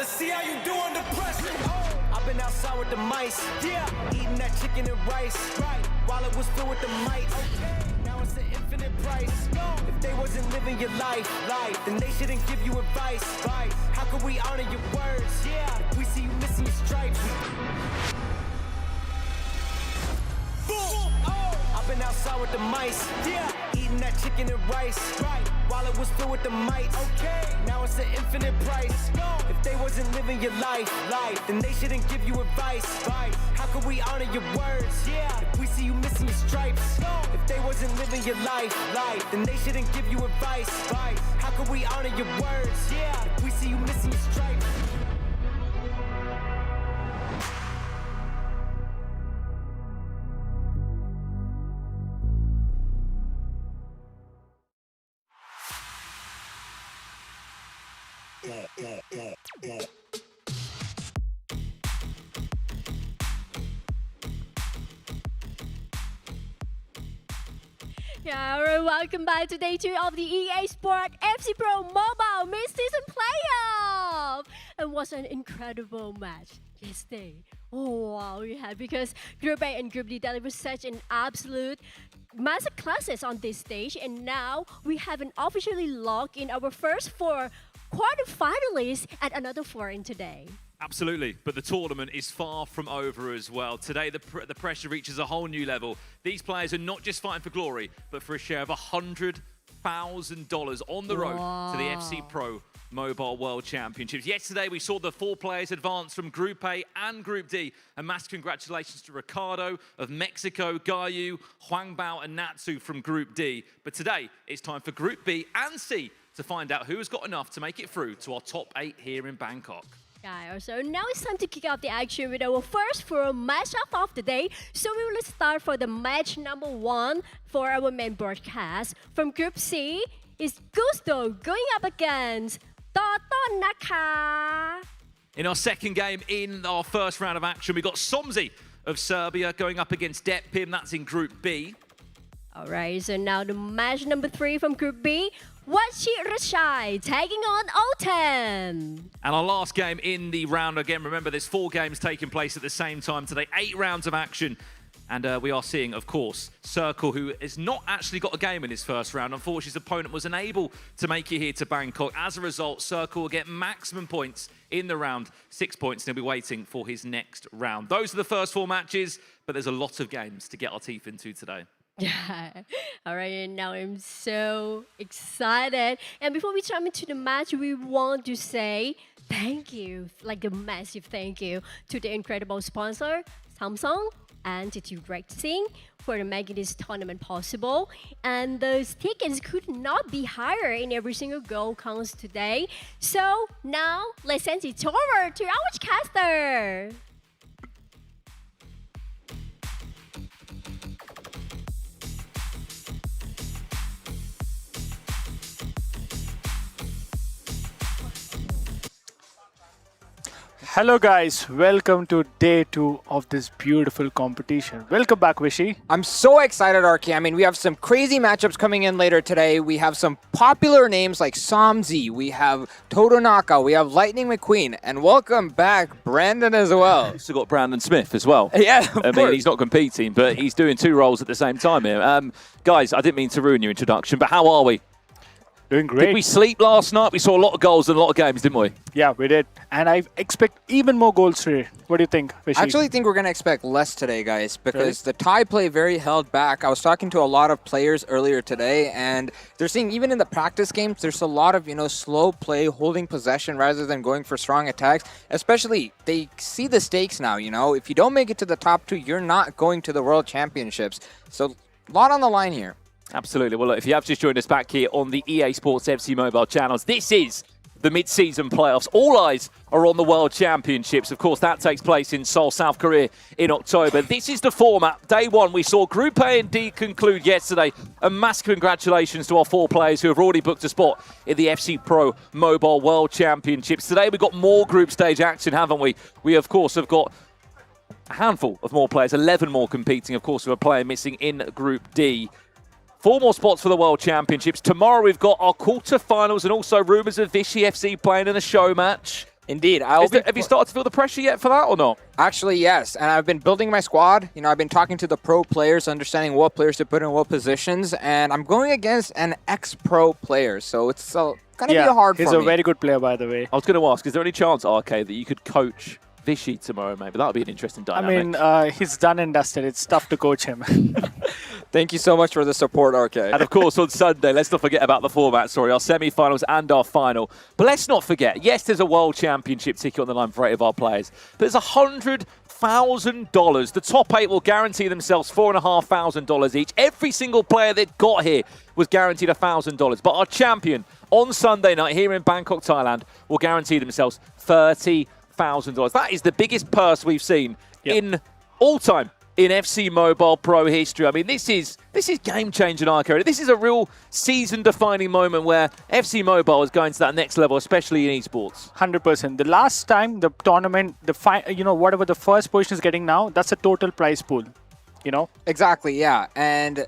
Let's see how you do under pressure. I've been outside with the mice, yeah, eating that chicken and rice, right, while it was filled with the mites. Okay. Now it's an infinite price. No. If they wasn't living your life, then they shouldn't give you advice. How can we honor your words? Yeah. If we see you missing your stripes. Boom. Oh. I've been outside with the mice, yeah, eating that chicken and rice, right, while it was filled with the mites. Okay. Now it's an infinite price. No. If they wasn't living your life, then they shouldn't give you advice. How can we honor your words? Yeah. If we see you missing your stripes. No. If they wasn't living your life, then they shouldn't give you advice. How can we honor your words? Yeah. If we see you missing your stripes. Yeah, alright, welcome back to day 2 of the EA Sport FC Pro Mobile Mid-Season Playoff! And what an incredible match yesterday. Oh wow, we had, because Group A and Group D delivered such an absolute massive classes on this stage, and now we haven't officially locked in our first 4 quarterfinalists and another 4 in today. Absolutely, but the tournament is far from over as well. Today, the pressure reaches a whole new level. These players are not just fighting for glory, but for a share of $100,000 on the road to the FC Pro Mobile World Championships. Yesterday, we saw the 4 players advance from Group A and Group D. A massive congratulations to Ricardo of Mexico, Gayu, Huangbao and Natsu from Group D. But today, it's time for Group B and C to find out who has got enough to make it through to our top 8 here in Bangkok. Yeah, so now it's time to kick off the action with our first 4 matchup of the day. So we will start for the match number 1 for our main broadcast. From Group C is Gusto going up against Toto Naka. In our second game in our first round of action, we got Somzi of Serbia going up against Depim. That's in Group B. Alright, so now the match number 3 from Group B. Wachi Rashai taking on Oten. And our last game in the round, again, remember there's 4 games taking place at the same time today, 8 rounds of action. And we are seeing, of course, Circle, who has not actually got a game in his first round. Unfortunately, his opponent was unable to make it here to Bangkok. As a result, Circle will get maximum points in the round, 6 points, and he'll be waiting for his next round. Those are the first 4 matches, but there's a lot of games to get our teeth into today. Yeah, all right, and now I'm so excited. And before we jump into the match, we want to say thank you, like a massive thank you to the incredible sponsor, Samsung and Attitude Racing, for making this tournament possible. And those tickets could not be higher in every single goal counts today. So now let's send it over to our caster. Hello guys, welcome to day 2 of this beautiful competition. Welcome back, Vishy. I'm so excited, Arki. I mean, we have some crazy matchups coming in later today. We have some popular names like Somzi, we have Todonaka, we have Lightning McQueen, and welcome back, Brandon, as well. We've also got Brandon Smith as well. Yeah, I mean, he's not competing, but he's doing 2 roles at the same time here. Guys, I didn't mean to ruin your introduction, but how are we? Doing great. Did we sleep last night? We saw a lot of goals and a lot of games, didn't we? Yeah, we did. And I expect even more goals today. What do you think, Vishy? I actually think we're going to expect less today, guys, because the tie play very held back. I was talking to a lot of players earlier today, and they're seeing even in the practice games, there's a lot of, slow play, holding possession rather than going for strong attacks. Especially, they see the stakes now, If you don't make it to the top 2, you're not going to the World Championships. So, a lot on the line here. Absolutely. Well, look, if you have just joined us back here on the EA Sports FC Mobile channels, this is the mid-season playoffs. All eyes are on the World Championships. Of course, that takes place in Seoul, South Korea in October. This is the format. Day 1, we saw Group A and D conclude yesterday. A massive congratulations to our 4 players who have already booked a spot in the FC Pro Mobile World Championships. Today, we've got more group stage action, haven't we? We, of course, have got a handful of more players, 11 more competing, of course, with a player missing in Group D. 4 more spots for the World Championships. Tomorrow we've got our quarterfinals and also rumours of Vichy FC playing in a show match. Indeed. Have you started to feel the pressure yet for that or not? Actually, yes. And I've been building my squad. You know, I've been talking to the pro players, understanding what players to put in what positions. And I'm going against an ex-pro player. So it's going to be hard for me. He's a very good player, by the way. I was going to ask, is there any chance, RK, that you could coach Vishy tomorrow, maybe? That would be an interesting dynamic. I mean, he's done and dusted. It's tough to coach him. Thank you so much for the support, RK. And of course, on Sunday, let's not forget about the format, our semi-finals and our final. But let's not forget, yes, there's a World Championship ticket on the line for 8 of our players, but there's $100,000. The top 8 will guarantee themselves $4,500 each. Every single player that got here was guaranteed $1,000. But our champion on Sunday night here in Bangkok, Thailand, will guarantee themselves $30,000. That is the biggest purse we've seen in all time in FC Mobile Pro history. I mean, this is game-changing, RK. This is a real season-defining moment where FC Mobile is going to that next level, especially in esports. 100%. The last time the tournament, whatever the first position is getting now, that's a total prize pool. Exactly, yeah. And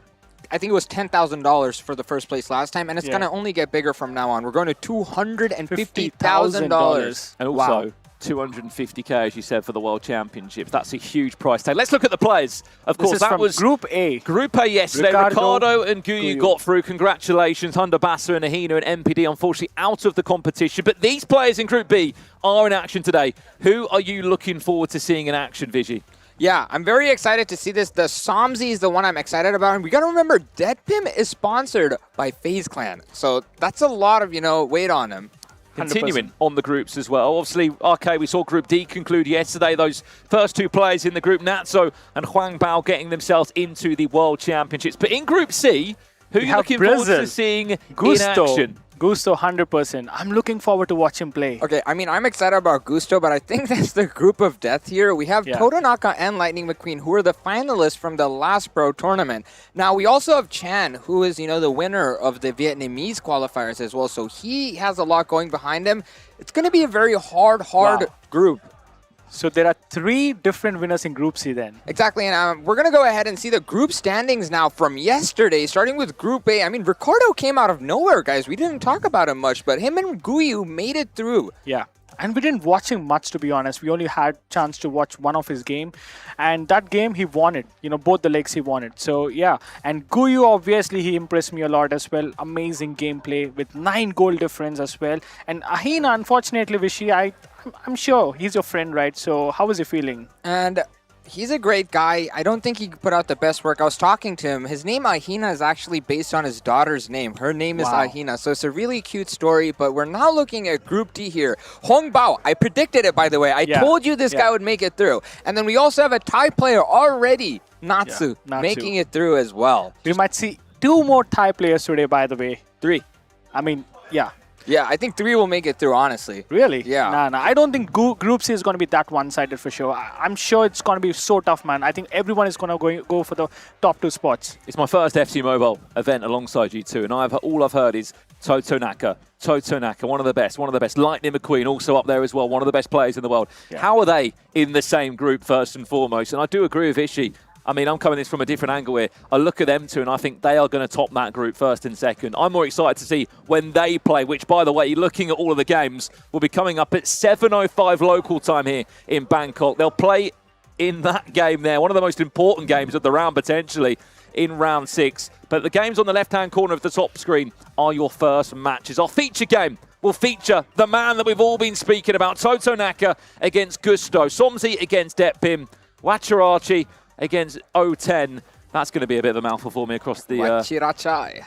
I think it was $10,000 for the first place last time, and it's going to only get bigger from now on. We're going to $250,000. And also, 250k, as you said, for the World Championships. That's a huge price tag. Let's look at the players. Of course, that was Group A. Group A yesterday. Ricardo and Guyu got through. Congratulations. Hundabasa and Ahina and MPD, unfortunately, out of the competition. But these players in Group B are in action today. Who are you looking forward to seeing in action, Vigi? Yeah, I'm very excited to see this. The Somzi is the one I'm excited about. And we got to remember, Deadpim is sponsored by FaZe Clan. So that's a lot of, weight on him. Continuing on the groups as well. Obviously, RK, we saw Group D conclude yesterday. Those first 2 players in the group, Natso and Huang Bao, getting themselves into the World Championships. But in Group C, who are you looking forward to seeing in action? Gusto, 100%. I'm looking forward to watch him play. Okay, I mean, I'm excited about Gusto, but I think that's the group of death here. We have Todonaka and Lightning McQueen, who are the finalists from the last pro tournament. Now, we also have Chan, who is, the winner of the Vietnamese qualifiers as well. So he has a lot going behind him. It's going to be a very hard group. So there are 3 different winners in Group C then. Exactly, and we're going to go ahead and see the group standings now from yesterday, starting with Group A. I mean, Ricardo came out of nowhere, guys. We didn't talk about him much, but him and Guyu made it through. Yeah, and we didn't watch him much, to be honest. We only had chance to watch one of his game, and that game he won it. Both the legs he won it. So yeah, and Guyu, obviously, he impressed me a lot as well. Amazing gameplay with 9 goal difference as well. And Ahina, unfortunately, Vishy, I'm sure he's your friend, right? So how is he feeling? And he's a great guy. I don't think he could put out the best work. I was talking to him. His name, Ahina, is actually based on his daughter's name. Her name is Ahina. So it's a really cute story. But we're now looking at Group D here. Hong Bao. I predicted it, by the way. I told you this guy would make it through. And then we also have a Thai player already, Natsu, making it through as well. We might see 2 more Thai players today, by the way. 3. I mean, yeah. Yeah, I think 3 will make it through, honestly. Really? Yeah. Nah. I don't think Group C is going to be that one-sided for sure. I'm sure it's going to be so tough, man. I think everyone is going to go for the top 2 spots. It's my first FC Mobile event alongside you two, and all I've heard is Todonaka, one of the best. Lightning McQueen also up there as well, one of the best players in the world. Yeah. How are they in the same group, first and foremost? And I do agree with Ishi. I mean, I'm coming this from a different angle here. I look at them two, and I think they are going to top that group first and second. I'm more excited to see when they play, which, by the way, looking at all of the games, will be coming up at 7:05 local time here in Bangkok. They'll play in that game there, one of the most important games of the round, potentially, in round 6. But the games on the left-hand corner of the top screen are your first matches. Our feature game will feature the man that we've all been speaking about, Todonaka against Gusto, Somzi against Deadpim, Wachirachi against O10. That's going to be a bit of a mouthful for me across the... Wachirachai.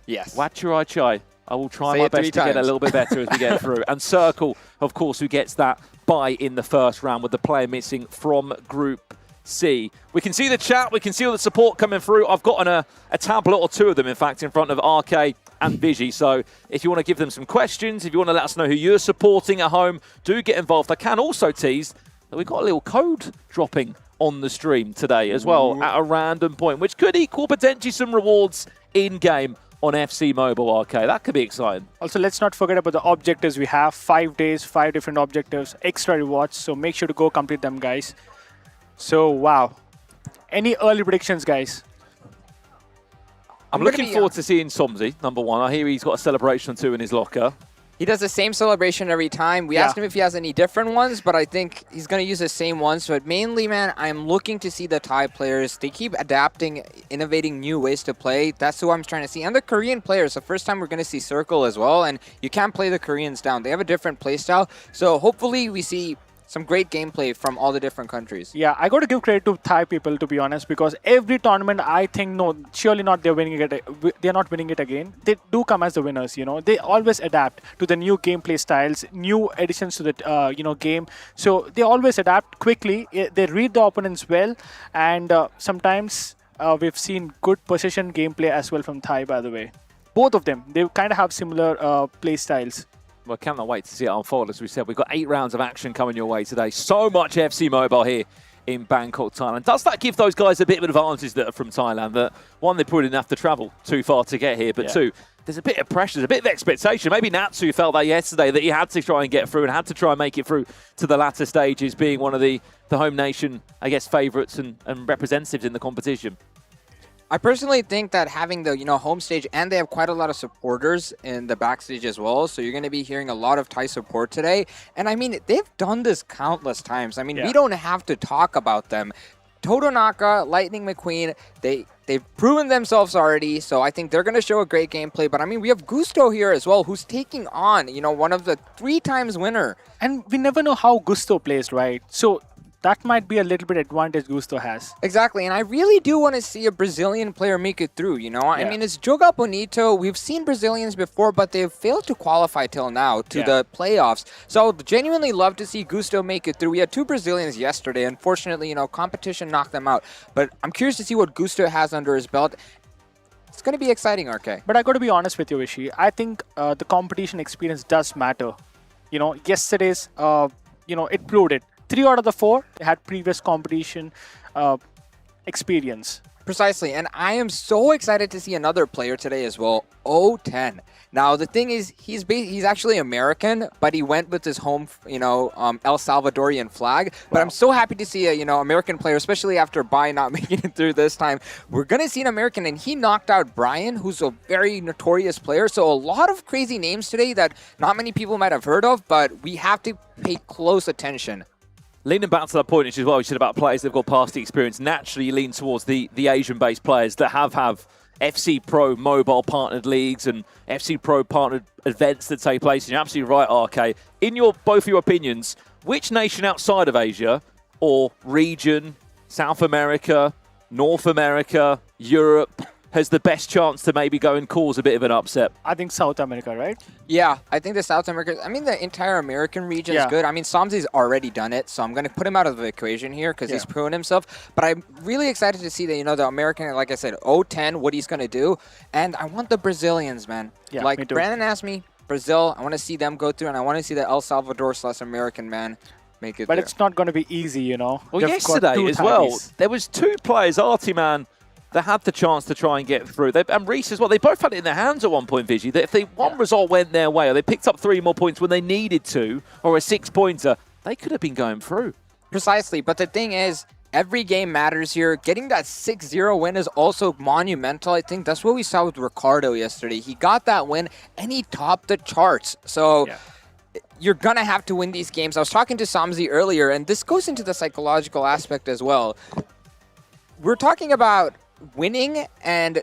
Yes. Wachirachai. I will try my best to get a little bit better as we get through. And Circle, of course, who gets that bye in the first round with the player missing from Group C. We can see the chat. We can see all the support coming through. I've got a tablet or 2 of them, in fact, in front of RK and Vigi. So if you want to give them some questions, if you want to let us know who you're supporting at home, do get involved. I can also tease that we've got a little code dropping on the stream today as well at a random point, which could equal potentially some rewards in-game on FC Mobile Arcade. That could be exciting. Also, let's not forget about the objectives we have. 5 days, 5 different objectives, extra rewards. So make sure to go complete them, guys. So, wow. Any early predictions, guys? I'm looking forward to seeing Somzi, number 1. I hear he's got a celebration or 2 in his locker. He does the same celebration every time. We asked him if he has any different ones, but I think he's going to use the same ones. But mainly, man, I'm looking to see the Thai players. They keep adapting, innovating new ways to play. That's who I'm trying to see. And the Korean players, the first time we're going to see Circle as well. And you can't play the Koreans down. They have a different play style. So hopefully we see some great gameplay from all the different countries. Yeah, I got to give credit to Thai people, to be honest, because every tournament, I think, no, surely not they're winning it. They're not winning it again. They do come as the winners, you know. They always adapt to the new gameplay styles, new additions to the, game. So they always adapt quickly. They read the opponents well, and sometimes we've seen good position gameplay as well from Thai, by the way. Both of them, they kind of have similar play styles. Well, cannot wait to see it unfold. As we said, we've got 8 rounds of action coming your way today. So much FC Mobile here in Bangkok, Thailand. Does that give those guys a bit of an advantage that are from Thailand? That one, they probably didn't have to travel too far to get here, but two, there's a bit of pressure, there's a bit of expectation. Maybe Natsu felt that yesterday, that he had to try and get through and had to try and make it through to the latter stages, being one of the home nation, I guess, favourites and representatives in the competition. I personally think that having the home stage, and they have quite a lot of supporters in the backstage as well, so you're going to be hearing a lot of Thai support today. And I mean, they've done this countless times. I mean, we don't have to talk about them. Todonaka, Lightning McQueen, they've proven themselves already, so I think they're going to show a great gameplay. But I mean, we have Gusto here as well, who's taking on one of the 3 times winner. And we never know how Gusto plays, right? So that might be a little bit advantage Gusto has. Exactly, and I really do want to see a Brazilian player make it through, I mean, it's Joga Bonito. We've seen Brazilians before, but they've failed to qualify till now to the playoffs. So I would genuinely love to see Gusto make it through. We had 2 Brazilians yesterday. Unfortunately, competition knocked them out. But I'm curious to see what Gusto has under his belt. It's going to be exciting, RK. But I got to be honest with you, Ishi. I think the competition experience does matter. Yesterday's, it proved it. 3 out of the 4 had previous competition experience. Precisely, and I am so excited to see another player today as well, O10. Now, the thing is, he's actually American, but he went with his home, El Salvadorian flag. But I'm so happy to see a, American player, especially after Bai not making it through this time. We're going to see an American, and he knocked out Brian, who's a very notorious player. So a lot of crazy names today that not many people might have heard of, but we have to pay close attention. Leaning back to that point, which is what we said about players that have got past the experience, naturally you lean towards the Asian-based players that have FC Pro mobile partnered leagues and FC Pro partnered events that take place. And you're absolutely right, RK. In both of your opinions, which nation outside of Asia or region, South America, North America, Europe, has the best chance to maybe go and cause a bit of an upset? I think South America, right? Yeah, I think the South America, the entire American region is good. I mean, Samzi's already done it, so I'm going to put him out of the equation here because he's proven himself. But I'm really excited to see that, the American, like I said, O10, what he's going to do. And I want the Brazilians, man. Yeah, like me too. Brandon asked me, Brazil, I want to see them go through, and I want to see the El Salvador/American man make it But there. it's not going to be easy, Well, They've got yesterday 2 as well, Thais. there was 2 players, Artiman, that had the chance to try and get through. And Reese as well. They both had it in their hands at one point, Vigi, that if one result went their way, or they picked up 3 more points when they needed to, or a 6-pointer, they could have been going through. Precisely, but the thing is, every game matters here. Getting that 6-0 win is also monumental. I think that's what we saw with Ricardo yesterday. He got that win, and he topped the charts. So you're going to have to win these games. I was talking to Samzi earlier, and this goes into the psychological aspect as well. We're talking about winning and,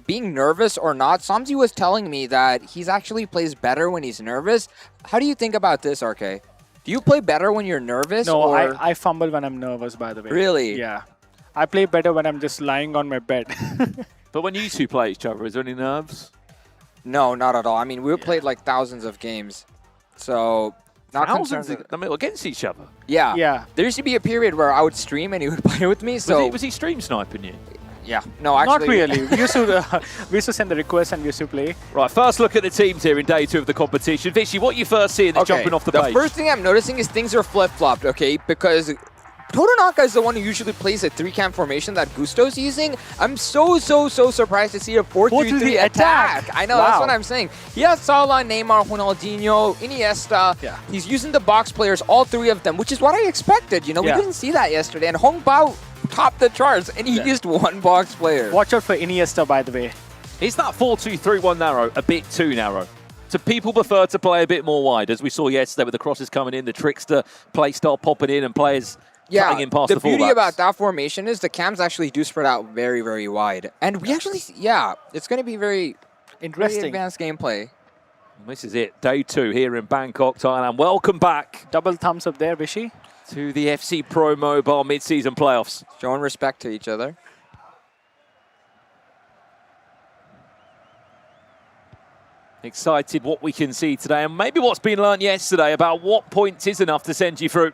being nervous or not. Samzi was telling me that he's actually plays better when he's nervous. How do you think about this, RK? Do you play better when you're nervous? No, or? I fumble when I'm nervous, by the way. Really? Yeah. I play better when I'm just lying on my bed. But when you 2 play each other, is there any nerves? No, not at all. I mean, we played like thousands of games. So, not Thousands concerned. against each other? Yeah. Yeah. There used to be a period where I would stream and he would play with me. So Was he stream sniping you? yeah. No, actually. Not really. we used to send the request and we used to play. Right, first look at the teams here in day 2 of the competition. Vichy, what you first seeing that's jumping off the page? The first thing I'm noticing is things are flip-flopped, okay? Because Todonaka is the one who usually plays a 3-camp formation that Gusto's using. I'm so surprised to see a 4-3-3 attack. I know, that's what I'm saying. He has Salah, Neymar, Ronaldinho, Iniesta. Yeah. He's using the box players, all 3 of them, which is what I expected. We didn't see that yesterday. And Hong Bao topped the charts, and he used 1 box player. Watch out for Iniesta, by the way. Is that 4-2-3-1 narrow a bit too narrow? Do people prefer to play a bit more wide, as we saw yesterday with the crosses coming in, the trickster play style popping in and players cutting in past the beauty fullbacks? about that formation is the cams actually do spread out very, very wide. And we actually, it's going to be very Interesting. advanced gameplay. This is it, day 2 here in Bangkok, Thailand. Welcome back Double thumbs up there, Vishy. to the FC Pro Mobile mid-season playoffs. Showing respect to each other. Excited what we can see today, and maybe what's been learned yesterday about what points is enough to send you through.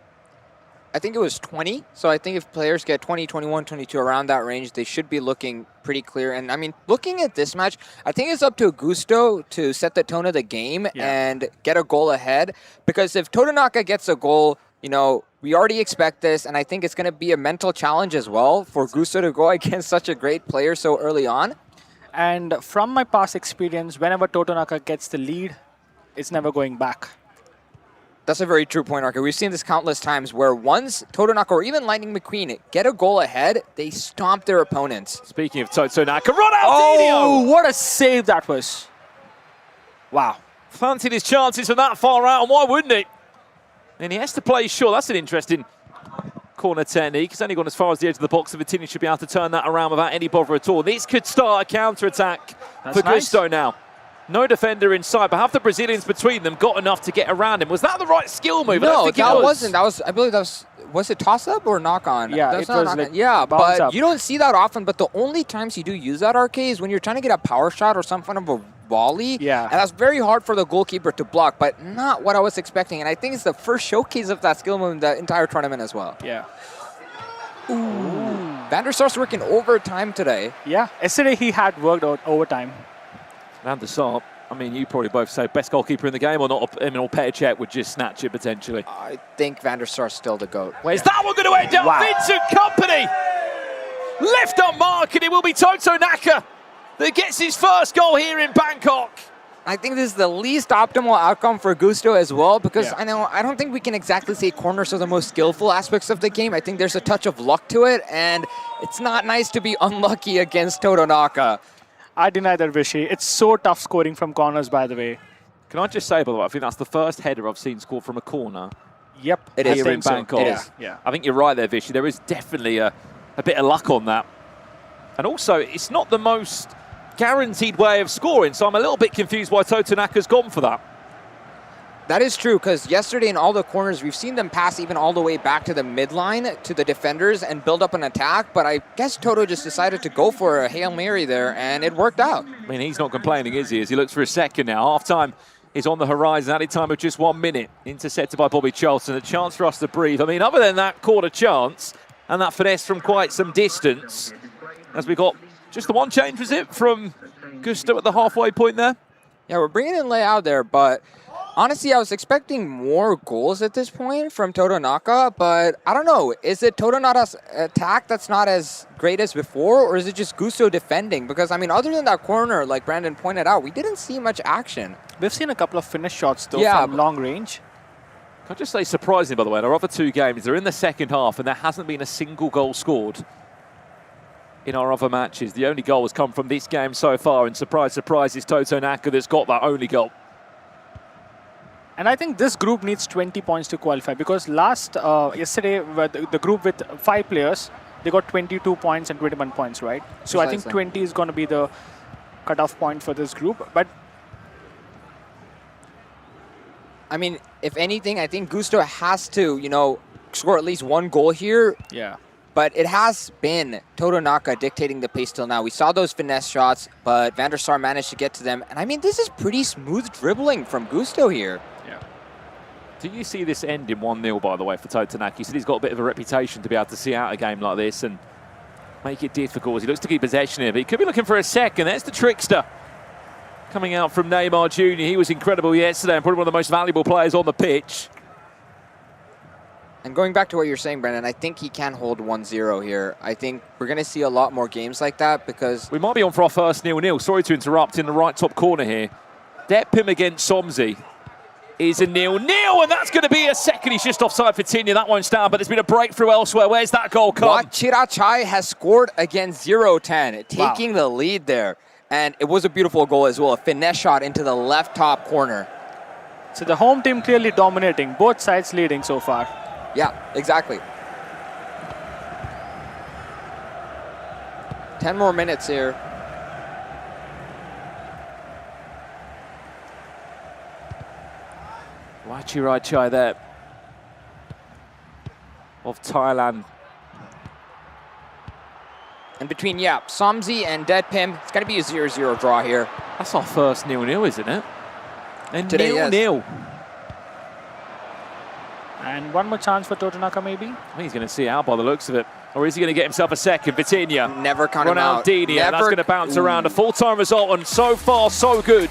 I think it was 20. So I think if players get 20, 21, 22, around that range, they should be looking pretty clear. And I mean, looking at this match, I think it's up to Gusto to set the tone of the game and get a goal ahead. Because if Totonaka gets a goal, you know, we already expect this. And I think it's going to be a mental challenge as well for Gusto to go against such a great player so early on. And from my past experience, whenever Totonaka gets the lead, it's never going back. That's a very true point, Arca. We've seen this countless times where once Totonaka or even Lightning McQueen get a goal ahead, they stomp their opponents. Speaking of Totonaka, Ronaldinho! Oh, what a save that was. Wow. Fancied his chances from that far out, and why wouldn't he? And he has to play short. That's an interesting corner technique. He's only gone as far as the edge of the box, so Vitinha should be able to turn that around without any bother at all. This could start a counter-attack for Gusto now. No defender inside, but have the Brazilians between them got enough to get around him? Was that the right skill move? No, that wasn't. That was, I believe that was it toss-up or knock-on? Yeah, That's it was like bounce but up. you don't see that often, but the only times you do use that, RK, is when you're trying to get a power shot or some kind of a volley. Yeah. And that's very hard for the goalkeeper to block, but not what I was expecting. And I think it's the first showcase of that skill move in the entire tournament as well. Yeah. Van der Sar's working overtime today. Yeah. Yesterday he had worked out overtime. Van der Sar, I mean, you probably both say best goalkeeper in the game or not. I mean, or Petr would just snatch it potentially. I think Van der Sar's still the GOAT. Where's that one going to end up? Wow. Vincent Kompany left on mark, and it will be Totonaka that gets his first goal here in Bangkok. I think this is the least optimal outcome for Gusto as well, because Yeah. I don't think we can exactly say corners are the most skillful aspects of the game. I think there's a touch of luck to it, and it's not nice to be unlucky against Totonaka. I deny that, Vishy. It's so tough scoring from corners, by the way. Can I just say, by the way, I think that's the first header I've seen scored from a corner Yep. It I is. here in think so. Bangkok. It is. Yeah. I think you're right there, Vishy. There is definitely a bit of luck on that. And also, it's not the most guaranteed way of scoring, so I'm a little bit confused why Totonaka's gone for that. That is true, because yesterday in all the corners, we've seen them pass even all the way back to the midline, to the defenders, and build up an attack, but I guess Toto just decided to go for a Hail Mary there, and it worked out. I mean, he's not complaining, is he? As he looks for a second now. Half-time is on the horizon. Added time of just 1 minute. Intercepted by Bobby Charlton. A chance for us to breathe. I mean, other than that quarter chance and that finesse from quite some distance, as we got just the one change, was it, from Gusto at the halfway point there? Yeah, we're bringing in Leao there, but honestly, I was expecting more goals at this point from Totonaka, but I don't know. Is it Totonaka's attack that's not as great as before, or is it just Gusto defending? Because, I mean, other than that corner, like Brandon pointed out, we didn't see much action. We've seen a couple of finish shots, though, Yeah, from but- long range. Can I just say, surprising, by the way, in our other two games, they're in the second half, and there hasn't been a single goal scored in our other matches. The only goal has come from this game so far, and surprise, surprise, it's Totonaka that's got that only goal. And I think this group needs 20 points to qualify, because yesterday, the group with 5 players, they got 22 points and 21 points, right? So I think Precisely. 20 is going to be the cutoff point for this group. But I mean, if anything, I think Gusto has to, you know, score at least one goal here. yeah, But it has been Totonaka dictating the pace till now. We saw those finesse shots, but Van der Sar managed to get to them. And I mean, this is pretty smooth dribbling from Gusto here. yeah. Do you see this end in 1-0, by the way, for Totonaka? He said he's got a bit of a reputation to be able to see out a game like this and make it difficult as he looks to keep possession here. But he could be looking for a second. There's the trickster coming out from Neymar Jr. He was incredible yesterday and probably one of the most valuable players on the pitch. And going back to what you're saying, Brendan, I think he can hold 1-0 here. I think we're going to see a lot more games like that because... We might be on for our first 0-0. Sorry to interrupt in the right top corner here. Depim against Somzi is a 0-0, and that's going to be a second. He's just offside for Vitinha. That won't stand, but there's been a breakthrough elsewhere. Where's that goal come? Chirachai has scored against 0-10, taking the lead there. And it was a beautiful goal as well. A finesse shot into the left top corner. So the home team clearly dominating, both sides leading so far. Yeah, exactly. 10 more minutes here. Wachirachai there of Thailand. And between, Somzi and Deadpim, it's going to be a 0-0 draw here. That's our first 0-0, isn't it? And Today, yes. 0-0. And one more chance for Totonaka maybe. I think he's going to see out by the looks of it. Or is he going to get himself a second? Vitinha. Never count him out. Ronaldinho. That's going to bounce around. A full-time result, and so far, so good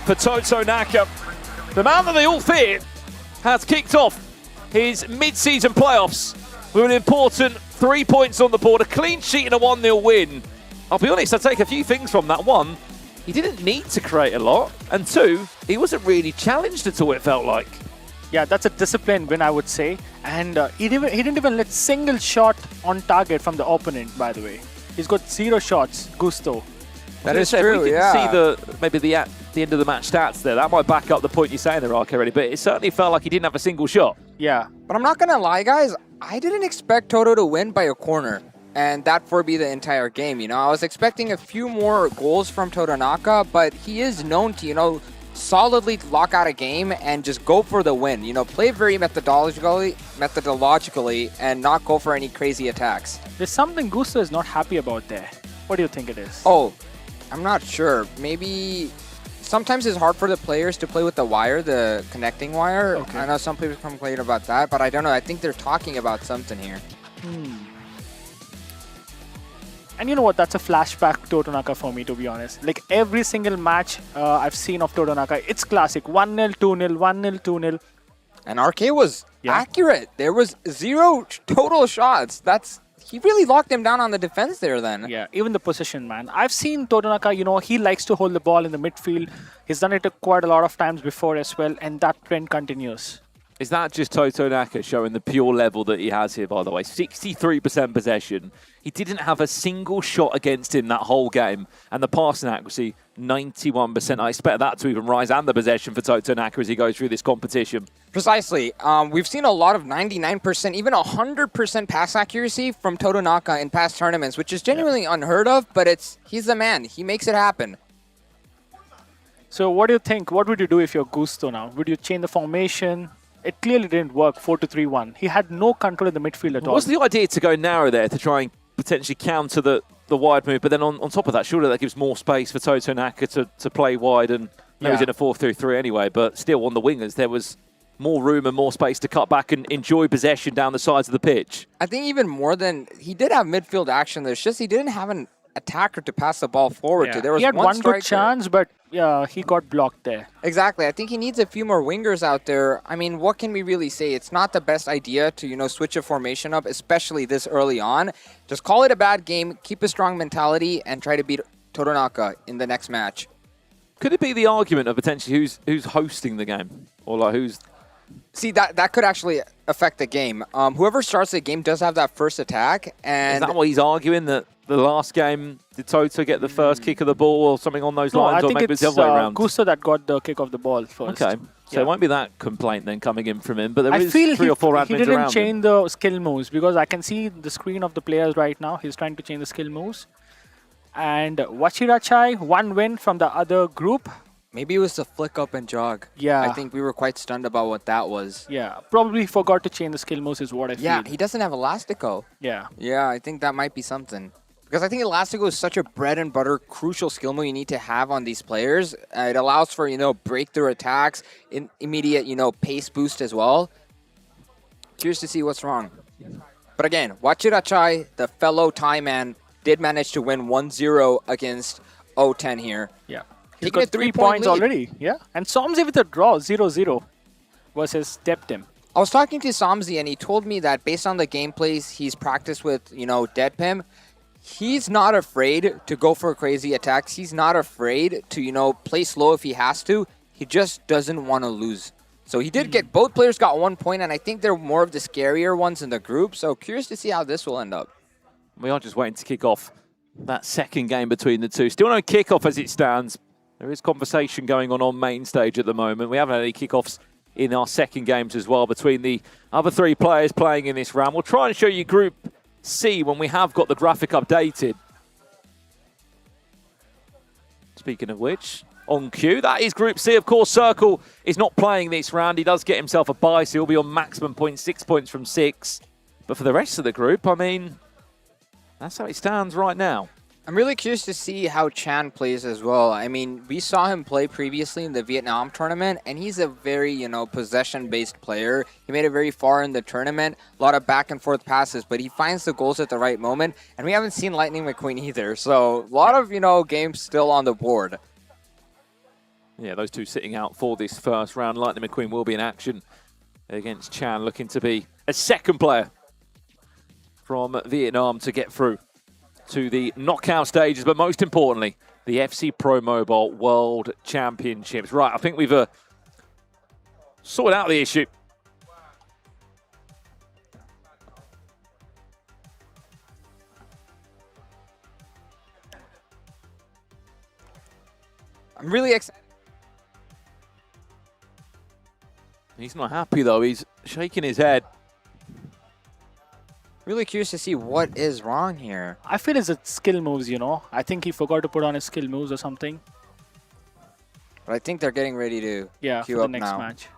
for Totonaka. The man that they all fear has kicked off his mid-season playoffs with an important 3 points on the board, a clean sheet and a 1-0 win. I'll be honest, I take a few things from that. One, he didn't need to create a lot. And two, he wasn't really challenged at all, it felt like. Yeah, that's a disciplined win, I would say. And he didn't even let single shot on target from the opponent, by the way. He's got 0 shots, Gusto. That is If true, we didn't yeah. see maybe the end of the match stats there. That might back up the point you're saying there, Ark, already. But it certainly felt like he didn't have a single shot. Yeah. But I'm not going to lie, guys. I didn't expect Toto to win by a corner. And that for be the entire game, I was expecting a few more goals from Totonaka, but he is known to, solidly lock out a game and just go for the win. Play very methodologically and not go for any crazy attacks. There's something Gusto is not happy about there. What do you think it is? Oh, I'm not sure. Maybe sometimes it's hard for the players to play with the wire, the connecting wire. Okay. I know some people complain about that, but I don't know. I think they're talking about something here. And you know what? That's a flashback Totonaka for me, to be honest. Like every single match I've seen of Totonaka, it's classic. 1-0, 2-0, 1-0, 2-0. And RK was accurate. There was 0 total shots. He really locked him down on the defense there then. Yeah, even the position, man. I've seen Totonaka, he likes to hold the ball in the midfield. He's done it quite a lot of times before as well, and that trend continues. Is that just Totonaka showing the pure level that he has here, by the way? 63% possession. He didn't have a single shot against him that whole game. And the passing accuracy, 91%. I expect that to even rise, and the possession for Totonaka as he goes through this competition. Precisely. We've seen a lot of 99%, even 100% pass accuracy from Totonaka in past tournaments, which is genuinely unheard of, but he's the man. He makes it happen. So what do you think? What would you do if you're Gusto now? Would you change the formation? It clearly didn't work, 4-2-3-1. He had no control in the midfield at all. Was the idea to go narrow there to try and potentially counter the wide move? But then on top of that, surely that gives more space for Totonaka to play wide. And he's in a 4-3-3 anyway, but still on the wingers, there was more room and more space to cut back and enjoy possession down the sides of the pitch. I think even more than he did have midfield action. There's just he didn't have an attacker to pass the ball forward to. There was he had one striker. good chance, but he got blocked there. Exactly. I think he needs a few more wingers out there. I mean, what can we really say? It's not the best idea to, switch a formation up, especially this early on. Just call it a bad game, keep a strong mentality, and try to beat Totonaka in the next match. Could it be the argument of potentially who's hosting the game? Or like who's... See, that could actually affect the game. Whoever starts the game does have that first attack. And is that what he's arguing, that the last game, did Toto get the first kick of the ball or something on those lines? I or think maybe it's the other way around? Gusto that got the kick of the ball first. Okay, so it won't be that complaint then coming in from him, but there I is feel 3 or 4 admins he didn't around change the skill moves, because I can see the screen of the players right now. He's trying to change the skill moves. And Wachirachai, 1 win from the other group. maybe it was the flick up and jog. Yeah. I think we were quite stunned about what that was. Yeah, probably forgot to change the skill moves is what I feel. Yeah, he doesn't have Elastico. Yeah. Yeah, I think that might be something. Because I think Elastico is such a bread and butter crucial skill move you need to have on these players. It allows for, breakthrough attacks, immediate, pace boost as well. Curious to see what's wrong. But again, Wachirachai, the fellow Thai man, did manage to win 1-0 against O10 here. Yeah. He's Taking a got 3 3-point points lead. already. Yeah. And Somzi with a draw, 0-0 versus Deptim. I was talking to Somzi and he told me that based on the gameplays he's practiced with, Deadpim, he's not afraid to go for crazy attacks. He's not afraid to, play slow if he has to. He just doesn't want to lose. So he did get, both players got 1 point, and I think they're more of the scarier ones in the group. So curious to see how this will end up. We are just waiting to kick off that second game between the two. Still no kickoff as it stands. There is conversation going on main stage at the moment. We haven't had any kickoffs in our second games as well between the other three players playing in this round. We'll try and show you Group C when we have got the graphic updated. Speaking of which, on cue, that is Group C. Of course, Circle is not playing this round. He does get himself a bye, so he'll be on maximum points, 6 points from 6. But for the rest of the group, I mean, that's how it stands right now. I'm really curious to see how Chan plays as well. I mean, we saw him play previously in the Vietnam tournament, and he's a very, possession-based player. He made it very far in the tournament, a lot of back-and-forth passes, but he finds the goals at the right moment, and we haven't seen Lightning McQueen either. So, a lot of, games still on the board. Yeah, those two sitting out for this first round. Lightning McQueen will be in action against Chan, looking to be a second player from Vietnam to get through to the knockout stages, but most importantly, the FC Pro Mobile World Championships. Right, I think we've sorted out the issue. I'm really excited. He's not happy though, he's shaking his head. Really curious to see what is wrong here. I feel it's skill moves, I think he forgot to put on his skill moves or something. But I think they're getting ready to Yeah, queue for the up next now. match.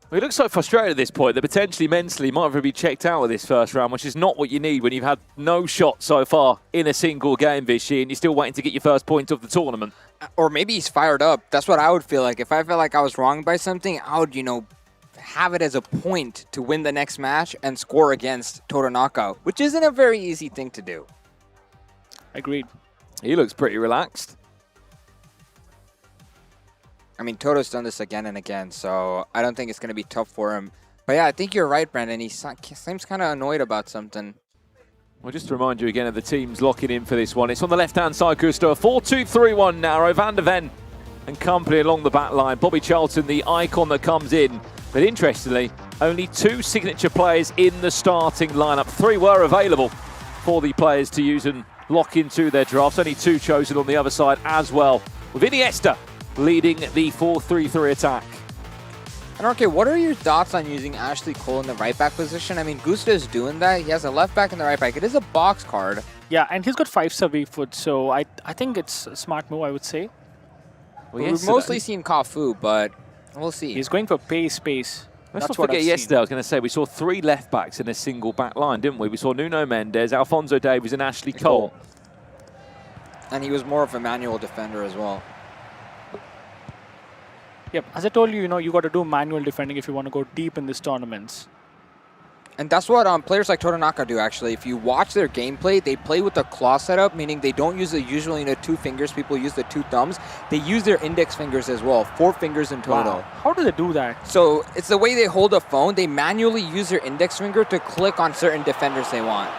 Well, he looks so frustrated at this point that potentially mentally might have been checked out of this first round, which is not what you need when you've had no shot so far in a single game this year and you're still waiting to get your first point of the tournament. Or maybe he's fired up. That's what I would feel like. If I felt like I was wrong by something, I would, have it as a point to win the next match and score against Toronaka, which isn't a very easy thing to do. Agreed. He looks pretty relaxed. I mean, Toto's done this again and again, so I don't think it's going to be tough for him. But yeah, I think you're right, Brandon. He seems kind of annoyed about something. Well, just to remind you again of the teams locking in for this one. It's on the left-hand side, Gusto. 4-2-3-1 narrow. Van der Ven and company along the back line. Bobby Charlton, the icon that comes in. But interestingly, only 2 signature players in the starting lineup. 3 were available for the players to use and lock into their drafts. Only 2 chosen on the other side as well. With Iniesta leading the 4-3-3 attack. And okay, what are your thoughts on using Ashley Cole in the right back position? I mean, Gusto's doing that. He has a left back and the right back. It is a box card. Yeah, and he's got 5-star weak foot, so I think it's a smart move, I would say. Well, We've mostly seen Cafu, but we'll see. He's going for pace. Let's That's not what forget I've yesterday, seen. I was going to say, we saw 3 left backs in a single back line, didn't we? We saw Nuno Mendes, Alphonso Davies and Ashley Cole. And he was more of a manual defender as well. Yep, as I told you, you got to do manual defending if you want to go deep in these tournaments. And that's what players like Toronaka do, actually. If you watch their gameplay, they play with the claw setup, meaning they don't use the usual 2 fingers. People use the 2 thumbs. They use their index fingers as well, 4 fingers in total. Wow. How do they do that? So it's the way they hold a phone. They manually use their index finger to click on certain defenders they want.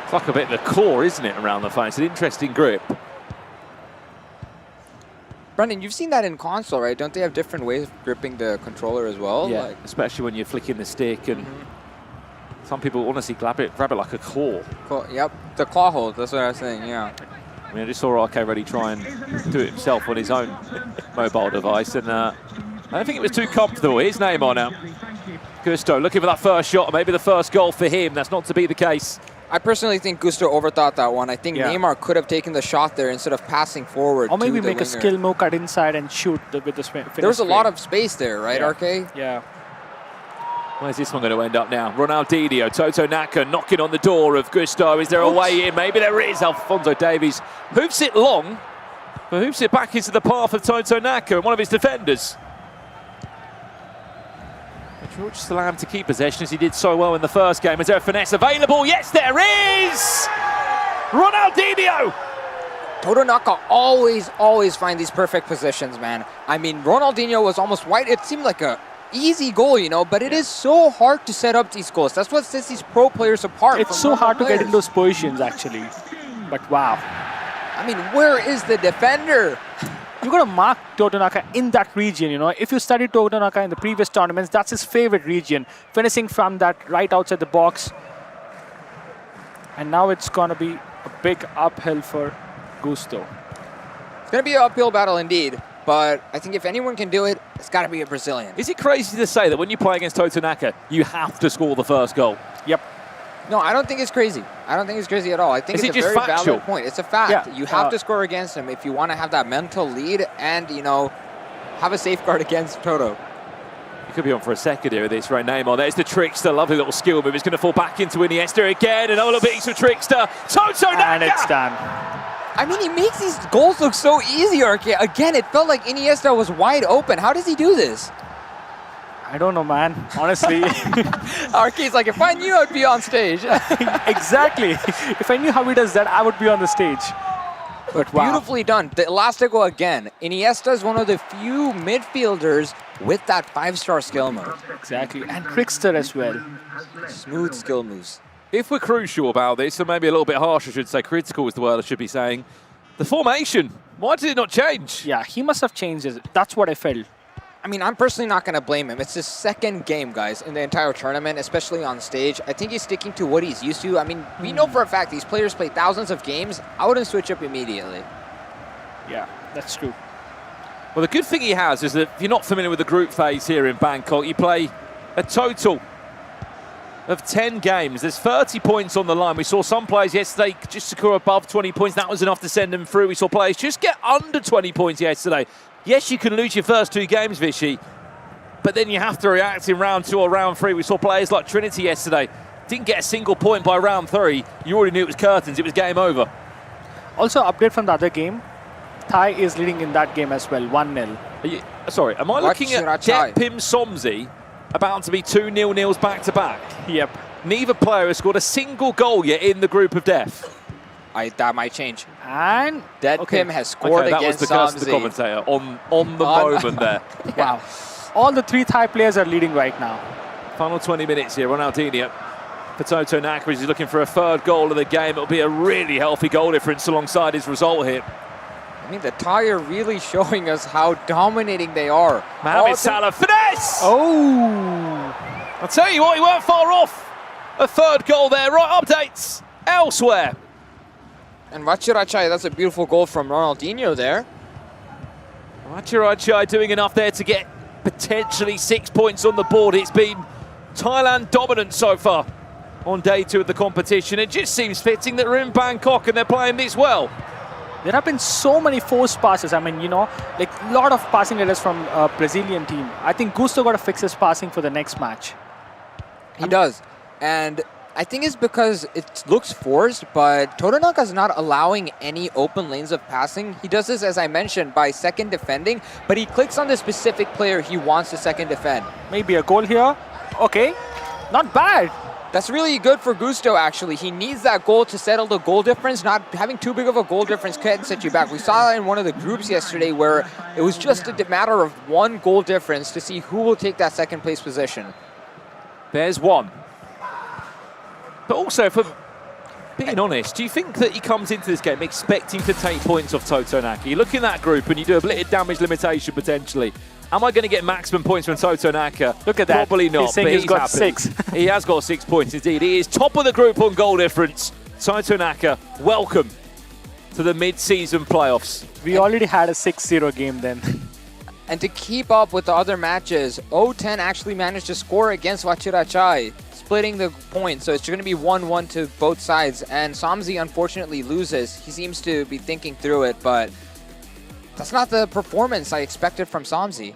It's like a bit of the core, isn't it, around the phone? It's an interesting grip. Brendan, you've seen that in console, right? Don't they have different ways of gripping the controller as well? Yeah, especially when you're flicking the stick and some people honestly grab it like a claw. Yep, the claw hold, that's what I was saying, yeah. I mean, I just saw RK Ready try and do it himself on his own mobile device, and I don't think it was too comfortable. Here's Neymar now. Gusto looking for that first shot, maybe the first goal for him. That's not to be the case. I personally think Gusto overthought that one. I think Yeah. Neymar could have taken the shot there instead of passing forward. Or maybe to the make a winger. skill move, cut inside and shoot with the finish. There was a lot of space there, right, Yeah. RK? Yeah. Where's this one going to end up now? Ronaldinho, Toto Naka knocking on the door of Gusto. Is there a way in? Maybe there is. Alphonso Davies hoops it long, but hoops it back into the path of Toto Naka and one of his defenders. George Salam to keep possession as he did so well in the first game. Is there a finesse available? Yes, there is! Ronaldinho! Toronaka always find these perfect positions, man. I mean, Ronaldinho was almost white. It seemed like a easy goal, but it is so hard to set up these goals. That's what sets these pro players apart. It's from so normal hard to get players. in those positions, actually. But wow. I mean, where is the defender? You got to mark Totonaka in that region, If you studied Totonaka in the previous tournaments, that's his favorite region. Finishing from that right outside the box. And now it's going to be a big uphill for Gusto. It's going to be an uphill battle indeed, but I think if anyone can do it, it's got to be a Brazilian. Is it crazy to say that when you play against Totonaka, you have to score the first goal? Yep. No, I don't think it's crazy. I don't think it's crazy at all. I think Is it's it a just very factual? valid point. It's a fact. Yeah, You have to score against him if you want to have that mental lead and, you know, have a safeguard against Toto. You could be on for a second here with this right name on. There's the Trickster, lovely little skill move. It's going to fall back into Iniesta again. Another piece of Trickster. Totonaka! And it's done. I mean, he makes these goals look so easy, Arke. Again, it felt like Iniesta was wide open. How does he do this? I don't know, man. Honestly. Arke's like, if I knew, I'd be on stage. Exactly. If I knew how he does that, I would be on the stage. But wow. Beautifully done. The Elastico again. Iniesta is one of the few midfielders with that 5-star skill mode. Exactly. And Trickster as well. Smooth skill moves. If we're crucial about this, or maybe a little bit harsh, I should say, critical is the word I should be saying, the formation, why did it not change? Yeah, he must have changed it. That's what I felt. I mean, I'm personally not going to blame him. It's his second game, guys, in the entire tournament, especially on stage. I think he's sticking to what he's used to. I mean, we know for a fact these players play thousands of games. I wouldn't switch up immediately. Yeah, that's true. Well, the good thing he has is that if you're not familiar with the group phase here in Bangkok, you play a total of 10 games. There's 30 points on the line. We saw some players yesterday just secure above 20 points. That was enough to send them through. We saw players just get under 20 points yesterday. Yes, you can lose your first 2 games, Vichy, but then you have to react in round 2 or round 3. We saw players like Trinity yesterday. Didn't get a single point by round 3. You already knew it was curtains. It was game over. Also, update from the other game. Thai is leading in that game as well, 1-0. Sorry, am I looking at Jetpim Somzi about to be 2 0-0s back-to-back? Yep. Neither player has scored a single goal yet in the group of death. That might change. And Pim has scored that was against the curse of the Samzi. commentator on the moment there. wow. All the 3 Thai players are leading right now. Final 20 minutes here. Ronaldinho for Totonaka as he's looking for a 3rd goal of the game. It'll be a really healthy goal difference alongside his result here. I mean, the Thai are really showing us how dominating they are. Mohamed Salah, finesse! Oh! I'll tell you what, he weren't far off. A 3rd goal there. Right, updates elsewhere. And Rachirachai, that's a beautiful goal from Ronaldinho there. Rachirachai doing enough there to get potentially 6 points on the board. It's been Thailand dominant so far on day 2 of the competition. It just seems fitting that we're in Bangkok and they're playing this well. There have been so many forced passes. I mean, you know, like a lot of passing errors from Brazilian team. I think Gusto got to fix his passing for the next match. He does. And I think it's because it looks forced, but Totonaka's not allowing any open lanes of passing. He does this, as I mentioned, by second defending, but he clicks on the specific player he wants to second defend. Maybe a goal here. Okay, not bad. That's really good for Gusto, actually. He needs that goal to settle the goal difference. Not having too big of a goal difference can set you back. We saw that in one of the groups yesterday where it was just a matter of 1 goal difference to see who will take that second place position. There's one. But also, for being honest, do you think that he comes into this game expecting to take points off Totonaka? You look in that group and you do a bit of damage limitation potentially. Am I going to get maximum points from Totonaka? Look at that. Probably not. He's saying but he's got happy. 6. He has got 6 points indeed. He is top of the group on goal difference. Totonaka, welcome to the mid-season playoffs. We already had a 6-0 game then. And to keep up with the other matches, O10 actually managed to score against Rachirachai, splitting the points. So it's going to be 1-1 to both sides. And Samzi unfortunately loses. He seems to be thinking through it, but that's not the performance I expected from Samzi.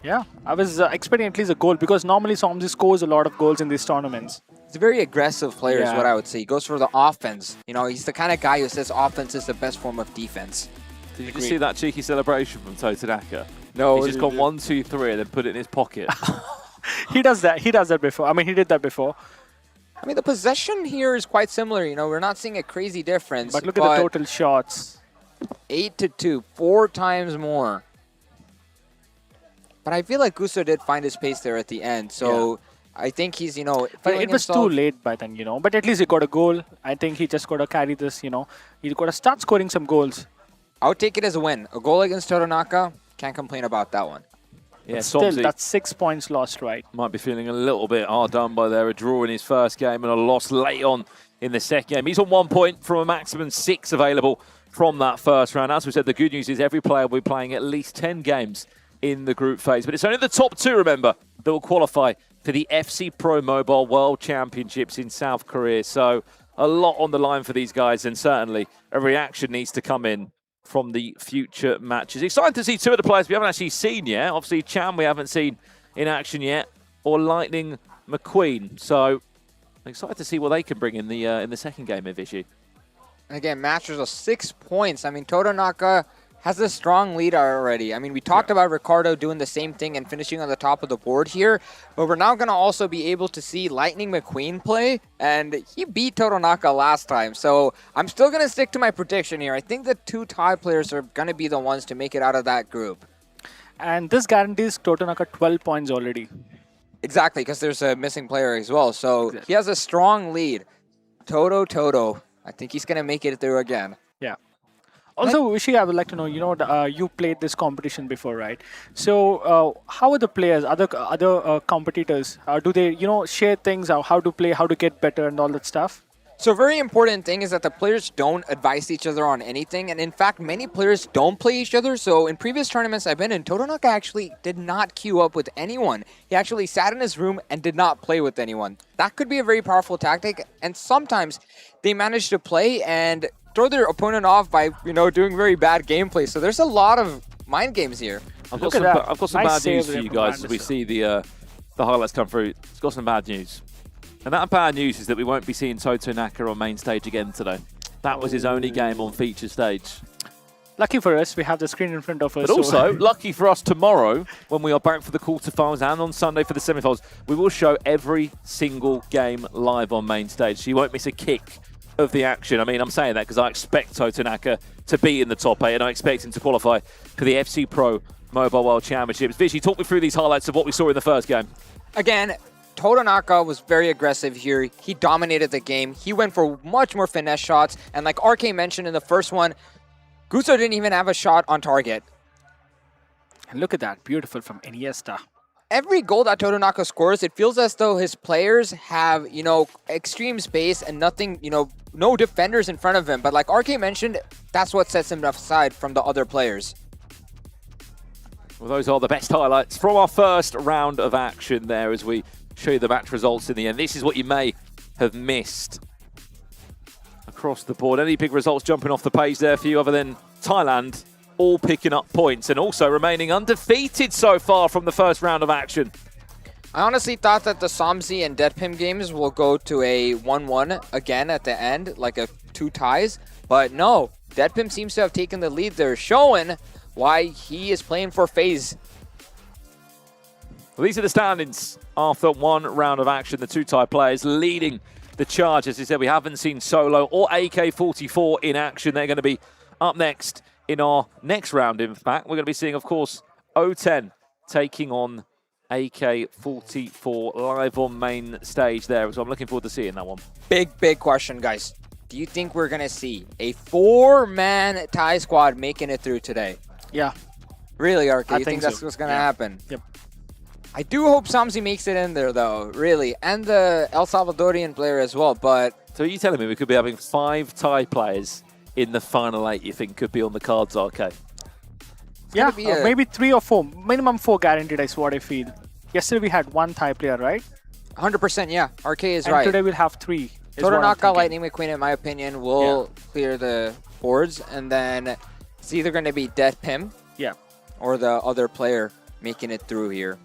Yeah, I was expecting at least a goal because normally Somzi scores a lot of goals in these tournaments. He's a very aggressive player is Yeah. what I would say. He goes for the offense. You know, he's the kind of guy who says offense is the best form of defense. Did you just see that cheeky celebration from Totonaka? No. He's just gone 1, 2, 3 and then put it in his pocket. He does that. He does that before. I mean, he did that before. I mean, the possession here is quite similar. You know, we're not seeing a crazy difference. But look at the total shots. 8-2, 4 times more. But I feel like Gusto did find his pace there at the end. So I think he's, you know, But feeling it was too himself. late by then, you know. But at least he got a goal. I think he just got to carry this, you know. He got to start scoring some goals. I would take it as a win. A goal against Totonaka, can't complain about that one. Yeah, Still, Somzi that's 6 points lost, right? might be feeling a little bit hard done by there. A draw in his first game and a loss late on in the second game. He's on 1 point from a maximum 6 available from that first round. As we said, the good news is every player will be playing at least 10 games in the group phase. But it's only the top 2, remember, that will qualify for the FC Pro Mobile World Championships in South Korea. So a lot on the line for these guys, and certainly a reaction needs to come in from the future matches. Excited to see 2 of the players we haven't actually seen yet. Obviously, Chan we haven't seen in action yet, or Lightning McQueen. So excited to see what they can bring in the second game of Vichy. And again, Masters of 6 points. I mean, Totonaka has a strong lead already. I mean, we talked about Ricardo doing the same thing and finishing on the top of the board here, but we're now going to also be able to see Lightning McQueen play, and he beat Totonaka last time. So I'm still going to stick to my prediction here. I think the 2 Thai players are going to be the ones to make it out of that group. And this guarantees Totonaka 12 points already. Exactly, because there's a missing player as well. So he has a strong lead. Toto. I think he's going to make it through again. Yeah. Also, Vishy, I would like to know, you played this competition before, right? So how are the players, other competitors? Do they, share things, how to play, how to get better and all that stuff? So a very important thing is that the players don't advise each other on anything. And in fact, many players don't play each other. So in previous tournaments I've been in, Totonaka actually did not queue up with anyone. He actually sat in his room and did not play with anyone. That could be a very powerful tactic. And sometimes they manage to play and throw their opponent off by, doing very bad gameplay. So there's a lot of mind games here. I've got some Nice bad news save for you from guys as we Anderson. see the highlights come through. It's got some bad news. And that bad news is that we won't be seeing Totonaka on main stage again today. That was his only game on feature stage. Lucky for us, we have the screen in front of us. But also, lucky for us tomorrow, when we are back for the quarterfinals and on Sunday for the semifinals, we will show every single game live on main stage. So you won't miss a kick of the action. I mean, I'm saying that because I expect Totonaka to be in the top 8 and I expect him to qualify for the FC Pro Mobile World Championships. Vichy, talk me through these highlights of what we saw in the first game. Again, Totonaka was very aggressive here. He dominated the game. He went for much more finesse shots. And like RK mentioned in the first one, Guso didn't even have a shot on target. And look at that, beautiful from Iniesta. Every goal that Totonaka scores, it feels as though his players have, extreme space and nothing, no defenders in front of him. But like RK mentioned, that's what sets him aside from the other players. Well, those are the best highlights from our first round of action there as we show you the match results in the end. This is what you may have missed across the board. Any big results jumping off the page there for you other than Thailand all picking up points and also remaining undefeated so far from the first round of action? I honestly thought that the Somsi and Deadpim games will go to a 1-1 again at the end, like a 2 ties. But no, Deadpim seems to have taken the lead there, showing why he is playing for FaZe. Well, these are the standings after one round of action. The 2 Thai players leading the charge. As I said, we haven't seen Solo or AK-44 in action. They're going to be up next in our next round. In fact, we're going to be seeing, of course, O10 taking on AK-44 live on main stage there. So I'm looking forward to seeing that one. Big question, guys. Do you think we're going to see a 4-man Thai squad making it through today? Yeah. Really, RK? I You think think that's so. what's going to Yeah. happen? Yep. I do hope Samsi makes it in there, though, really. And the El Salvadorian player as well, but So are you telling me we could be having 5 Thai players in the final 8 you think could be on the cards, RK? Yeah, be a- maybe 3 or 4. Minimum 4 guaranteed is what I feel. Yesterday we had 1 Thai player, right? 100%, yeah. RK is And right. today we'll have 3. is what I'm Totonaka, thinking. Lightning McQueen, in my opinion, will clear the boards. And then it's either going to be Dead Pim Yeah. or the other player making it through here.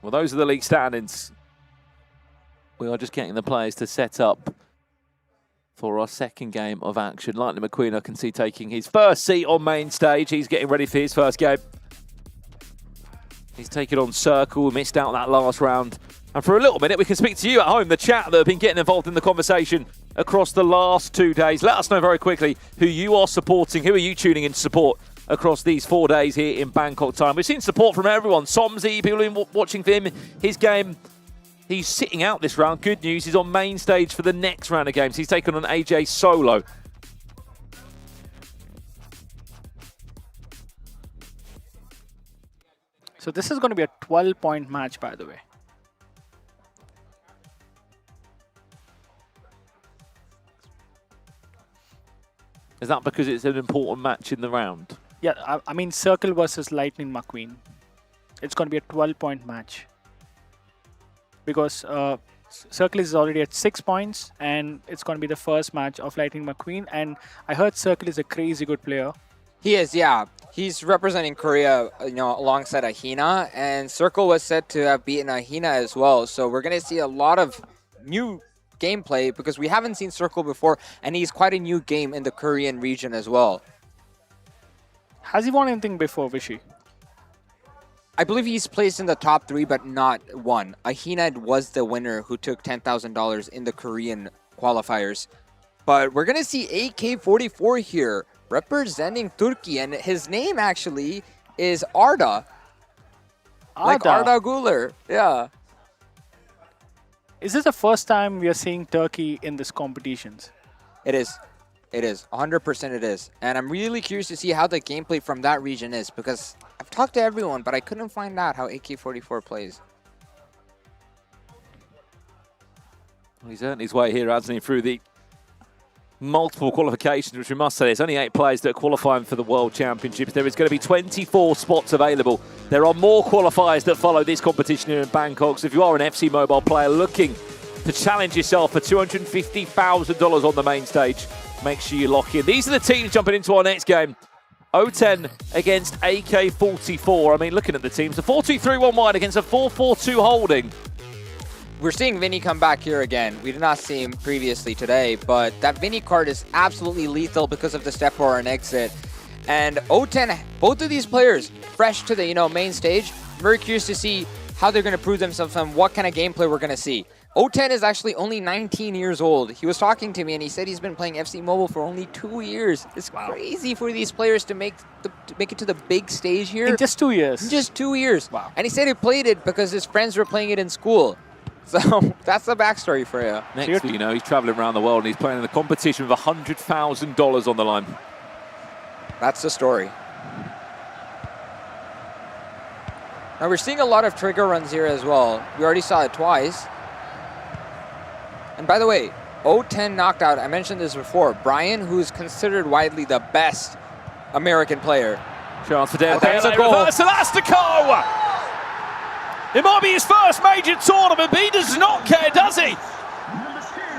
Well, those are the league standings. We are just getting the players to set up for our second game of action. Lightning McQueen, I can see, taking his first seat on main stage. He's getting ready for his first game. He's taken on Circle, missed out that last round. And for a little minute, we can speak to you at home, the chat that have been getting involved in the conversation across the last 2 days. Let us know very quickly who you are supporting, who are you tuning in to support across these 4 days here in Bangkok time. We've seen support from everyone. Somsi, people have been watching for him. His game, he's sitting out this round. Good news, he's on main stage for the next round of games. He's taken on AJ Solo. So this is going to be a 12-point match, by the way. Is that because it's an important match in the round? Yeah, I mean Circle versus Lightning McQueen. It's going to be a 12-point match. Because Circle is already at 6 points, and it's going to be the first match of Lightning McQueen. And I heard Circle is a crazy good player. He is, yeah. He's representing Korea, alongside Ahina, and Circle was said to have beaten Ahina as well. So we're going to see a lot of new gameplay because we haven't seen Circle before, and he's quite a new game in the Korean region as well. Has he won anything before, Vishy? I believe he's placed in the top 3, but not won. Ahina was the winner who took $10,000 in the Korean qualifiers. But we're going to see AK-44 here representing Turkey, and his name actually is Arda. Like Arda Güler, yeah. Is this the first time we are seeing Turkey in these competitions? It is. It is. 100% it is. And I'm really curious to see how the gameplay from that region is, because I've talked to everyone, but I couldn't find out how AK-44 plays. Well, he's earned his way here, hasn't he, through the multiple qualifications, which we must say there's only 8 players that are qualifying for the World Championships. There is going to be 24 spots available. There are more qualifiers that follow this competition here in Bangkok. So if you are an FC Mobile player looking to challenge yourself for $250,000 on the main stage, make sure you lock in. These are the teams jumping into our next game. O10 against AK-44. I mean, looking at the teams, the 4-2-3-1 wide against a 4-4-2 holding. We're seeing Vinny come back here again. We did not see him previously today, but that Vinny card is absolutely lethal because of the step or an exit. And O10, both of these players, fresh to the main stage. Very curious to see how they're going to prove themselves and what kind of gameplay we're going to see. O10 is actually only 19 years old. He was talking to me and he said he's been playing FC Mobile for only 2 years. It's crazy for these players to make it to the big stage here. In just 2 years. In just 2 years. Wow. And he said he played it because his friends were playing it in school. So that's the backstory for you. Next thing you know, he's traveling around the world and he's playing in the competition with $100,000 on the line. That's the story. Now we're seeing a lot of trigger runs here as well. We already saw it twice. And by the way, O10 knocked out, I mentioned this before, Brian, who's considered widely the best American player. Chance for Dale. That's a goal. Reverse Elastico! It might be his first major tournament, but he does not care, does he?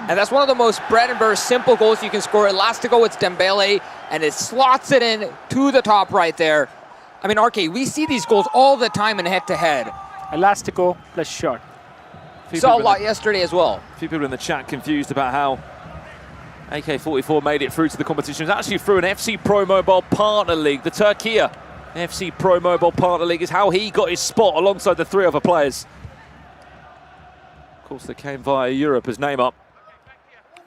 And that's one of the most bread and butter simple goals you can score. Elastico with Dembele, and it slots it in to the top right there. I mean, RK, we see these goals all the time in head-to-head. Elastico plus shot. Saw a lot yesterday as well. A few people in the chat confused about how AK-44 made it through to the competition. It was actually through an FC Pro Mobile Partner League. The Turkey FC Pro Mobile Partner League is how he got his spot alongside the 3 other players. Of course, they came via Europe as name up.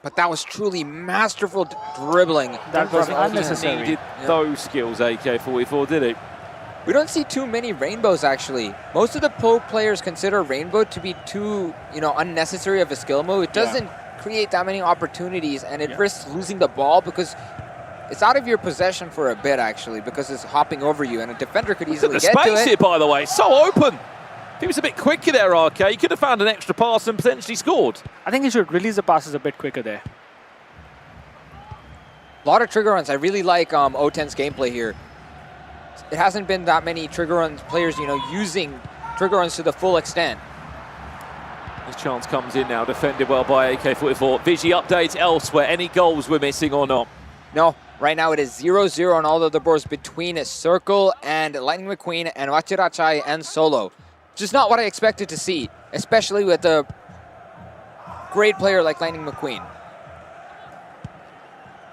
But that was truly masterful dribbling. That was from unnecessary. Needed those skills, AK-44, did he? We don't see too many rainbows, actually. Most of the pro players consider rainbow to be too, unnecessary of a skill move. It doesn't create that many opportunities, and it risks losing the ball because it's out of your possession for a bit, actually, because it's hopping over you, and a defender could easily get to it. The space here, by the way, so open. He was a bit quicker there, RK. He could have found an extra pass and potentially scored. I think he should release the passes a bit quicker there. A lot of trigger runs. I really like O10's gameplay here. It hasn't been that many trigger runs players, using trigger runs to the full extent. This chance comes in now, defended well by AK-44. Vigi updates elsewhere. Any goals we're missing or not? No, right now it is 0-0 on all of the boards between Circle and Lightning McQueen and Wachirachai and Solo. Which is not what I expected to see, especially with a great player like Lightning McQueen.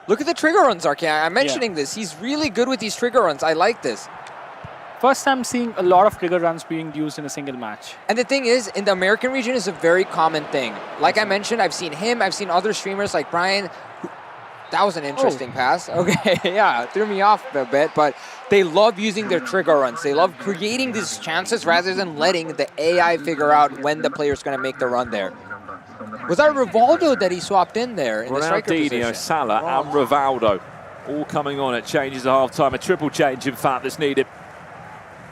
Look at the trigger runs, RK. I'm mentioning this. He's really good with these trigger runs. I like this. First time seeing a lot of trigger runs being used in a single match. And the thing is, in the American region, is a very common thing. Like I mentioned, I've seen him. I've seen other streamers like Brian. That was an interesting pass. Okay, yeah, threw me off a bit, but they love using their trigger runs. They love creating these chances rather than letting the AI figure out when the player's going to make the run there. Was that Rivaldo that he swapped in there in the striker position? Salah and Rivaldo all coming on at changes at half-time. A triple change, in fact, that's needed.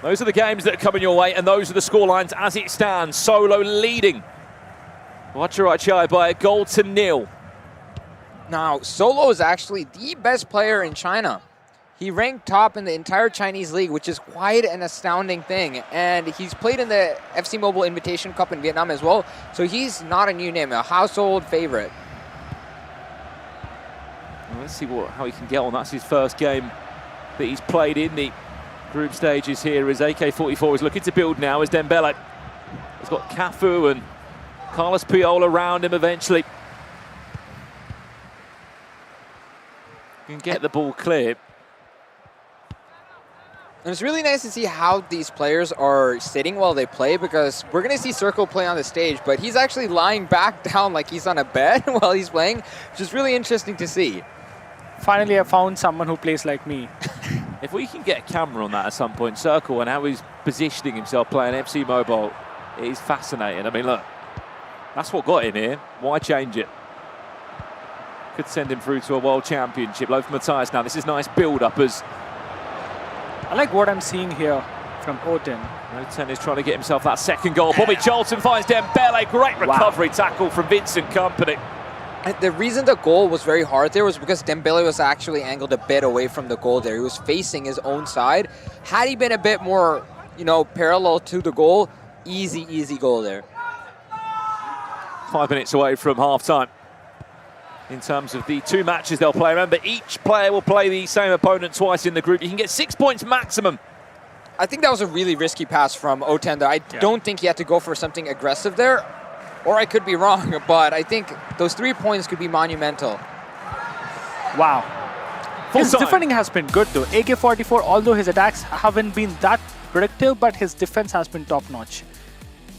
Those are the games that are coming your way, and those are the scorelines as it stands. Solo leading Wachirachai by a goal to 0. Now, Solo is actually the best player in China. He ranked top in the entire Chinese league, which is quite an astounding thing. And he's played in the FC Mobile Invitation Cup in Vietnam as well. So he's not a new name, a household favorite. Well, let's see how he can get on. That's his first game that he's played in the group stages here. As AK-44 is looking to build now as Dembele has got Cafu and Carlos Puyol around him eventually. Can get the ball clear. And it's really nice to see how these players are sitting while they play, because we're going to see Circle play on the stage, but he's actually lying back down like he's on a bed while he's playing, which is really interesting to see. Finally, I found someone who plays like me. If we can get a camera on that at some point, Circle, and how he's positioning himself playing FC Mobile, it is fascinating. I mean, look, that's what got him here. Why change it? Could send him through to a World Championship. Low for Matthias now. This is nice build-up as I like what I'm seeing here from O10. O10 is trying to get himself that second goal. Bobby Charlton finds Dembele. Great recovery tackle from Vincent Kompany. The reason the goal was very hard there was because Dembele was actually angled a bit away from the goal there. He was facing his own side. Had he been a bit more, parallel to the goal, easy goal there. 5 minutes away from half-time. In terms of the two matches they'll play. Remember, each player will play the same opponent twice in the group. You can get 6 points maximum. I think that was a really risky pass from O10 there. I don't think he had to go for something aggressive there, or I could be wrong, but I think those 3 points could be monumental. Wow. His time. defending has been good though. AK-44, although his attacks haven't been that predictive, but his defense has been top-notch.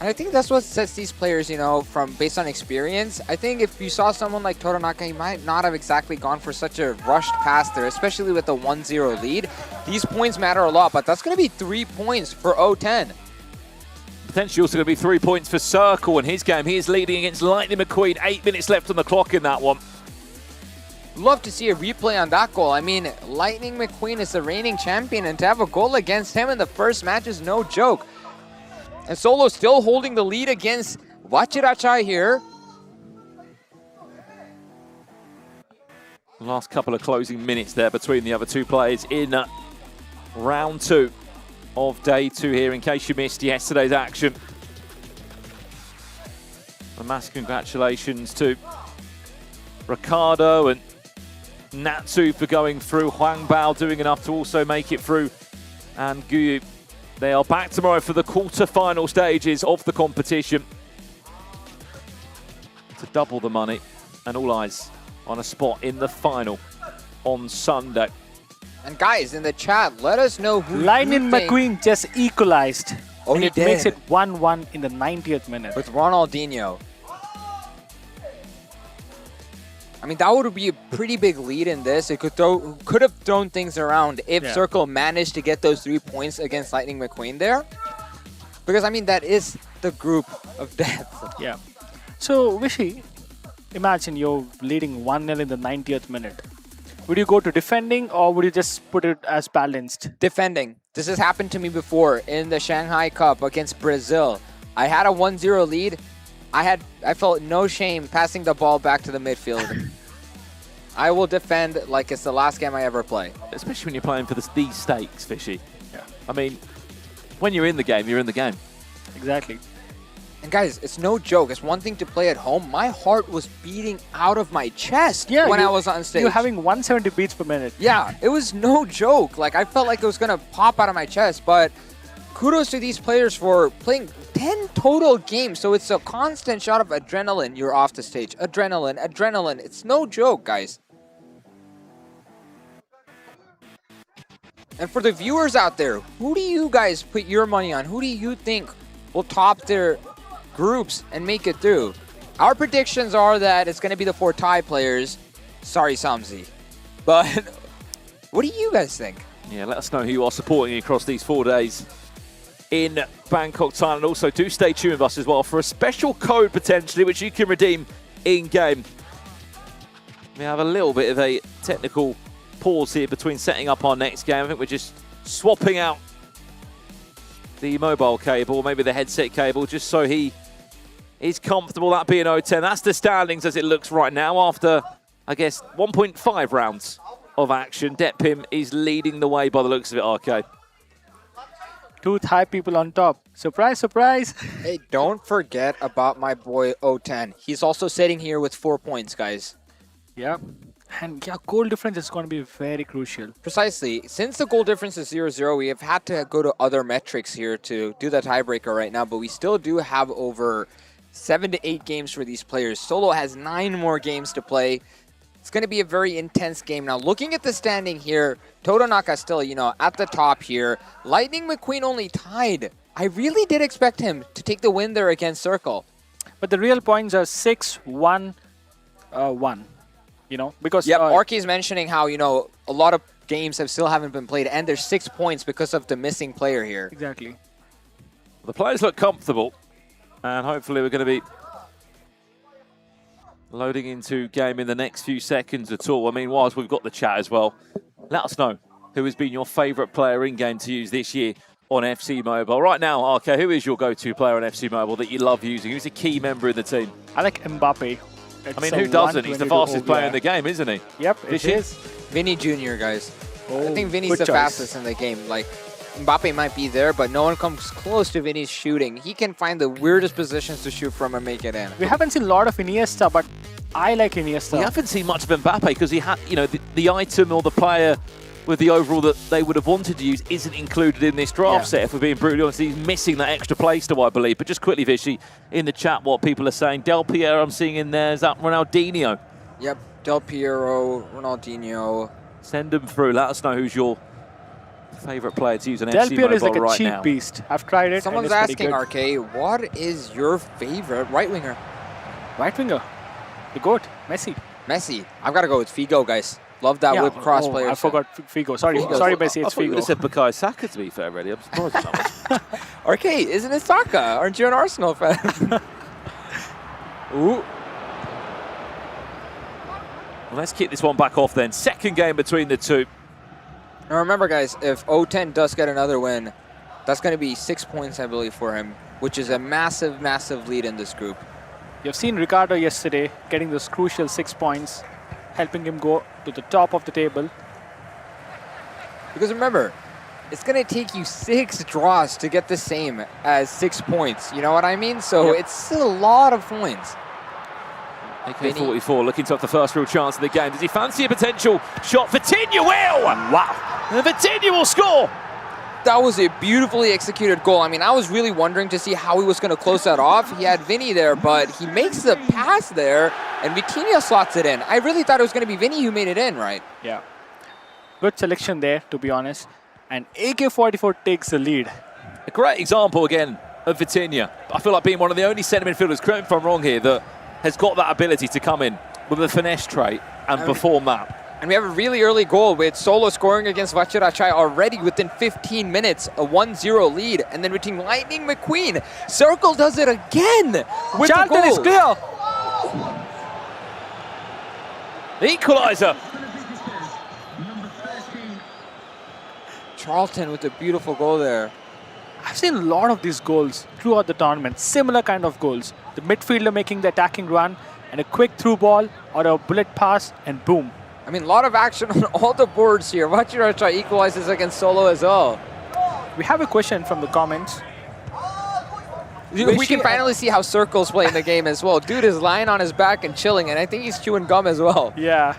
And I think that's what sets these players, from based on experience. I think if you saw someone like Toronaka, he might not have exactly gone for such a rushed pass there, especially with the 1-0 lead. These points matter a lot, but that's going to be 3 points for O10. Potentially also going to be 3 points for Circle in his game. He is leading against Lightning McQueen. 8 minutes left on the clock in that one. Love to see a replay on that goal. I mean, Lightning McQueen is the reigning champion, and to have a goal against him in the first match is no joke. And Solo still holding the lead against Vachirachai here. Last couple of closing minutes there between the other two players in round 2 of day 2 here, in case you missed yesterday's action. A massive congratulations to Ricardo and Natsu for going through. Huang Bao doing enough to also make it through. And Guyu, they are back tomorrow for the quarter-final stages of the competition to double the money, and all eyes on a spot in the final on Sunday. And guys, in the chat, let us know who Lightning you think McQueen just equalized. Oh, and he it makes did. it 1-1 in the 90th minute. with Ronaldinho. I mean, that would be a pretty big lead in this. It could have thrown things around if Circle managed to get those 3 points against Lightning McQueen there. Because, I mean, that is the group of death. Yeah. So, Vishy, imagine you're leading 1-0 in the 90th minute. Would you go to defending, or would you just put it as balanced? Defending. This has happened to me before in the Shanghai Cup against Brazil. I had a 1-0 lead. I felt no shame passing the ball back to the midfield. I will defend like it's the last game I ever play. Especially when you're playing for these stakes, Fishy. Yeah. I mean, when you're in the game, you're in the game. Exactly. And guys, it's no joke. It's one thing to play at home. My heart was beating out of my chest when I was on stage. You're having 170 beats per minute. Yeah, it was no joke. Like, I felt like it was going to pop out of my chest, but kudos to these players for playing 10 total games. So it's a constant shot of adrenaline. You're off the stage. Adrenaline. It's no joke, guys. And for the viewers out there, who do you guys put your money on? Who do you think will top their groups and make it through? Our predictions are that it's going to be the 4 Thai players. Sorry, Samzi. But what do you guys think? Yeah, let us know who you are supporting across these 4 days in Bangkok, Thailand. Also, do stay tuned with us as well for a special code potentially, which you can redeem in-game. We have a little bit of a technical pause here between setting up our next game. I think we're just swapping out the mobile cable, maybe the headset cable, just so he is comfortable. That being O10. That's the standings as it looks right now after I guess, 1.5 rounds of action. Detpim is leading the way by the looks of it, RK. 2 Thai people on top. Surprise, surprise. Hey, don't forget about my boy O10. He's also sitting here with 4 points, guys. Yeah. And yeah, goal difference is going to be very crucial. Precisely. Since the goal difference is 0-0, we have had to go to other metrics here to do the tiebreaker right now, but we still do have over 7 to 8 games for these players. Solo has 9 more games to play. It's going to be a very intense game. Now, looking at the standing here, Todonaka still, at the top here. Lightning McQueen only tied. I really did expect him to take the win there against Circle. But the real points are 6-1-1. Because... Yep, Arky's mentioning how, a lot of games still haven't been played, and there's 6 points because of the missing player here. Exactly. The players look comfortable, and hopefully we're going to be loading into game in the next few seconds at all. I mean, whilst we've got the chat as well, let us know who has been your favourite player in-game to use this year on FC Mobile. Right now, RK, who is your go-to player on FC Mobile that you love using? Who's a key member in the team? I like Mbappe. I mean, who doesn't? He's the fastest player in the game, isn't he? Yep, it is. Vinny Jr., guys. I Oh, think Vinny's good the choice. fastest in the game. Like, Mbappe might be there, but no one comes close to Vinny's shooting. He can find the weirdest positions to shoot from and make it in. We haven't seen a lot of Iniesta, but I like Iniesta. We haven't seen much of Mbappe because he had, the item or the player with the overall that they would have wanted to use isn't included in this draft set, if we're being brutally honest. He's missing that extra play still, I believe. But just quickly, Vishy, in the chat, what people are saying. Del Piero, I'm seeing in there. Is that Ronaldinho? Yep, Del Piero, Ronaldinho. Send them through. Let us know who's your favourite player to use an Del FC Piero Mobile is like a right cheap now. beast. I've tried it. Someone's and it's pretty asking, good. RK, what is your favorite right winger? Right winger. The GOAT. Messi. Messi. I've got to go with Figo, guys. Love that whip cross player. I forgot Figo. Sorry, Messi, I it's thought you would have Figo. said Bukayo Saka, to be fair, really. I'm surprised at that one. RK, isn't it Saka? Aren't you an Arsenal fan? Ooh. Well, let's kick this one back off then. Second game between the two. Now remember, guys, if O10 does get another win, that's going to be 6 points, I believe, for him, which is a massive, massive lead in this group. You've seen Ricardo yesterday getting those crucial 6 points, helping him go to the top of the table. Because remember, it's going to take you 6 draws to get the same as 6 points. You know what I mean? So it's still a lot of points. AK-44 looking to have the first real chance of the game. Does he fancy a potential shot? Vitinha will! Wow! And Vitinha will score! That was a beautifully executed goal. I mean, I was really wondering to see how he was going to close that off. He had Vinny there, but he makes the pass there, and Vitinha slots it in. I really thought it was going to be Vinny who made it in, right? Yeah. Good selection there, to be honest. And AK-44 takes the lead. A great example, again, of Vitinha. I feel like being one of the only centre midfielders, correct me if I'm wrong here, that has got that ability to come in with a finesse trait and perform that. And we have a really early goal with Solo scoring against Vachirachai already within 15 minutes, a 1-0 lead. And then between Lightning McQueen, Circle does it again with the Charlton goal. is clear. Equaliser. Charlton with a beautiful goal there. I've seen a lot of these goals throughout the tournament, similar kind of goals. The midfielder making the attacking run and a quick through ball or a bullet pass and boom. I mean, a lot of action on all the boards here. Vachirachai equalizes against Solo as well. We have a question from the comments. We can finally see how Circle's playing the game as well. Dude is lying on his back and chilling, and I think he's chewing gum as well. Yeah.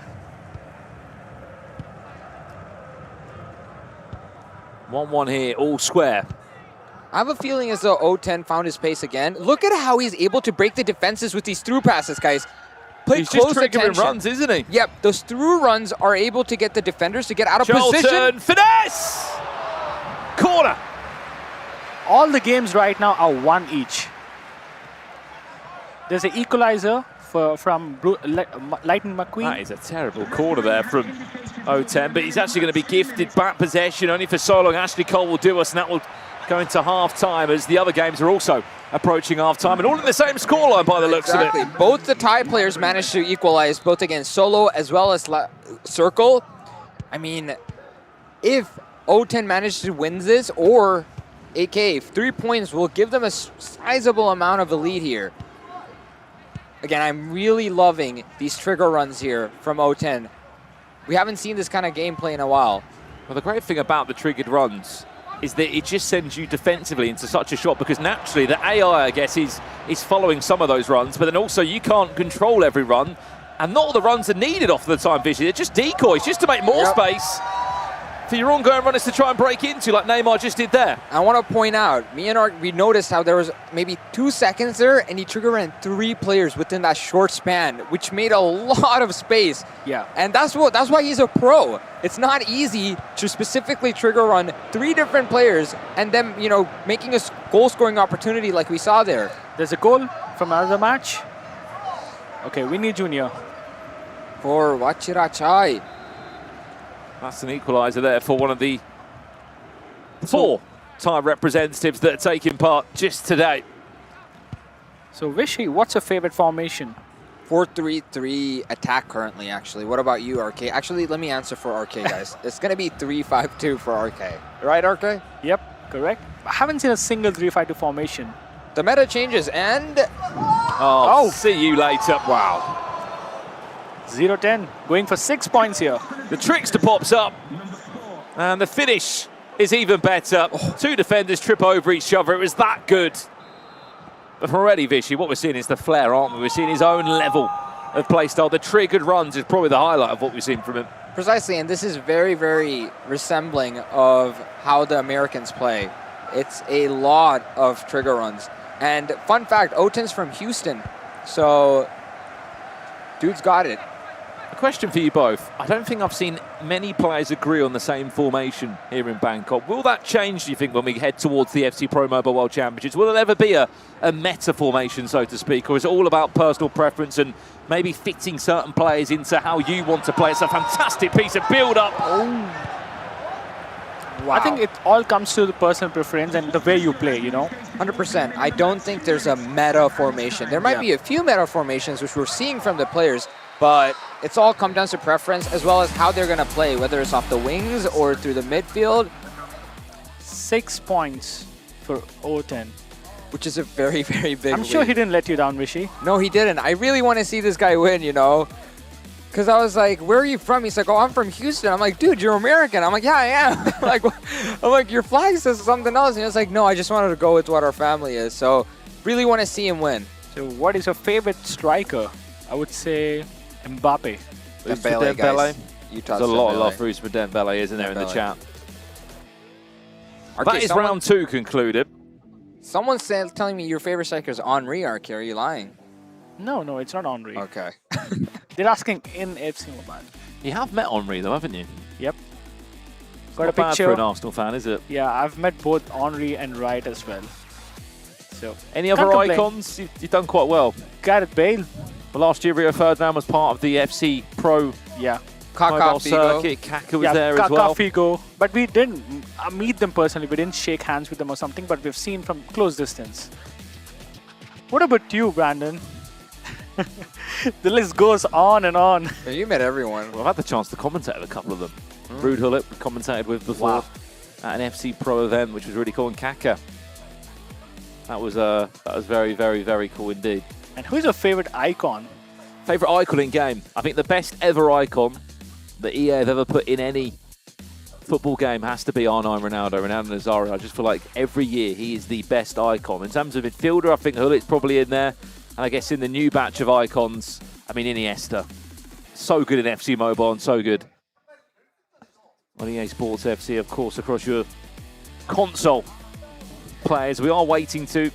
1-1 here, all square. I have a feeling as though O10 found his pace again. Look at how he's able to break the defenses with these through passes, guys. Play He's close just triggering attention. runs, isn't he? Yep, those through runs are able to get the defenders to get out of position. Charlton, finesse! Corner. All the games right now are 1 each. There's an equalizer from Lightning McQueen. That is a terrible corner there from O10, but he's actually going to be gifted back possession only for so long. Ashley Cole will do us, and that will go into half-time as the other games are also approaching half-time, and all in the same scoreline by the looks of it. Both the Thai players managed to equalize, both against Solo as well as Circle. I mean, if O10 managed to win this, or AK, 3 points will give them a sizable amount of a lead here. again, I'm really loving these trigger runs here from O10. We haven't seen this kind of gameplay in a while. Well, the great thing about the triggered runs is that it just sends you defensively into such a shot, because naturally the AI, I guess, is following some of those runs, but then also you can't control every run, and not all the runs are needed off the time vision. They're just decoys, just to make more space for your ongoing runners to try and break into, like Neymar just did there. I want to point out, me and Ark, we noticed how there was maybe 2 seconds there, and he trigger ran 3 players within that short span, which made a lot of space. Yeah. And that's why he's a pro. It's not easy to specifically trigger run 3 different players and then, making a goal-scoring opportunity like we saw there. There's a goal from another match. Okay, we need Junior. For Wachirachai. That's an equaliser there for one of the 4 Thai representatives that are taking part just today. So Vishy, what's your favorite formation? 4-3-3 attack currently, actually. What about you, RK? Actually, let me answer for RK, guys. It's going to be 3-5-2 for RK. Right, RK? Yep, correct. I haven't seen a single 3-5-2 formation. The meta changes, and... Oh, see you later. Wow. 0-10, going for 6 points here. The trickster pops up, and the finish is even better. 2 defenders trip over each other. It was that good. But already, Vishy, what we're seeing is the flair, aren't we? We're seeing his own level of playstyle. The triggered runs is probably the highlight of what we've seen from him. Precisely, and this is very, very resembling of how the Americans play. It's a lot of trigger runs. And fun fact, O10's from Houston, so dude's got it. A question for you both. I don't think I've seen many players agree on the same formation here in Bangkok. Will that change, do you think, when we head towards the FC Pro Mobile World Championships? Will there ever be a meta formation, so to speak, or is it all about personal preference and maybe fitting certain players into how you want to play? It's a fantastic piece of build-up. Wow. I think it all comes to the personal preference and the way you play, 100%. I don't think there's a meta formation. There might be a few meta formations, which we're seeing from the players, but it's all come down to preference as well as how they're going to play, whether it's off the wings or through the midfield. 6 points for O10. Which is a very, very big I'm sure lead. he didn't let you down, Vishy. No, he didn't. I really want to see this guy win, Because I was like, where are you from? He's like, oh, I'm from Houston. I'm like, dude, you're American. I'm like, yeah, I am. I'm like, your flag says something else. And he was like, no, I just wanted to go with what our family is. So really want to see him win. So what is your favorite striker? I would say Mbappe. Dembele, guys. There's a lot of love for Usman Dembele, isn't there, in the chat? Okay, that is round 2 concluded. Someone's telling me your favorite striker is Henry, RK. Are you lying? No, it's not Henry. Okay. They're asking in FC Mobile. You have met Henry, though, haven't you? Yep. It's Got not a bad picture. for an Arsenal fan, is it? Yeah, I've met both Henry and Wright as well. So Any other can't complain. icons? You've done quite well. Gareth Bale. Well, last year, Rio Ferdinand was part of the FC Pro Yeah. Mobile Kaká, Figo. circuit. Kaka was there as Kaká, well. Figo. But we didn't meet them personally. We didn't shake hands with them or something, but we've seen from close distance. What about you, Brandon? The list goes on and on. Yeah, you met everyone. Well, I've had the chance to commentate with a couple of them. Ruud Gullit we commentated with before at an FC Pro event, which was really cool. And Kaka. That was very, very, very cool indeed. And who's your favorite icon? Favorite icon in game? I think the best ever icon that EA have ever put in any football game has to be R9 Ronaldo Nazario. I just feel like every year he is the best icon. In terms of midfielder, I think Gullit's probably in there. And I guess in the new batch of icons, I mean Iniesta. So good in FC Mobile and so good on EA Sports FC, of course, across your console players. We are waiting to...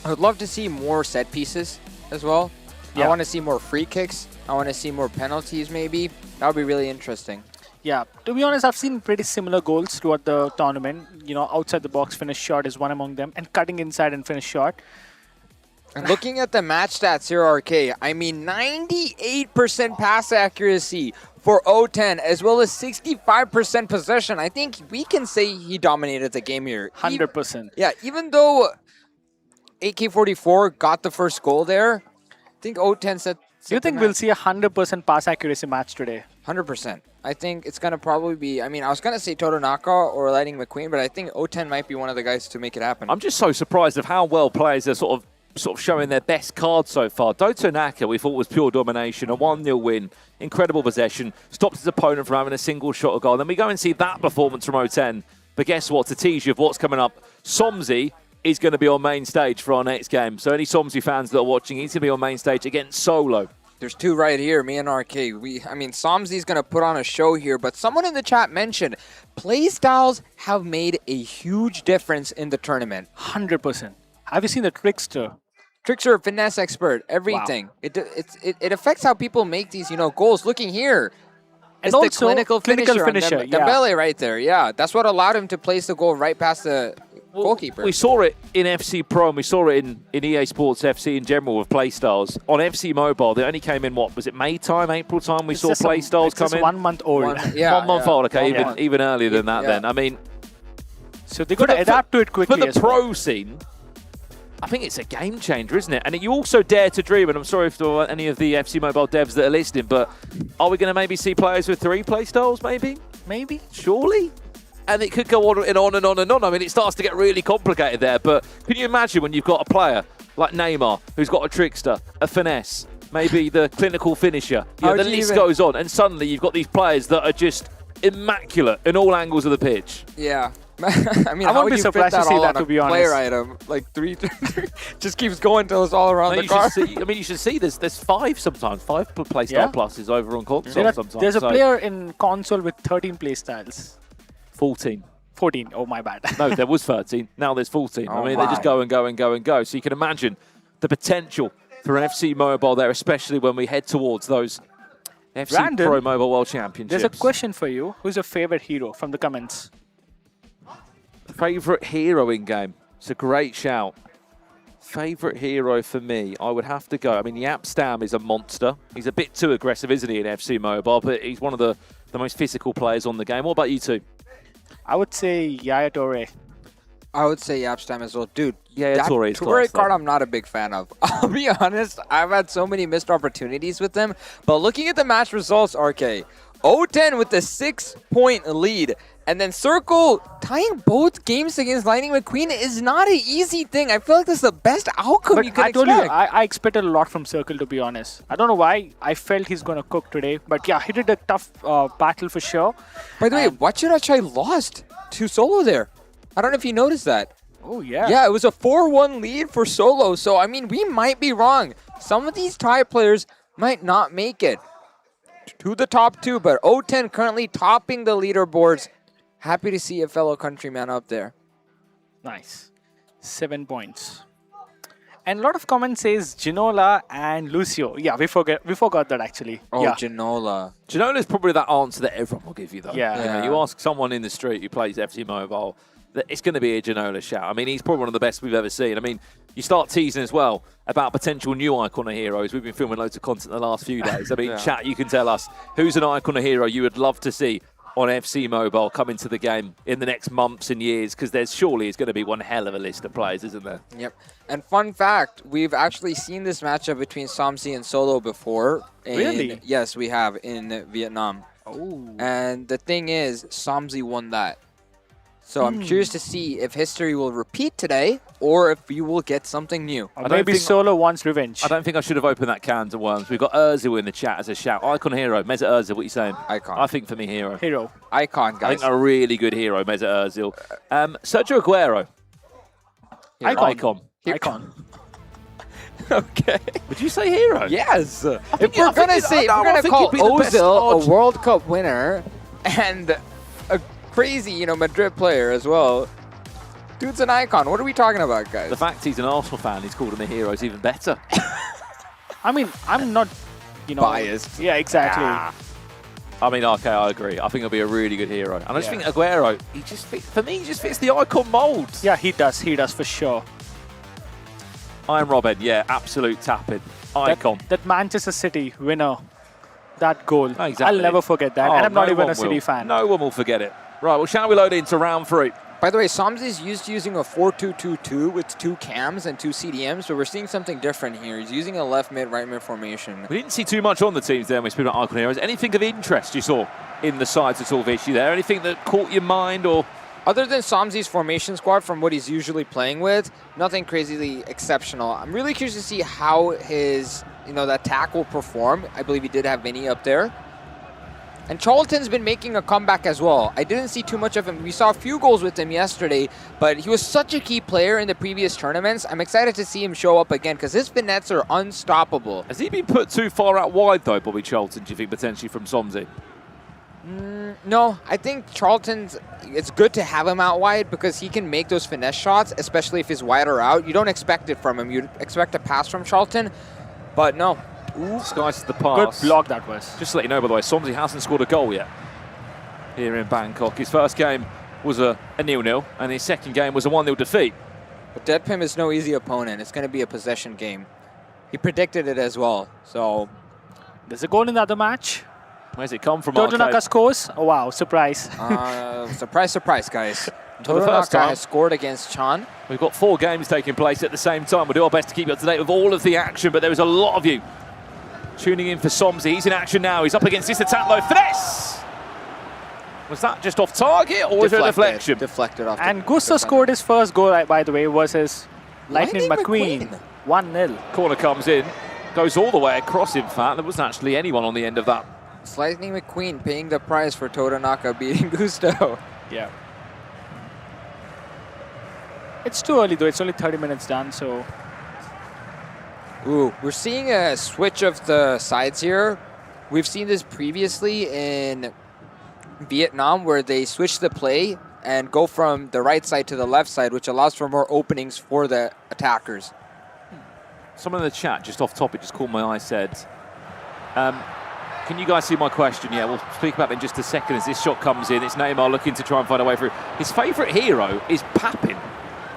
I would love to see more set pieces as well. Yeah. I want to see more free kicks. I want to see more penalties maybe. That would be really interesting. Yeah, to be honest, I've seen pretty similar goals throughout the tournament. Outside the box finish shot is one among them, and cutting inside and finish shot. And looking at the match stats here, RK, I mean 98% pass accuracy for O10, as well as 65% possession. I think we can say he dominated the game here. 100%. Yeah, even though AK-44 got the first goal there, I think O10 set Do you think we'll see a 100% pass accuracy match today? 100%. I think it's going to probably be, I mean, I was going to say Totonaka or Lightning McQueen, but I think O10 might be one of the guys to make it happen. I'm just so surprised of how well players are sort of sort of showing their best card so far. Doto Naka, we thought was pure domination, a 1-0 win, incredible possession, stopped his opponent from having a single shot of goal. Then we go and see that performance from O10. But guess what? To tease you of what's coming up, Somsy is going to be on main stage for our next game. So any Somsy fans that are watching, he's going to be on main stage against Solo. There's two right here, me and RK. I mean, Somsy's going to put on a show here, but someone in the chat mentioned playstyles have made a huge difference in the tournament. 100%. Have you seen the Trickster? Trickster, finesse expert, everything. Wow. It affects how people make these, goals. Looking here, it's and the also clinical finisher yeah. Dembele right there. Yeah, that's what allowed him to place the goal right past the goalkeeper. We saw it in FC Pro and we saw it in EA Sports FC in general with playstyles. On FC Mobile, they only came in, what, was it May time, April time? We saw playstyles come in? 1 month old. 1 month old, okay, even earlier than that then. I mean, so they've got to adapt to it quickly. For the pro scene, I think it's a game changer, isn't it? And you also dare to dream, and I'm sorry for any of the FC Mobile devs that are listening, but are we going to maybe see players with 3 playstyles, maybe? Maybe. Surely? And it could go on and on and on and on. I mean, it starts to get really complicated there, but can you imagine when you've got a player like Neymar, who's got a trickster, a finesse, maybe the clinical finisher, the list goes on, and suddenly you've got these players that are just immaculate in all angles of the pitch. Yeah. I mean, I how won't would be you surprised fit to see all that, on to be a honest. player item? Like 3 just keeps going till it's all around the car. You should see there's 5 sometimes, 5 playstyle pluses over on console sometimes. There's a player in console with 13 playstyles. 14. 14. Oh, my bad. No, there was 13. Now there's 14. I mean, they just go and go and go and go. So you can imagine the potential for an FC Mobile there, especially when we head towards those FC Pro Mobile World Championships. There's a question for you. Who's your favorite hero from the comments? Favorite hero in game? It's a great shout. Favorite hero for me, I would have to go. I mean, Yapstam is a monster. He's a bit too aggressive, isn't he, in FC Mobile? But he's one of the most physical players on the game. What about you two? I would say Yaya Toure. I would say Yapstam as well. Dude, that Toure card I'm not a big fan of. I'll be honest, I've had so many missed opportunities with them. But looking at the match results, RK, 0-10 with the 6-point lead. And then Circle tying both games against Lightning McQueen is not an easy thing. I feel like this is the best outcome you can expect. I expected a lot from Circle, to be honest. I don't know why. I felt he's going to cook today. But yeah, he did a tough battle for sure. By the way, Wachirachai lost to Solo there. I don't know if you noticed that. Oh, yeah. Yeah, it was a 4-1 lead for Solo. So, I mean, we might be wrong. Some of these tie players might not make it to the top 2. But 0-10 currently topping the leaderboards. Happy to see a fellow countryman up there. Nice. 7 points. And a lot of comments says Ginola and Lucio. Yeah, we forgot that actually. Oh, yeah. Ginola. Ginola's probably that answer that everyone will give you, though. Yeah. You ask someone in the street who plays FC Mobile, it's going to be a Ginola shout. I mean, he's probably one of the best we've ever seen. I mean, you start teasing as well about potential new icon of heroes. We've been filming loads of content the last few days. I mean, chat, you can tell us who's an icon of hero you would love to see on FC Mobile come into the game in the next months and years, because there's surely going to be one hell of a list of players, isn't there? Yep. And fun fact, we've actually seen this matchup between Somsy and Solo before. Really? Yes, we have in Vietnam. Oh. And the thing is, Somsy won that. So I'm curious to see if history will repeat today or if we will get something new. Or maybe Solo wants revenge. I don't think I should have opened that can of worms. We've got Ozil in the chat as a shout. Icon hero, Mesut Ozil, what are you saying? Icon. I think for me, hero. Hero. Icon, guys. I think a really good hero, Mesut Ozil. Sergio Aguero. Icon. Okay. Would you say hero? Yes. If we're going to call Ozil a World Cup winner and a crazy, Madrid player as well, dude's an icon. What are we talking about, guys? The fact he's an Arsenal fan, he's called him a hero, is even better. I mean, I'm not, biased. Yeah, exactly. I mean, okay, I agree. I think he'll be a really good hero. And I just think Aguero, he just fits the icon mould. Yeah, he does for sure. Iron Robin, yeah, absolute tapping. Icon. That Manchester City winner, that goal. Exactly. I'll never forget that. And I'm not even a City fan. No one will forget it. Right, well, shall we load into round 3? By the way, Somsy's using a 4-2-2-2 with 2 cams and 2 CDMs, but we're seeing something different here. He's using a left mid, right mid formation. We didn't see too much on the teams there when we speak about icon heroes. Anything of interest you saw in the sides at all, Vichy, there? Anything that caught your mind or Other than Somzi's formation squad from what he's usually playing with, nothing crazily exceptional. I'm really curious to see how his, the attack will perform. I believe he did have Vinny up there. And Charlton's been making a comeback as well. I didn't see too much of him. We saw a few goals with him yesterday, but he was such a key player in the previous tournaments. I'm excited to see him show up again because his finettes are unstoppable. Has he been put too far out wide, though, Bobby Charlton, do you think, potentially from Somzi? No, I think it's good to have him out wide because he can make those finesse shots, especially if he's wider out. You don't expect it from him. You'd expect a pass from Charlton, but no. Disguises the pass. Good block that was. Just to let you know, by the way, Somzi hasn't scored a goal yet here in Bangkok. His first game was a 0-0, and his second game was a 1-0 defeat. But Deadpim is no easy opponent. It's going to be a possession game. He predicted it as well, so... There's a goal in the other match. Where's it come from, Todonaka scores. Oh, wow, surprise. Surprise, surprise, guys. For the first Todonaka time, has scored against Chan. we've got 4 games taking place at the same time. We'll do our best to keep you up to date with all of the action, but there is a lot of you tuning in for Somzi. He's in action now. He's up against this attack low. Finesse! Was that just off target, or was it a deflection? Deflected off. And Gusta scored his first goal, by the way, versus Lightning McQueen. 1-0. Corner comes in, goes all the way across, in fact. There wasn't actually anyone on the end of that. It's Lightning McQueen paying the price for Todonaka beating Gusto. Yeah. It's too early, though. It's only 30 minutes done, so... Ooh, we're seeing a switch of the sides here. We've seen this previously in Vietnam, where they switch the play and go from the right side to the left side, which allows for more openings for the attackers. Someone in the chat, just off topic, just caught my eye, said, can you guys see my question? Yeah, we'll speak about it in just a second as this shot comes in. It's Neymar looking to try and find a way through. His favourite hero is Papin.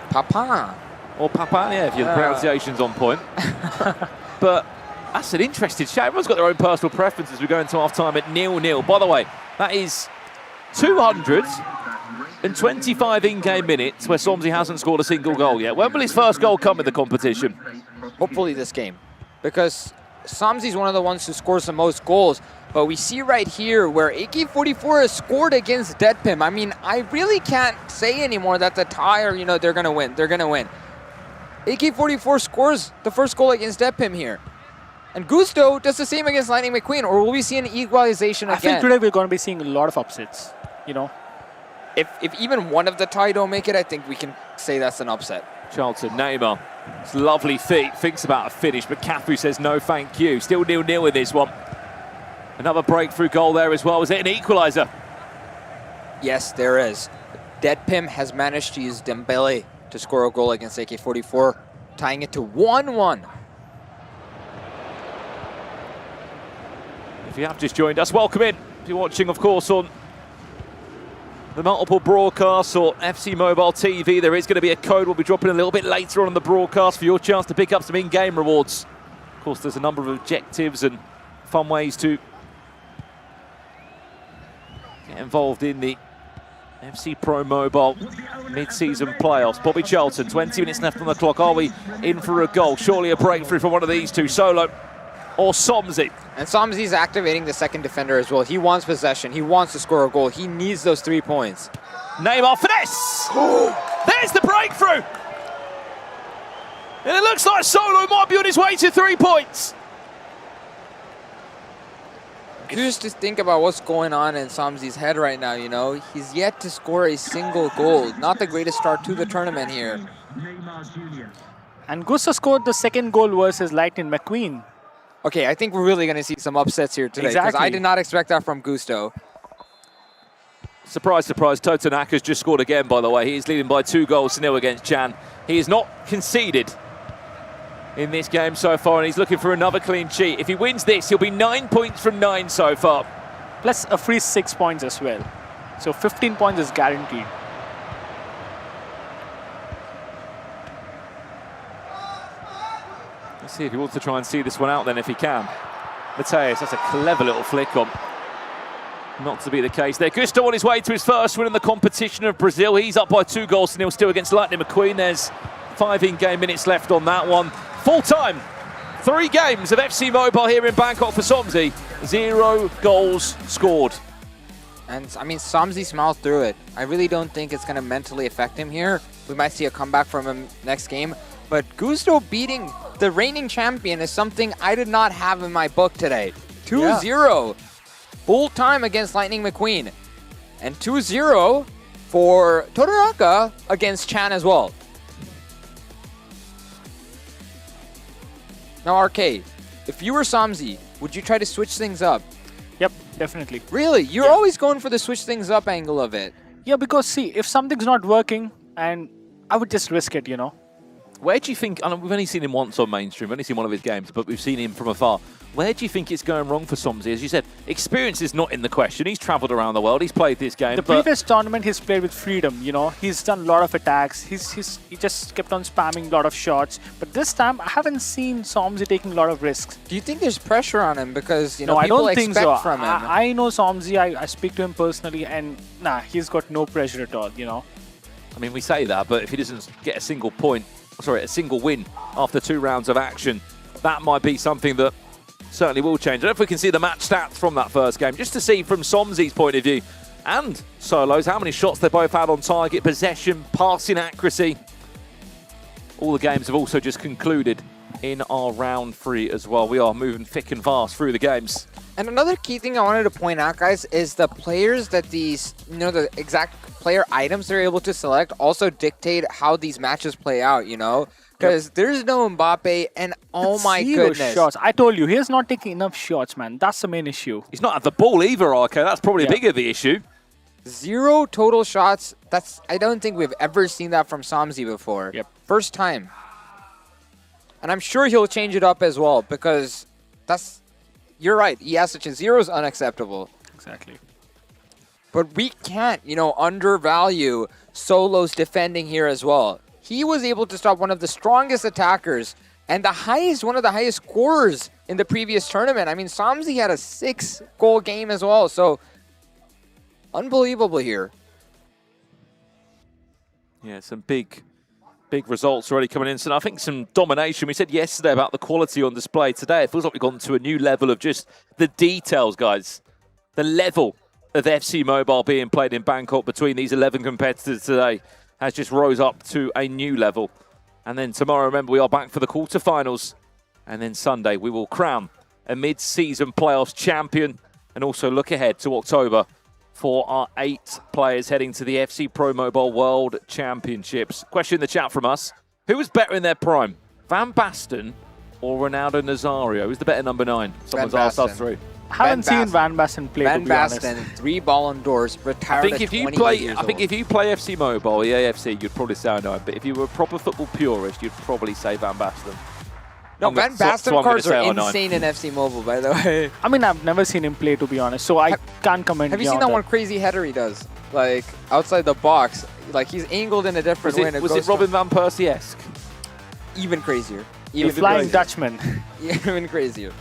Papa. Or Papa, yeah, if your pronunciation's on point. But that's an interesting chat. Everyone's got their own personal preferences. We go into half-time at 0-0. By the way, that is 225 in-game minutes where Somzi hasn't scored a single goal yet. When will his first goal come in the competition? Hopefully this game, because Somzi's one of the ones who scores the most goals. But we see right here where AK-44 has scored against Deadpim. I mean, I really can't say anymore that the tie or, they're going to win. They're going to win. AK-44 scores the first goal against Deadpim here. And Gusto does the same against Lightning McQueen, or will we see an equalization again? I think today we're going to be seeing a lot of upsets, If even one of the tie don't make it, I think we can say that's an upset. Charlton, Neymar, it's lovely feet, thinks about a finish, but Cafu says no thank you. Still 0-0 in this one. Another breakthrough goal there as well. Was it an equaliser? Yes, there is. Deadpim has managed to use Dembele to score a goal against AK-44, tying it to 1-1. If you have just joined us, welcome in. If you're watching, of course, on the multiple broadcasts or FC Mobile TV, there is going to be a code we'll be dropping a little bit later on the broadcast for your chance to pick up some in-game rewards. Of course, there's a number of objectives and fun ways to get involved in the FC Pro Mobile mid-season playoffs. Bobby Charlton, 20 minutes left on the clock. Are we in for a goal? Surely a breakthrough from one of these two, Solo or Somzi. And Somzi's activating the second defender as well. He wants possession. He wants to score a goal. He needs those 3 points. Neymar finesse! There's the breakthrough! And it looks like Solo might be on his way to 3 points. Just to think about what's going on in Somzi's head right now, he's yet to score a single goal. Not the greatest start to the tournament here. And Gusta scored the second goal versus Lightning McQueen. Okay, I think we're really going to see some upsets here today. Because I did not expect that from Gusto. Surprise, surprise, Todonaka's just scored again, by the way. He is leading by 2-0 against Chan. He has not conceded in this game so far, and he's looking for another clean sheet. If he wins this, he'll be 9 points from 9 so far. Plus a free 6 points as well. So 15 points is guaranteed. Let's see if he wants to try and see this one out then, if he can. Mateus, that's a clever little flick on. Not to be the case there. Gusto on his way to his first win in the competition of Brazil. He's up by 2-0 still against Lightning McQueen. There's 5 in-game minutes left on that one. Full time. 3 games of FC Mobile here in Bangkok for Somzi. 0 goals scored. And I mean, Somzi smiled through it. I really don't think it's going to mentally affect him here. We might see a comeback from him next game. But Gusto beating the reigning champion is something I did not have in my book today. 2-0. Full time against Lightning McQueen. And 2-0 for Todoraka against Chan as well. Now, RK, if you were Somzi, would you try to switch things up? Yep, definitely. Really? You're always going for the switch things up angle of it. Yeah, because see, if something's not working, and I would just risk it, you know. Where do you think, and we've only seen him once on mainstream, we've only seen one of his games, but we've seen him from afar. Where do you think it's going wrong for Somzi? As you said, experience is not in the question. He's travelled around the world, he's played this game. The previous tournament, he's played with freedom, you know. He's done a lot of attacks. He just kept on spamming a lot of shots. But this time, I haven't seen Somzi taking a lot of risks. Do you think there's pressure on him because, you know, No, I people don't expect think so. from him? I know Somzi. I speak to him personally, and nah, he's got no pressure at all, you know. I mean, we say that, but if he doesn't get a single win after 2 rounds of action, that might be something that certainly will change. I don't know if we can see the match stats from that first game, just to see from Somzi's point of view and Solo's how many shots they both had on target, possession, passing accuracy. All the games have also just concluded in our round 3 as well. We are moving thick and fast through the games. And another key thing I wanted to point out, guys, is the players that these, you know, the exact player items they're able to select also dictate how these matches play out, you know? Because there's no Mbappe, and oh my goodness. Shots. I told you, he's not taking enough shots, man. That's the main issue. He's not at the ball either, RK. That's probably bigger the issue. 0 total shots. I don't think we've ever seen that from Somzi before. Yep. First time. And I'm sure he'll change it up as well, because you're right. Yasuchin 0 is unacceptable. Exactly. But we can't, you know, undervalue Solo's defending here as well. He was able to stop one of the strongest attackers and one of the highest scorers in the previous tournament. I mean, Somzi had a 6-goal game as well, so unbelievable here. Yeah, some big results already coming in. So I think some domination. We said yesterday about the quality on display. Today, it feels like we've gone to a new level of just the details, guys. The level of FC Mobile being played in Bangkok between these 11 competitors today has just rose up to a new level. And then tomorrow, remember, we are back for the quarterfinals. And then Sunday, we will crown a mid-season playoffs champion and also look ahead to October for our 8 players heading to the FC Pro Mobile World Championships. Question in the chat from us. Who was better in their prime? Van Basten or Ronaldo Nazario? Who's the better number 9? Someone's asked us through. I haven't seen Van Basten play, Van to be honest. Basten, 3 Ballon d'Ors, retired at 28 years old. I think if you play FC Mobile, the AFC, you'd probably say no. But if you were a proper football purist, you'd probably say Van Basten. No, Van Basten cards are 09. insane in FC Mobile, by the way. I mean, I've never seen him play, to be honest, so I can't comment. Have you seen that one crazy header he does? Like, outside the box. Like, he's angled in a different way. Was it Robin Van Persie-esque? Even crazier. The Flying Dutchman. Even crazier.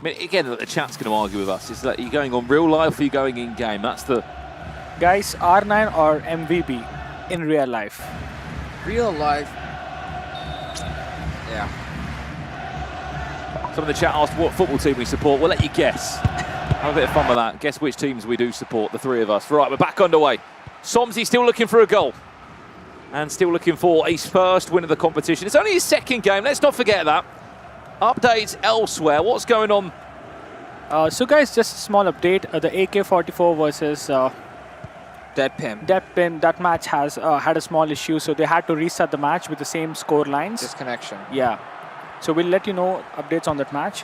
I mean, again, the chat's going to argue with us. It's like, are you going on real life or are you going in-game? That's the... Guys, R9 or MVP in real life? Real life. Yeah. Some of the chat asked what football team we support. We'll let you guess. Have a bit of fun with that. Guess which teams we do support, the 3 of us. Right, we're back underway. Somzi still looking for a goal. And still looking for his first win of the competition. It's only his 2nd game. Let's not forget that. Updates elsewhere. What's going on? So guys, just a small update. The AK-44 versus Dead Pim. that match has had a small issue, so they had to restart the match with the same score lines. Disconnection. Yeah. So we'll let you know updates on that match.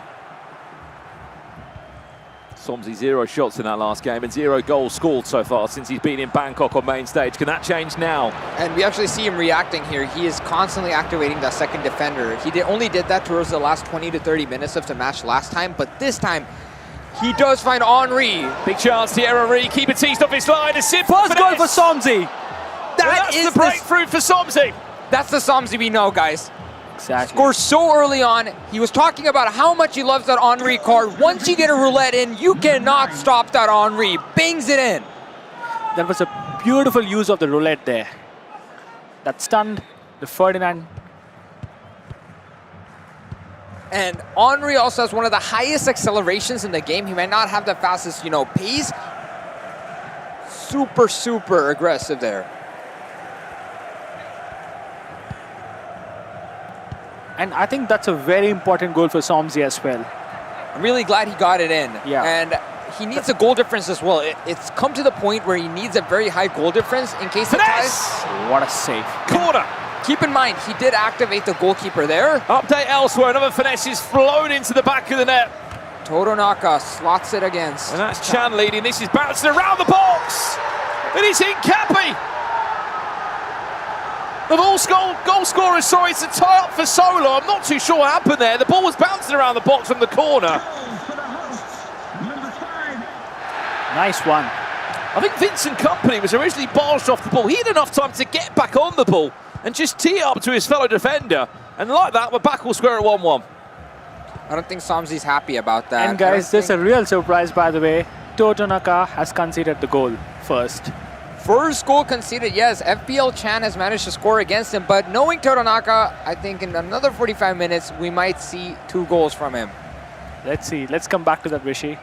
Somzi 0 shots in that last game and 0 goals scored so far since he's been in Bangkok on main stage. Can that change now? And we actually see him reacting here. He is constantly activating that second defender. He only did that towards the last 20 to 30 minutes of the match last time, but this time he does find Henry. Big chance, Thierry Henry. Keeper teased off his line. A simple First goal for Somzi. That's the breakthrough for Somzi. That's the Somzi we know, guys. Exactly. Scores so early on. He was talking about how much he loves that Henry card. Once you get a roulette in, you cannot stop that Henry. Bangs it in. That was a beautiful use of the roulette there. That stunned the Ferdinand. And Henry also has one of the highest accelerations in the game. He might not have the fastest, pace. Super, super aggressive there. And I think that's a very important goal for Somzi as well. I'm really glad he got it in. Yeah. And he needs a goal difference as well. It's come to the point where he needs a very high goal difference in case it ties. What a save. Corner. Keep in mind, he did activate the goalkeeper there. Update elsewhere. Another finesse is flown into the back of the net. Toronaka slots it against. And that's Chan leading. This is bouncing around the box. And it's in Cappy. The goal scorer, sorry, to tie up for Solo. I'm not too sure what happened there. The ball was bouncing around the box from the corner. Nice one. I think Vincent Kompany was originally barged off the ball. He had enough time to get back on the ball and just tee it up to his fellow defender. And like that, we're back all square at 1-1. I don't think Somzi's happy about that. And guys, there's a real surprise, by the way. Totonaka has conceded the goal first. First goal conceded, yes. FPL Chan has managed to score against him, but knowing Totonaka, I think in another 45 minutes, we might see 2 goals from him. Let's see. Let's come back to that, Vishy.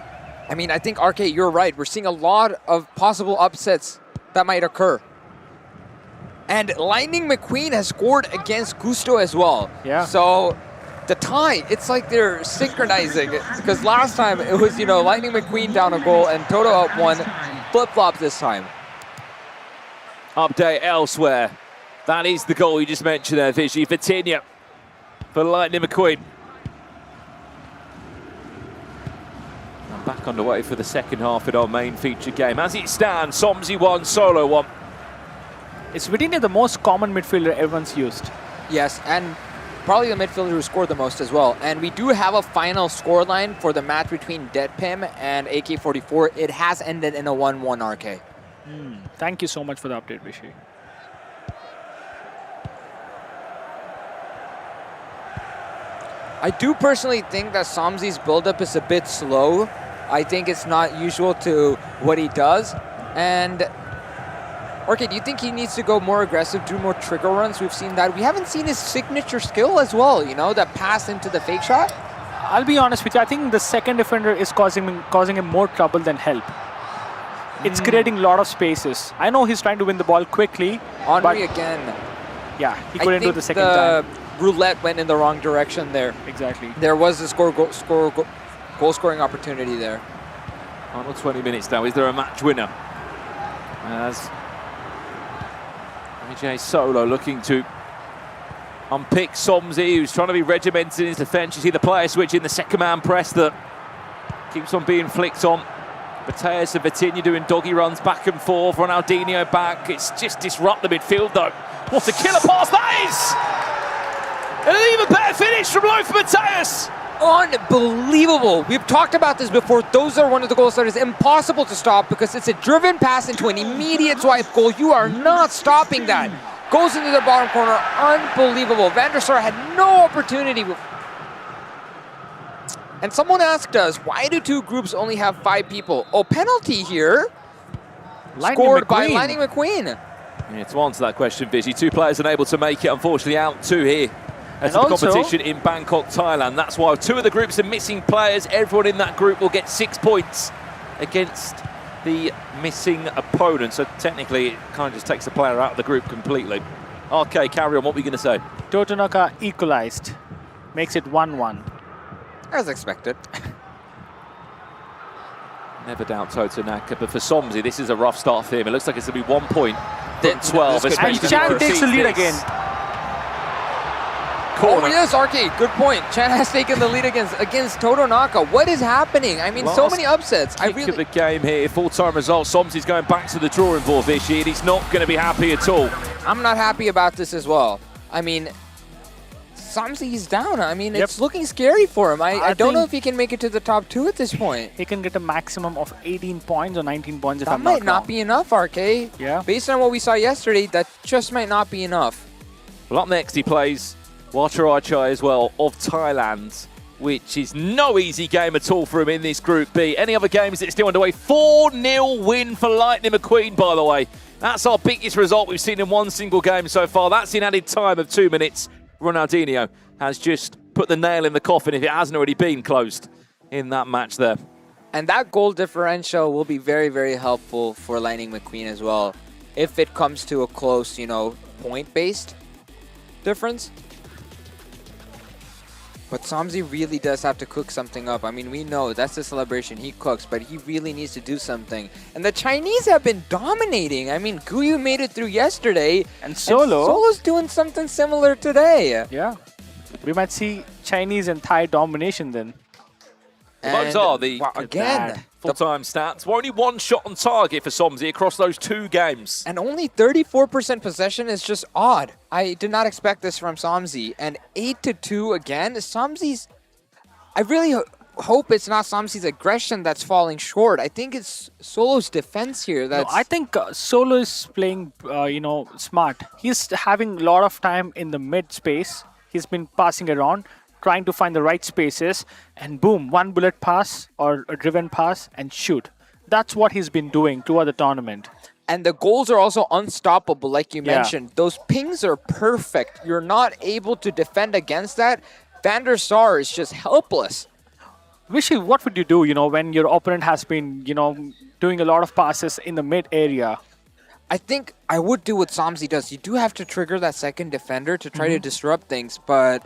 I mean, I think, RK, you're right. We're seeing a lot of possible upsets that might occur. And Lightning McQueen has scored against Gusto as well. Yeah. So the tie, it's like they're synchronizing. Because last time it was, Lightning McQueen down a goal and Toto up 1. Flip-flop this time. Update elsewhere. That is the goal you just mentioned there, Vishy. Vitinha for Lightning McQueen. And back underway for the second half in our main feature game. As it stands, Somzi 1, Solo 1. Is Vitinha the most common midfielder everyone's used? Yes, and probably the midfielder who scored the most as well. And we do have a final scoreline for the match between Deadpim and AK-44. It has ended in a 1-1 RK. Thank you so much for the update, Vishy. I do personally think that Somzi's build-up is a bit slow. I think it's not usual to what he does. And, okay, do you think he needs to go more aggressive, do more trigger runs? We've seen that. We haven't seen his signature skill as well, that pass into the fake shot. I'll be honest with you. I think the second defender is causing him more trouble than help. It's creating a lot of spaces. I know he's trying to win the ball quickly. Henry again. Yeah, he couldn't do it the second time. Roulette went in the wrong direction there. Exactly. There was a goal-scoring opportunity there. Final 20 minutes now. Is there a match winner? As AJ Solo looking to unpick Somzi, who's trying to be regimented in his defence. You see the player switch in the second man press that keeps on being flicked on. Mateus and Vitinha doing doggy runs back and forth. Ronaldinho back. It's just disrupt the midfield though. What a killer pass that is! And an even better finish from Loaf Mateus. Unbelievable. We've talked about this before. Those are one of the goals that is impossible to stop because it's a driven pass into an immediate swipe goal. You are not stopping that. Goes into the bottom corner. Unbelievable. Van der Sar had no opportunity. And someone asked us, why do 2 groups only have 5 people? Oh, penalty here. Scored by Lightning McQueen. Yeah, to answer that question, Vishy, 2 players unable to make it, unfortunately, out 2 here. As the also, competition in Bangkok, Thailand. That's why 2 of the groups are missing players. Everyone in that group will get 6 points against the missing opponent. So technically, it kind of just takes the player out of the group completely. Okay, carry on. What were you going to say? Totonaka equalized. Makes it 1-1. As expected. Never doubt Totonaka, but for Somzi, this is a rough start for him. It looks like it's going to be 1 point from 12. And Chan takes the lead again. Corner. Oh yes, RK, good point. Chan has taken the lead against Totonaka. What is happening? I mean, so many upsets. Kick of the game here, full-time result. Somzi's going back to the drawing board, Vishy, and he's not going to be happy at all. I'm not happy about this as well. I mean, Somzi's down. I mean, it's looking scary for him. I don't know if he can make it to the top 2 at this point. He can get a maximum of 18 points or 19 points if that I'm not wrong. might not be enough, RK. Yeah. Based on what we saw yesterday, that just might not be enough. Well, up next, he plays Watarachai as well of Thailand, which is no easy game at all for him in this Group B. Any other games that are still underway? 4-0 win for Lightning McQueen, by the way. That's our biggest result we've seen in one single game so far. That's in added time of 2 minutes. Ronaldinho has just put the nail in the coffin if it hasn't already been closed in that match there. And that goal differential will be very, very helpful for Lightning McQueen as well. If it comes to a close, you know, point-based difference. But Somzi really does have to cook something up. I mean, we know that's the celebration he cooks, but he really needs to do something. And the Chinese have been dominating. I mean, Guyu made it through yesterday. And Solo's doing something similar today. Yeah. We might see Chinese and Thai domination then. Those are the again, full-time stats. Only one shot on target for Somzi across those 2 games. and only 34% possession is just odd. I did not expect this from Somzi. And 8-2 again. Somzi's. I really hope it's not Somzi's aggression that's falling short. I think it's Solo's defense here. No, I think Solo is playing, smart. He's having a lot of time in the mid space. He's been passing around, trying to find the right spaces, and boom, one bullet pass or a driven pass and shoot. That's what he's been doing throughout the tournament. And the goals are also unstoppable, like you mentioned. Those pings are perfect. You're not able to defend against that. Van der Sar is just helpless. Vishy, what would you do, when your opponent has been, doing a lot of passes in the mid area? I think I would do what Somzi does. You do have to trigger that second defender to try to disrupt things, but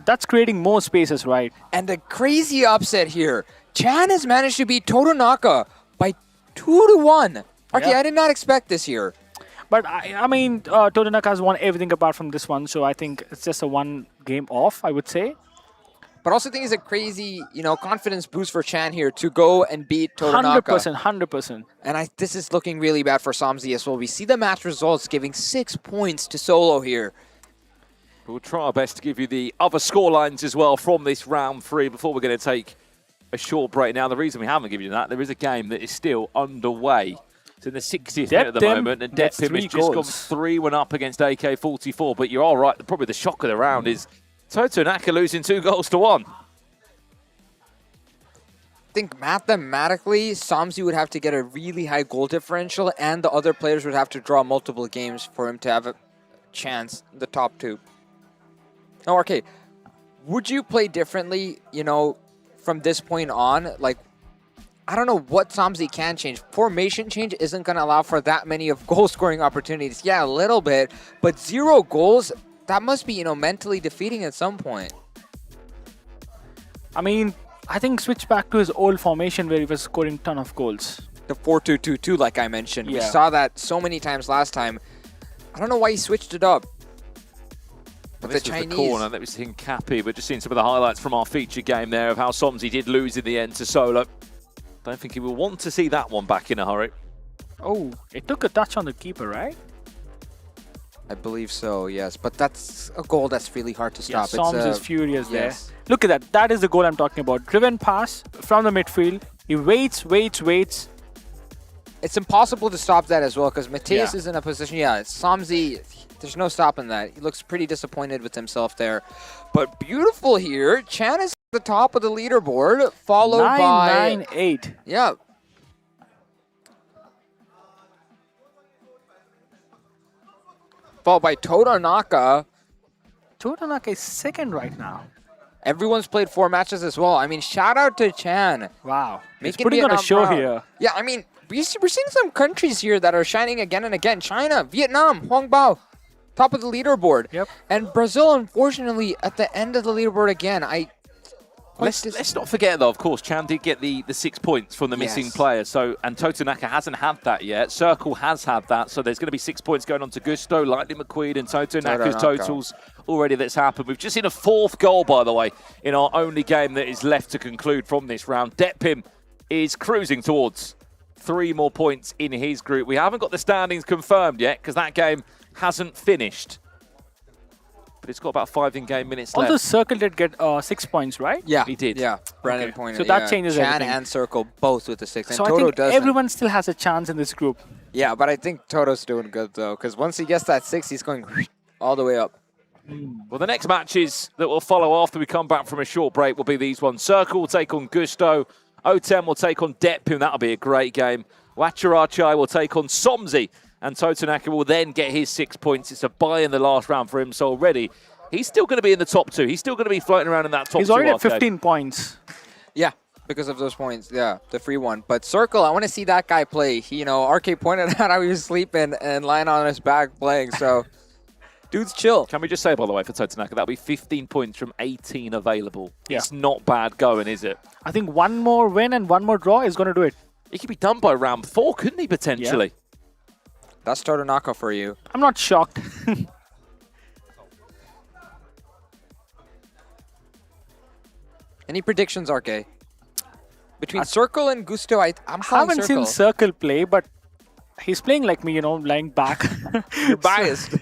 that's creating more spaces, right? And a crazy upset here. Chan has managed to beat Totonaka by 2-1. Okay, Yeah. I did not expect this here. But I mean, Totonaka has won everything apart from this one, so I think it's just a one game off, I would say. But also think it's a crazy, confidence boost for Chan here to go and beat Totonaka. 100%. And this is looking really bad for Somzi as well. We see the match results giving 6 points to Solo here. We'll try our best to give you the other scorelines as well from this round 3 before we're going to take a short break. Now, the reason we haven't given you that, there is a game that is still underway. It's in the 60th minute at the moment, and Depim has just gone 3-1 up against AK-44. But you're all right. Probably the shock of the round is Totonaka losing 2-1. I think mathematically, Somzi would have to get a really high goal differential, and the other players would have to draw multiple games for him to have a chance in the top 2. Now, okay, would you play differently, from this point on? Like, I don't know what Somzi can change. Formation change isn't going to allow for that many of goal-scoring opportunities. Yeah, a little bit, but 0 goals, that must be, mentally defeating at some point. I mean, I think switch back to his old formation where he was scoring a ton of goals. The 4-2-2-2, like I mentioned. We Yeah. saw that so many times last time. I don't know why he switched it up. But This the was Chinese... the corner that was seeing Cappy, but just seeing some of the highlights from our feature game there of how Somzi did lose in the end to Solo. Don't think he will want to see that one back in a hurry. Oh, it took a touch on the keeper, right? I believe so, yes. But that's a goal that's really hard to Yeah, stop. Soms is furious yes. there. Look at that. That is the goal I'm talking about. Driven pass from the midfield. He waits. It's impossible to stop that as well because Mateus Yeah. is in a position. Yeah, Somzi, there's no stopping that. He looks pretty disappointed with himself there. But beautiful here. Chan is at the top of the leaderboard, followed by... 9-9-8. Yeah. Followed by Totonaka. Totonaka is second right now. Everyone's played 4 matches as well. I mean, shout out to Chan. Wow. He's Making putting on a Vietnam show proud. here. Yeah, I mean, we're seeing some countries here that are shining again and again. China, Vietnam, Huangbao, top of the leaderboard. Yep. And Brazil, unfortunately, at the end of the leaderboard again. Let's not forget, though, of course, Chan did get the 6 points from the missing Yes. player, and Totonaka hasn't had that yet. Circle has had that, so there's going to be 6 points going on to Gusto, Lightning McQueen, and Totonaka's totals already that's happened. We've just seen a 4th goal, by the way, in our only game that is left to conclude from this round. Depim is cruising towards 3 more points in his group. We haven't got the standings confirmed yet, because that game hasn't finished. But it's got about 5 in-game minutes left. Although Circle did get 6 points, right? Yeah, He did. Yeah, Brandon Okay. pointed. So that yeah. changes Chan everything. and Circle both with the 6, and So I Toto think doesn't. everyone still has a chance in this group. Yeah, but I think Toto's doing good though, because once he gets that 6, he's going all the way up. Well, the next matches that will follow after we come back from a short break will be these ones. Circle will take on Gusto. O10 will take on Depim. That'll be a great game. Wachirachai will take on Somzi. And Totonaka will then get his 6 points. It's a bye in the last round for him. So already he's still going to be in the top 2. He's still going to be floating around in that top 2. He's already at arcade. 15 points. Yeah, because of those points. Yeah, the free one. But Circle, I want to see that guy play. He, RK pointed out how he was sleeping and lying on his back playing. So, dude's chill. Can we just say, by the way, for Totanaka, that'll be 15 points from 18 available. Yeah. It's not bad going, is it? I think one more win and one more draw is going to do it. He could be done by round 4, couldn't he, potentially? That's Totanaka for you. I'm not shocked. Any predictions, RK? Between Circle and Gusto, I'm I calling haven't Circle. seen Circle play, but he's playing like me, lying back. You're biased.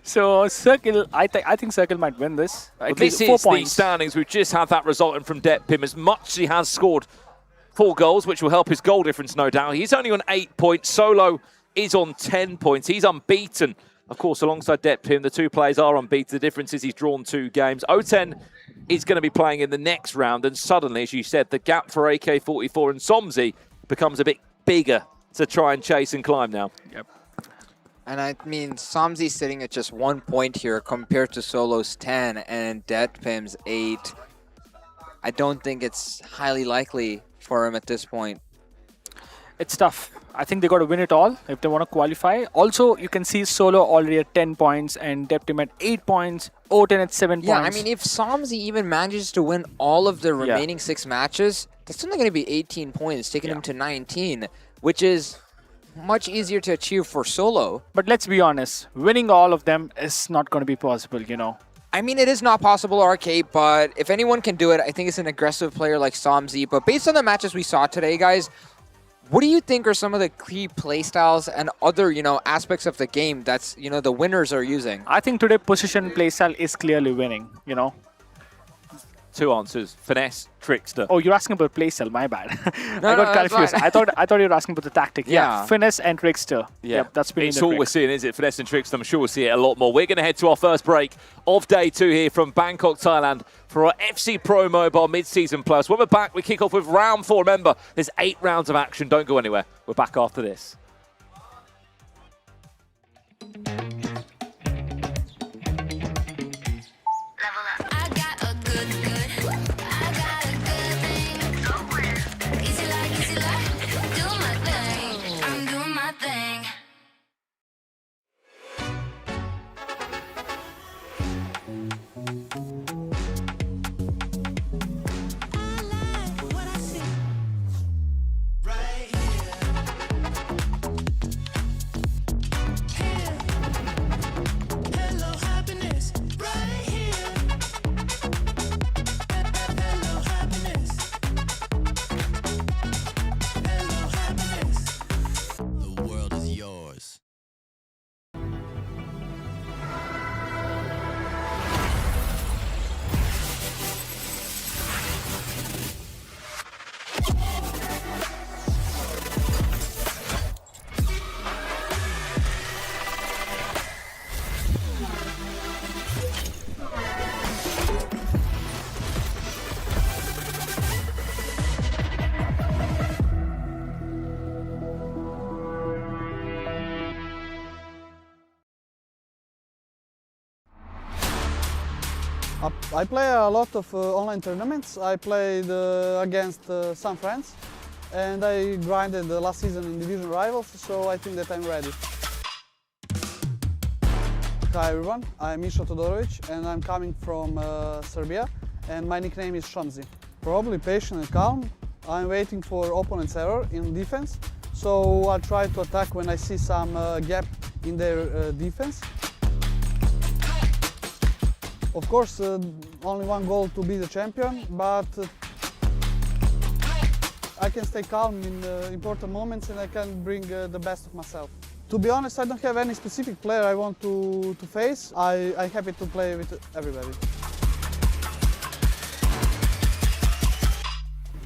So Circle, I think Circle might win this. Well, At this least 4 is the points. standings. We've just had that resulting from Depim. As much as he has scored 4 goals, which will help his goal difference, no doubt. He's only on 8 points. Solo is on 10 points. He's unbeaten. Of course, alongside Depim, the 2 players are unbeaten. The difference is he's drawn 2 games. O10 is going to be playing in the next round. And suddenly, as you said, the gap for AK-44 and Somzi becomes a bit bigger to try and chase and climb now. Yep. And I mean, Somzi's sitting at just 1 point here compared to Solo's 10 and Depim's 8. I don't think it's highly likely for him at this point. It's tough. I think they got to win it all if they want to qualify. Also, you can see Solo already at 10 points and Deptim at 8 points, O10 at 7 Yeah, points. I mean, if Somzi even manages to win all of the remaining 6 matches, that's only going to be 18 points, taking him to 19, which is much easier to achieve for Solo. But let's be honest, winning all of them is not going to be possible, I mean, it is not possible, RK, but if anyone can do it, I think it's an aggressive player like Somzi. But based on the matches we saw today, guys, what do you think are some of the key playstyles and other, aspects of the game that's, the winners are using? I think today position playstyle is clearly winning, 2 answers. Finesse, Trickster. Oh, you're asking about playstyle, my bad. I no, got that's confused. fine. I thought you were asking about the tactic. Yeah. Finesse and Trickster. Yep, that's been It's the all trick. we're seeing, is it? Finesse and Trickster. I'm sure we'll see it a lot more. We're going to head to our first break of day 2 here from Bangkok, Thailand for our FC Pro Mobile Mid-Season Plus. When we're back, we kick off with round 4. Remember, there's 8 rounds of action. Don't go anywhere. We're back after this. I play a lot of online tournaments. I played against some friends and I grinded the last season in Division Rivals, so I think that I'm ready. Hi everyone, I'm Misha Todorovic and I'm coming from Serbia and my nickname is Shamsi. Probably patient and calm. I'm waiting for opponent's error in defense, so I'll try to attack when I see some gap in their defense. Of course, only one goal to be the champion, but I can stay calm in important moments and I can bring the best of myself. To be honest, I don't have any specific player I want to face. I'm happy to play with everybody.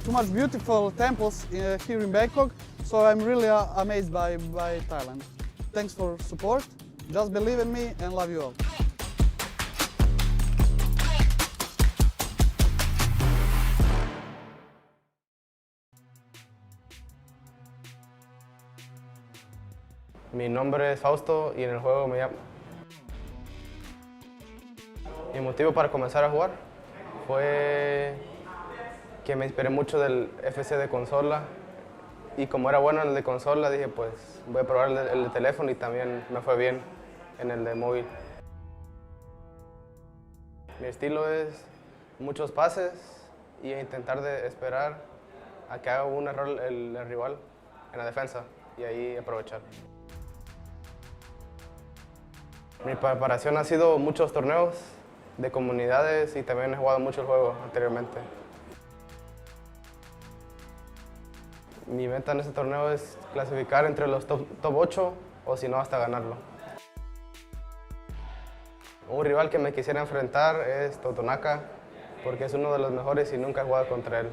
Too much beautiful temples here in Bangkok, so I'm really amazed by Thailand. Thanks for support, just believe in me and love you all. Mi nombre es Fausto y en el juego me llamo... Mi motivo para comenzar a jugar fue que me inspiré mucho del FC de consola y como era bueno en el de consola dije pues voy a probar el de teléfono y también me fue bien en el de móvil. Mi estilo es muchos pases y intentar de esperar a que haga un error el rival en la defensa y ahí aprovechar. Mi preparación ha sido muchos torneos de comunidades y también he jugado mucho el juego anteriormente. Mi meta en este torneo es clasificar entre los top 8 o si no hasta ganarlo. Un rival que me quisiera enfrentar es Totonaca porque es uno de los mejores y nunca he jugado contra él.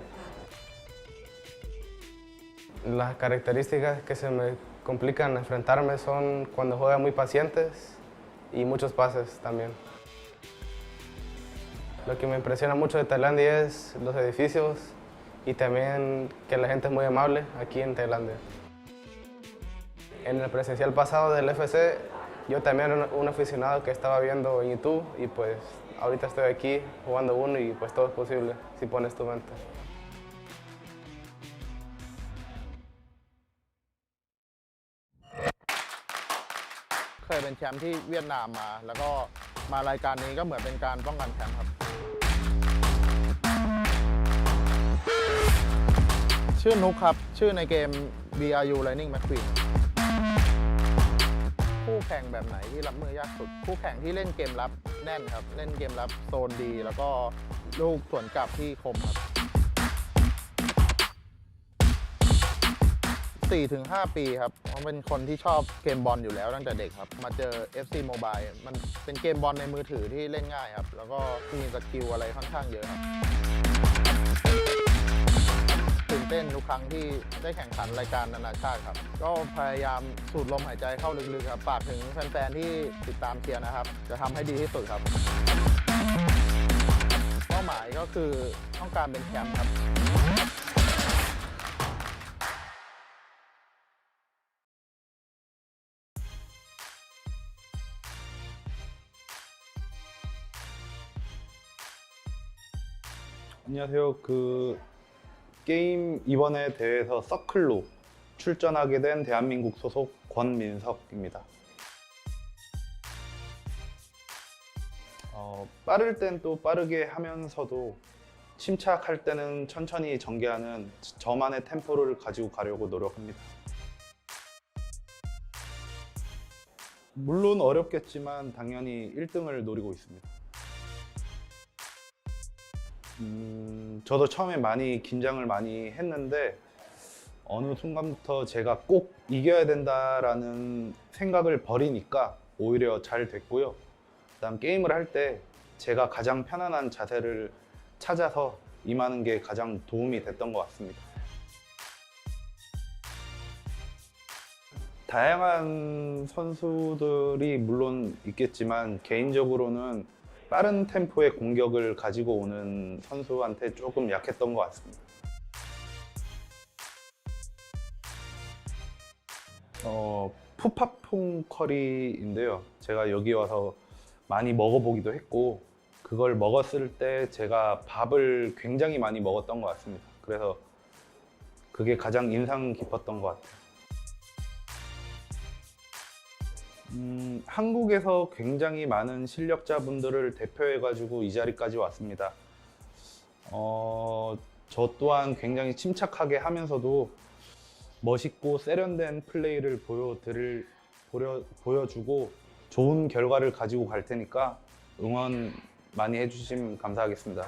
Las características que se me complican enfrentarme son cuando juegan muy pacientes y muchos pases también. Lo que me impresiona mucho de Tailandia es los edificios y también que la gente es muy amable aquí en Tailandia. En el presencial pasado del FC, yo también era un aficionado que estaba viendo en YouTube y pues ahorita estoy aquí jugando uno y pues todo es posible si pones tu mente. เคยเป็นแชมป์ที่เวียดนามมาแล้วก็มารายการนี้ก็เหมือนเป็นการป้องกันแชมป์ครับชื่อนุกครับชื่อในเกม BRU Lightning McQueen คู่แข่งแบบไหนที่รับมือยากสุดคู่แข่งที่เล่นเกมรับแน่นครับเล่นเกมรับโซนดีแล้วก็ลูกสวนกลับที่คมครับ 4-5 ปีครับเพราะเป็นคนที่ชอบเกมบอลอยู่แล้วตั้งแต่เด็กครับมาเจอ FC Mobile มันเป็นเกมบอลในมือถือที่เล่นง่ายครับแล้วก็มีสกิลอะไรค่อนข้างเยอะครับตื่นเต้นทุกครั้งที่ได้แข่งขันรายการนานาชาติครับก็พยายามสูดลมหายใจเข้าลึกๆครับฝากถึงแฟนๆที่ติดตามเชียร์นะครับจะทำให้ดีที่สุดครับเป้าหมายก็คือต้องการเป็นแชมป์ครับ 안녕하세요. 게임 이번에 대회에서 서클로 출전하게 된 대한민국 소속 권민석입니다. 빠를 땐 또 빠르게 하면서도 침착할 때는 천천히 전개하는 저만의 템포를 가지고 가려고 노력합니다. 물론 어렵겠지만 당연히 1등을 노리고 있습니다. 저도 처음에 많이 긴장을 많이 했는데 어느 순간부터 제가 꼭 이겨야 된다라는 생각을 버리니까 오히려 잘 됐고요. 그다음 게임을 할 때 제가 가장 편안한 자세를 찾아서 임하는 게 가장 도움이 됐던 것 같습니다. 다양한 선수들이 물론 있겠지만 개인적으로는 빠른 템포의 공격을 가지고 오는 선수한테 조금 약했던 것 같습니다. 푸파퐁 커리인데요. 제가 여기 와서 많이 먹어보기도 했고 그걸 먹었을 때 제가 밥을 굉장히 많이 먹었던 것 같습니다. 그래서 그게 가장 인상 깊었던 것 같아요. 한국에서 굉장히 많은 실력자분들을 대표해가지고 이 자리까지 왔습니다. 저 또한 굉장히 침착하게 하면서도 멋있고 세련된 플레이를 보여주고 좋은 결과를 가지고 갈 테니까 응원 많이 해주시면 감사하겠습니다.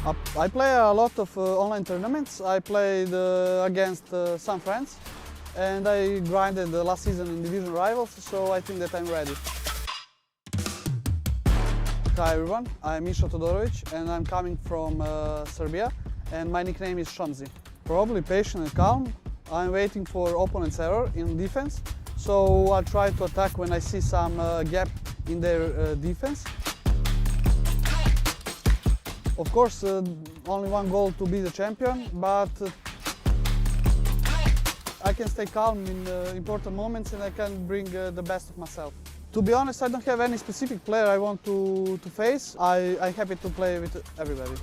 I play a lot of online tournaments. I played against some friends, and I grinded the last season in Division Rivals, so I think that I'm ready. Hi everyone, I'm Misha Todorovic and I'm coming from Serbia, and my nickname is Shamsi. Probably patient and calm. I'm waiting for opponent's error in defense, so I'll try to attack when I see some gap in their defense. Of course, only one goal to be the champion, but I can stay calm in important moments and I can bring the best of myself. To be honest, I don't have any specific player I want to face. I'm happy to play with everybody.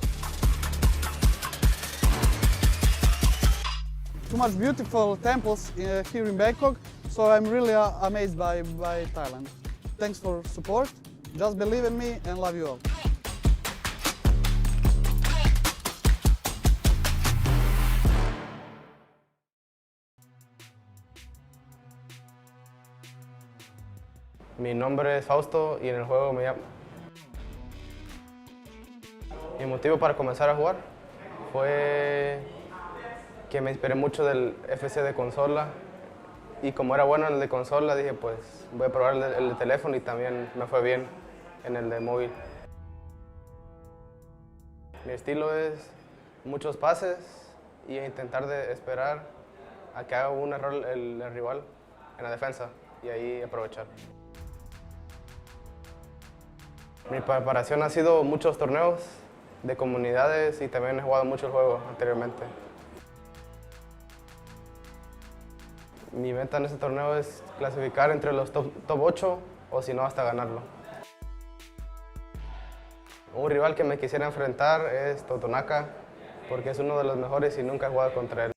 Too much beautiful temples here in Bangkok, so I'm really amazed by Thailand. Thanks for support, just believe in me and love you all. Mi nombre es Fausto y en el juego me llamo. Mi motivo para comenzar a jugar fue que me inspiré mucho del FC de consola y como era bueno en el de consola dije pues voy a probar el de teléfono y también me fue bien en el de móvil. Mi estilo es muchos pases y intentar de esperar a que haga un error el rival en la defensa y ahí aprovechar. Mi preparación ha sido muchos torneos de comunidades y también he jugado mucho el juego anteriormente. Mi meta en este torneo es clasificar entre los top 8 o si no hasta ganarlo. Un rival que me quisiera enfrentar es Totonaca porque es uno de los mejores y nunca he jugado contra él.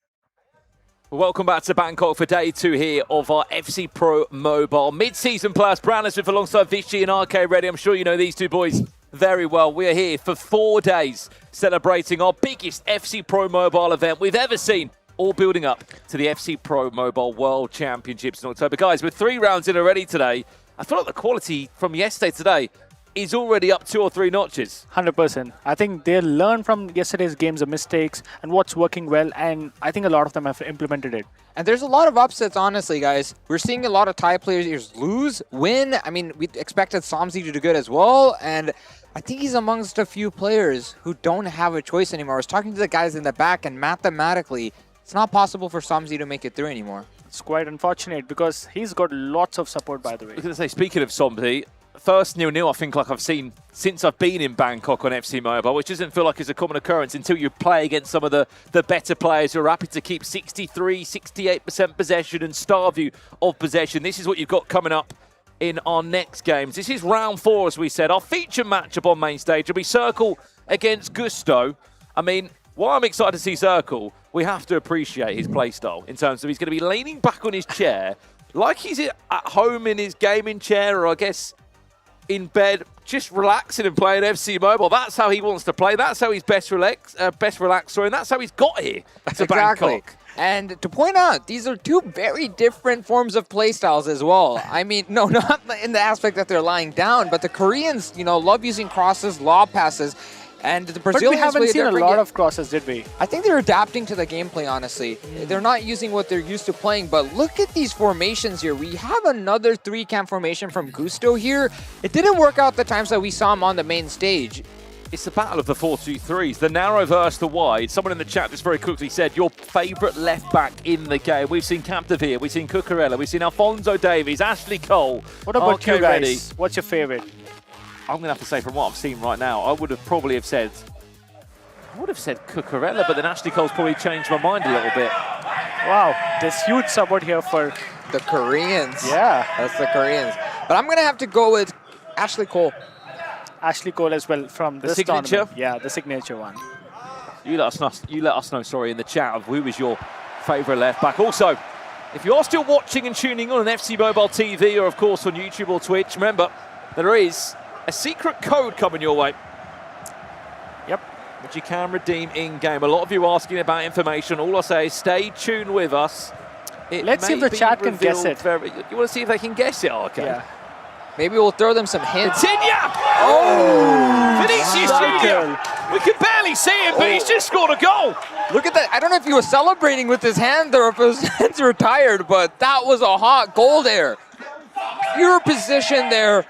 Welcome back to Bangkok for day 2 here of our FC Pro Mobile Mid-Season Plus. Brown Smith alongside Vichy and RK Ready. I'm sure you know these two boys very well. We are here for 4 days celebrating our biggest FC Pro Mobile event we've ever seen, all building up to the FC Pro Mobile World Championships in October. Guys, we're 3 rounds in already today. I feel like the quality from yesterday today is already up 2 or 3 notches. 100%. I think they learn from yesterday's games, the mistakes, and what's working well, and I think a lot of them have implemented it. And there's a lot of upsets, honestly, guys. We're seeing a lot of Thai players lose, win. I mean, we expected Somsi to do good as well, and I think he's amongst a few players who don't have a choice anymore. I was talking to the guys in the back, and mathematically, it's not possible for Somsi to make it through anymore. It's quite unfortunate because he's got lots of support, by the way. I was going to say, speaking of Somsi, first 0-0 I think like I've seen since I've been in Bangkok on FC Mobile, which doesn't feel like it's a common occurrence until you play against some of the better players who are happy to keep 63, 68% possession and starve you of possession. This is what you've got coming up in our next games. This is round 4, as we said. Our feature matchup on main stage will be Circle against Gusto. I mean, while I'm excited to see Circle, we have to appreciate his playstyle in terms of he's going to be leaning back on his chair like he's at home in his gaming chair, or I guess in bed, just relaxing and playing FC Mobile. That's how he wants to play. That's how he's best relaxed, and that's how he's got here to Bangkok. And to point out, these are 2 very different forms of playstyles as well. I mean, no, not in the aspect that they're lying down, but the Koreans, you know, love using crosses, lob passes, and the Brazilians. But we haven't seen a lot of crosses, did we? I think they're adapting to the gameplay, honestly. They're not using what they're used to playing, but look at these formations here. We have another 3-cam formation from Gusto here. It didn't work out the times that we saw him on the main stage. It's the battle of the 4-2-3s, the narrow versus the wide. Someone in the chat just very quickly said, your favourite left-back in the game. We've seen Captive here, we've seen Cucurella, we've seen Alfonso Davies, Ashley Cole. What about you guys? Ready. What's your favourite? I'm going to have to say, from what I've seen right now, I would have said Cucurella, but then Ashley Cole's probably changed my mind a little bit. Wow, there's huge support here for the Koreans. Yeah. That's the Koreans. But I'm going to have to go with Ashley Cole. Ashley Cole as well from the this signature? Tournament. Yeah, the signature one. You let us know, sorry, in the chat of who was your favourite left back. Also, if you are still watching and tuning on FC Mobile TV or of course on YouTube or Twitch, remember there is a secret code coming your way. Yep. Which you can redeem in-game. A lot of you asking about information. All I say is stay tuned with us. Let's see if the chat can guess it. You want to see if they can guess it? Oh, okay. Yeah. Maybe we'll throw them some hints. Tinya! Oh! Vinicius Junior! We can barely see him, but he's just scored a goal. Look at that. I don't know if he was celebrating with his hand or if his hands were tired, but that was a hot goal there. Pure position there.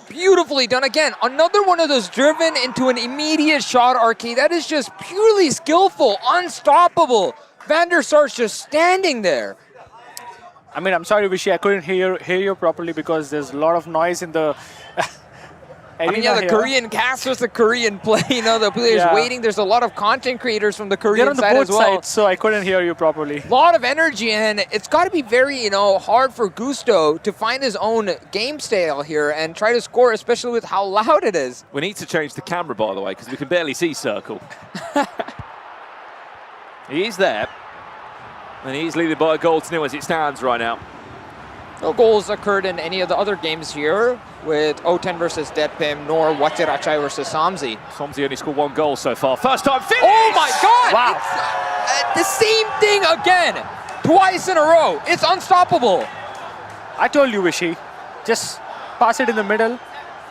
Beautifully done. Again, another one of those driven into an immediate shot arcade. That is just purely skillful, unstoppable. Van der Sar's just standing there. I mean, I'm sorry, Vishy, I couldn't hear you properly because there's a lot of noise in the I mean, yeah, the here. Korean cast was the Korean play. You know, the players waiting. There's a lot of content creators from the Korean They're on the side both as well. sides, so I couldn't hear you properly. A lot of energy, and it's got to be very, you know, hard for Gusto to find his own game style here and try to score, especially with how loud it is. We need to change the camera, by the way, because we can barely see Circle. He is there. And he's leading by a goal to 0 as it stands right now. No goals occurred in any of the other games here with O10 versus Deadpim, nor Watirachai versus Samzi. Samzi only scored 1 goal so far. First time finish! Oh my God! Wow. It's, the same thing again, twice in a row. It's unstoppable. I told you, Vishy, just pass it in the middle,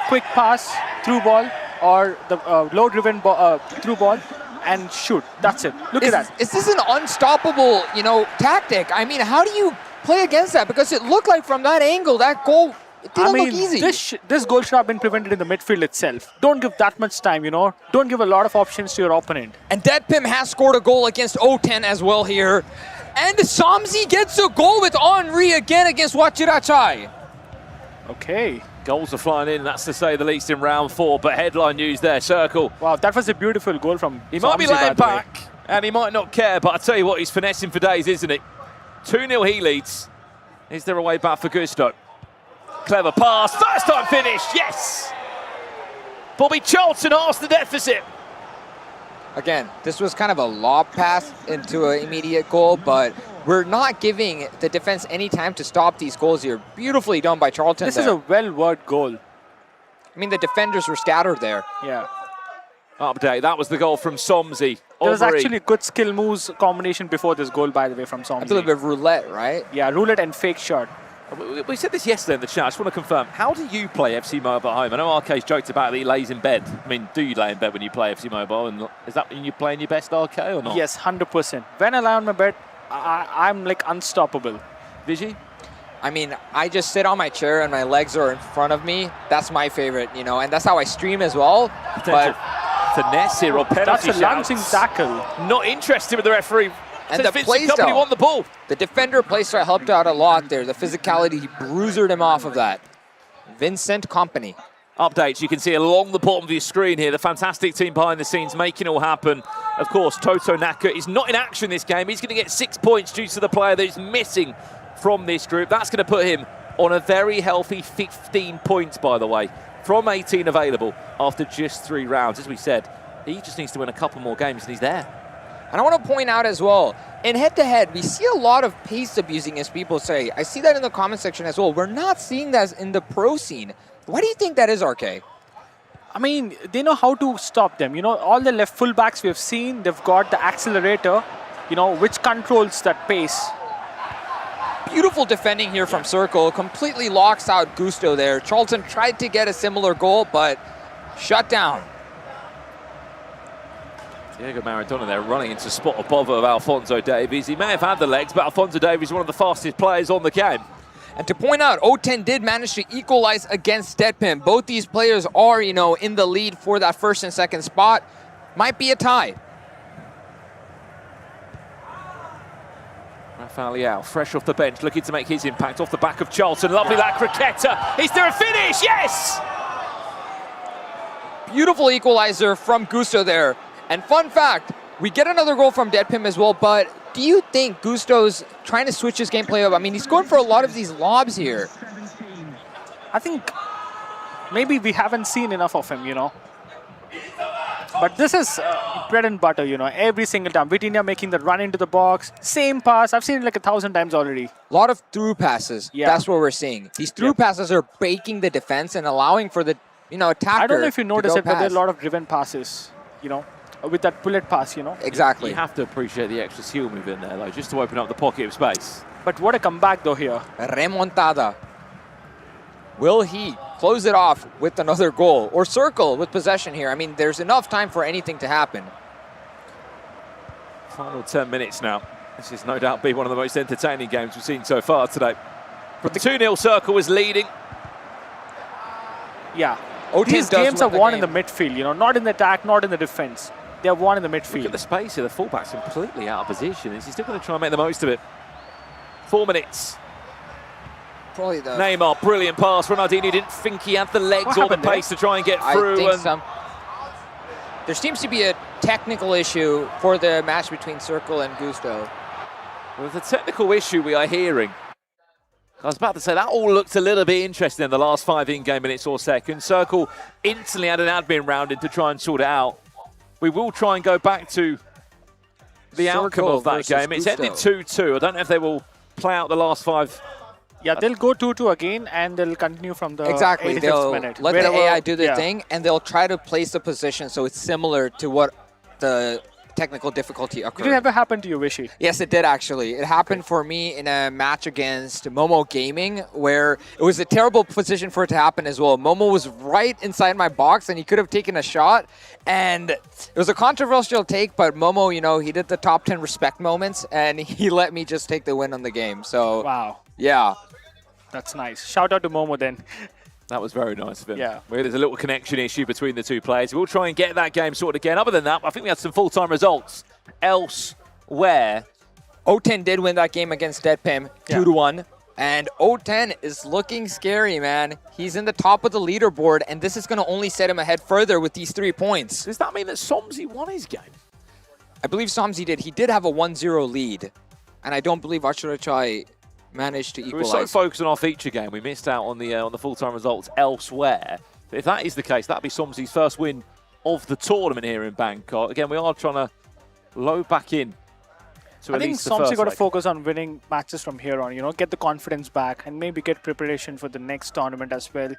quick pass, through ball, or the low-driven through ball, and shoot. That's it. Look at that. Is this an unstoppable, you know, tactic? I mean, how do you play against that? Because it looked like from that angle, that goal, it didn't look easy. This goal should have been prevented in the midfield itself. Don't give that much time, you know. Don't give a lot of options to your opponent. And Deadpim has scored a goal against O10 as well here. And Samzi gets a goal with Henri again against Watirachai. Okay. Goals are flying in, that's to say the least in round 4, but headline news there, Circle. Wow, that was a beautiful goal from He might be Samzi, by laying the way. back, and he might not care, but I tell you what, he's finessing for days, isn't it? 2-0 he leads. Is there a way back for Gusto? Clever pass, first time finish, yes! Bobby Charlton halves the deficit. Again, this was kind of a lob pass into an immediate goal, but we're not giving the defense any time to stop these goals here. Beautifully done by Charlton This there. is a well-worked goal. I mean, the defenders were scattered there. Yeah. Update, that was the goal from Somzi. There was Henri. actually good skill moves combination before this goal, by the way, from Somzi. I believe a roulette, right? Yeah, roulette and fake shot. We said this yesterday in the chat, I just want to confirm, how do you play FC Mobile at home? I know RK's joked about that he lays in bed. I mean, do you lay in bed when you play FC Mobile? And is that when you're playing your best RK or not? Yes, 100%. When I lie on my bed, I'm like unstoppable. Vigi? I mean, I just sit on my chair and my legs are in front of me. That's my favorite, you know, and that's how I stream as well. But finesse here or penalty That's a lancing tackle. Not interested with the referee. And Says the Vincent play Company style. won the ball. The defender playstyle helped out a lot there. The physicality, he bruisered him off of that. Vincent Company. Updates you can see along the bottom of your screen here. The fantastic team behind the scenes making it all happen. Of course, Toto Naka is not in action this game. He's going to get 6 points due to the player that is missing from this group. That's going to put him on a very healthy 15 points, by the way, from 18 available after just 3 rounds. As we said, he just needs to win a couple more games and he's there. And I want to point out as well, in head-to-head, we see a lot of pace abusing, as people say. I see that in the comment section as well. We're not seeing that in the pro scene. Why do you think that is, RK? I mean, they know how to stop them. You know, all the left fullbacks we've seen, they've got the accelerator, you know, which controls that pace. Beautiful defending here from Circle. Completely locks out Gusto there. Charlton tried to get a similar goal, but shut down. Diego Maradona there running into spot above of Alphonso Davies. He may have had the legs, but Alphonso Davies is one of the fastest players on the game. And to point out, O10 did manage to equalize against Deadpim. Both these players are, you know, in the lead for that first and second spot. Might be a tie. Rafael Leao, fresh off the bench, looking to make his impact off the back of Charlton. Lovely that Cricketta. Is there a finish? Yes! Beautiful equalizer from Gusto there. And fun fact, we get another goal from Deadpim as well, but do you think Gusto's trying to switch his gameplay up? I mean, he's going for a lot of these lobs here. I think maybe we haven't seen enough of him, you know. But this is bread and butter, you know, every single time. Vitinha making the run into the box, same pass. I've seen it like 1,000 times already. A lot of through passes. Yeah. That's what we're seeing. These through passes are breaking the defense and allowing for the, you know, attacker. I don't know if you to noticed go it, but there are past. a lot of driven passes, you know, with that bullet pass, you know. Exactly. You have to appreciate the extra skill move in there, though, just to open up the pocket of space. But what a comeback, though, here. Remontada. Will he close it off with another goal or circle with possession here. I mean, there's enough time for anything to happen. Final 10 minutes now. This is no doubt be one of the most entertaining games we've seen so far today. But the 2-0 Circle is leading. Yeah. O10 These does games win are the won in game. the midfield, you know, not in the attack, not in the defense. They are won in the Look midfield. at the space here. The fullback's completely out of position. Is he still going to try and make the most of it? 4 minutes. Probably the... Neymar, brilliant pass. Ronaldinho didn't think he had the legs What or the happened there? pace to try and get I through. think and there seems to be a technical issue for the match between Circle and Gusto. with the technical issue we are hearing, I was about to say that all looked a little bit interesting in the last 5 in-game minutes or seconds. Circle instantly had an admin round in to try and sort it out. We will try and go back to the outcome Circle of that versus game. It's ended Gusto. 2-2. I don't know if they will play out the last 5. Yeah, they'll go 2-2 again, and they'll continue from the Exactly. 85th They'll minute. let the Wherever- AI do the yeah. thing, and they'll try to place the position so it's similar to what the technical difficulty Did it occurred. ever happen to you, Vishy? Yes, it did actually. It happened for me in a match against Momo Gaming where it was a terrible position for it to happen as well. Momo was right inside my box and he could have taken a shot. And it was a controversial take, but Momo, you know, he did the top 10 respect moments and he let me just take the win on the game. So, Wow, yeah. that's nice. Shout out to Momo then. That was very nice of him. Yeah. Well, there's a little connection issue between the two players. We'll try and get that game sorted again. Other than that, I think we had some full-time results elsewhere. O10 did win that game against Deadpim, Yeah. 2-1. And O10 is looking scary, man. He's in the top of the leaderboard, and this is going to only set him ahead further with these 3 points. Does that mean that Somsy won his game? I believe Somsy did. He did have a 1-0 lead, and I don't believe Achirachai managed to We were equalize. so focused on our feature game, we missed out on the full-time results elsewhere. But if that is the case, that'd be Somsy's first win of the tournament here in Bangkok. Again, we are trying to load back in to I at think least the Somsy first got to leg. focus on winning matches from here on, you know, get the confidence back and maybe get preparation for the next tournament as well.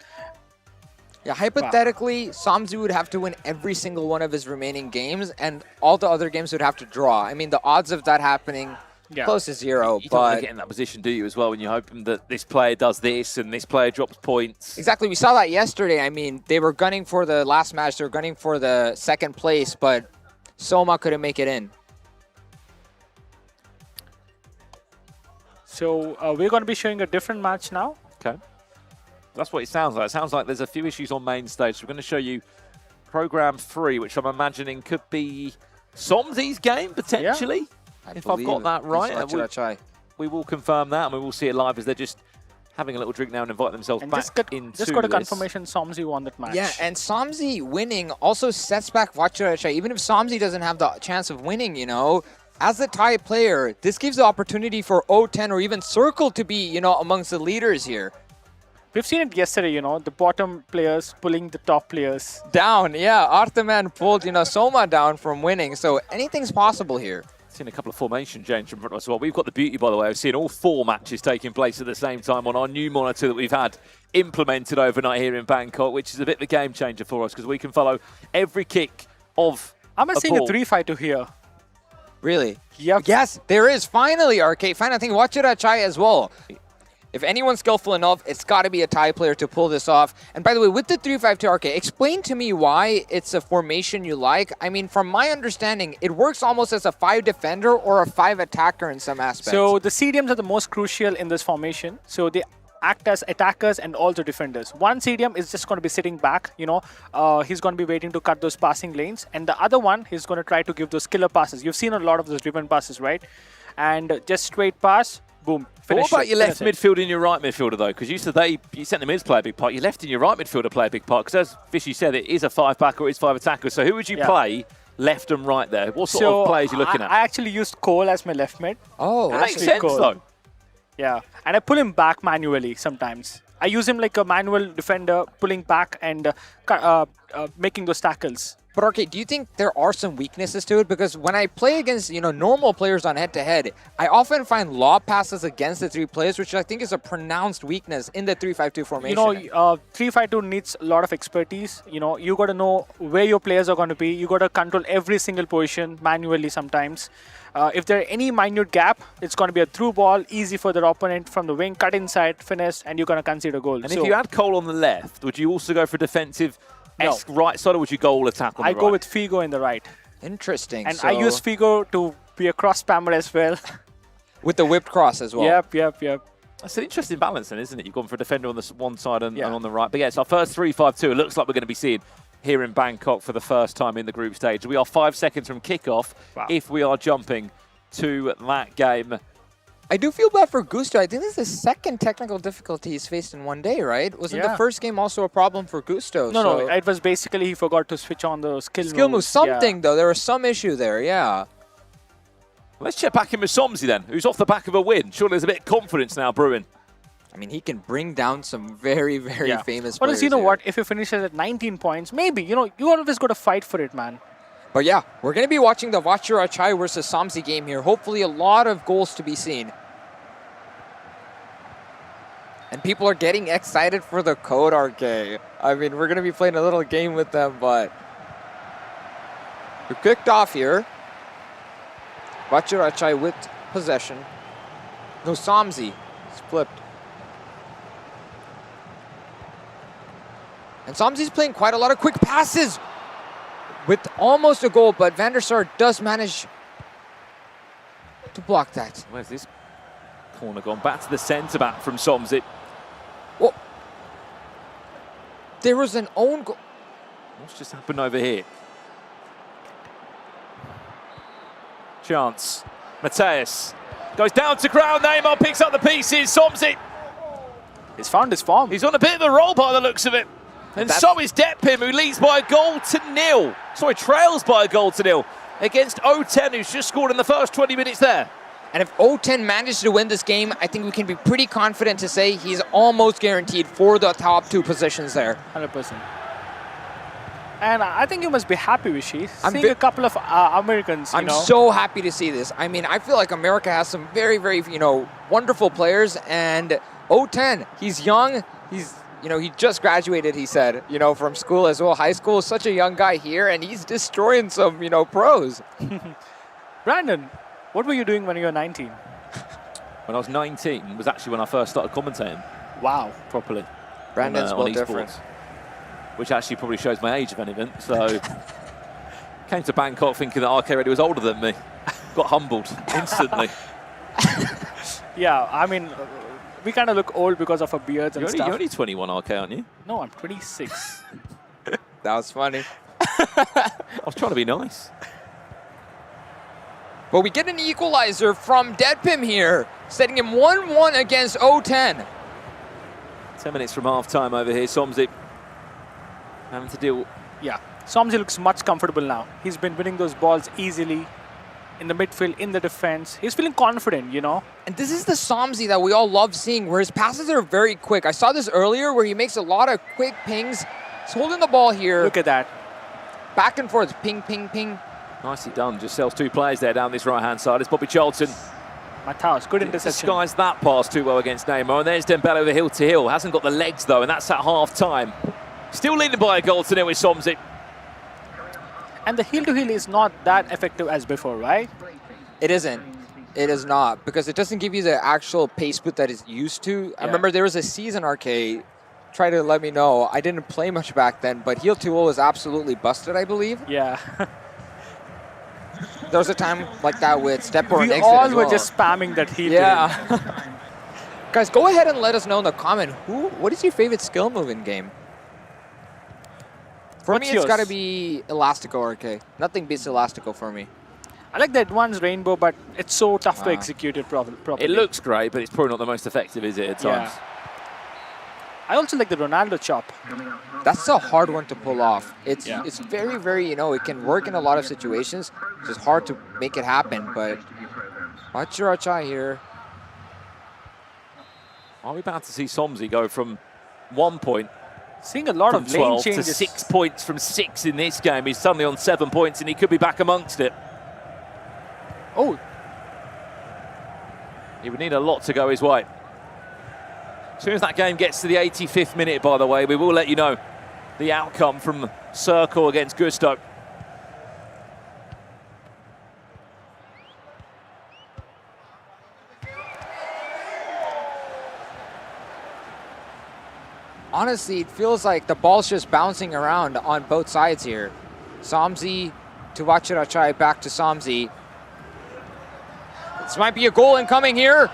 Yeah, hypothetically, Somsy would have to win every single one of his remaining games, and all the other games would have to draw. I mean, the odds of that happening Yeah. close to 0, You don't want to but get in that position, do you, as well, when you're hoping that this player does this and this player drops points? exactly, we saw that yesterday. I mean, they were gunning for the last match, they were gunning for the second place, but Soma couldn't make it in. So we're going to be showing a different match now. Okay. That's what it sounds like. It sounds like there's a few issues on main stage. So we're going to show you Program 3, which I'm imagining could be Somsy's game, potentially. If I've got that right. And Achirachai. we will confirm that, and we will see it live as they're just having a little drink now and invite themselves And back just into got a this. confirmation Somsy won that match. Yeah, and Somsy winning also sets back Vachirachai. Even if Somsy doesn't have the chance of winning, you know, as the tie player, this gives the opportunity for O10 or even Circle to be, you know, amongst the leaders here. We've seen it yesterday, you know, the bottom players pulling the top players. Down, yeah. Arthaman pulled, you know, Soma down from winning, so anything's possible here. Seen a couple of formation changes from front of us as well. We've got the beauty, by the way, of seeing all 4 matches taking place at the same time on our new monitor that we've had implemented overnight here in Bangkok, which is a bit of a game changer for us because we can follow every kick of I'm seeing a ball. 3-5 here. Really? Yep. Yes, there is. Finally, Arcade. Finally, I think Vachirachai as well. If anyone's skillful enough, it's got to be a tie player to pull this off. And by the way, with the 3-5-2 Arcade, explain to me why it's a formation you like. I mean, from my understanding, it works almost as a 5 defender or a 5 attacker in some aspects. So the CDMs are the most crucial in this formation. So they act as attackers and also defenders. One CDM is just going to be sitting back, you know, he's going to be waiting to cut those passing lanes. And the other one, he's going to try to give those killer passes. You've seen a lot of those driven passes, right? And just straight pass, boom, But finish what about it, your left finish it. midfielder and your right midfielder, though? Because you said you sent them in to play a big part. Your left and your right midfielder play a big part. Because as Fishy said, it is a 5-backer, it is 5 attackers. So who would you Yeah. play left and right there? What sort of players are you looking at? I actually used Cole as my left mid. oh, That that's makes actually sense, cool. though. Yeah, and I pull him back manually sometimes. I use him like a manual defender, pulling back and making those tackles. But okay, do you think there are some weaknesses to it? Because when I play against, normal players on head-to-head, I often find lob passes against the three players, which I think is a pronounced weakness in the 3-5-2 formation. 3-5-2 needs a lot of expertise. You got to know where your players are going to be. You got to control every single position manually sometimes. If there are any minute gap, it's going to be a through ball, easy for the opponent from the wing, cut inside, finesse, and you're going to concede a goal. And if you had Cole on the left, would you also go for defensive right side, or would you go all attack on the right? I go with Figo in the right. Interesting. And I use Figo to be a cross spammer as well. With the whipped cross as well. Yep. That's an interesting balance then, isn't it? You've gone for a defender on the one side and on the right. But yeah, it's our first 3-5-2. It looks like we're going to be seeing here in Bangkok for the first time in the group stage. We are 5 seconds from kickoff if we are jumping to that game. I do feel bad for Gusto. I think this is the second technical difficulty he's faced in one day, right? Wasn't the first game also a problem for Gusto? No, it was basically he forgot to switch on the skill moves. Something, though. There was some issue there, Let's check back in with Somsy then, who's off the back of a win. Surely there's a bit of confidence now brewing. I mean, he can bring down some very, very famous But players. you know what? If he finishes at 19 points, maybe, you always got to fight for it, man. But yeah, we're going to be watching the Vachirachai versus Somsy game here. Hopefully a lot of goals to be seen. And people are getting excited for the code, RK. I mean, we're going to be playing a little game with them, but we're kicked off here. Vachirachai with possession. No, Somsy. It's flipped. And Somsy's playing quite a lot of quick passes with almost a goal, but Van der Sar does manage to block that. Where's this corner gone? Back to the centre-back from Somsy. Well, there was an own goal. What's just happened over here? Chance. Mateus goes down to ground. Neymar picks up the pieces. Somsy. He's found his form. He's on a bit of a roll by the looks of it. And so is Depim, who leads by a goal to nil. Sorry, trails by a goal to nil against O10, who's just scored in the first 20 minutes there. And if O10 manages to win this game, I think we can be pretty confident to say he's almost guaranteed for the top two positions there. 100%. And I think you must be happy, Vishy, seeing a couple of Americans, I'm so happy to see this. I mean, I feel like America has some very, very, wonderful players. And O10, he's young. He's, he just graduated, he said, from school as well. High school, such a young guy here, and he's destroying some, pros. Brandon, what were you doing when you were 19? When I was 19 was actually when I first started commentating. Wow. Properly. Brandon's on well different. Which actually probably shows my age, if anything. So, came to Bangkok thinking that RK Reddy was older than me. Got humbled instantly. Yeah, I mean, we kind of look old because of our beards and stuff. You're only 21, RK, aren't you? No, I'm 26. That was funny. I was trying to be nice. But we get an equalizer from Deadpim here, setting him 1-1 against O10. 10 minutes from half-time over here. Somsy having to deal. Yeah, Somsy looks much comfortable now. He's been winning those balls easily in the midfield, in the defense. He's feeling confident, And this is the Somsy that we all love seeing, where his passes are very quick. I saw this earlier where he makes a lot of quick pings. He's holding the ball here. Look at that. Back and forth, ping, ping, ping. Nicely done. Just sells two players there down this right-hand side. It's Bobby Charlton. Mateus, good interception. Disguised that pass too well against Neymar. And there's Dembele over hill to hill. Hasn't got the legs, though, and that's at half-time. Still leading by a goal to nil with Somsy. And the heel-to-heel is not that effective as before, right? It isn't. It is not, because it doesn't give you the actual pace boot that it's used to. I remember there was a season, RK, try to let me know. I didn't play much back then, but heel to heel was absolutely busted, I believe. Yeah. There was a time like that with step or an exit. We all as were well. just spamming that heel. Yeah. Guys, go ahead and let us know in the comment, what is your favorite skill move in game? For me, it's got to be Elastico, RK. Nothing beats Elastico for me. I like the advanced rainbow, but it's so tough to execute it properly. It looks great, but it's probably not the most effective, is it, at times? I also like the Ronaldo chop. That's a hard one to pull off. It's very, very, it can work in a lot of situations. It's just hard to make it happen, but Vachirachai here. Are we about to see Somsy go from 1 point Seeing a lot from of lane 12 to changes. 6 points from 6 in this game. He's suddenly on 7 points and he could be back amongst it. Oh, He would need a lot to go his way. As soon as that game gets to the 85th minute, by the way, we will let you know the outcome from Circle against Gusto. Honestly, it feels like the ball's just bouncing around on both sides here. Somzi to Vachirachai, back to Somzi. This might be a goal incoming here.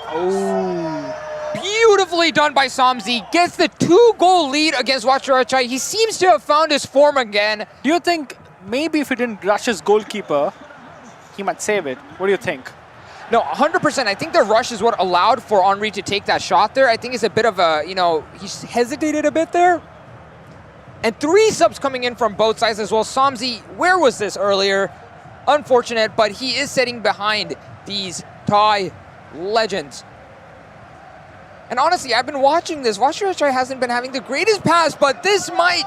Oh, beautifully done by Somzi. Gets the 2-goal lead against Vachirachai. He seems to have found his form again. do you think maybe if he didn't rush his goalkeeper, he might save it? What do you think? No, 100%. I think the rush is what allowed for Henry to take that shot there. I think it's a bit of a, he hesitated a bit there. And 3 subs coming in from both sides as well. Somzi, where was this earlier? Unfortunate, but he is sitting behind these Thai legends. And honestly, I've been watching this. Vachirachai hasn't been having the greatest pass, but this might...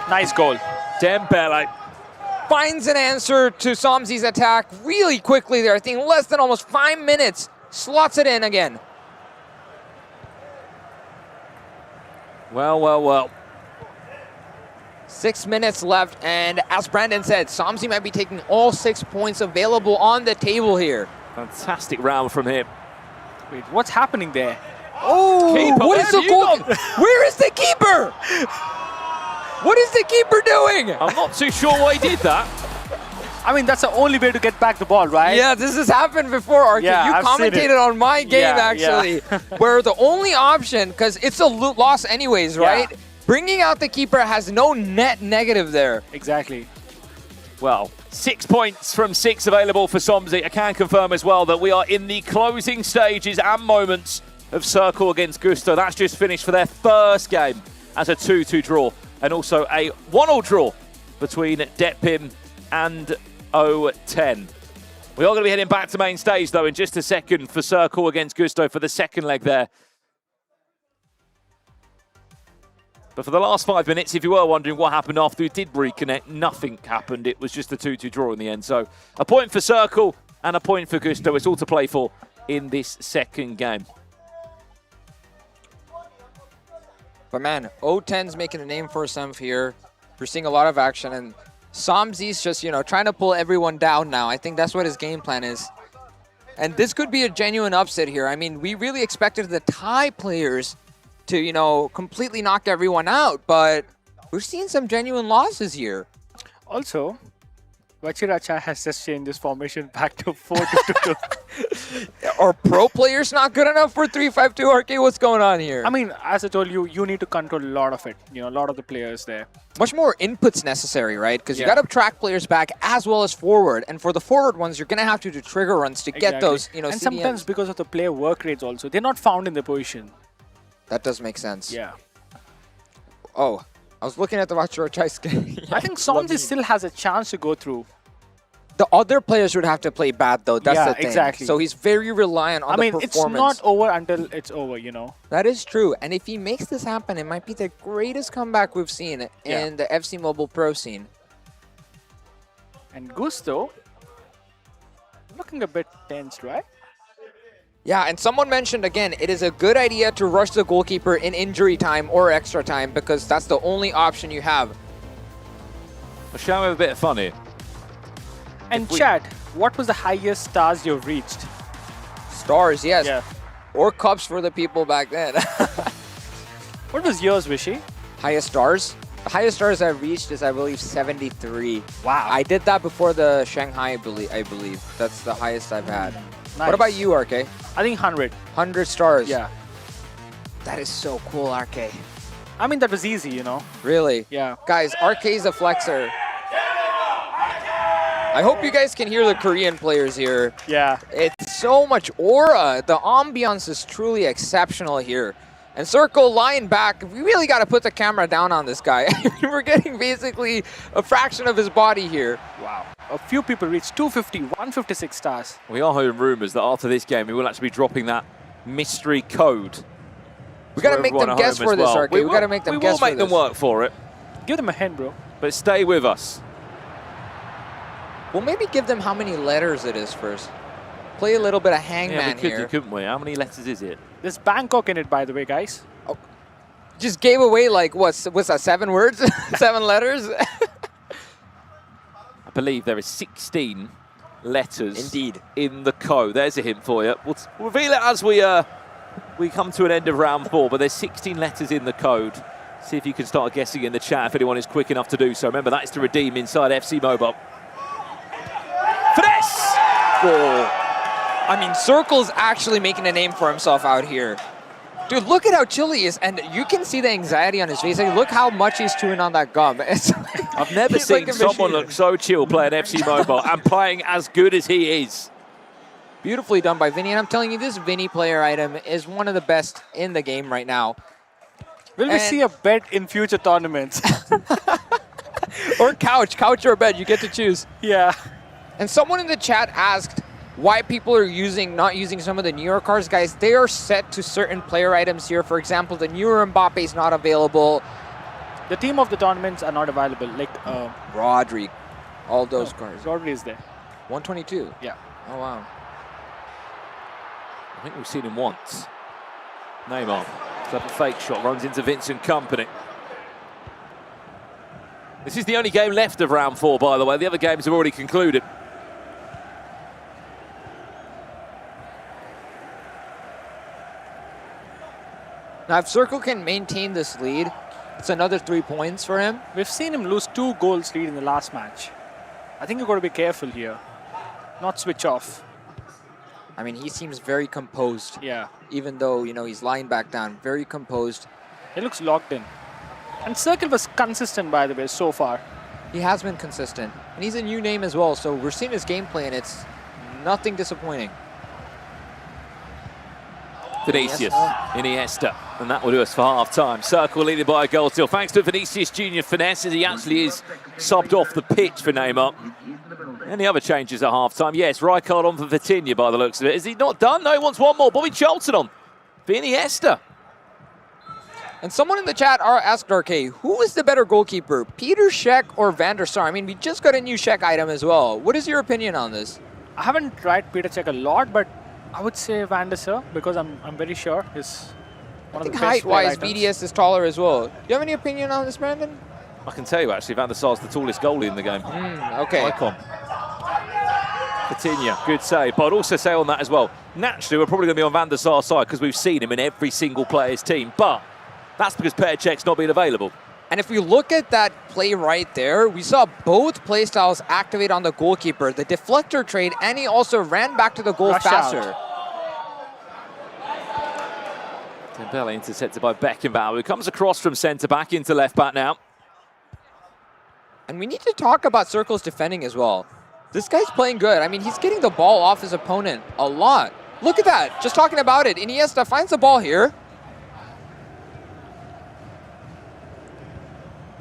Nice goal. Dembele. Finds an answer to Somzi's attack really quickly there. I think less than almost 5 minutes. Slots it in again. Well, well, well. 6 minutes left, and as Brandon said, Somzi might be taking all 6 points available on the table here. Fantastic round from him. Wait, what's happening there? Oh, Keeper, what is where the have you goal? Where is the keeper? What is the keeper doing? I'm not too sure why he did that. I mean, that's the only way to get back the ball, right? Yeah, this has happened before, RK. Yeah, you I've seen it. commentated on my game, Yeah, actually, yeah. where the only option, because it's a loss anyways, right? Bringing out the keeper has no net negative there. Exactly. Well, 6 points from 6 available for Somzi. I can confirm as well that we are in the closing stages and moments of Circle against Gusto. That's just finished for their first game as a 2-2 draw, and also a 1-1 draw between Detpim and O10. We are going to be heading back to main stage, though, in just a second for Circle against Gusto for the second leg there. But for the last 5 minutes, if you were wondering what happened after we did reconnect, nothing happened. It was just a 2-2 draw in the end. So a point for Circle and a point for Gusto. It's all to play for in this second game. But man, O10's making a name for himself here. We're seeing a lot of action, and Somzi's just, trying to pull everyone down now. I think that's what his game plan is. And this could be a genuine upset here. I mean, we really expected the Thai players to, completely knock everyone out, but we're seeing some genuine losses here. Also, Vachirachai has just changed his formation back to 4-2-2. Are pro players not good enough for 3-5-2? RK, what's going on here? I mean, as I told you, you need to control a lot of it. A lot of the players there. Much more inputs necessary, right? Because you Yeah. got to track players back as well as forward. And for the forward ones, you're going to have to do trigger runs to get those, And CDMs. sometimes because of the player work rates also, they're not found in the position. That does make sense. Yeah. Oh, I was looking at the Vachirachai skin. I think Somzi still has a chance to go through. The other players would have to play bad, though. That's Yeah, the thing. exactly. So he's very reliant on the It's performance. not over until it's over, That is true. And if he makes this happen, it might be the greatest comeback we've seen Yeah. in the FC Mobile Pro scene. And Gusto, looking a bit tense, right? Yeah, and someone mentioned, again, it is a good idea to rush the goalkeeper in injury time or extra time because that's the only option you have. Well, shall we have a bit of fun here? And Chad, what was the highest stars you've reached? Stars, yes. Yeah. Or cups for the people back then. What was yours, Vishy? Highest stars? The highest stars I've reached is, I believe, 73. Wow. I did that before the Shanghai, I believe. That's the highest I've had. Nice. What about you, RK? I think 100. 100 stars. Yeah. That is so cool, RK. I mean, that was easy, Really? Yeah. Guys, RK's a flexer. I hope you guys can hear the Korean players here. Yeah. It's so much aura. The ambiance is truly exceptional here. And Circle lying back. We really got to put the camera down on this guy. We're getting basically a fraction of his body here. Wow. A few people reached 250, 156 stars. We are hearing rumours that after this game, we will actually be dropping that mystery code We got to make them guess for this, Arcade. We got to make them guess for this. We will make them work for it. Give them a hint, bro. But stay with us. We'll maybe give them how many letters it is first. Play a little bit of hangman here. Couldn't we? How many letters is it? There's Bangkok in it, by the way, guys. Oh, just gave away like, what's that, 7 words? 7 letters? I believe there is 16 letters Indeed. in the code. There's a hint for you. We'll reveal it as we come to an end of round 4, but there's 16 letters in the code. See if you can start guessing in the chat if anyone is quick enough to do so. Remember, that is to redeem inside FC Mobile. Finesse! Oh. I mean, Circle's actually making a name for himself out here. Dude, look at how chill he is, and you can see the anxiety on his face. Like, look how much he's chewing on that gum. I've never seen someone look so chill playing FC Mobile and playing as good as he is. Beautifully done by Vinny, and I'm telling you, this Vinny player item is one of the best in the game right now. Will we see a bet in future tournaments? Or couch or bed, you get to choose. Yeah. And someone in the chat asked why people are not using some of the newer cards. Guys, they are set to certain player items here. For example, the newer Mbappe is not available. The team of the tournaments are not available. Like Rodri, all those cards. Rodri is there. 122. Yeah. Oh, wow. I think we've seen him once. Neymar, clever fake shot, runs into Vincent Kompany. This is the only game left of round 4, by the way. The other games have already concluded. Now, if Circle can maintain this lead, it's another 3 points for him. We've seen him lose 2 goals lead in the last match. I think you've got to be careful here. Not switch off. I mean, he seems very composed. Yeah. Even though, you know, he's lying back down. Very composed. He looks locked in. And Circle was consistent, by the way, so far. He has been consistent. And he's a new name as well, so we're seeing his gameplay, and it's nothing disappointing. Vinicius, Iniesta, and that will do us for half-time. Circle leading by a goal still, thanks to Vinicius Junior finesse, as he actually is subbed off the pitch for Neymar. Any other changes at half-time? Yes, Rijkaard on for Vitinha by the looks of it. Is he not done? No, he wants one more. Bobby Charlton on for Iniesta. And someone in the chat asked Arcade, who is the better goalkeeper, Peter Cech or Van der Sar? I mean, we just got a new Cech item as well. What is your opinion on this? I haven't tried Peter Cech a lot, but I would say Van der Sar because I'm very sure he's one of the best. Height-wise, VDS is taller as well. Do you have any opinion on this, Brandon? I can tell you, actually, Van der Sar's the tallest goalie in the game. Okay. Icon. Vitinha, good save. But I'd also say on that as well, naturally, we're probably going to be on Van der Sar's side because we've seen him in every single player's team. But that's because Petr Cech's not been available. And if we look at that play right there, we saw both play styles activate on the goalkeeper. The deflector trade, and he also ran back to the goal faster. Dembele intercepted by Beckenbauer, who comes across from centre-back into left-back now. And we need to talk about Circle's defending as well. This guy's playing good. I mean, he's getting the ball off his opponent a lot. Look at that. Just talking about it. Iniesta finds the ball here.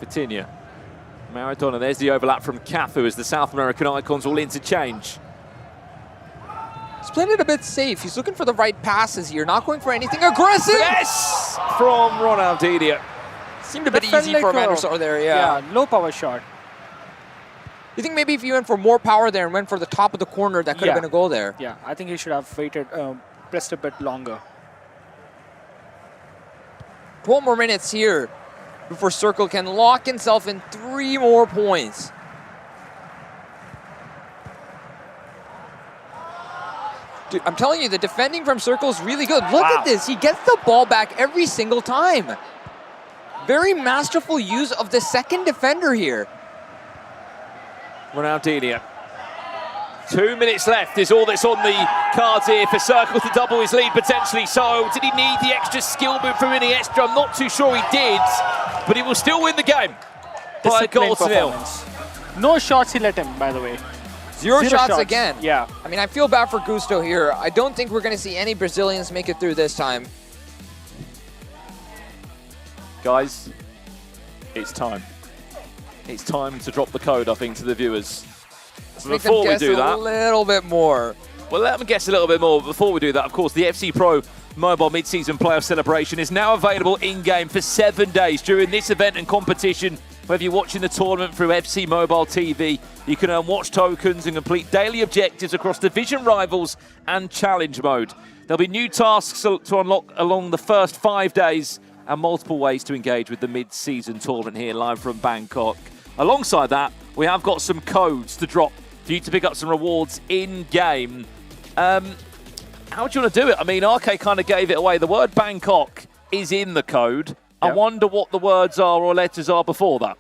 Vitinha. Maradona, there's the overlap from Cafu as the South American icons all interchange. He's playing it a bit safe. He's looking for the right passes here, not going for anything aggressive. Yes! From Ronaldinho. Seemed a bit easy for Van der Sar there, yeah. Yeah, low power shot. You think maybe if you went for more power there and went for the top of the corner, that could have been a goal there? Yeah, I think he should have waited, pressed a bit longer. 12 more minutes here before Circle can lock himself in 3 more points. Dude, I'm telling you, the defending from Circle is really good. Look at this. He gets the ball back every single time. Very masterful use of the second defender here. Ronaldinho. 2 minutes left is all that's on the cards here for Circle to double his lead potentially. So, did he need the extra skill move from Iniesta? I'm not too sure he did, but he will still win the game by a goal to nil. No shots he let him, by the way. Zero shots again. Yeah. I mean, I feel bad for Gusto here. I don't think we're going to see any Brazilians make it through this time. Guys, it's time. It's time to drop the code, I think, to the viewers. Let's make them guess a little bit more. Well, let them guess a little bit more. Before we do that, of course, the FC Pro Mobile mid-season playoff celebration is now available in-game for 7 days during this event and competition. Whether you're watching the tournament through FC Mobile TV, you can earn watch tokens and complete daily objectives across division rivals and challenge mode. There'll be new tasks to unlock along the first 5 days and multiple ways to engage with the mid-season tournament here live from Bangkok. Alongside that, we have got some codes to drop for you to pick up some rewards in-game. How do you want to do it? I mean, RK kind of gave it away. The word Bangkok is in the code. Yep. I wonder what the words are or letters are before that.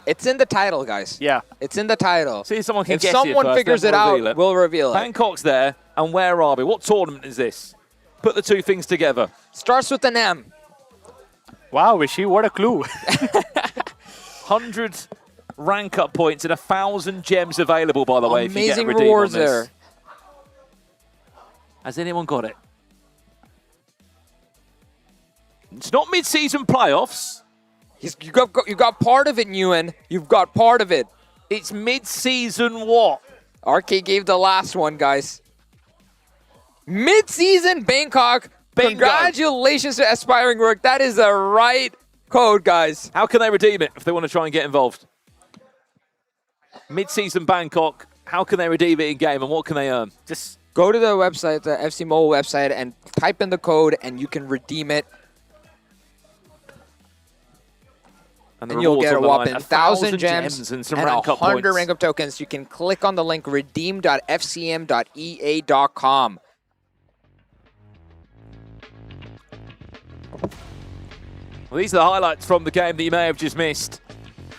It's in the title, guys. Yeah. It's in the title. See if someone can if guess someone it first, figures it out, we'll reveal it. Bangkok's there, and where are we? What tournament is this? Put the two things together. Starts with an M. Wow, Vishy, what a clue. 100 rank-up points and 1,000 gems available, by the way, if you get a redeem rewards on this. there. Has anyone got it? It's not mid-season playoffs. You got part of it, Nguyen. You've got part of it. It's mid-season what? RK gave the last one, guys. Mid-season Bangkok. Bingo. Congratulations to Aspiring Work. That is the right code, guys. How can they redeem it if they want to try and get involved? Mid-season Bangkok. How can they redeem it in-game, and what can they earn? Just go to the website, the FC Mobile website, and type in the code, and you can redeem it. And you'll get a whopping 1,000 gems and some rank 100 rank-up tokens. You can click on the link redeem.fcm.ea.com. Well, these are the highlights from the game that you may have just missed.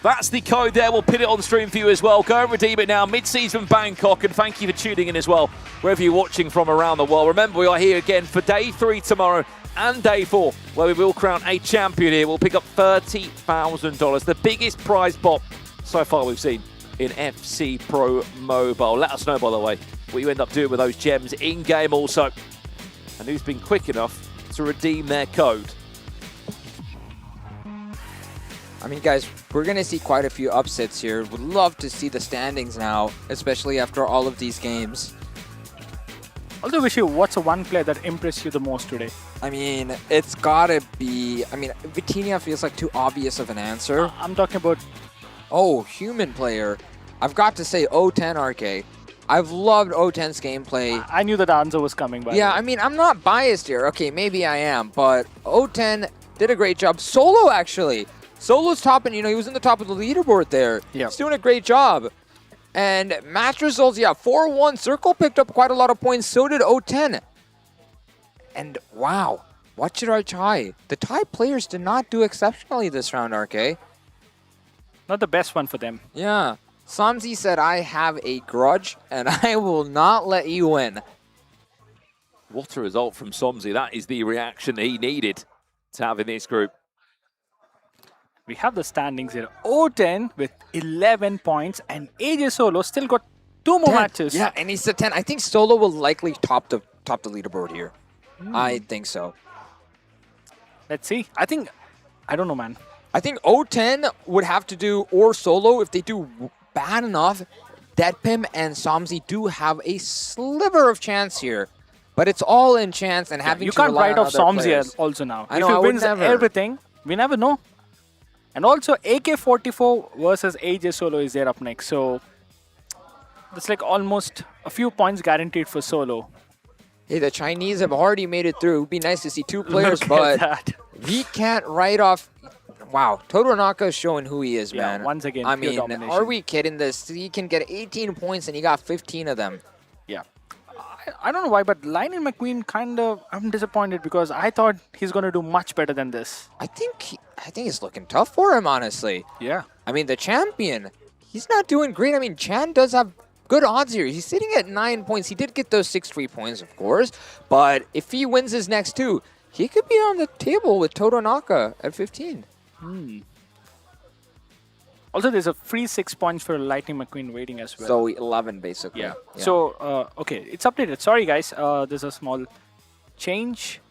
That's the code there. We'll pin it on the stream for you as well. Go and redeem it now. Mid-season Bangkok, and thank you for tuning in as well, wherever you're watching from around the world. Remember, we are here again for day 3 tomorrow and day 4, where we will crown a champion here. We'll pick up $30,000, the biggest prize pot so far we've seen in FC Pro Mobile. Let us know, by the way, what you end up doing with those gems in-game also, and who's been quick enough to redeem their code. I mean, guys, we're going to see quite a few upsets here. Would love to see the standings now, especially after all of these games. Also, Vishy, what's the one player that impressed you the most today? I mean, it's got to be... I mean, Vitinha feels like too obvious of an answer. I'm talking about... Oh, human player. I've got to say O10 RK. I've loved O10's gameplay. I knew that answer was coming by. Yeah, I mean, I'm not biased here. Okay, maybe I am, but O10 did a great job. Solo, actually. Solo's top, and, you know, he was in the top of the leaderboard there. Yeah. He's doing a great job. And match results, yeah, 4-1. Circle picked up quite a lot of points. So did O10. And, wow, what should I try? The Thai players did not do exceptionally this round, RK. Not the best one for them. Yeah. Samzi said, I have a grudge, and I will not let you win. What a result from Somzi. That is the reaction he needed to have in this group. We have the standings here. O10 with 11 points, and AJ Solo still got 2 more matches. Yeah, and he's at 10. I think Solo will likely top the leaderboard here. I think so. Let's see. I don't know, man. I think O10 would have to do, or Solo, if they do bad enough, Deadpim and Somzi do have a sliver of chance here. But it's all in chance, and having you to can't rely write on off other Somzi players. also now. I know, if I he would wins never. everything, we never know. And also, AK-44 versus AJ Solo is there up next. So, that's like almost a few points guaranteed for Solo. Hey, the Chinese have already made it through. It would be nice to see 2 players, Look but at that. we can't write off... Wow, Todoroki is showing who he is, Yeah, man. once again, I pure mean, domination. are we kidding this? He can get 18 points and he got 15 of them. Yeah. I don't know why, but Lightning McQueen I'm disappointed because I thought he's going to do much better than this. I think it's looking tough for him, honestly. Yeah. I mean, the champion, he's not doing great. I mean, Chan does have good odds here. He's sitting at 9 points. He did get those 6 free points, of course. But if he wins his next 2, he could be on the table with Todonaka at 15. Also, there's a free 6 points for Lightning McQueen waiting as well. So 11, basically. Yeah. So, okay, it's updated. Sorry, guys. There's a small change.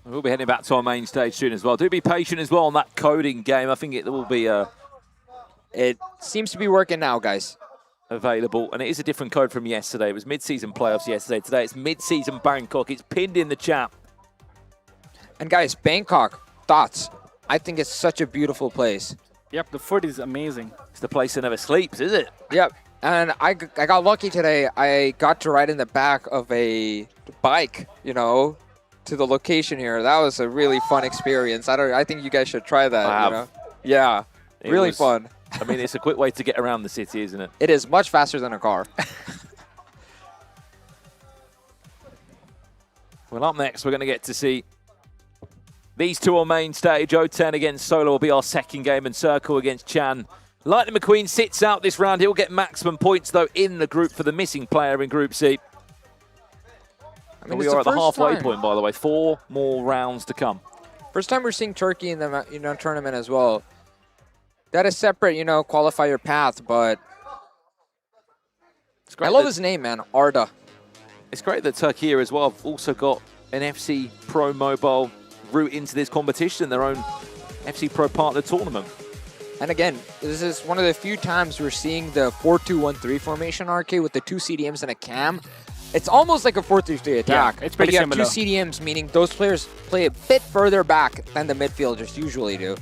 We'll be heading back to our main stage soon as well. Do be patient as well on that coding game. I think it will be... It seems to be working now, guys. available, and it is a different code from yesterday. It was mid-season playoffs yesterday. Today it's mid-season Bangkok. It's pinned in the chat. And guys, Bangkok, thoughts? I think it's such a beautiful place. Yep, the food is amazing. It's the place that never sleeps, is it? Yep. And I got lucky today. I got to ride in the back of a bike, you know, to the location here. That was a really fun experience. I think you guys should try that. I have. You know? Yeah, It really was- fun. I mean, it's a quick way to get around the city, isn't it? It is much faster than a car. Well, up next, we're going to get to see these two on main stage. O10 against Solo will be our second game, and Circle against Chan. Lightning McQueen sits out this round. He'll get maximum points, though, in the group for the missing player in Group C. I mean, We it's are at the first halfway time. point, by the way. 4 more rounds to come. First time we're seeing Turkey in the tournament as well. That is separate, qualifier path, but It's great I love that- his name, man, Arda. It's great that Turkey here as well have also got an FC Pro Mobile route into this competition, their own FC Pro partner tournament. And again, this is one of the few times we're seeing the 4-2-1-3 formation arcade with the 2 CDMs and a cam. It's almost like a 4-3-3 attack. it's but pretty you similar. have 2 CDMs, meaning those players play a bit further back than the midfielders usually do.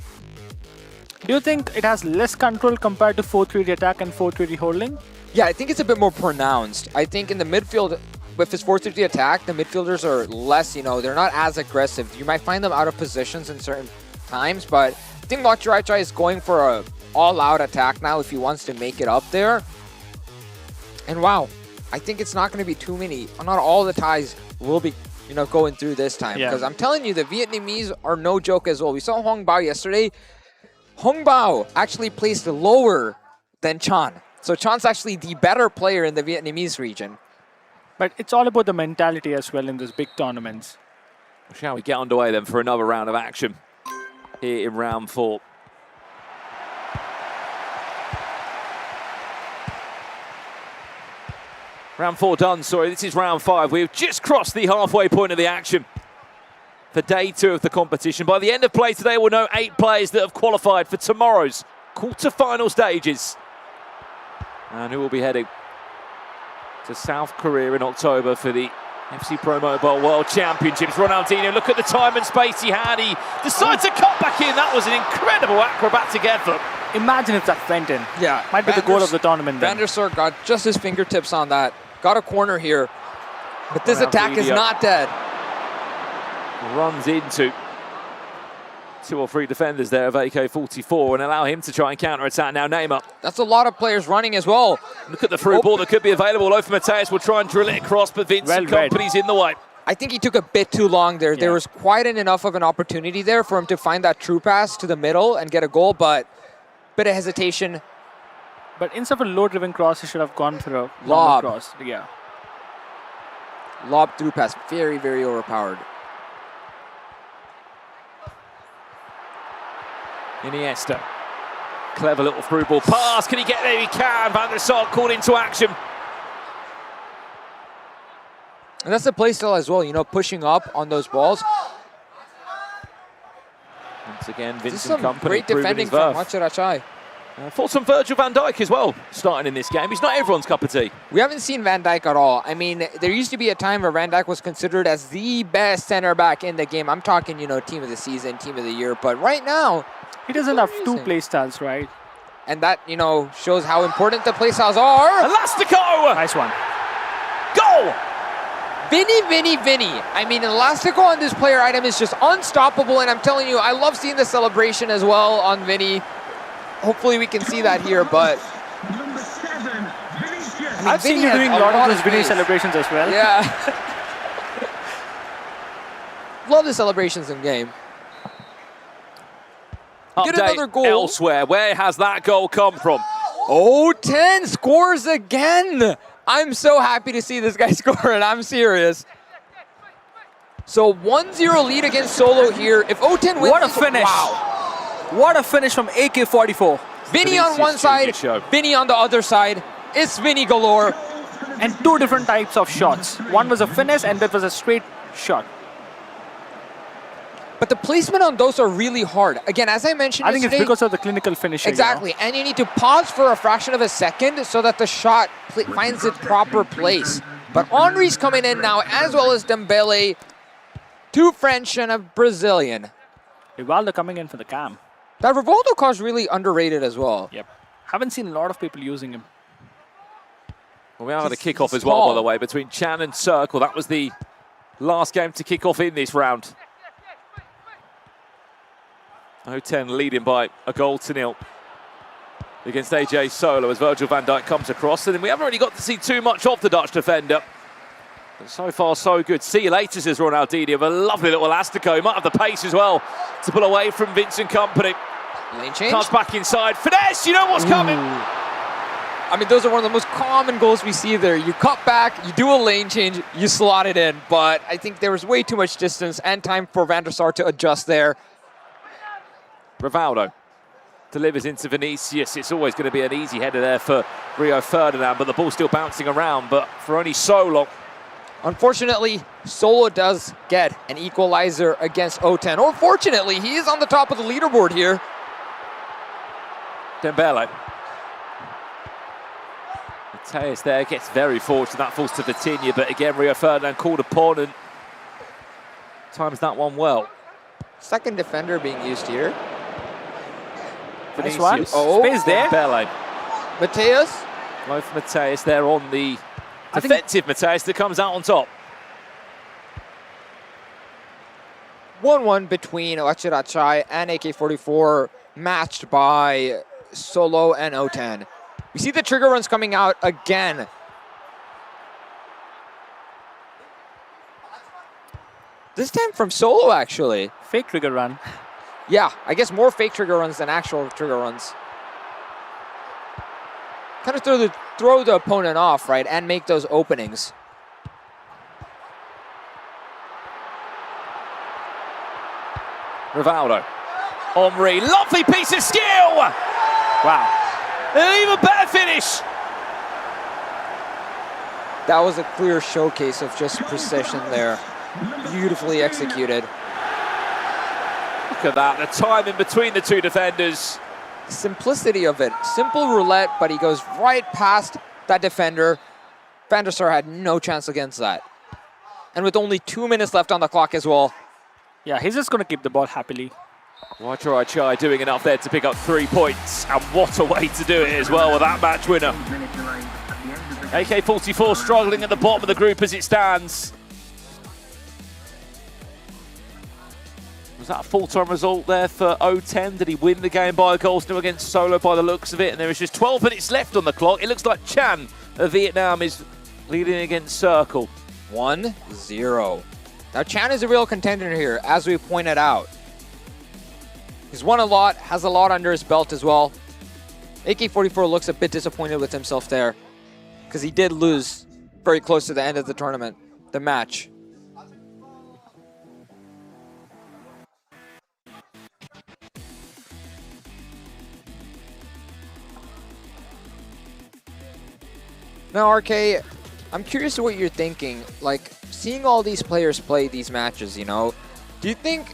Do you think it has less control compared to 4-3-3 attack and 4-3-3 holding? Yeah, I think it's a bit more pronounced. I think in the midfield, with his 4-3-3 attack, the midfielders are less, they're not as aggressive. You might find them out of positions in certain times, but I think Machiraichai is going for a all-out attack now if he wants to make it up there. And wow, I think it's not going to be too many. Not all the ties will be, going through this time. Yeah. Because I'm telling you, the Vietnamese are no joke as well. We saw Hong Bao yesterday. Hong Bao actually placed lower than Chan. So Chan's actually the better player in the Vietnamese region. But it's all about the mentality as well in these big tournaments. Shall we get underway then for another round of action here in round 4? Round 4 done, sorry. This is round 5. We've just crossed the halfway point of the action for day 2 of the competition. By the end of play today, we'll know 8 players that have qualified for tomorrow's quarter-final stages. And who will be heading to South Korea in October for the FC Pro Mobile World Championships. Ronaldinho, look at the time and space he had. He decided to cut back in. That was an incredible acrobatic effort. Imagine if that went in. Yeah. Might be the goal of the tournament Van then. der Sar got just his fingertips on that. Got a corner here. But this attack is Ronaldinho not dead. runs into 2 or 3 defenders there of AK-44 and allow him to try and counter-attack. Now Neymar. That's a lot of players running as well. Look at the through ball that could be available. Lofa Mateus will try and drill it across, but Vincent Well read. Kompany's in the way. I think he took a bit too long there. Yeah. There was quite enough of an opportunity there for him to find that true pass to the middle and get a goal, but bit of hesitation. But instead of a low-driven cross, he should have gone for a Lob. longer cross. Yeah. Lob through pass. Very, very overpowered. Iniesta. Clever little through ball pass. Can he get there? He can. Van der Sar called into action. And that's the play style as well, pushing up on those balls. Once again, This is Vincent some Kompany great proving defending his from worth. Machiraichai. Thoughts on Virgil van Dijk as well, starting in this game. He's not everyone's cup of tea. We haven't seen Van Dijk at all. I mean, there used to be a time where Van Dijk was considered as the best center back in the game. I'm talking, team of the season, team of the year. But right now, He doesn't have 2 amazing. play styles, right? and that, shows how important the play styles are. Elastico! Nice one. Goal! Vinny. I mean, Elastico on this player item is just unstoppable, and I'm telling you, I love seeing the celebration as well on Vinny. Hopefully we can see that here, but I've seen Vinny you has doing a a lot lot of of those video space. celebrations as well. yeah. Love the celebrations in game. Get Update another goal. elsewhere. Where has that goal come from? O10 scores again. I'm so happy to see this guy score, and I'm serious. So 1-0 lead against Solo here. If O10 wins, What a this- finish. Wow. What a finish from AK-44. Vinny on Vinicius one side, Junior show. Vinny on the other side. It's Vinny galore. And 2 different types of shots. One was a finesse and that was a straight shot. But the placement on those are really hard. Again, as I mentioned I think it's yesterday, because of the clinical finishing. exactly, and you need to pause for a fraction of a second so that the shot finds its proper place. But Henry's coming in now, as well as Dembele, 2 French and a Brazilian. Rivaldo coming in for the cam. That Rivaldo car's really underrated as well. Yep. Haven't seen a lot of people using him. Well, we have had a kickoff he's as well, tall. by the way, between Chan and Circle. That was the last game to kick off in this round. 0-10 leading by a goal to nil against AJ Solo as Virgil van Dijk comes across. And then we haven't really got to see too much of the Dutch defender. But so far, so good. See you later, says Ronaldinho, with a lovely little elastico. He might have the pace as well to pull away from Vincent Kompany. Lane change. Comes back inside. Finesse, you know what's coming. I mean, those are one of the most common goals we see there. You cut back, you do a lane change, you slot it in. But I think there was way too much distance and time for Van der Sar to adjust there. Rivaldo delivers into Vinicius. It's always going to be an easy header there for Rio Ferdinand, but the ball's still bouncing around, but for only so long. Unfortunately, Solo does get an equalizer against O10. Or fortunately, he is on the top of the leaderboard here. Dembele. Mateus there gets very fortunate. That falls to Vitinha, but again, Rio Ferdinand called upon and times that one well. Second defender being used here. Nice one. Vinicius. Oh. Space there. Dembele. Mateus. Low for Mateus there on the defensive Mateus that comes out on top. 1-1 between Achirachai and AK-44, matched by Solo and O10. We see the trigger runs coming out again. This time from Solo, actually. Fake trigger run. Yeah, I guess more fake trigger runs than actual trigger runs. Kind of throw the opponent off, right, and make those openings. Rivaldo. Omri, lovely piece of skill! Wow. An even better finish! That was a clear showcase of just precision there. Beautifully executed. Look at that, the time in between the two defenders. Simplicity of it. Simple roulette, but he goes right past that defender. Van der Sar had no chance against that. And with only 2 minutes left on the clock as well. Yeah, he's just going to keep the ball happily. Wajrai Chai doing enough there to pick up 3 points. And what a way to do it as well with that match winner. AK-44 struggling at the bottom of the group as it stands. Was that a full-time result there for O10? Did he win the game by a goal still against Solo by the looks of it? And there is just 12 minutes left on the clock. It looks like Chan of Vietnam is leading against Circle. 1-0. Now Chan is a real contender here, as we pointed out. He's won a lot, has a lot under his belt as well. AK-44 looks a bit disappointed with himself there, because he did lose very close to the end of the tournament, the match. Now, RK, I'm curious to what you're thinking. Like, seeing all these players play these matches, you know, do you think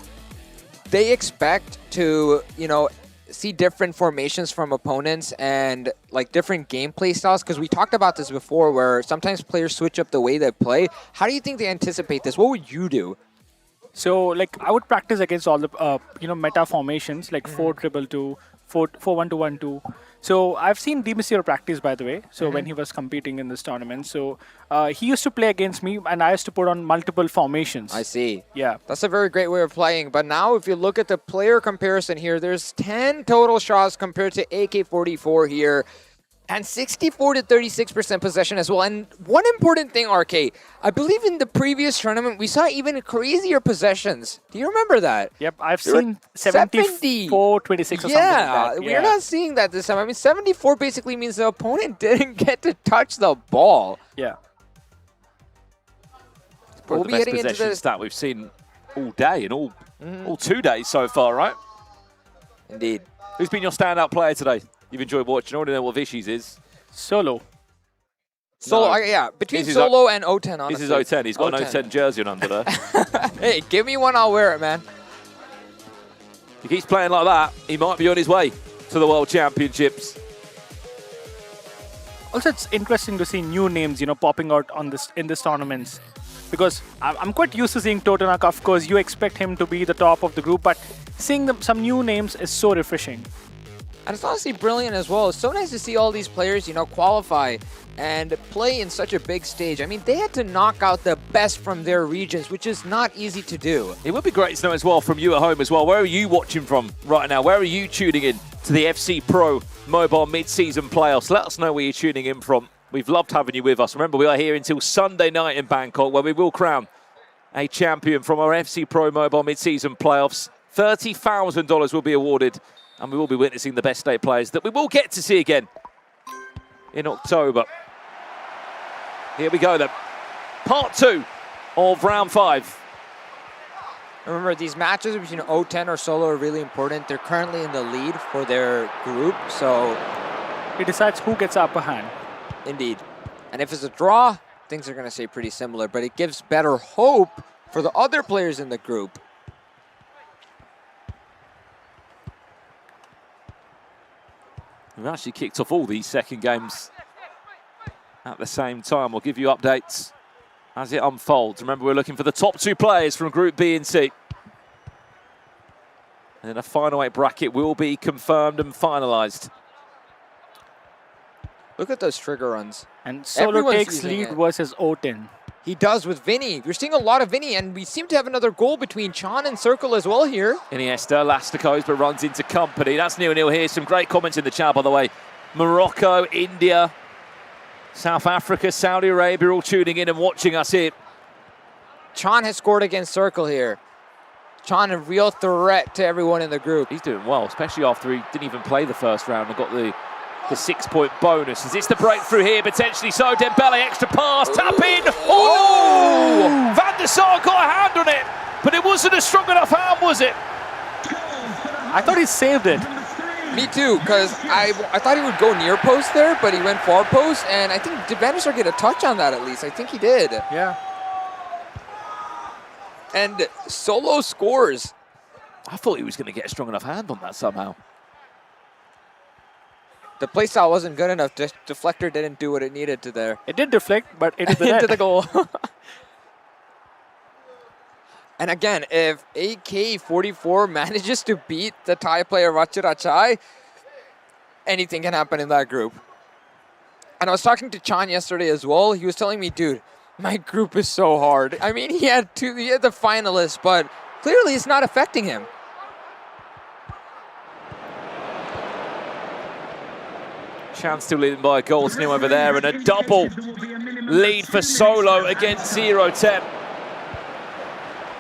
they expect to, you know, see different formations from opponents and like different gameplay styles? Because we talked about this before, where sometimes players switch up the way they play. How do you think they anticipate this? What would you do? So, like, I would practice against all the, meta formations, like 4-2-2, 4-1-2-1-2. So, I've seen Dimasio practice, by the way, so when he was competing in this tournament. So, he used to play against me, and I used to put on multiple formations. I see. Yeah. That's a very great way of playing. But now, if you look at the player comparison here, there's 10 total shots compared to AK-44 here. And 64 to 36% possession as well. And one important thing, RK, I believe in the previous tournament, we saw even crazier possessions. Do you remember that? Yep, I've seen 74, 26 or something like that. We're not seeing that this time. I mean, 74 basically means the opponent didn't get to touch the ball. Yeah. Probably the best possession stat we've seen all day and all 2 days so far, right? Indeed. Who's been your standout player today? You've enjoyed watching. I already know what Vishy's is. Solo. Solo, No. yeah, between This is Solo and O10, honestly. This is O10. He's got an O10 jersey on under there. Hey, give me one, I'll wear it, man. he keeps playing like that, he might be on his way to the World Championships. Also, it's interesting to see new names, popping out in this tournaments. Because I'm quite used to seeing Totonak. Of course, you expect him to be the top of the group, but seeing some new names is so refreshing. And it's honestly brilliant as well. It's so nice to see all these players, qualify and play in such a big stage. I mean, they had to knock out the best from their regions, which is not easy to do. It would be great to know as well from you at home as well. Where are you watching from right now? Where are you tuning in to the FC Pro Mobile Mid-Season Playoffs? Let us know where you're tuning in from. We've loved having you with us. Remember, we are here until Sunday night in Bangkok, where we will crown a champion from our FC Pro Mobile Mid-Season Playoffs. $30,000 will be awarded, and we will be witnessing the best state players that we will get to see again in October. Here we go then. Part 2 of round 5. Remember, these matches between O10 or Solo are really important. They're currently in the lead for their group, so... It decides who gets the upper hand. Indeed. And if it's a draw, things are going to stay pretty similar, but it gives better hope for the other players in the group. We've actually kicked off all these second games at the same time. We'll give you updates as it unfolds. Remember, we're looking for the top 2 players from Group B and C. And then a final 8 bracket will be confirmed and finalised. Look at those trigger runs. And Solo Everyone's takes using lead it. versus O10. He does with Vinny. We're seeing a lot of Vinny, and we seem to have another goal between Chan and Circle as well here. Iniesta, Lasticos, but runs into company. That's 0-0 here. Some great comments in the chat, by the way. Morocco, India, South Africa, Saudi Arabia, all tuning in and watching us here. Chan has scored against Circle here. Chan, a real threat to everyone in the group. He's doing well, especially after he didn't even play the first round and got the 6-point bonus. Is this the breakthrough here? Potentially so. Dembele, extra pass, tap in. Oh! Van der Sar got a hand on it, but it wasn't a strong enough hand, was it? I thought he saved it. Me too, because I thought he would go near post there, but he went far post, and I think did Van der Sar get a touch on that at least? I think he did. Yeah. And Solo scores. I thought he was going to get a strong enough hand on that somehow. The playstyle wasn't good enough. Deflector didn't do what it needed to there. It did deflect, but it is the Into net. the goal. And again, if AK-44 manages to beat the Thai player Ratcharachai, anything can happen in that group. And I was talking to Chan yesterday as well. He was telling me, dude, my group is so hard. I mean, he had the finalists, but clearly it's not affecting him. Chan still leading by a goal to nil over there, and a double lead for Solo against 0-10.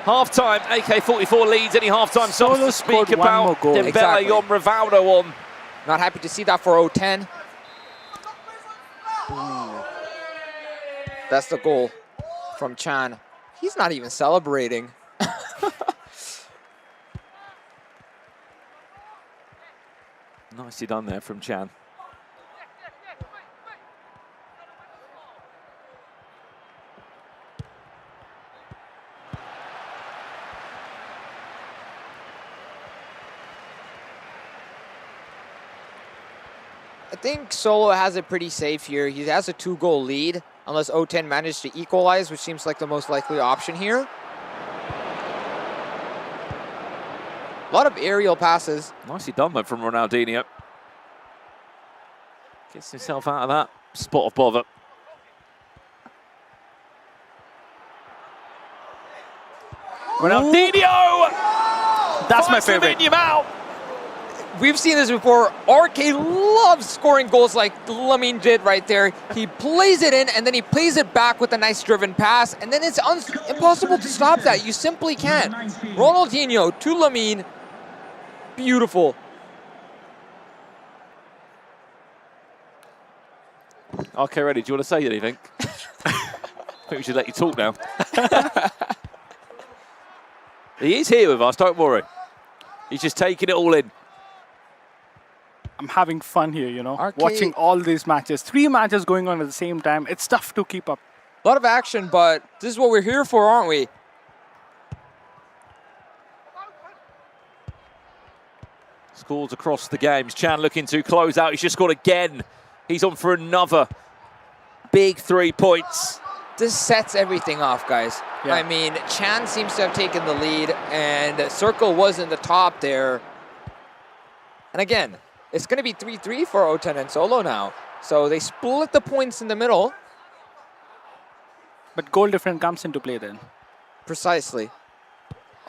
Half-time, AK-44 leads. Any half-time songs to speak scored one more about? goal. Dembele Exactly. on Rivaldo on. Not happy to see that for O10. That's the goal from Chan. He's not even celebrating. Nicely done there from Chan. I think Solo has it pretty safe here. He has a 2-goal lead, unless O10 managed to equalize, which seems like the most likely option here. A lot of aerial passes. Nicely done though from Ronaldinho. Gets himself out of that spot of bother. Ronaldinho! That's my Finds the favorite. minion out. We've seen this before. RK loves scoring goals like Lamine did right there. He plays it in, and then he plays it back with a nice driven pass, and then it's impossible to stop that. You simply can't. Ronaldinho to Lamine. Beautiful. Okay, ready. Do you want to say anything? I think we should let you talk now. He is here with us, don't worry. He's just taking it all in. I'm having fun here, RK watching all these matches. 3 matches going on at the same time. It's tough to keep up. A lot of action, but this is what we're here for, aren't we? Scores across the games. Chan looking to close out. He's just scored again. He's on for another big 3 points. This sets everything off, guys. Yeah. I mean, Chan seems to have taken the lead, and Circle was in the top there. And again, it's going to be 3-3 for O10 and Solo now. So they split the points in the middle. But goal difference comes into play then. Precisely.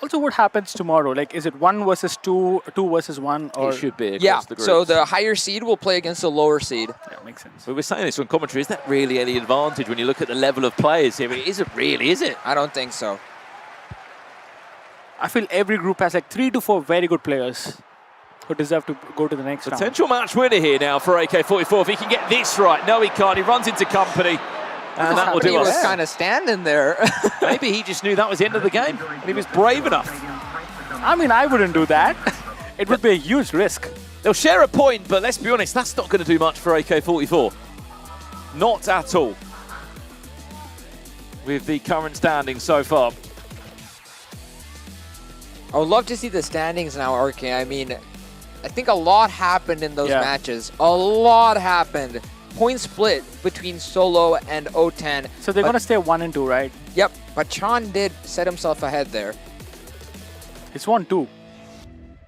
Also, what happens tomorrow? Like, is it 1 versus 2, 2 versus 1? Or It should be across Yeah, the groups. so the higher seed will play against the lower seed. Yeah, makes sense. We were saying this on commentary. Is that really any advantage when you look at the level of players here? It isn't really, is it? I don't think so. I feel every group has like 3 to 4 very good players who deserve to go to the next round. Potential match winner here now for AK-44. If he can get this right. No, he can't. He runs into company. And that will He do was us. kind of standing there. Maybe he just knew that was the end of the game. And he was brave enough. I mean, I wouldn't do that. It would be a huge risk. They'll share a point, but let's be honest, that's not going to do much for AK-44. Not at all. With the current standing so far. I would love to see the standings now, RK. I mean, I think a lot happened in those matches. A lot happened. Point split between Solo and O10. So they're going to stay 1 and 2, right? Yep, but Chan did set himself ahead there. It's 1-2.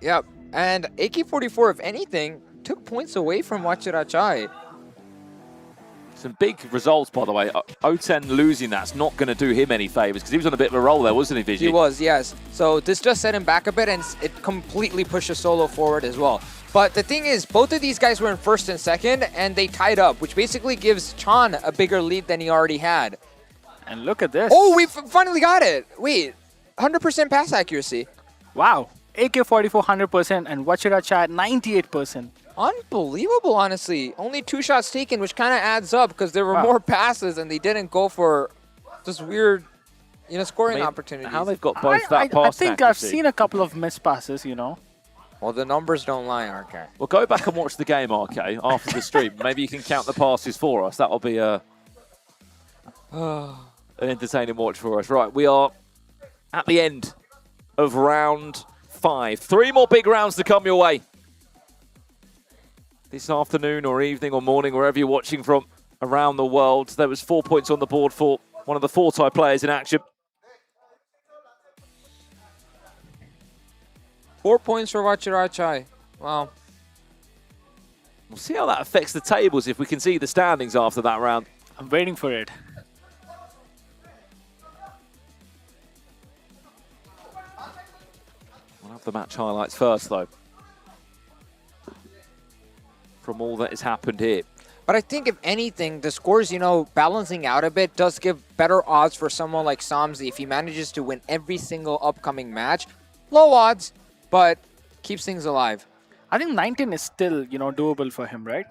Yep, and AK-44, if anything, took points away from Wachirachai. Some big results, by the way. O10 losing that's not going to do him any favours because he was on a bit of a roll there, wasn't he, Vijay? He was, yes. So this just set him back a bit, and it completely pushes Solo forward as well. But the thing is, both of these guys were in first and second, and they tied up, which basically gives Chan a bigger lead than he already had. And look at this. Oh, we finally got it. Wait, 100% pass accuracy. Wow. AK-44 100% and Wachirachai 98%. Unbelievable, honestly. Only 2 shots taken, which kind of adds up because there were more passes and they didn't go for just weird, scoring opportunities. How they've got both that pass I think I've seen a couple of missed passes, Well, the numbers don't lie, RK. Well, go back and watch the game, RK, after the stream. Maybe you can count the passes for us. That'll be an entertaining watch for us. Right, we are at the end of round 5. 3 more big rounds to come your way. This afternoon or evening or morning, wherever you're watching from around the world. There was 4 points on the board for one of the Fortai players in action. 4 points for Wachirachai. Wow. We'll see how that affects the tables if we can see the standings after that round. I'm waiting for it. We'll have the match highlights first, though. From all that has happened here. But I think if anything, the scores, balancing out a bit does give better odds for someone like Samzi if he manages to win every single upcoming match. Low odds, but keeps things alive. I think 19 is still, doable for him, right?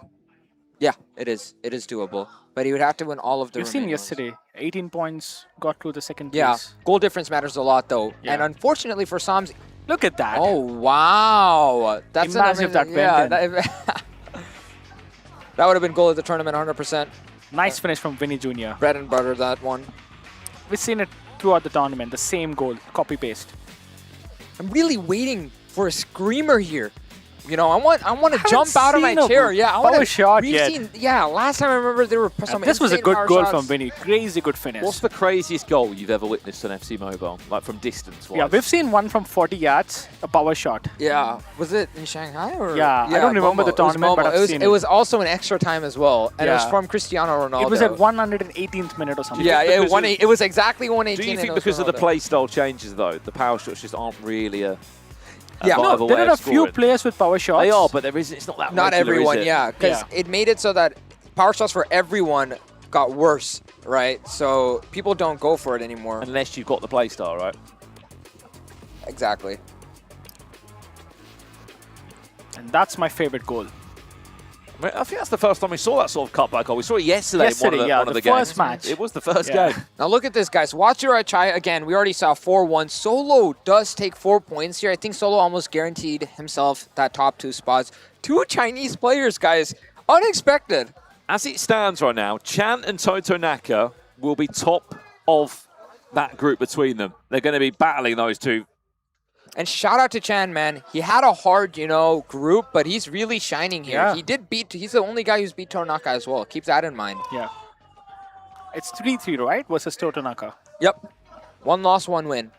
Yeah, it is. It is doable. But he would have to win all of the We've seen remaining ones. yesterday, 18 points, got through the second place. Yeah, goal difference matters a lot, though. Yeah. And unfortunately for Samzi... Look at that. Oh, wow. That's Imagine if that went in. That would have been goal of the tournament, 100%. Nice finish from Vinny Jr. Bread and butter, that one. We've seen it throughout the tournament, the same goal, copy-paste. I'm really waiting for a screamer here. I want to jump out of my seen a chair. Yeah, I want power shot We've yet. seen. Yeah, last time I remember there were some. This was a insane good power goal shots. from Vinny. Crazy good finish. What's the craziest goal you've ever witnessed on FC Mobile, like from distance-wise? Yeah, we've seen one from 40 yards, a power shot. Yeah, was it in Shanghai or? Yeah, I don't remember the tournament, but I've seen it. It was also an extra time as well, and it was Yeah. from Cristiano Ronaldo. It was at 118th minute or something. Yeah, because it was exactly 118. Do you and think it was because of the Ronaldo. play style changes, though, the power shots just aren't really a Yeah. viable There way are a of few scoring? players with power shots. They are, but it's not that Not regular, everyone, is it? yeah, because Yeah. it made it so that power shots for everyone got worse, right? So people don't go for it anymore. Unless you've got the play style, right? Exactly. And that's my favorite goal. I mean, I think that's the first time we saw that sort of cutback goal. We saw it yesterday, Yesterday, in yeah, one of the the games. first match. It was the first Yeah. game. Now look at this, guys. Wachirachai, again, we already saw 4-1. Solo does take 4 points here. I think Solo almost guaranteed himself that top 2 spots. 2 Chinese players, guys. Unexpected. As it stands right now, Chan and Totonaka will be top of that group between them. They're going to be battling those two. And shout out to Chan, man. He had a hard, group, but he's really shining here. Yeah. He's the only guy who's beat Toronaka as well. Keep that in mind. Yeah. It's 3-3, right? Versus Totonaka. Yep. 1 loss, 1 win.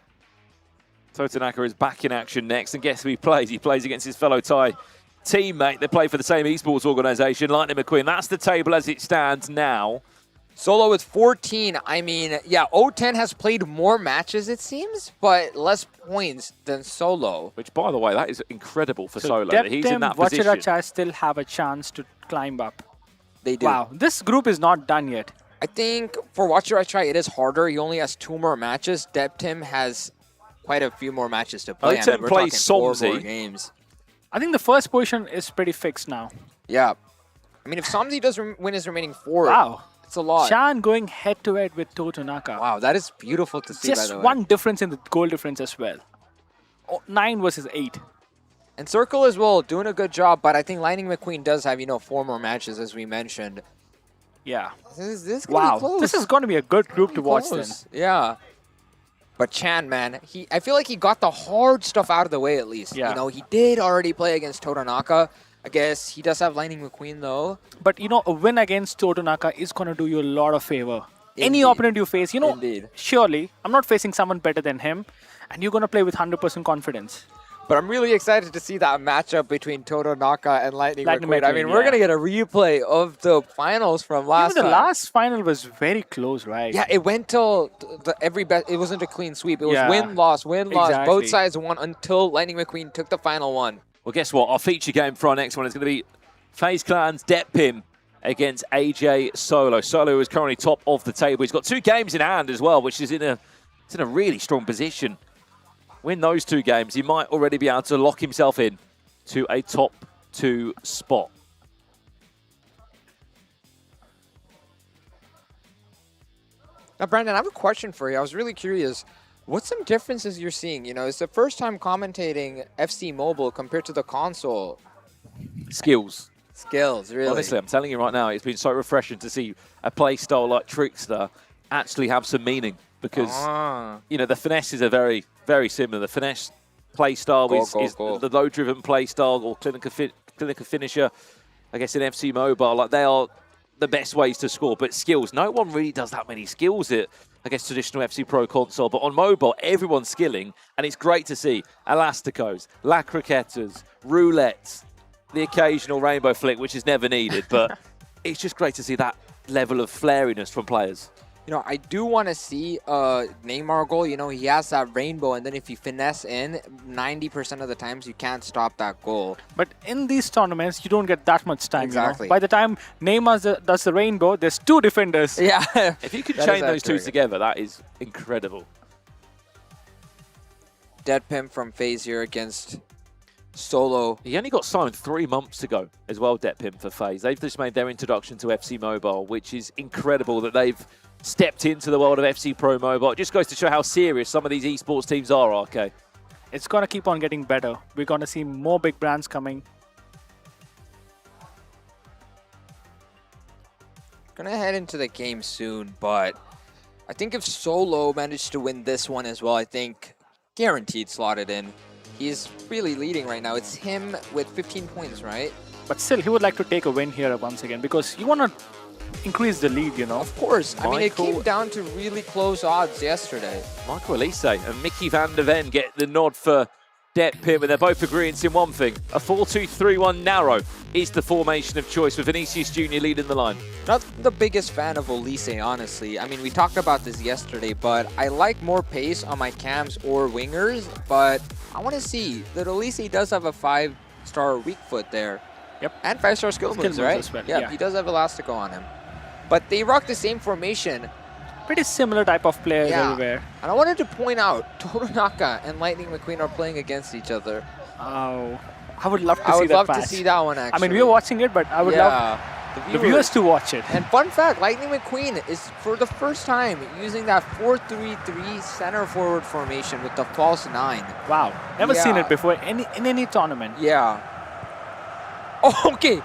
Totonaka is back in action next, and guess who he plays? He plays against his fellow Thai teammate. They play for the same esports organization, Lightning McQueen. That's the table as it stands now. Solo with 14. I mean, yeah, O10 has played more matches, it seems, but less points than Solo. Which, by the way, that is incredible for Solo. Depth That he's in that and position. Vachirachai still have a chance to climb up. They do. Wow, this group is not done yet. I think for Vachirachai, it is harder. He only has 2 more matches. Deptim has quite a few more matches to play. O10 We're plays talking 4 Somzi. more games. I think the first position is pretty fixed now. Yeah. I mean, if Somzi does win his remaining 4, Wow. it's a lot. Chan going head-to-head with Totonaka. Wow, that is beautiful to see, by Just the way. one difference in the goal difference as well. 9 versus 8. And Circle as well, doing a good job, but I think Lightning McQueen does have, 4 more matches, as we mentioned. Yeah. This is gonna be Wow. close. This is going to be a good group to watch then. Close. Yeah. But Chan, man, I feel like he got the hard stuff out of the way at least. Yeah. He did already play against Totonaka. I guess he does have Lightning McQueen though. But, a win against Totonaka is going to do you a lot of favor. Any Indeed. opponent you face, Indeed. surely, I'm not facing someone better than him, and you're going to play with 100% confidence. But I'm really excited to see that matchup between Totonaka and Lightning McQueen. I McQueen, mean, we're yeah. going to get a replay of the finals from last Even the time. last final was very close, right? Yeah, it went till it wasn't a clean sweep. It was Yeah. win, loss, win, loss. Exactly. Both sides won until Lightning McQueen took the final one. Well, guess what? Our feature game for our next one is going to be FaZe Clan's Depim against AJ Solo. Solo is currently top of the table. He's got 2 games in hand as well, which is in a really strong position. Win those 2 games, he might already be able to lock himself in to a top 2 spot. Now, Brandon, I have a question for you. I was really curious. What's some differences you're seeing? It's the first time commentating FC Mobile compared to the console. Skills. Skills, really. Honestly, I'm telling you right now, it's been so refreshing to see a play style like Trickster actually have some meaning. Because, the finesses are very, very similar. The finesse play style is the low-driven play style or clinical finisher, I guess, in FC Mobile. Like, they are the best ways to score. But skills, no one really does that many skills at, I guess, traditional FC Pro console. But on mobile, everyone's skilling. And it's great to see Elasticos, La Croquetas, Roulettes, the occasional rainbow flick, which is never needed. But it's just great to see that level of flairiness from players. I do want to see Neymar goal. He has that rainbow, and then if you finesse in, 90% of the times you can't stop that goal. But in these tournaments, you don't get that much time. Exactly. By the time Neymar does the rainbow, there's 2 defenders. Yeah. If you could chain those 2 together, that is incredible. Dead Pimp from FaZe here against Solo. He only got signed 3 months ago as well, Depim, for FaZe. They've just made their introduction to FC Mobile, which is incredible that they've stepped into the world of FC Pro Mobile. It just goes to show how serious some of these esports teams are, RK. It's going to keep on getting better. We're going to see more big brands coming. Gonna head into the game soon, but I think if Solo managed to win this one as well, I think guaranteed slotted in. He's really leading right now. It's him with 15 points, right? But still, he would like to take a win here once again because you want to increase the lead, Of course. I mean, it Michael- came down to really close odds yesterday. Michael Elise and Mickey van der Ven get the nod for Depim, and they're both agreeing in one thing. A 4-2-3-1 narrow is the formation of choice with Vinicius Jr. leading the line. Not the biggest fan of Elise, honestly. I mean, we talked about this yesterday, but I like more pace on my cams or wingers, but I want to see that Elise does have a 5-star weak foot there. Yep. And 5-star skill moves, right? as well, Yeah, yeah. he does have Elastico on him. But they rock the same formation. Pretty similar type of players everywhere. And I wanted to point out, Totonaka and Lightning McQueen are playing against each other. Oh, I would love to I see would that love match. to see that one, actually. I mean, we are watching it, but I would love the viewers to watch it. And fun fact, Lightning McQueen is, for the first time, using that 4-3-3 center forward formation with the false 9. Wow, never seen Yeah. it before in any tournament. Yeah. Oh, okay.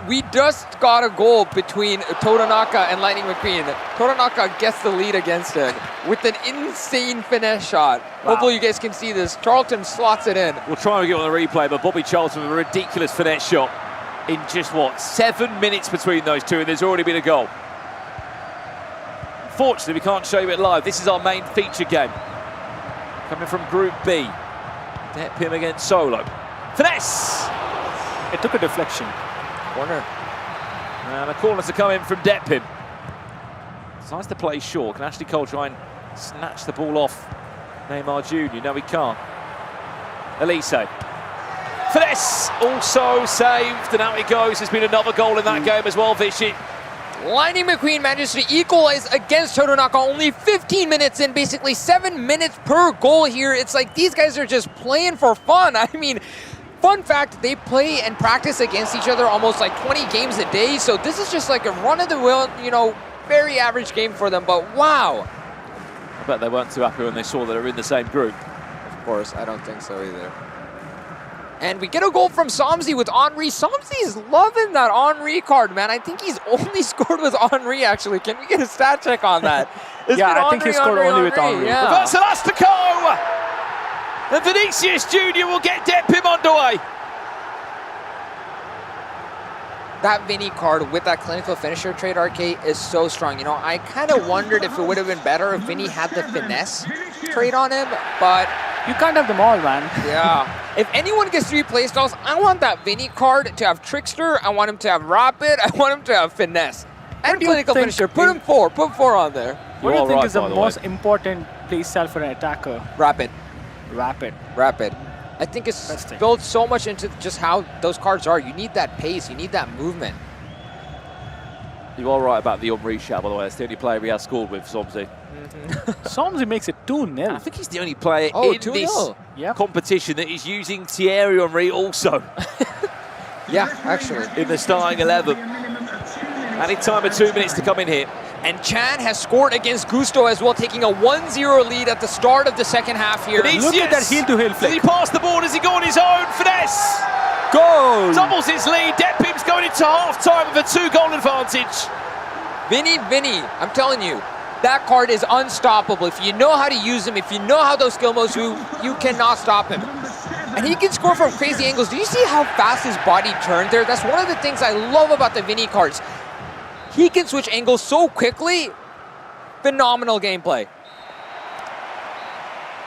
we just got a goal between Todanaka and Lightning McQueen. Todanaka gets the lead against it with an insane finesse shot. Wow. Hopefully you guys can see this. Charlton slots it in. We'll try and get on the replay, but Bobby Charlton with a ridiculous finesse shot in just, what, 7 minutes between those two, and there's already been a goal. Unfortunately, we can't show you it live. This is our main feature game. Coming from Group B. Depim against Solo. Finesse! It took a deflection. Corner. And a corner to come in from Depim. Decides to play short. Can Ashley Cole try and snatch the ball off Neymar Jr.? No, he can't. Elise. Finesse! Also saved, and out it goes. There's been another goal in that game as well, Vichy. Lightning McQueen manages to equalize against Todanaka only 15 minutes in, basically 7 minutes per goal here. It's like these guys are just playing for fun. I mean, fun fact, they play and practice against each other almost like 20 games a day. So this is just like a run-of-the-mill, you know, very average game for them. But wow. I bet they weren't too happy when they saw that they're in the same group. Of course, I don't think so either. And we get a goal from Somzi with Henri. Somzi is loving that Henri card, man. I think he's only scored with Henri, actually. Can we get a stat check on that? Yeah, I think he scored only with Henri. Yeah. Reverse Elastico! And Vinicius Jr. will get Depim underway. That Vinny card with that clinical finisher trade, RK, is so strong. You know, I kind of wondered if it would have been better if Vinny had the finesse trade on him, but You can't have them all, man. yeah. If anyone gets 3 playstyles, I want that Vinny card to have Trickster, I want him to have Rapid, I want him to have Finesse. And do you clinical think finisher. Put him 4 on there. What do You're you think right, is the by the most way. important playstyle for an attacker? Rapid. Rapid. I think it's Interesting. built so much into just how those cards are. You need that pace, you need that movement. You are right about the Henri shot, by the way. That's the only player we have scored with, Somzi. Somzi makes it 2-0. I think he's the only player Oh, in 2-0. this Yep. competition that is using Thierry Henry also Yeah, actually. in the starting 11. Added time of 2 minutes to come in here. And Chan has scored against Gusto as well, taking a 1-0 lead at the start of the second half here. Vinicius! Look at that heel-to-heel Does he flick. pass the ball? Does he go on his own? Finesse! Goal! Doubles his lead. Depim's going into half-time with a 2-goal advantage. Vinny, I'm telling you, that card is unstoppable. If you know how to use him, if you know how those skill moves move, you cannot stop him. And he can score from crazy angles. Do you see how fast his body turned there? That's one of the things I love about the Vinny cards. He can switch angles so quickly. Phenomenal gameplay.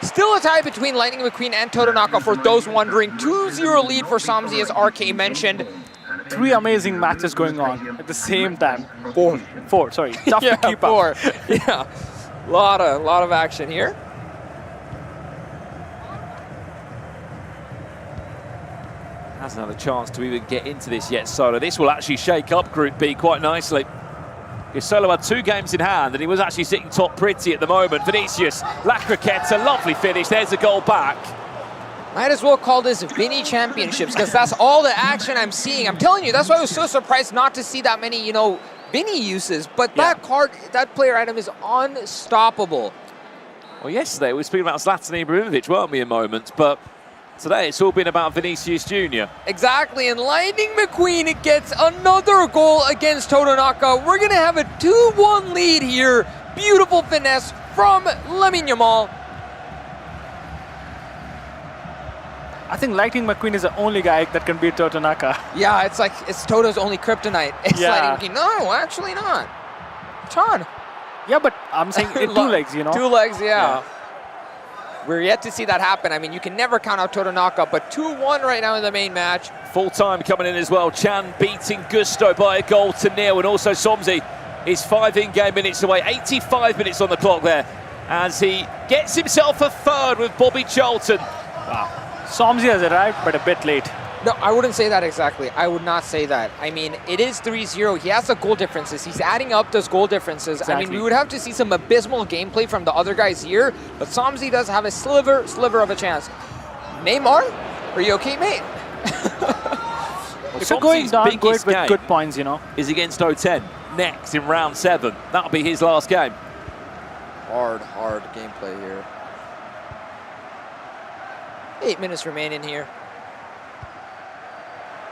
Still a tie between Lightning McQueen and Todanaka for those wondering. 2-0 lead for Somzi, as RK mentioned. 3 amazing matches going on at the same time. 4, sorry. Tough to keep up. 4. Yeah, lot of action here. Hasn't had a chance to even get into this yet, Solo. This will actually shake up Group B quite nicely. Because Solo had 2 games in hand, and he was actually sitting top pretty at the moment. Vinicius, La Croquette, a lovely finish. There's a goal back. Might as well call this Vinny Championships, because that's all the action I'm seeing. I'm telling you, that's why I was so surprised not to see that many, Vinny uses. But that card, that player item is unstoppable. Well, yesterday we were speaking about Zlatan Ibrahimovic, weren't we, in moments? But today it's all been about Vinicius Jr. Exactly, and Lightning McQueen gets another goal against Todanaka. We're going to have a 2-1 lead here. Beautiful finesse from Lamine Yamal. I think Lightning McQueen is the only guy that can beat Todanaka. Yeah, it's like it's Toto's only kryptonite. It's Yeah. Lightning McQueen. No, actually not. Chan. Yeah, but I'm saying in 2 legs, 2 legs, yeah. We're yet to see that happen. I mean, you can never count out Todanaka, but 2-1 right now in the main match. Full time coming in as well. Chan beating Gusto by a goal to 0, and also Somzi is 5 in-game minutes away. 85 minutes on the clock there as he gets himself a third with Bobby Charlton. Wow. Somzi has arrived, but a bit late. No, I wouldn't say that exactly. I would not say that. I mean, it is 3-0. He has the goal differences. He's adding up those goal differences. I mean, Exactly. we would have to see some abysmal gameplay from the other guys here, but Somzi does have a sliver of a chance. Neymar, are you okay, mate? If you're going Somzi's down, go biggest with game good points, is against O10 next in round 7. That'll be his last game. Hard gameplay here. 8 minutes remaining here.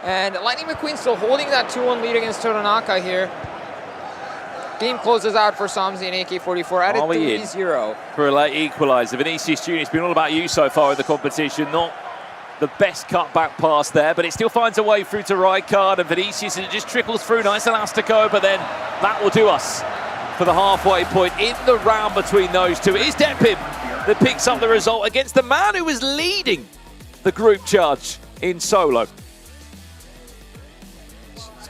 And Lightning McQueen still holding that 2-1 lead against Toronaka here. Game closes out for Somsy and AK-44 at a 3-0. For a late equaliser. Vinicius Jr. has been all about you so far in the competition. Not the best cutback pass there, but it still finds a way through to Rijkaard, and Vinicius, and it just trickles through. Nice elastico, but then that will do us for the halfway point in the round between those two. It is Depim that picks up the result against the man who was leading the group charge in solo.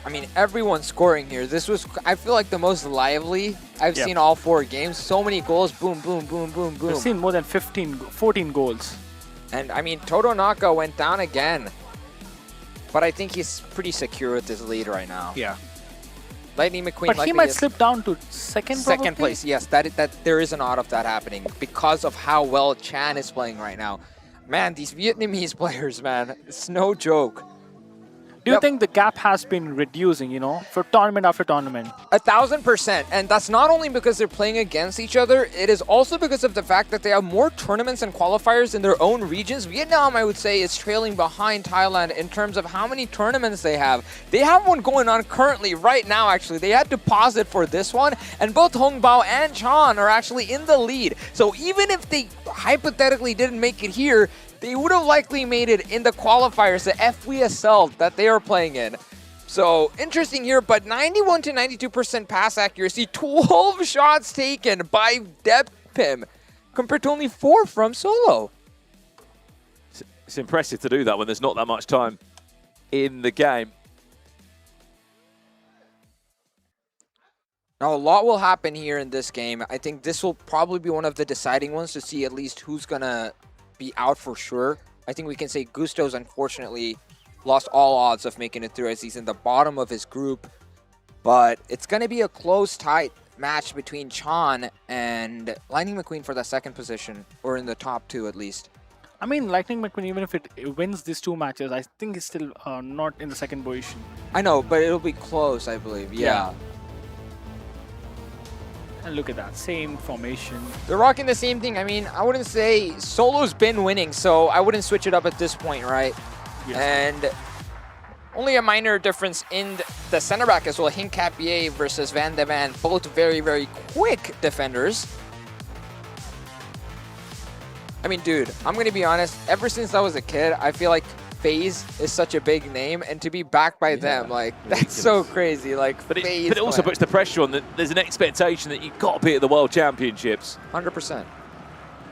I mean, everyone's scoring here. This was, I feel like, the most lively I've seen all 4 games. So many goals, boom, boom, boom, boom, boom. We've seen more than 14 goals. And I mean, Toronaka went down again. But I think he's pretty secure with his lead right now. Yeah. Lightning McQueen. But he might slip down to second place. Yes, that there is an odd of that happening because of how well Chan is playing right now. Man, these Vietnamese players, man, it's no joke. Do you think the gap has been reducing, you know, for tournament after tournament? 1000%. And that's not only because they're playing against each other, it is also because of the fact that they have more tournaments and qualifiers in their own regions. Vietnam, I would say, is trailing behind Thailand in terms of how many tournaments they have. They have one going on currently right now, actually. They had to pause it for this one, and both Hong Bao and Chan are actually in the lead. So even if they hypothetically didn't make it here, they would have likely made it in the qualifiers, the FWSL that they are playing in. So interesting here, but 91 to 92% pass accuracy, 12 shots taken by Depim compared to only 4 from Solo. It's impressive to do that when there's not that much time in the game. Now, a lot will happen here in this game. I think this will probably be one of the deciding ones to see at least who's going to be out for sure. I think we can say Gusto's unfortunately lost all odds of making it through as he's in the bottom of his group. But it's going to be a close, tight match between Chan and Lightning McQueen for the second position, or in the top 2 at least. I mean, Lightning McQueen, even if it wins these 2 matches, I think it's still not in the second position. I know, but it'll be close, I believe. Yeah. And look at that, same formation. They're rocking the same thing. I mean, I wouldn't say Solo's been winning, so I wouldn't switch it up at this point, right? Yes. And only a minor difference in the center back as well. Hincapié versus Van de Ven, both very, very quick defenders. I mean, dude, I'm going to be honest. Ever since I was a kid, I feel like FaZe is such a big name, and to be backed by them, like, that's so crazy. Like, but it also puts the pressure on that there's an expectation that you've got to be at the World Championships. 100%.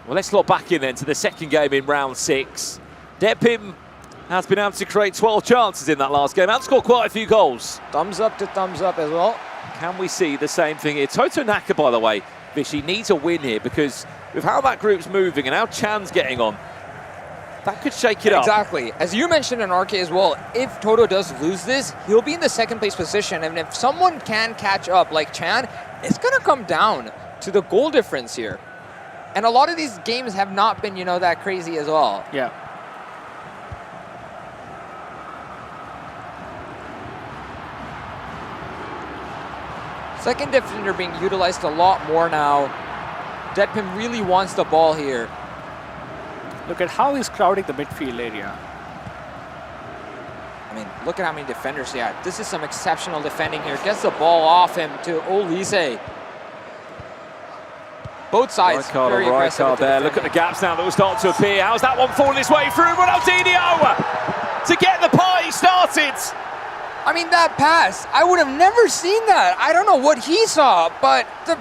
Well, let's log back in then to the second game in round 6. Depim has been able to create 12 chances in that last game and scored quite a few goals. Thumbs up to thumbs up as well. Can we see the same thing here? Totonaka, by the way, Vishy needs a win here because with how that group's moving and how Chan's getting on, that could shake it up. Exactly. As you mentioned in RK as well, if Toto does lose this, he'll be in the second place position. And if someone can catch up like Chan, it's going to come down to the goal difference here. And a lot of these games have not been, you know, that crazy as well. Yeah. Second defender being utilized a lot more now. Depim really wants the ball here. Look at how he's crowding the midfield area. I mean, look at how many defenders he had. This is some exceptional defending here. Gets the ball off him to Olise. Both sides very aggressive there. Look at the gaps now that will start to appear. How's that one falling its way through? Ronaldinho to get the party started. I mean, that pass, I would have never seen that. I don't know what he saw, but the...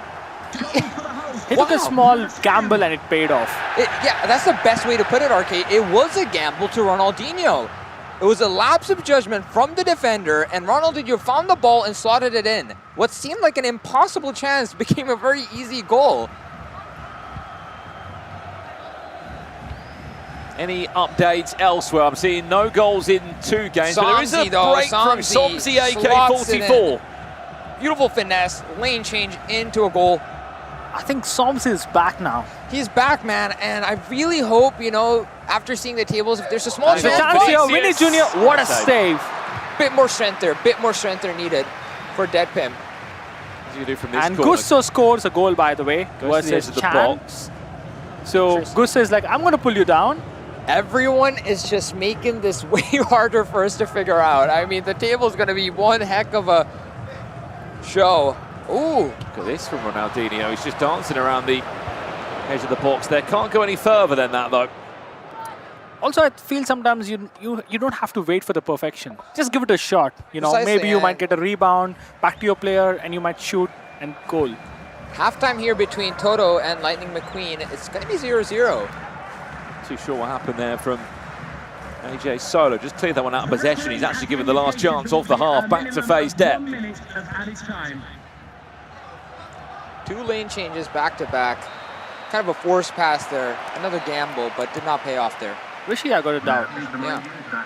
He took a small gamble and it paid off. Yeah, that's the best way to put it, RK. It was a gamble to Ronaldinho. It was a lapse of judgment from the defender, and Ronaldinho found the ball and slotted it in. What seemed like an impossible chance became a very easy goal. Any updates elsewhere? I'm seeing no goals in 2 games, but there is a break from Somsy AK-44. Beautiful finesse, lane change into a goal. I think Soms is back now. He's back, man, and I really hope, you know, after seeing the tables, if there's a small chance here, Vinny Jr., what a save. Bit more strength there needed for Depim. And Gusto scores a goal, by the way, versus the Chan. box. So Gusto is like, I'm going to pull you down. Everyone is just making this way harder for us to figure out. I mean, the table's going to be one heck of a show. Ooh. Look at this from Ronaldinho. He's just dancing around the edge of the box there. Can't go any further than that, though. Also, I feel sometimes you don't have to wait for the perfection. Just give it a shot. You know, Precisely, maybe you might and- get a rebound, back to your player, and you might shoot and goal. Halftime here between Toto and Lightning McQueen. It's going to be 0-0. Too sure what happened there from AJ Solo. Just cleared that one out of possession. He's actually given the last chance of the half back to FaZe Dep. 2 lane changes back to back. Kind of a forced pass there. Another gamble, but did not pay off there. Rishi, I got it down. Yeah.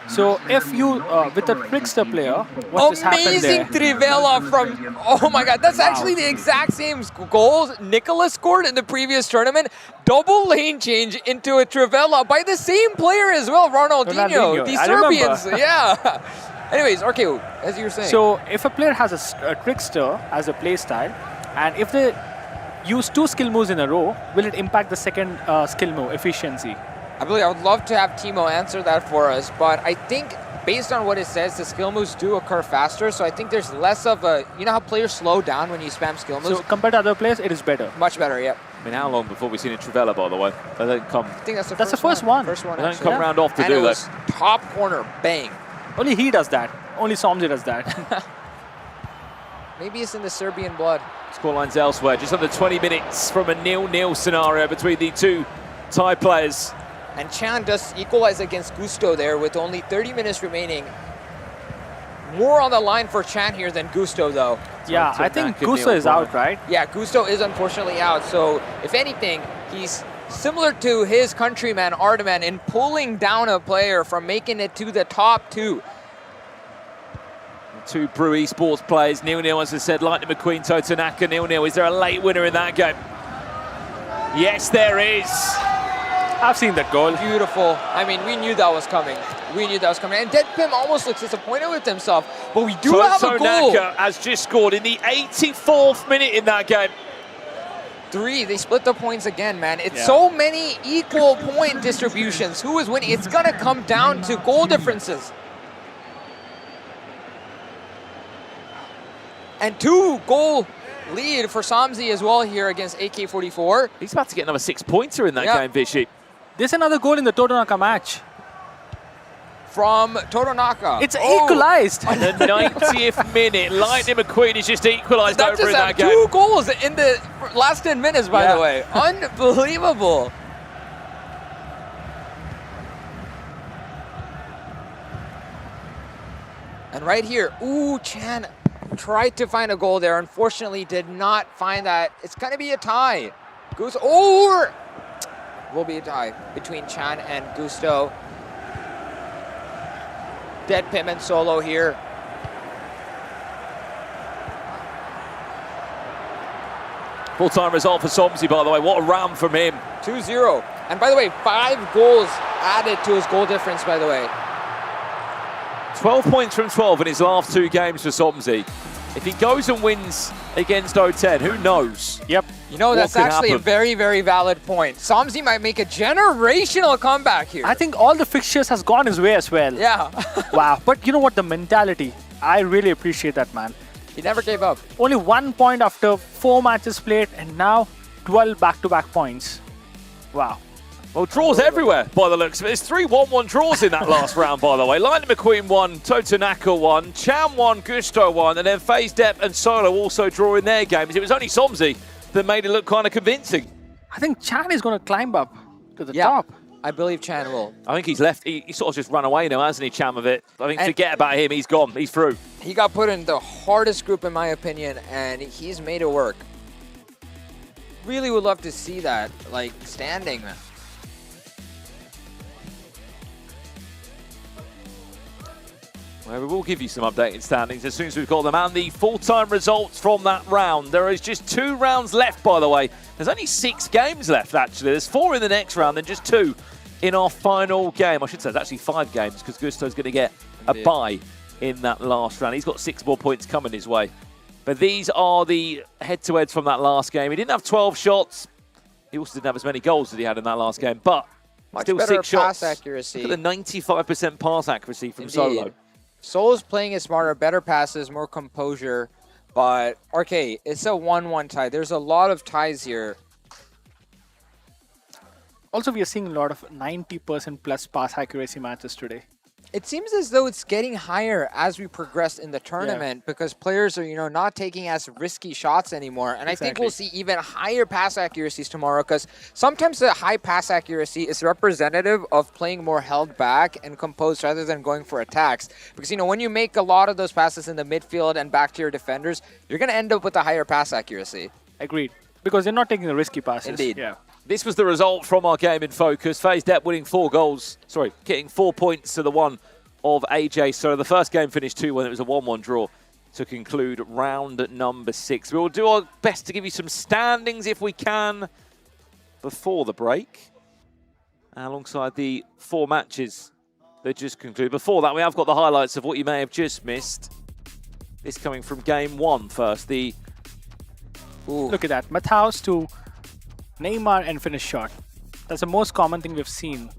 So if you, with a trickster player, what just happened there? Amazing Trivela from, oh my God, that's actually the exact same goals Nicholas scored in the previous tournament. Double lane change into a Trivela by the same player as well, Ronaldinho. The I Serbians, remember. yeah. Anyways, okay, as you were saying. So if a player has a trickster as a play style, and if they use 2 skill moves in a row, will it impact the second skill move efficiency? I would love to have Timo answer that for us, but I think based on what it says, the skill moves do occur faster, so I think there's less of a, you know how players slow down when you spam skill moves? So compared to other players, it is better. Much better, yep. I mean, how long before we've seen a Trivela, by the way? They don't come. I think that's the That's first the first one. First one, They don't actually. come round off to And do it that. was top corner, bang. Only he does that. Only Somji does that. Maybe it's in the Serbian blood. Scorelines elsewhere. Just under 20 minutes from a 0-0 scenario between the two Thai players. And Chan does equalize against Gusto there with only 30 minutes remaining. More on the line for Chan here than Gusto, though. Yeah, I think Gusto is out, right? Yeah, Gusto is unfortunately out. So, if anything, he's similar to his countryman, Ardaman, in pulling down a player from making it to the top 2. Two Brew Esports players, 0-0, as I said, Lightning McQueen, Totonaka, 0-0. Is there a late winner in that game? Yes, there is. I've seen that goal. Beautiful. I mean, we knew that was coming. We knew that was coming. And Deadpim almost looks disappointed with himself. But we do have a goal. Totonaka has just scored in the 84th minute in that game. 3, they split the points again, man. It's so many equal point distributions. Who is winning? It's going to come down to goal differences. And 2-goal lead for Samzi as well here against AK-44. He's about to get another 6-pointer in that game, Vishy. There's another goal in the Totonaka match. From Totonaka. It's equalized. And the 90th minute, Lightning McQueen is just equalised over in that game. 2 goals in the last 10 minutes, by the way. Unbelievable. And right here, ooh, Chan tried to find a goal there. Unfortunately, did not find that. It's going to be a tie. Gusto, will be a tie between Chan and Gusto. Deadpim and Solo here. Full-time result for Somzi, by the way. What a round from him. 2-0. And by the way, 5 goals added to his goal difference, by the way. 12 points from 12 in his last 2 games for Somzi. If he goes and wins against O10, who knows? Yep. You know, that's could actually happen? a very, very valid point. Somzi might make a generational comeback here. I think all the fixtures has gone his way as well. Yeah. Wow. But you know what? The mentality. I really appreciate that, man. He never gave up. Only 1 point after 4 matches played, and now 12 back-to-back points. Wow. Well, draws everywhere by the looks of it. There's 3 1-1 draws in that last round, by the way. Lightning McQueen won, Totonaka won, Chan won, Gusto won, and then FaZe Dep and Solo also drawing their games. It was only Somzi that made it look kind of convincing. I think Chan is going to climb up to the top. I believe Chan will. I think he's left. He sort of just run away now, hasn't he, Chan, with it? I think forget about him. He's gone. He's through. He got put in the hardest group, in my opinion, and he's made it work. Really would love to see that, like, standing. Well, we will give you some updated standings as soon as we've got them and the full-time results from that round. There is just 2 rounds left, by the way. There's only 6 games left, actually. There's 4 in the next round, then just 2 in our final game. I should say it's actually 5 games because Gusto's going to get a bye in that last round. He's got 6 more points coming his way. But these are the head-to-heads from that last game. He didn't have 12 shots. He also didn't have as many goals as he had in that last game. But Much Still better 6 pass shots. accuracy. Look at the 95% pass accuracy from Indeed. Solo. Solo's playing it smarter, better passes, more composure. But, RK, it's a 1-1 tie. There's a lot of ties here. Also, we are seeing a lot of 90% plus pass accuracy matches today. It seems as though it's getting higher as we progress in the tournament because players are, not taking as risky shots anymore. And I think we'll see even higher pass accuracies tomorrow because sometimes the high pass accuracy is representative of playing more held back and composed rather than going for attacks. Because, when you make a lot of those passes in the midfield and back to your defenders, you're going to end up with a higher pass accuracy. Agreed. Because they're not taking the risky passes. Indeed. Yeah. This was the result from our game in focus. FaZe Depp winning 4 goals. Sorry, getting 4 points to the 1 of AJ. So the first game finished 2-1. It was a 1-1 draw to conclude round number 6. We will do our best to give you some standings if we can before the break, alongside the 4 matches that just concluded. Before that, we have got the highlights of what you may have just missed. This coming from game 1 first. Look at that. Matthaus to Neymar and finish shot. That's the most common thing we've seen.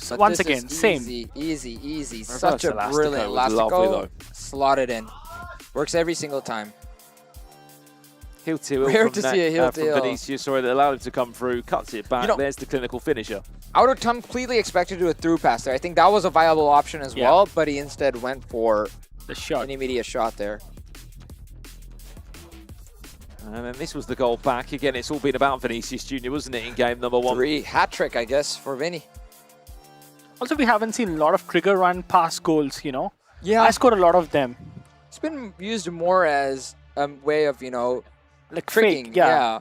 But Once this again, is same. Easy. Reverse Such a Elastico brilliant was lovely, Elastico. though. Slot it in. Works every single time. Heel to Rare heel to from, see a heel to from heel. Vinicius, sorry, that allowed him to come through, cuts it back. There's the clinical finisher. I would have completely expected to do a through pass there. I think that was a viable option as well, but he instead went for the shot. An immediate shot there. And then this was the goal back. Again, it's all been about Vinicius Jr., wasn't it, in game number 1? 3 hat-trick, I guess, for Vinny. Also, we haven't seen a lot of trigger run pass goals, Yeah. I scored a lot of them. It's been used more as a way of, Like tricking. fake, yeah.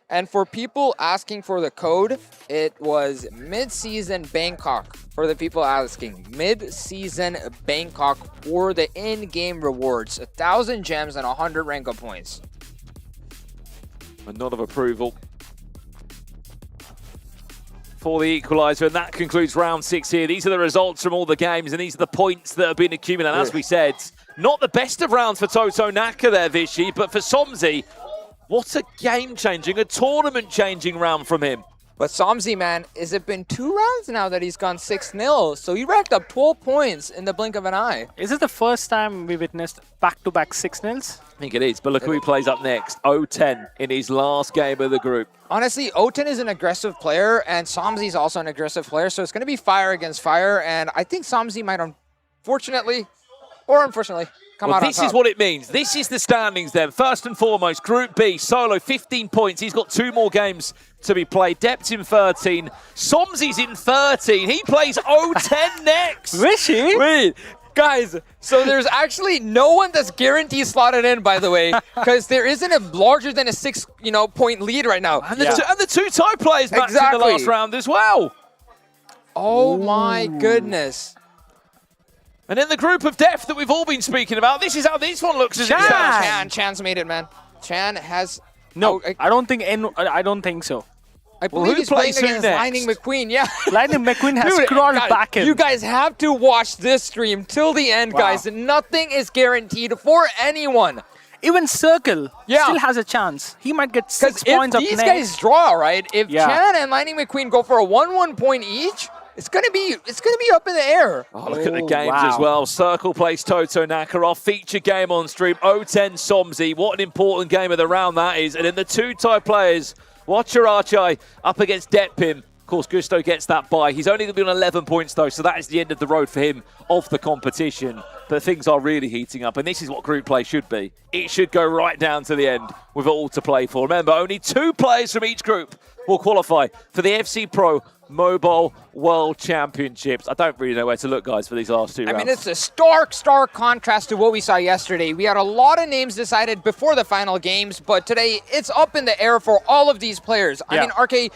And for people asking for the code, it was mid-season Bangkok. For the people asking, mid-season Bangkok for the in-game rewards. 1,000 gems and 100 Renko points. A nod of approval for the equaliser, and that concludes round 6 here. These are the results from all the games, and these are the points that have been accumulated. As we said, not the best of rounds for Toto Naka there, Vichy, but for Somzi, what a game-changing, a tournament-changing round from him. But Somzi, man, has it been 2 rounds now that he's gone 6-0? So he racked up 12 points in the blink of an eye. Is this the first time we witnessed back-to-back 6-0s? I think it is, but look who he plays up next. 0-10 in his last game of the group. Honestly, Oten is an aggressive player, and Somzi is also an aggressive player, so it's going to be fire against fire, and I think Somzi might, unfortunately, or unfortunately, come out on This top. is what it means. This is the standings then. First and foremost, Group B, Solo, 15 points. He's got 2 more games to be played. Depth's in 13. Somzi's in 13. He plays 0-10 next. Wishy? Wait, guys, so there's actually no one that's guaranteed slotted in, by the way, because there isn't a larger than a 6, point lead right now. And the 2 tie players matched in the Exactly. last round as well. Oh my goodness. And in the group of depth that we've all been speaking about, this is how this one looks. As it stands. Chan's made it, man. Chan has... No, Oh, I don't think so. I believe who he's playing plays who against next? Lightning McQueen, yeah. Lightning McQueen has Dude, crawled guys, back in. You guys have to watch this stream till the end, guys. Nothing is guaranteed for anyone. Even Circle Yeah. still has a chance. He might get 6 Because points if up these next. guys draw, right, if Yeah. Chan and Lightning McQueen go for a 1-1 point each, it's gonna be up in the air. Oh, look at the games wow. as well. Circle plays Toto Naka, our feature game on stream. 0-10 Somzi. What an important game of the round that is. And then the 2 tie players, Watcherachai up against Detpim. Of course, Gusto gets that bye. He's only going to be on 11 points, though, so that is the end of the road for him of the competition. But things are really heating up, and this is what group play should be. It should go right down to the end with it all to play for. Remember, only 2 players from each group will qualify for the FC Pro Mobile World Championships. I don't really know where to look, guys, for these last 2 rounds. I mean, it's a stark contrast to what we saw yesterday. We had a lot of names decided before the final games, but today it's up in the air for all of these players. I Yeah. mean, RK...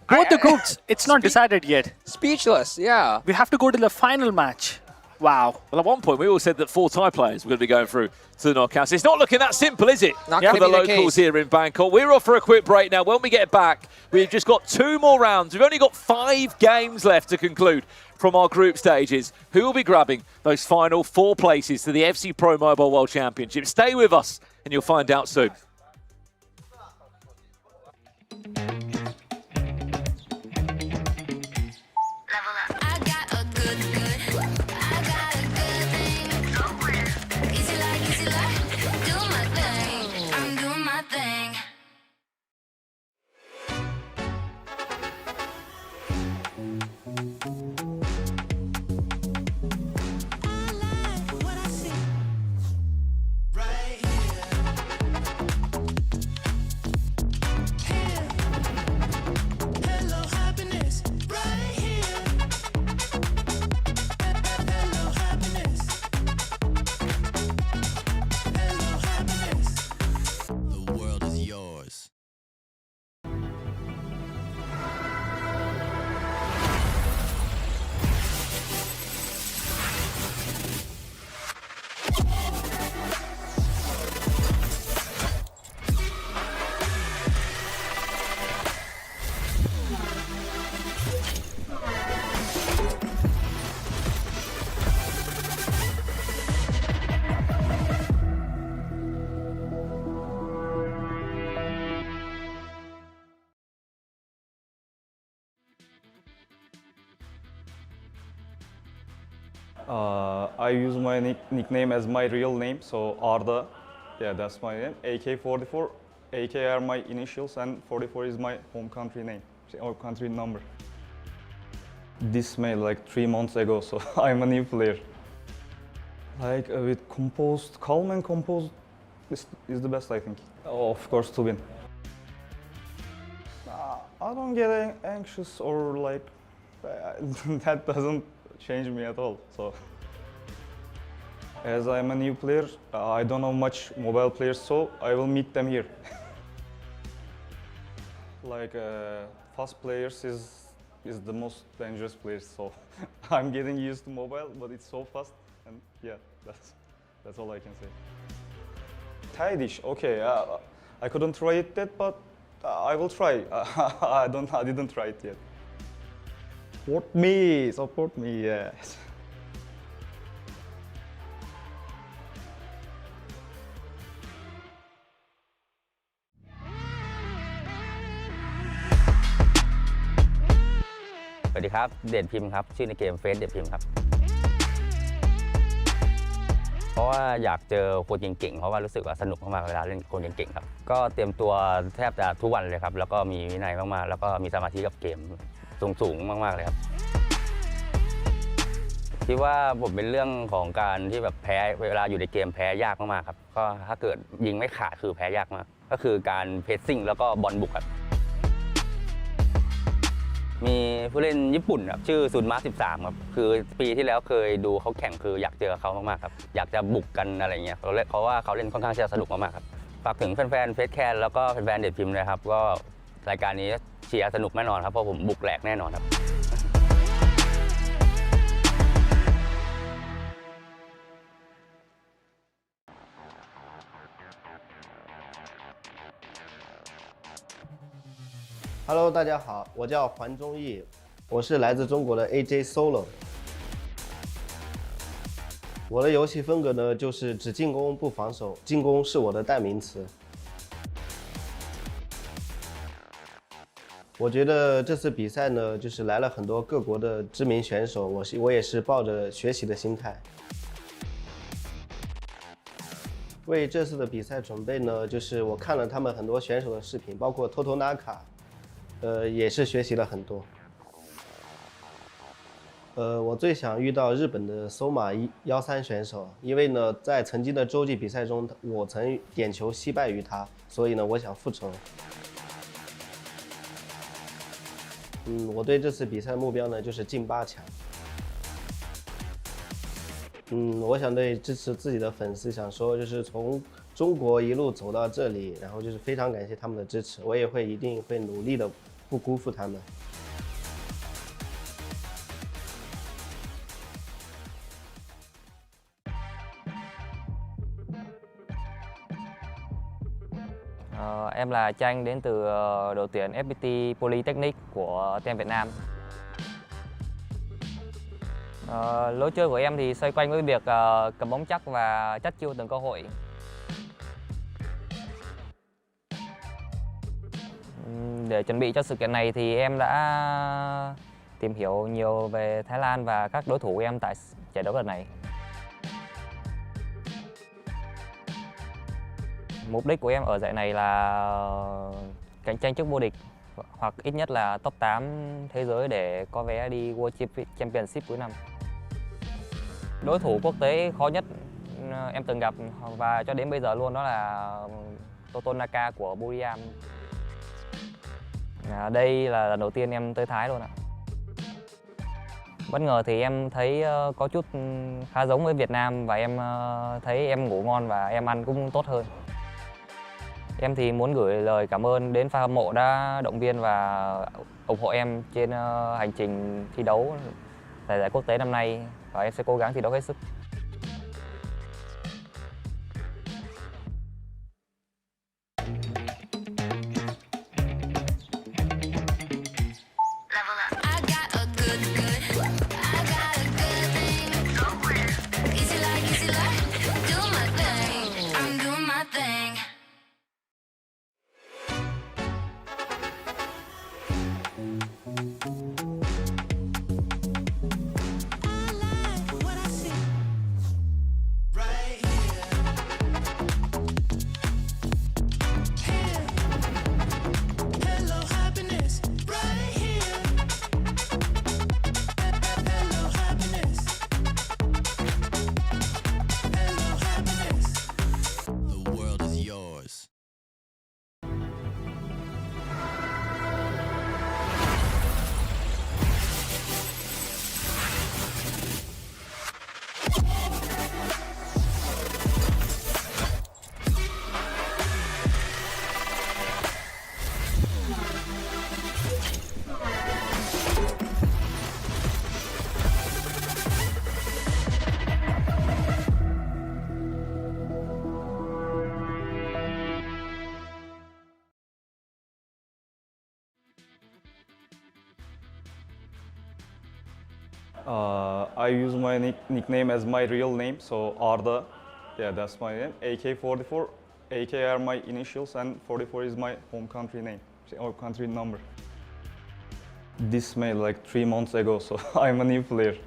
Both the groups, it's not decided yet. Speechless, yeah. We have to go to the final match. Wow. Well, at one point, we all said that 4 tie players were going to be going through to the knockouts. It's not looking that simple, is it? Not For gonna the be the locals case. here in Bangkok. We're off for a quick break now. When we get back, we've just got 2 more rounds. We've only got 5 games left to conclude from our group stages. Who will be grabbing those final 4 places to the FC Pro Mobile World Championship? Stay with us, and you'll find out soon. I use my nickname as my real name, so Arda. Yeah, that's my name. AK44. AK are my initials, and 44 is my home country name, or country number. This May, like 3 months ago, so I'm a new player. Like with composed, calm and composed is the best, I think. Of course, to win. I don't get anxious or like that doesn't change me at all. So, as I'm a new player, I don't know much mobile players, so I will meet them here. Like fast players is the most dangerous players, so I'm getting used to mobile, but it's so fast, and yeah, that's all I can say. Thai dish, okay. I couldn't try it yet, but I will try. I didn't try it yet. Support me, yes.สวัสดีครับเด่นพิมพ์ครับชื่อในเกมเฟซเด่นพิมพ์ครับเพราะว่าอยากเจอคนเก่งๆเพราะว่ารู้สึกว่าสนุกมากๆเวลาเล่นคนเก่งๆครับก็เตรียมตัวแทบจะทุกวันเลยครับแล้วก็มีวินัยมากๆแล้วก็มีสมาธิกับเกมสูงมากๆเลยครับคิดว่าผมเป็นเรื่องของการที่แบบแพ้เวลาอยู่ในเกมแพ้ยากมากๆครับก็ถ้าเกิดยิงไม่ขาดคือแพ้ยากมากก็คือการเพสซิ่งแล้วก็บอลบุกครับมีผู้เล่นญี่ปุ่นครับชื่อซุนมา13ครับคือปีที่แล้วเคยดูเขาแข่งคืออยากเจอเขามากๆครับอยากจะบุกกันอะไรเงี้ยเพราะว่าเขาเล่นค่อนข้างจะสนุกมากๆครับฝากถึงแฟนๆเฟซแคนแล้วก็แฟนๆเด็ดพิมพ์นะครับก็รายการนี้เชียร์สนุกแน่นอนครับเพราะผมบุกแหลกแน่นอนครับHello， 大家好，我叫环中义，我是来自中国的 AJ Solo。我的游戏风格呢，就是只进攻不防守，进攻是我的代名词。我觉得这次比赛呢，就是来了很多各国的知名选手，我也是抱着学习的心态。为这次的比赛准备呢，就是我看了他们很多选手的视频，包括 Totonaka。也是学习了很多。我最想遇到日本的搜马13选手，因为呢，在曾经的洲际比赛中，我曾点球惜败于他，所以呢，我想复仇。我对这次比赛目标呢，就是进8强。我想对支持自己的粉丝想说，就是从中国一路走到这里，然后就是非常感谢他们的支持，我也一定会努力的，不辜负他们。Em là Tranh đến từ đội tuyển FPT Polytechnic của Team Việt Nam. Lối chơi của em thì xoay quanh với việc cầm bóng chắc và chắt chiu từng cơ hội. Để chuẩn bị cho sự kiện này thì em đã tìm hiểu nhiều về Thái Lan và các đối thủ của em tại giải đấu lần này. Mục đích của em ở giải này là cạnh tranh chức vô địch hoặc ít nhất là top 8 thế giới để có vé đi World Championship cuối năm. Đối thủ quốc tế khó nhất em từng gặp và cho đến bây giờ luôn đó là Totonaka của Buriram. Đây là lần đầu tiên em tới Thái luôn ạ. Bất ngờ thì em thấy có chút khá giống với Việt Nam và em thấy em ngủ ngon và em ăn cũng tốt hơn. Em thì muốn gửi lời cảm ơn đến fan hâm mộ đã động viên và ủng hộ em trên hành trình thi đấu tại giải quốc tế năm nay và em sẽ cố gắng thi đấu hết sức. What I I use my nickname as my real name, so Arda. Yeah, that's my name. AK44. AK are my initials, and 44 is my home country name, or country number. This May, like 3 months ago, so I'm a new player.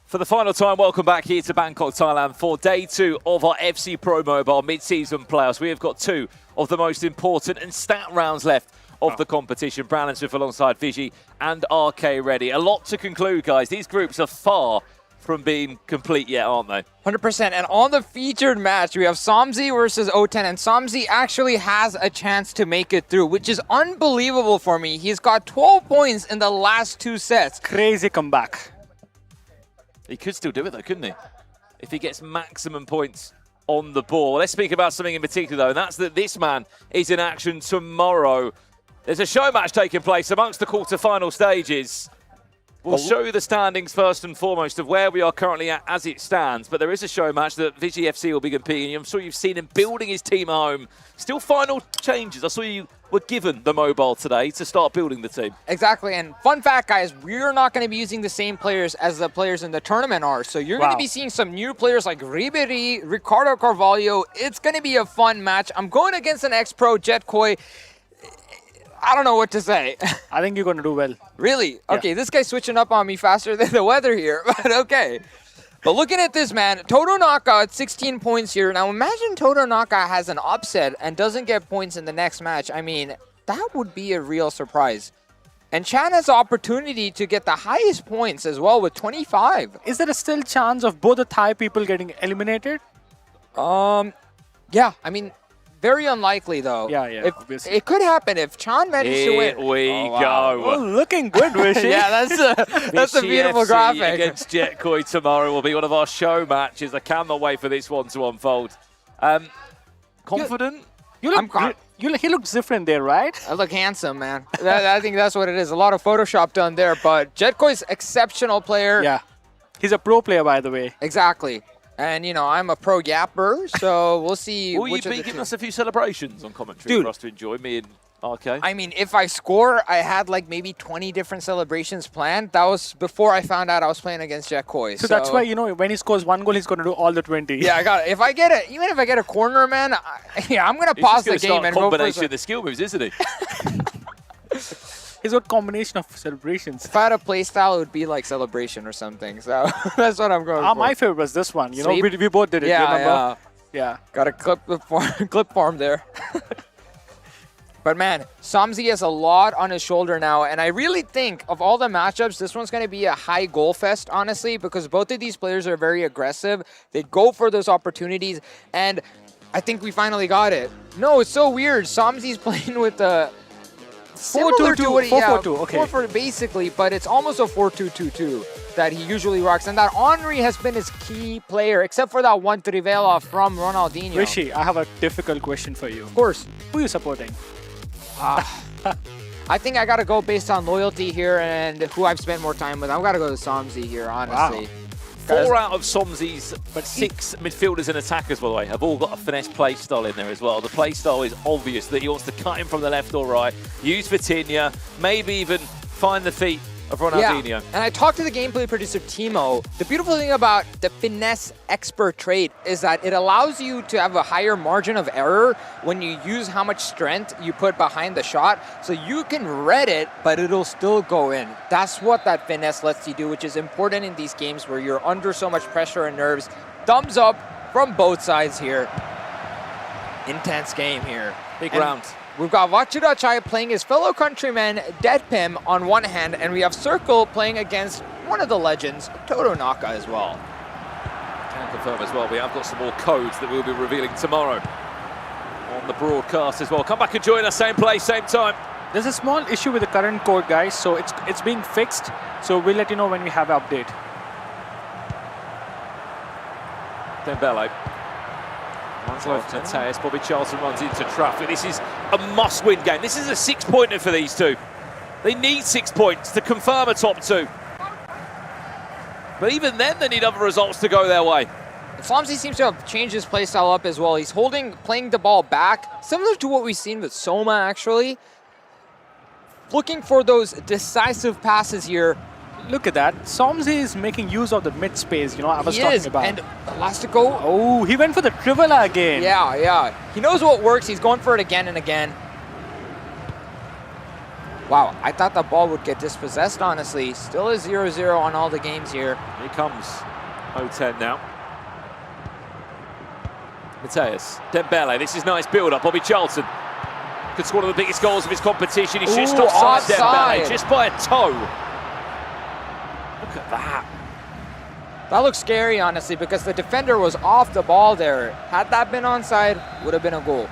For the final time, welcome back here to Bangkok, Thailand for day 2 of our FC Pro Mobile mid-season playoffs. We have got 2 of the most important and stat rounds left of the competition. Brandon Smith alongside Vigi and RK Ready. A lot to conclude, guys. These groups are far from being complete yet, aren't they? 100%. And on the featured match, we have Somzi versus O10. And Somzi actually has a chance to make it through, which is unbelievable for me. He's got 12 points in the last 2 sets. Crazy comeback. He could still do it though, couldn't he? If he gets maximum points on the ball. Let's speak about something in particular though, and that's that this man is in action tomorrow. There's a show match taking place amongst the quarter-final stages. We'll show you the standings first and foremost of where we are currently at as it stands, but there is a show match that Vigi FC will be competing in. I'm sure you've seen him building his team at home. Still final changes. I saw you were given the mobile today to start building the team. Exactly, and fun fact, guys, we're not going to be using the same players as the players in the tournament are, so you're going to be seeing some new players like Ribery, Ricardo Carvalho. It's going to be a fun match. I'm going against an ex-pro, Jet Koi. I don't know what to say. I think you're going to do well. Really? Okay, this guy's switching up on me faster than the weather here, but okay. But looking at this, man, Toto Naka at 16 points here. Now imagine Toto Naka has an upset and doesn't get points in the next match. I mean, that would be a real surprise. And Chan has the opportunity to get the highest points as well with 25. Is there a still chance of both the Thai people getting eliminated? Yeah, I mean, very unlikely though. Yeah, obviously. It could happen if Chan manages to win. Here we go. Oh, looking good, Vishy. Yeah, that's a beautiful FC graphic. against Jet Koi tomorrow will be one of our show matches. I cannot wait for this one to unfold. Confident? He looks different there, right? I look handsome, man. I think that's what it is. A lot of Photoshop done there, but Jet Koi's exceptional player. Yeah. He's a pro player, by the way. Exactly. And, you know, I'm a pro yapper, so we'll see. Will you be giving us a few celebrations on commentary for us to enjoy, me and RK? I mean, if I score, I had like maybe 20 different celebrations planned. That was before I found out I was playing against Jet Koi. So that's why, you know, when he scores 1 goal, he's going to do all the 20. Yeah, I got it. Even if I get a corner, man, I'm going to pause the game and go for combination of the skill moves, isn't he? He's got a combination of celebrations. If I had a play style, it would be like celebration or something. So that's what I'm going for. My favorite was this one. You know, we both did it. Yeah, remember? Yeah. Got a clip farm there. But man, Somzi has a lot on his shoulder now, and I really think of all the matchups, this one's going to be a high goal fest, honestly, because both of these players are very aggressive. They go for those opportunities, and I think we finally got it. No, it's so weird. Somzi's playing with the... 4-2-2, 4-4-2, okay. 4-4 basically, but it's almost a 4-2-2-2 that he usually rocks. And that Henry has been his key player, except for that one Trivela from Ronaldinho. Rishi, I have a difficult question for you. Of course. Who are you supporting? I think I got to go based on loyalty here and who I've spent more time with. I've got to go to Somzi here, honestly. Wow. 4 out of Somzi's 6 midfielders and attackers, by the way, have all got a finesse play style in there as well. The play style is obvious that he wants to cut him from the left or right, use Vitinha, maybe even find the feet of Ronaldinho. Yeah. And I talked to the gameplay producer, Timo. The beautiful thing about the finesse expert trait is that it allows you to have a higher margin of error when you use how much strength you put behind the shot. So you can read it, but it'll still go in. That's what that finesse lets you do, which is important in these games where you're under so much pressure and nerves. Thumbs up from both sides here. Intense game here. Big round. We've got Vachirachai playing his fellow countryman, Deadpim, on one hand, and we have Circle playing against one of the legends, Toto Naka, as well. Can confirm as well, we have got some more codes that we'll be revealing tomorrow on the broadcast as well. Come back and join us, same place, same time. There's a small issue with the current code, guys, so it's being fixed. So we'll let you know when we have an update. Dembele. Runs off to Tejas. Bobby Charlton runs into traffic. This is a must-win game. This is a 6-pointer for these two. They need 6 points to confirm a top 2. But even then, they need other results to go their way. Somzi seems to have changed his playstyle up as well. He's playing the ball back, similar to what we've seen with Soma, actually. Looking for those decisive passes here. Look at that. Somzi is making use of the mid space, I was He talking is, about. and Elastico. Oh, he went for the Trivela again. Yeah. He knows what works. He's going for it again and again. Wow, I thought the ball would get dispossessed, honestly. Still a 0-0 on all the games here. Here comes O10 now. Mateus, Dembele, this is nice build-up. Bobby Charlton could score one of the biggest goals of his competition. He shoots offside Dembele just by a toe. Look at that. That looks scary, honestly, because the defender was off the ball there. Had that been onside, would have been a goal.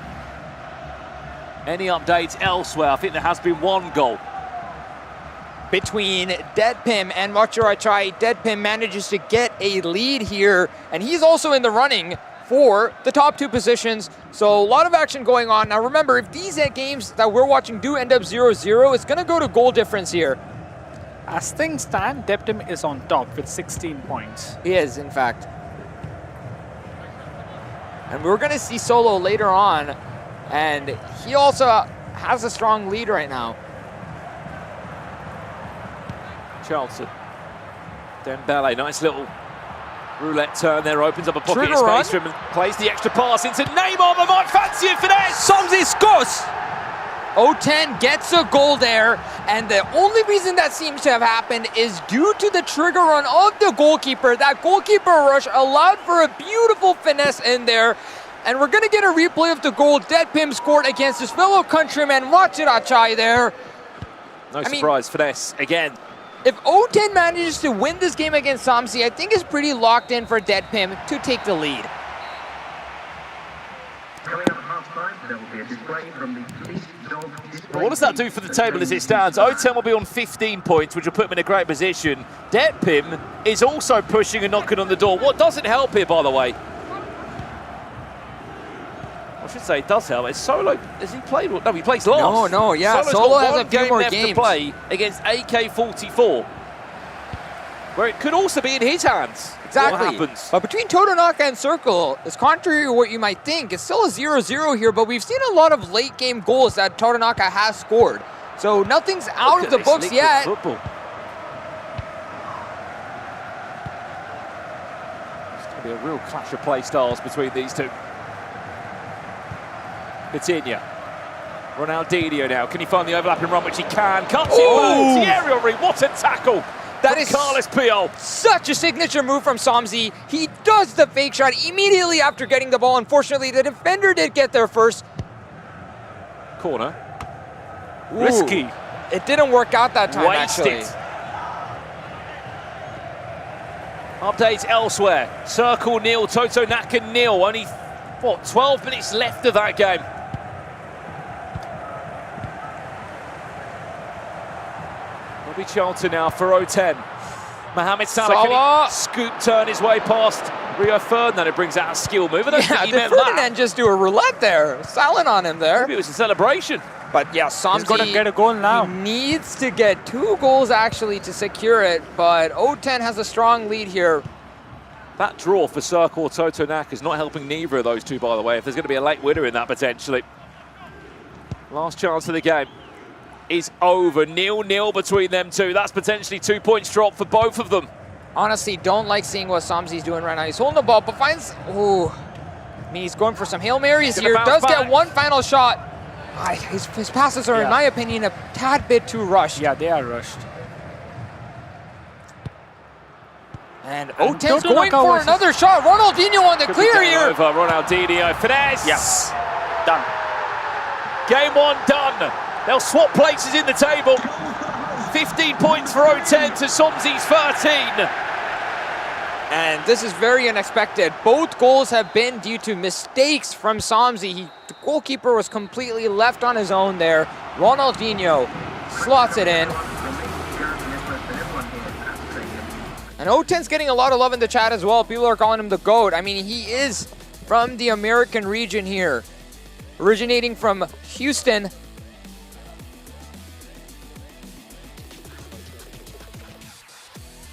Any updates elsewhere? I think there has been one goal. Between Deadpim and Machirachai, Deadpim manages to get a lead here, and he's also in the running for the top 2 positions. So a lot of action going on. Now remember, if these games that we're watching do end up 0-0, it's going to go to goal difference here. As things stand, Deadpim is on top with 16 points. He is, in fact. And we're going to see Solo later on, and he also has a strong lead right now. Charlton. Dembele, nice little roulette turn there, opens up a pocket Trigger of run. space for him and plays the extra pass into Neymar, but might fancy it for this. Somzi scores! O10 gets a goal there, and the only reason that seems to have happened is due to the trigger run of the goalkeeper. That goalkeeper rush allowed for a beautiful finesse in there, and we're going to get a replay of the goal Deadpim scored against his fellow countryman Machirachai there. No surprise, finesse again. If O10 manages to win this game against Somzi, I think it's pretty locked in for Deadpim to take the lead. What does that do for the table as it stands? O10 will be on 15 points, which will put him in a great position. Deadpim is also pushing and knocking on the door. What doesn't help here, by the way? I should say it does help. It's Solo. Has he played? No, he plays last. No, yeah. Solo's Solo got has one a few game more left games to play against AK44, where it could also be in his hands. Exactly. What happens? But between Totonaka and Circle, it's contrary to what you might think. It's still a 0-0 here, but we've seen a lot of late game goals that Totonaka has scored. So nothing's out of the books yet. Football. It's going to be a real clash of play styles between these two. Coutinho. Ronaldinho now. Can he find the overlapping run, which he can? Cuts it back. The aerial ring. What a tackle. That is Carlos Puyol. Such a signature move from Somzi. He does the fake shot immediately after getting the ball. Unfortunately, the defender did get there first. Corner. Risky. It didn't work out that time, Wasted. actually. Updates elsewhere. Circle nil, Totonaka nil. Only, 12 minutes left of that game. Bobby Charlton now for O10. Mohamed Salah, can he scoop turn his way past Rio Ferdinand? It brings out a skill move. I don't think he did meant Ferdinand that. just do a roulette there? Silent on him there. Maybe it was a celebration. But yeah, Somzi He's got to get a goal now. He needs to get 2 goals actually to secure it, but O10 has a strong lead here. That draw for Circle or Totonaka is not helping neither of those two, by the way, if there's going to be a late winner in that potentially. Last chance of the game is over. 0-0 between them two. That's potentially 2 points drop for both of them. Honestly, don't like seeing what Somzi's doing right now. He's holding the ball, but finds... Ooh. I mean, he's going for some Hail Marys here. Does get one final shot. His passes are, in my opinion, a tad bit too rushed. Yeah, they are rushed. And O10's going for another shot. Ronaldinho on the clear here. Over. Ronaldinho. Finesse. Yes. Done. Game 1 done. They'll swap places in the table. 15 points for O10 to Somzi's 13. And this is very unexpected. Both goals have been due to mistakes from Somzi. The goalkeeper was completely left on his own there. Ronaldinho slots it in. And O10's getting a lot of love in the chat as well. People are calling him the GOAT. I mean, he is from the American region here, originating from Houston.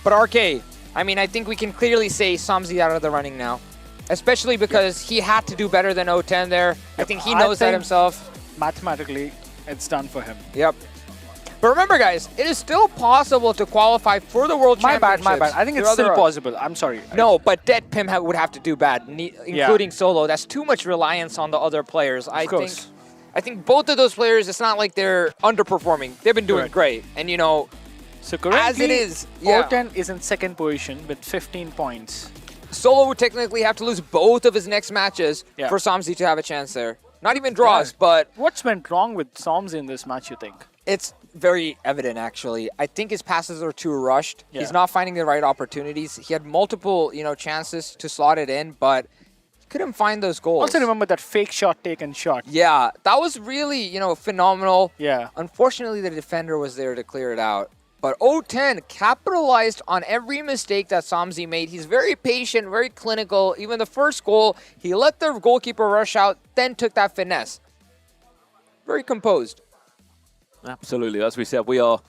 But RK, I mean, I think we can clearly say Somzi out of the running now, especially because he had to do better than O10 there. I think he knows that himself. Mathematically, it's done for him. Yep. But remember, guys, it is still possible to qualify for the World Championships. My bad. I think it's still possible. I'm sorry. No, but Dead Pim would have to do bad, including Solo. That's too much reliance on the other players. I think both of those players, it's not like they're underperforming. They've been doing great. And, you know, so currently, as it is, O10 is in second position with 15 points. Solo would technically have to lose both of his next matches for Somzi to have a chance there. Not even draws, but... What's went wrong with Somzi in this match, you think? It's very evident, actually. I think his passes are too rushed. He's not finding the right opportunities. He had multiple, you know, chances to slot it in, but he couldn't find those goals. Also remember that fake shot taken shot. Yeah, that was really, you know, phenomenal. Yeah. Unfortunately, the defender was there to clear it out. But O10 capitalized on every mistake that Somzi made. He's very patient, very clinical. Even the first goal, he let the goalkeeper rush out, then took that finesse. Very composed. Absolutely. As we said, we are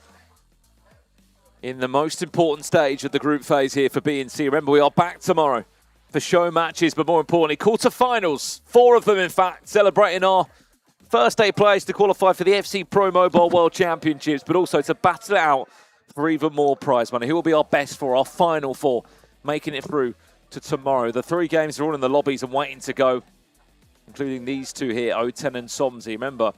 in the most important stage of the group phase here for B&C. Remember, we are back tomorrow for show matches, but more importantly, quarterfinals. 4 of them, in fact, celebrating our first 8 players to qualify for the FC Pro Mobile World Championships, but also to battle it out for even more prize money. Who will be our best 4, our final 4, making it through to tomorrow? The 3 games are all in the lobbies and waiting to go, including these 2 here, O10 and Somzi. Remember,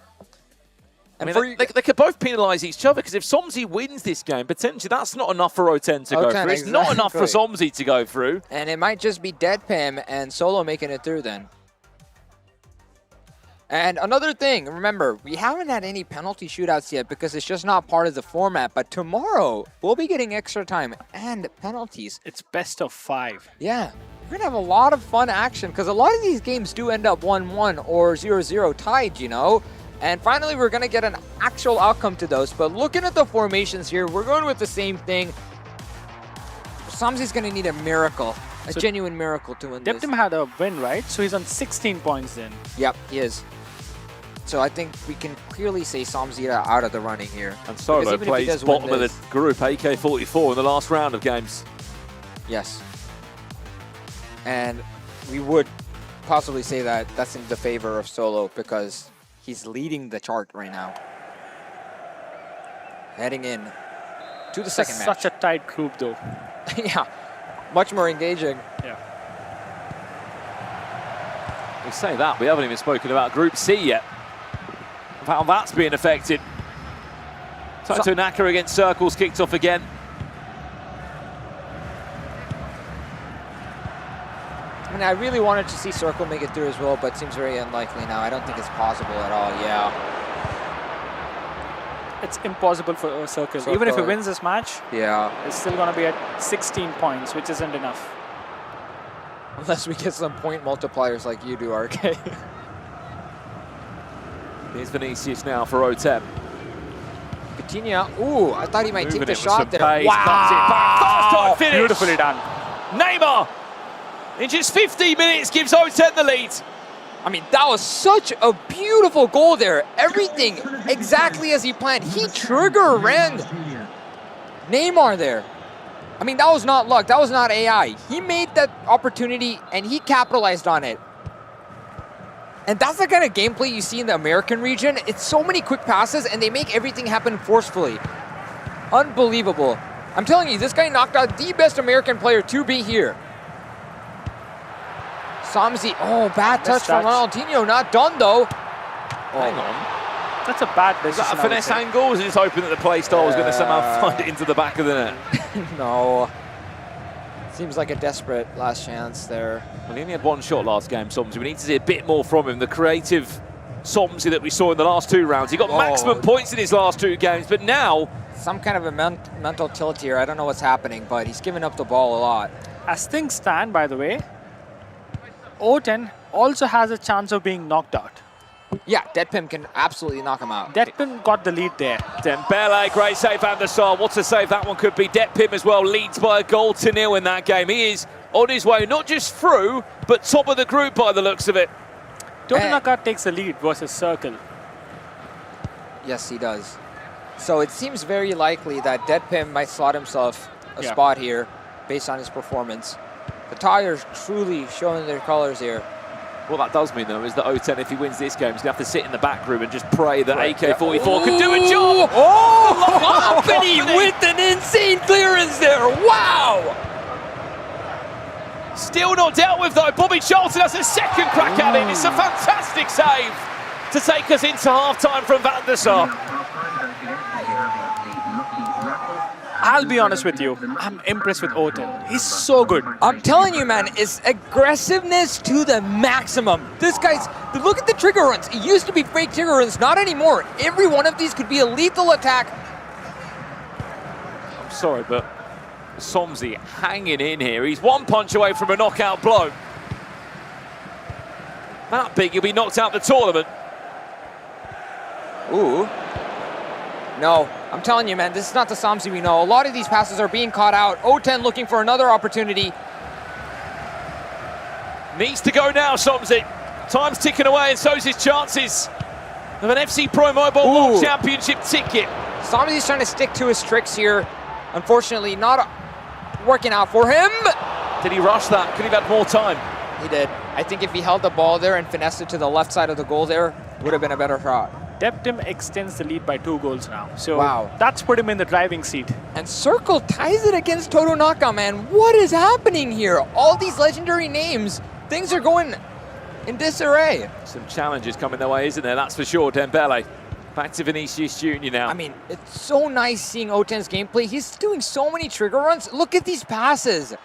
I mean, they could both penalise each other, because if Somzi wins this game, potentially that's not enough for O10 to go through. It's not enough for Somzi to go through. And it might just be Dead Pim and Solo making it through then. And another thing, remember, we haven't had any penalty shootouts yet because it's just not part of the format. But tomorrow, we'll be getting extra time and penalties. It's best of 5. Yeah. We're going to have a lot of fun action because a lot of these games do end up 1-1 or 0-0 tied, you know. And finally, we're going to get an actual outcome to those. But looking at the formations here, we're going with the same thing. Somzi's going to need a miracle, a genuine miracle to win this. Deptim had a win, right? So he's on 16 points then. Yep, he is. So I think we can clearly say Somzi out of the running here. And Solo plays bottom of the group, AK-44 in the last round of games. Yes. And we would possibly say that that's in the favor of Solo because he's leading the chart right now. Heading in to the second match. Such a tight group though. Yeah, much more engaging. Yeah. We say that, we haven't even spoken about Group C yet. How that's being affected. Taito Naka against Circles kicked off again. I mean, I really wanted to see Circle make it through as well, but it seems very unlikely now. I don't think it's possible at all, yeah. It's impossible for Circle. Even if he wins this match, it's still going to be at 16 points, which isn't enough. Unless we get some point multipliers like you do, RK. Here's Vinicius now for O10. Coutinho, ooh, I thought he might take the shot there. Pace. Wow! First time finish. Beautifully done. Neymar, in just 15 minutes, gives O10 the lead. I mean, that was such a beautiful goal there. Everything exactly as he planned. He trigger ran Neymar there. I mean, that was not luck. That was not AI. He made that opportunity, and he capitalized on it. And that's the kind of gameplay you see in the American region. It's so many quick passes, and they make everything happen forcefully. Unbelievable. I'm telling you, this guy knocked out the best American player to be here. Somzi, oh, bad touch from Ronaldinho. Not done, though. Hang on. That's a bad decision. Is that a finesse angle, or was it just hoping that the play style was going to somehow find it into the back of the net? No. Seems like a desperate last chance there. Well, he only had 1 shot last game, Somzi. We need to see a bit more from him. The creative Somzi that we saw in the last 2 rounds. He got maximum points in his last 2 games, but now... Some kind of a mental tilt here. I don't know what's happening, but he's giving up the ball a lot. As things stand, by the way, O10 also has a chance of being knocked out. Yeah, Deadpim can absolutely knock him out. Deadpim got the lead there. Dembele, great save, Van der Sar. What a save that one could be. Deadpim as well leads by a 1-0 in that game. He is on his way, not just through, but top of the group by the looks of it. Totonaka takes the lead versus Circle. Yes, he does. So it seems very likely that Deadpim might slot himself a spot here based on his performance. The Tigers truly showing their colors here. What that does mean, though, is that O10, if he wins this game, he's going to have to sit in the back room and just pray that AK-44 can do a job. Oh, Company with an insane clearance there. Wow. Still not dealt with, though. Bobby Charlton has a second crack at it. It's a fantastic save to take us into half-time from Van der Sar. I'll be honest with you, I'm impressed with O10. He's so good. I'm telling you, man, it's aggressiveness to the maximum. This guy's, look at the trigger runs. It used to be fake trigger runs, not anymore. Every one of these could be a lethal attack. I'm sorry, but Somzi hanging in here. He's one punch away from a knockout blow. That big, he'll be knocked out the tournament. Ooh. No, I'm telling you, man, this is not the Somzi we know. A lot of these passes are being caught out. O10 looking for another opportunity. Needs to go now, Somzi. Time's ticking away, and so's his chances of an FC Pro Mobile World Championship ticket. Somzi's trying to stick to his tricks here. Unfortunately, not working out for him. Did he rush that? Could he have had more time? He did. I think if he held the ball there and finessed it to the left side of the goal there, would have been a better shot. Deptim extends the lead by 2 goals now. So wow, that's put him in the driving seat. And Circle ties it against Totonaka, man. What is happening here? All these legendary names, things are going in disarray. Some challenges coming their way, isn't there? That's for sure, Dembele. Back to Vinicius Jr. now. I mean, it's so nice seeing O10's gameplay. He's doing so many trigger runs. Look at these passes. The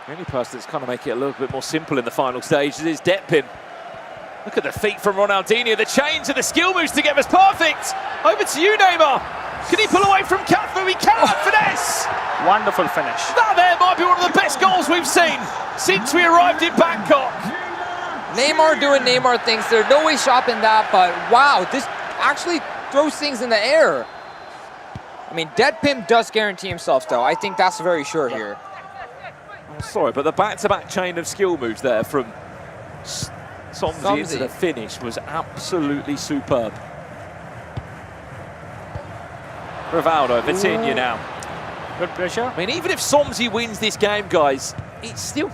only person that's kind of making it a little bit more simple in the final stages is Depim. Look at the feet from Ronaldinho. The chains and the skill moves together is perfect. Over to you, Neymar. Can he pull away from Cafu? He cannot finesse. Wonderful finish. That there might be one of the best goals we've seen since we arrived in Bangkok. Neymar doing Neymar things. There's no way shopping that, but wow, this actually throws things in the air. I mean, Deadpim does guarantee himself, though. I think that's very sure here. I'm sorry, but the back-to-back chain of skill moves there from Somzi into the finish was absolutely superb. Rivaldo, Vitinha now. Good pressure. I mean, even if Somzi wins this game, guys, it's still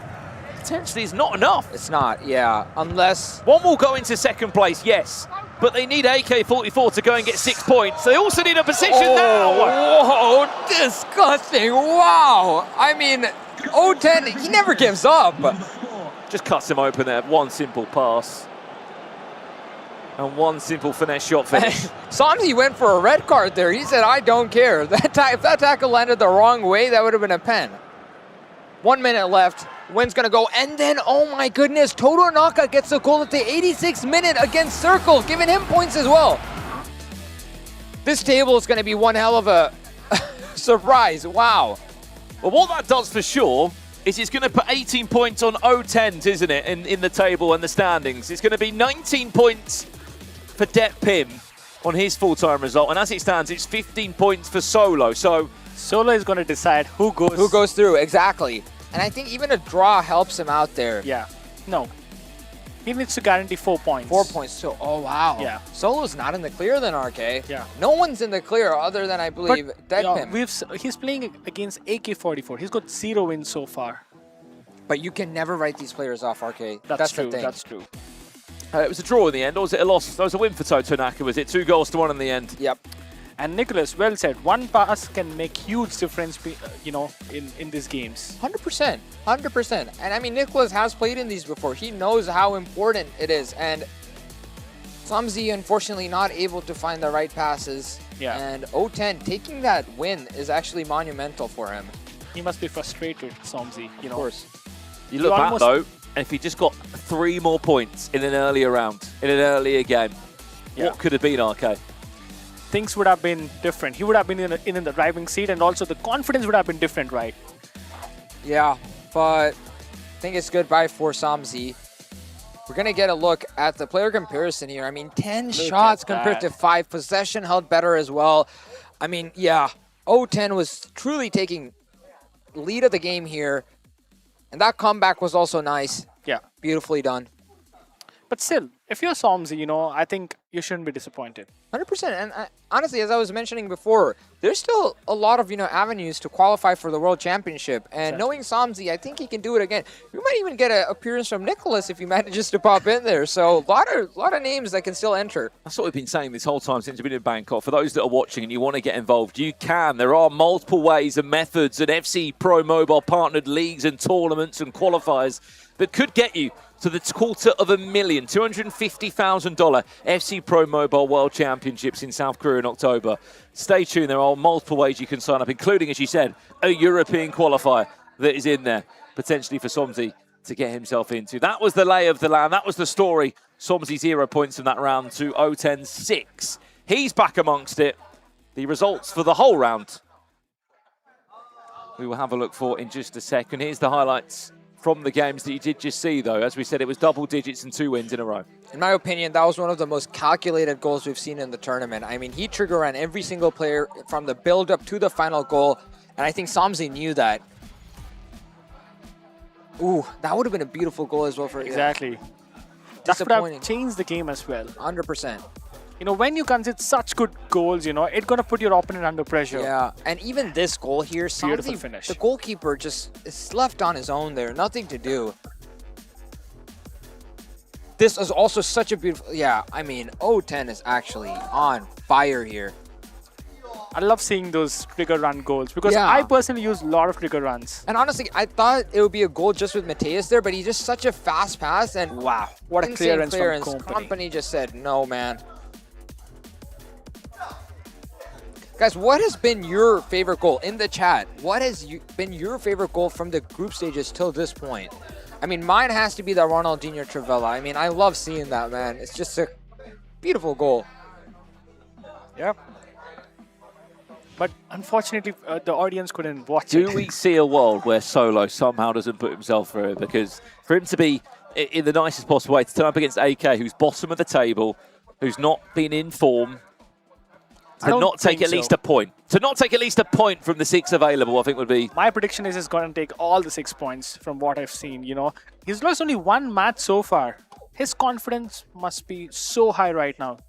potentially is not enough. It's not, yeah, unless... One will go into second place, yes, but they need AK-44 to go and get 6 points. They also need a position now. Whoa, disgusting, wow. I mean, O10, he never gives up. Just cuts him open there. One simple pass. And one simple finesse shot finish. Somzi went for a red card there. He said, I don't care. If that tackle landed the wrong way, that would have been a pen. 1 minute left. Win's going to go. And then, oh my goodness, Totonaka gets a goal at the 86th minute against Circle, giving him points as well. This table is going to be one hell of a surprise. Wow. Well, what that does for sure is it's going to put 18 points on O10s, isn't it, in the table and the standings. It's going to be 19 points for Depim on his full-time result. And as it stands, it's 15 points for Solo. So Solo is going to decide who goes through, exactly. And I think even a draw helps him out there. Yeah. No. He needs to guarantee 4 points. 4 points. So, oh, wow. Yeah. Solo's not in the clear then, RK. Yeah. No one's in the clear other than, I believe, Deadpim. He's playing against AK-44. He's got 0 wins so far. But you can never write these players off, RK. That's true. The thing. That's true. It was a draw in the end, or was it a loss? That was a win for Totonaka, was it? 2 goals to 1 in the end. Yep. And Nicholas, well said. One pass can make huge difference, in these games. 100%. 100%. And I mean, Nicholas has played in these before. He knows how important it is. And Somzi, unfortunately, not able to find the right passes. Yeah. And O10 taking that win is actually monumental for him. He must be frustrated, Somzi. Of course. You look back, though, and if he just got 3 more points in an earlier round, in an earlier game, what could have been, RK? Things would have been different. He would have been in the driving seat, and also the confidence would have been different, right? Yeah, but I think it's goodbye for Somzi. We're going to get a look at the player comparison here. I mean, 10 shots compared to 5. Possession held better as well. I mean, yeah, O10 was truly taking lead of the game here. And that comeback was also nice. Yeah. Beautifully done. But still, If you're Somsy, I think you shouldn't be disappointed. 100%. And honestly, as I was mentioning before, there's still a lot of, avenues to qualify for the World Championship. And knowing Somsy, I think he can do it again. We might even get an appearance from Nicholas if he manages to pop in there. So a lot of names that can still enter. That's what we've been saying this whole time since we've been in Bangkok. For those that are watching and you want to get involved, you can. There are multiple ways and methods and FC Pro Mobile partnered leagues and tournaments and qualifiers that could get you to the $250,000, $250,000 FC Pro Mobile World Championships in South Korea in October. Stay tuned. There are multiple ways you can sign up, including, as you said, a European qualifier that is in there, potentially for Somsy to get himself into. That was the lay of the land. That was the story. Somsy 0 points in that round to O10 6. He's back amongst it. The results for the whole round we will have a look for in just a second. Here's the highlights from the games that you did just see, though. As we said, it was double digits and 2 wins in a row. In my opinion, that was one of the most calculated goals we've seen in the tournament. I mean, he trigger ran every single player from the build-up to the final goal, and I think Somsy knew that. Ooh, that would have been a beautiful goal as well for Exactly. That would have changed the game as well. 100%. When you concede such good goals, it's going to put your opponent under pressure. Yeah, and even this goal here, Beautiful Somsy, finish. the goalkeeper just is left on his own there. Nothing to do. This is also such a beautiful... Yeah, I mean, O10 is actually on fire here. I love seeing those trigger run goals because I personally use a lot of trigger runs. And honestly, I thought it would be a goal just with Mateus there, but he's just such a fast pass and wow, what a clearance from Company. Company just said, no, man. Guys, what has been your favorite goal in the chat? What has been your favorite goal from the group stages till this point? I mean, mine has to be that Ronaldinho Trivela. I mean, I love seeing that, man. It's just a beautiful goal. Yep. But unfortunately, the audience couldn't watch it. Do we see a world where Solo somehow doesn't put himself through? Because for him to be in the nicest possible way, to turn up against AK, who's bottom of the table, who's not been in form, to not take at least a point. To not take at least a point from the 6 available, I think would be... My prediction is he's going to take all the 6 points from what I've seen, He's lost only 1 match so far. His confidence must be so high right now.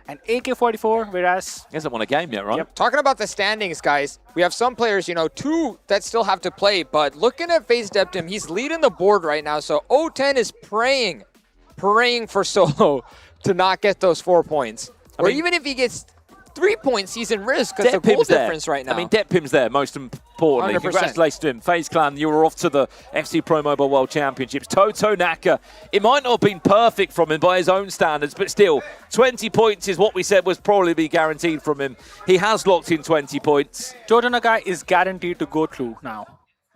And AK-44, whereas... He hasn't won a game yet, right? Yep. Talking about the standings, guys, we have some players, 2 that still have to play, but looking at FaZe Deptim, he's leading the board right now, so O10 is praying for Solo to not get those 4 points. Or even if he gets 3 points, he's in risk because the goal difference right now. I mean, Depim's there, most importantly. 100%. Congratulations to him. FaZe Clan, you were off to the FC Pro Mobile World Championships. Toto Naka, it might not have been perfect from him by his own standards, but still, 20 points is what we said was probably be guaranteed from him. He has locked in 20 points. Toto Naka is guaranteed to go through now.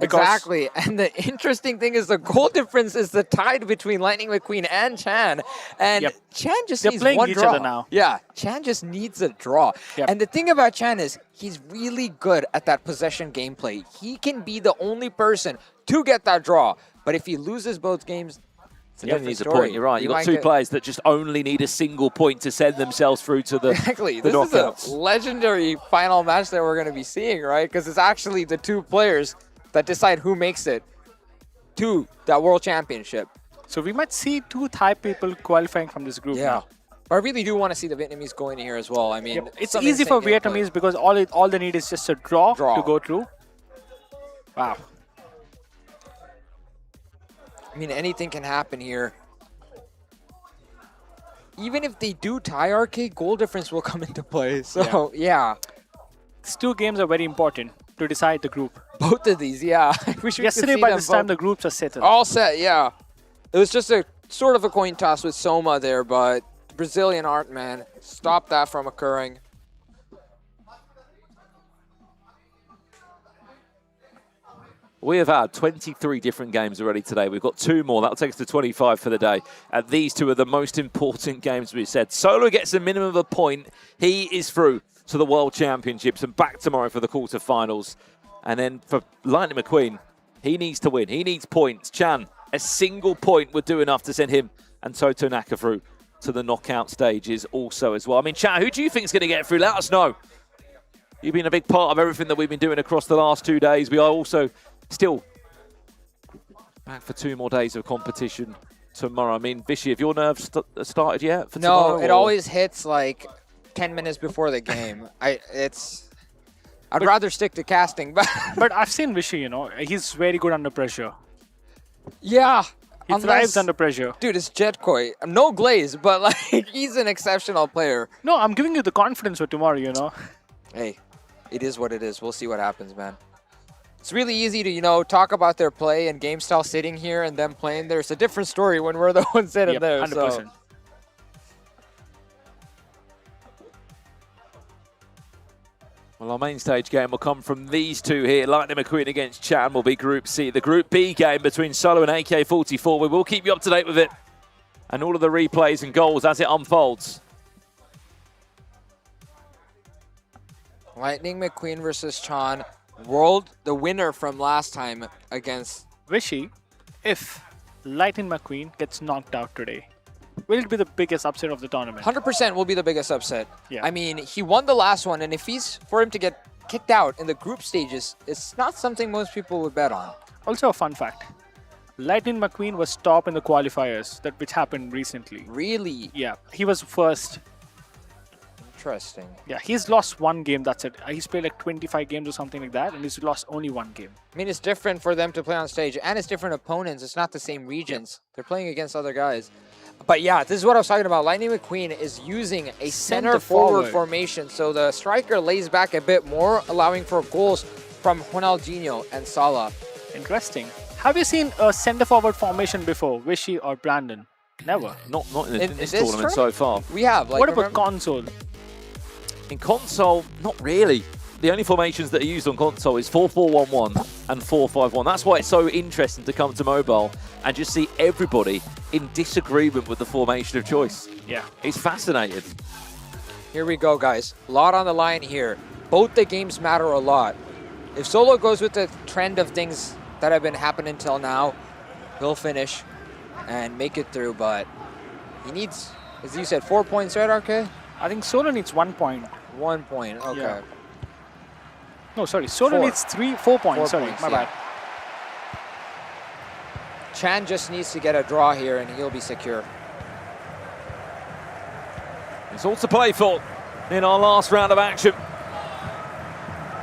Exactly, and the interesting thing is the goal difference is the tied between Lightning McQueen and Chan, and Chan just needs one draw. Other now. Yeah, Chan just needs a draw. And the thing about Chan is he's really good at that possession gameplay. He can be the only person to get that draw, but if he loses both games, it's a different needs story. a point. You're right. You've got 2 players that just only need a single point to send themselves through to the Exactly. The This knockouts. is a legendary final match that we're going to be seeing, right? Because it's actually the 2 players that decide who makes it to that World Championship. So we might see 2 Thai people qualifying from this group now. But I really do want to see the Vietnamese going here as well. I mean, it's easy for Vietnamese because all they need is just a draw to go through. Wow. I mean, anything can happen here. Even if they do tie RK, goal difference will come into play. So, yeah. These 2 games are very important to decide the group. Both of these, yeah. Yesterday, by this time, the groups are settled. All set, yeah. It was just a sort of a coin toss with Soma there, but Brazilian art, man, stop that from occurring. We have had 23 different games already today. We've got 2 more. That'll take us to 25 for the day. And these 2 are the most important games we've said. Solo gets a minimum of a point. He is through to the World Championships and back tomorrow for the quarterfinals. And then for Lightning McQueen, he needs to win. He needs points. Chan, a single point would do enough to send him and Toto Naka through to the knockout stages also as well. I mean, Chan, who do you think is going to get through? Let us know. You've been a big part of everything that we've been doing across the last 2 days. We are also still back for 2 more days of competition tomorrow. I mean, Vishy, have your nerves started yet for No, tomorrow? it always hits like 10 minutes before the game. I'd rather stick to casting, but But I've seen Vishy, you know, he's very good under pressure. yeah. He thrives under pressure. Dude, it's Jetkoi. No glaze, but like he's an exceptional player. No, I'm giving you the confidence for tomorrow, you know. Hey, it is what it is. We'll see what happens, man. It's really easy to, you know, talk about their play and game style sitting here and them playing there. It's a different story when we're the ones sitting there. 100%. So. Well, our main stage game will come from these two here. Lightning McQueen against Chan will be Group C. The Group B game between Solo and AK-44. We will keep you up to date with it and all of the replays and goals as it unfolds. Lightning McQueen versus Chan. The winner from last time against... Vishy, if Lightning McQueen gets knocked out today, will it be the biggest upset of the tournament? 100% will be the biggest upset. Yeah. I mean, he won the last one, and if for him to get kicked out in the group stages, it's not something most people would bet on. Also a fun fact. Lightning McQueen was top in the qualifiers, which happened recently. Really? Yeah, he was first. Interesting. Yeah, he's lost one game, that's it. He's played like 25 games or something like that, and he's lost only one game. I mean, it's different for them to play on stage, and it's different opponents. It's not the same regions. They're playing against other guys. But yeah, this is what I was talking about. Lightning McQueen is using a center forward formation, so the striker lays back a bit more, allowing for goals from Ronaldinho and Salah. Interesting. Have you seen a center forward formation before, Vishy or Brandon? Never. Not in this tournament so far. We have. Like, what about console? In console, not really. The only formations that are used on console is 4-4-1-1 and 4-5-1. That's why it's so interesting to come to mobile and just see everybody in disagreement with the formation of choice. Yeah. It's fascinating. Here we go, guys. A lot on the line here. Both the games matter a lot. If Solo goes with the trend of things that have been happening till now, he'll finish and make it through, but he needs, as you said, 4 points, right, RK? I think Solo needs 1 point. 1 point, okay. Yeah. No, sorry. Solo needs 4 points. Sorry, my bad. Chan just needs to get a draw here and he'll be secure. It's all to play for in our last round of action.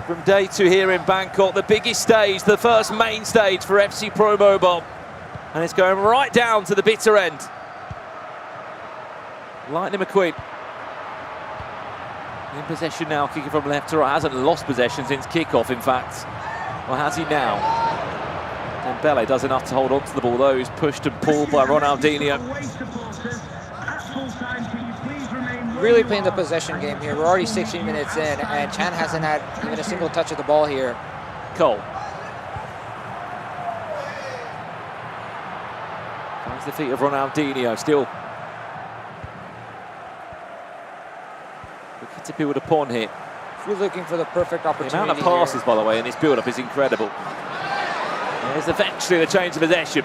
From day 2 here in Bangkok, the biggest stage, the first main stage for FC Pro Mobile. And it's going right down to the bitter end. Lightning McQueen in possession now, kicking from left to right. Hasn't lost possession since kickoff, in fact. Or has he now? Dembele does enough to hold on to the ball, though. He's pushed and pulled by Ronaldinho. Really playing the possession game here. We're already 16 minutes in, and Chan hasn't had even a single touch of the ball here. Cole. Finds the feet of Ronaldinho, still looking to build upon here. We're looking for the perfect opportunity. The amount of passes, by the way, in this build-up is incredible. There's eventually the change of possession.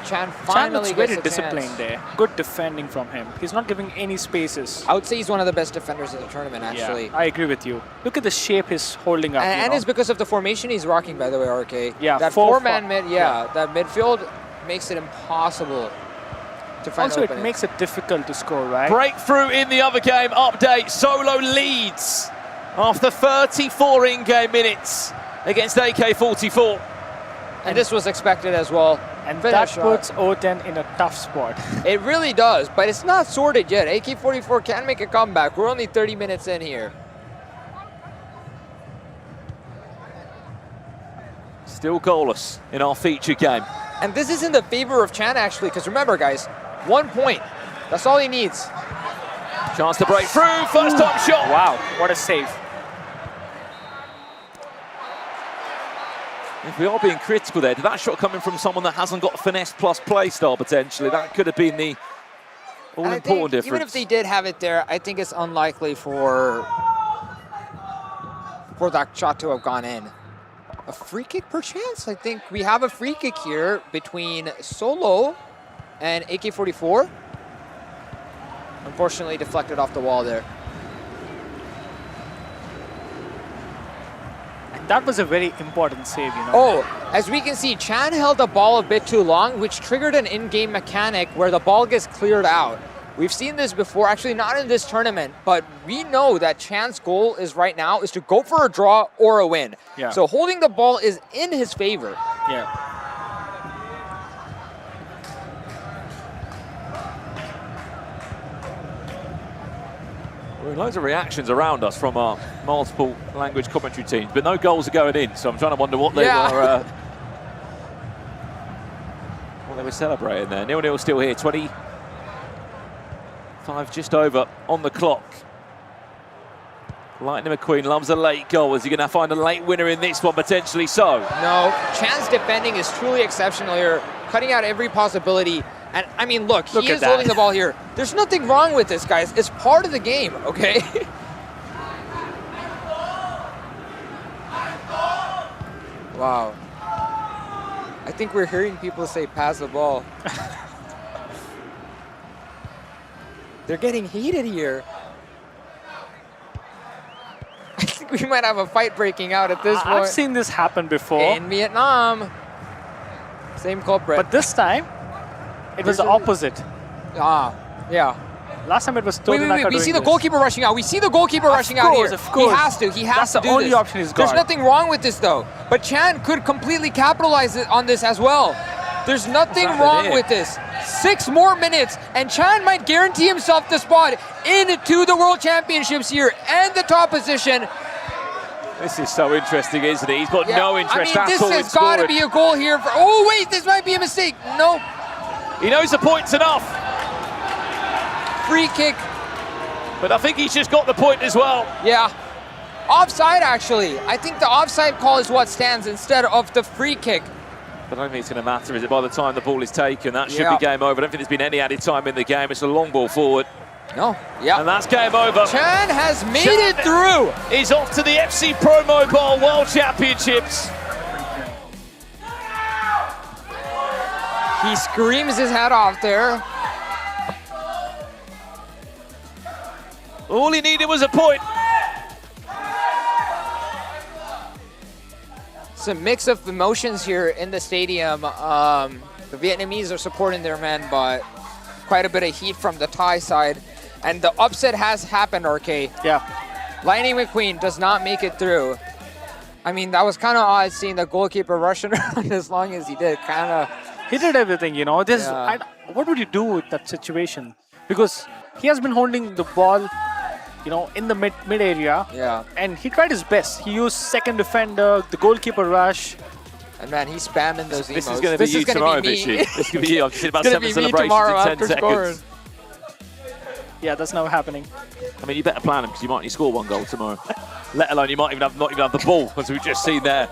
Chan finally gets very a disciplined chance. there. Good defending from him. He's not giving any spaces. I would say he's one of the best defenders in the tournament, actually. Yeah, I agree with you. Look at the shape he's holding up. And it's because of the formation he's rocking, by the way, RK. Yeah, that four-man mid, that midfield makes it impossible to find also, openings. it makes it difficult to score, right? Breakthrough in the other game. Update. Solo leads after 34 in-game minutes against AK-44. And this was expected as well. And that puts O10 in a tough spot. It really does, but it's not sorted yet. AK-44 can make a comeback. We're only 30 minutes in here. Still goalless in our feature game. And this is in the favor of Chan, actually, because remember, guys, 1 point. That's all he needs. Chance to break through. First time shot. Wow, what a save. If we are being critical there, did that shot coming from someone that hasn't got finesse plus play style potentially? That could have been the all-important difference. Even if they did have it there, I think it's unlikely for that shot to have gone in. A free kick perchance? I think we have a free kick here between Solo and AK-44. Unfortunately, deflected off the wall there. That was a very important save, you know. Oh, As we can see, Chan held the ball a bit too long, which triggered an in-game mechanic where the ball gets cleared out. We've seen this before, actually not in this tournament, but we know that Chan's goal is right now is to go for a draw or a win. Yeah. So holding the ball is in his favor. Yeah. There are loads of reactions around us from our multiple language commentary teams, but no goals are going in, so I'm trying to wonder what they were what they were celebrating there. 0-0 still here, 25 just over on the clock. Lightning McQueen loves a late goal. Is he going to find a late winner in this one? Potentially so. No, Chan's defending is truly exceptional here, cutting out every possibility. And I mean, look he is holding the ball here. There's nothing wrong with this, guys. It's part of the game, okay? Wow. I think we're hearing people say pass the ball. They're getting heated here. I think we might have a fight breaking out at this point. I've seen this happen before. In Vietnam. Same culprit. But this time, it was the opposite. Yeah. Last time it was totally Wait. We see the goalkeeper rushing out. We see the goalkeeper rushing out here. Of course. He has to. He has to do this. That's the only option he's got. There's nothing wrong with this, though. But Chan could completely capitalize on this as well. There's nothing wrong with this. 6 more minutes, and Chan might guarantee himself the spot into the World Championships here and the top position. This is so interesting, isn't it? He's got no interest I mean, at all in this has got to be a goal here. Oh, wait, this might be a mistake. Nope. He knows the point's enough. Free kick. But I think he's just got the point as well. Yeah. Offside, actually. I think the offside call is what stands instead of the free kick. But I don't think it's going to matter, is it? By the time the ball is taken, that should be game over. I don't think there's been any added time in the game. It's a long ball forward. No, yeah. And that's game over. Chan has made it through. He's off to the FC Pro Mobile World Championships. He screams his head off there. All he needed was a point. It's a mix of emotions here in the stadium. The Vietnamese are supporting their men, but quite a bit of heat from the Thai side. And the upset has happened, RK. Yeah. Lightning McQueen does not make it through. I mean, that was kind of odd seeing the goalkeeper rushing around as long as he did. Kind of. He did everything, you know. What would you do with that situation? Because he has been holding the ball, you know, in the mid area. Yeah. And he tried his best. He used second defender, the goalkeeper rush. And man, he's spamming those This emotes. is going to be you tomorrow, Vichy. This is going to be you. I've seen about 7 celebrations in 10 seconds. Yeah, that's now happening. I mean, you better plan them because you might only score 1 goal tomorrow. Let alone you might not even have the ball, as we've just seen there.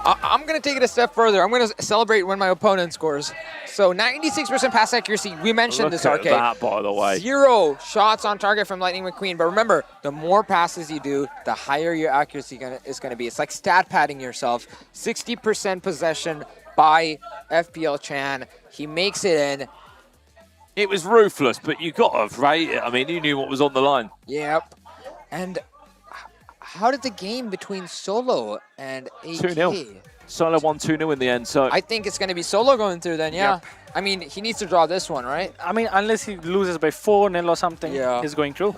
I'm going to take it a step further. I'm going to celebrate when my opponent scores. So 96% pass accuracy. We mentioned this, RK. Look at that, by the way. 0 shots on target from Lightning McQueen. But remember, the more passes you do, the higher your accuracy is going to be. It's like stat padding yourself. 60% possession by FPL Chan. He makes it in. It was ruthless, but you got to rate it. I mean, you knew what was on the line. Yep. And how did the game between Solo and AK? 2-0. Solo won 2-0 in the end, so... I think it's going to be Solo going through then, yeah. Yep. I mean, he needs to draw this one, right? I mean, unless he loses by 4-0 or something, he's going through.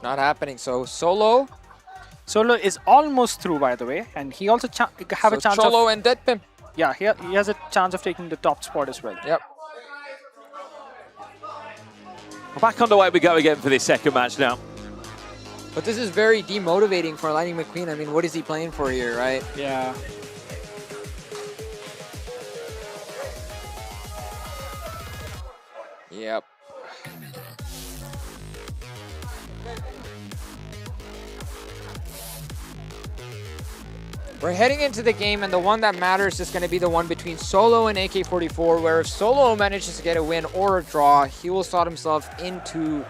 Not happening. So Solo is almost through, by the way, and he also have a chance Cholo and Deadpin. Yeah, he has a chance of taking the top spot as well. Yep. Back underway we go again for this second match now. But this is very demotivating for Lightning McQueen. I mean, what is he playing for here, right? Yeah. Yep. We're heading into the game, and the one that matters is going to be the one between Solo and AK-44, where if Solo manages to get a win or a draw, he will slot himself into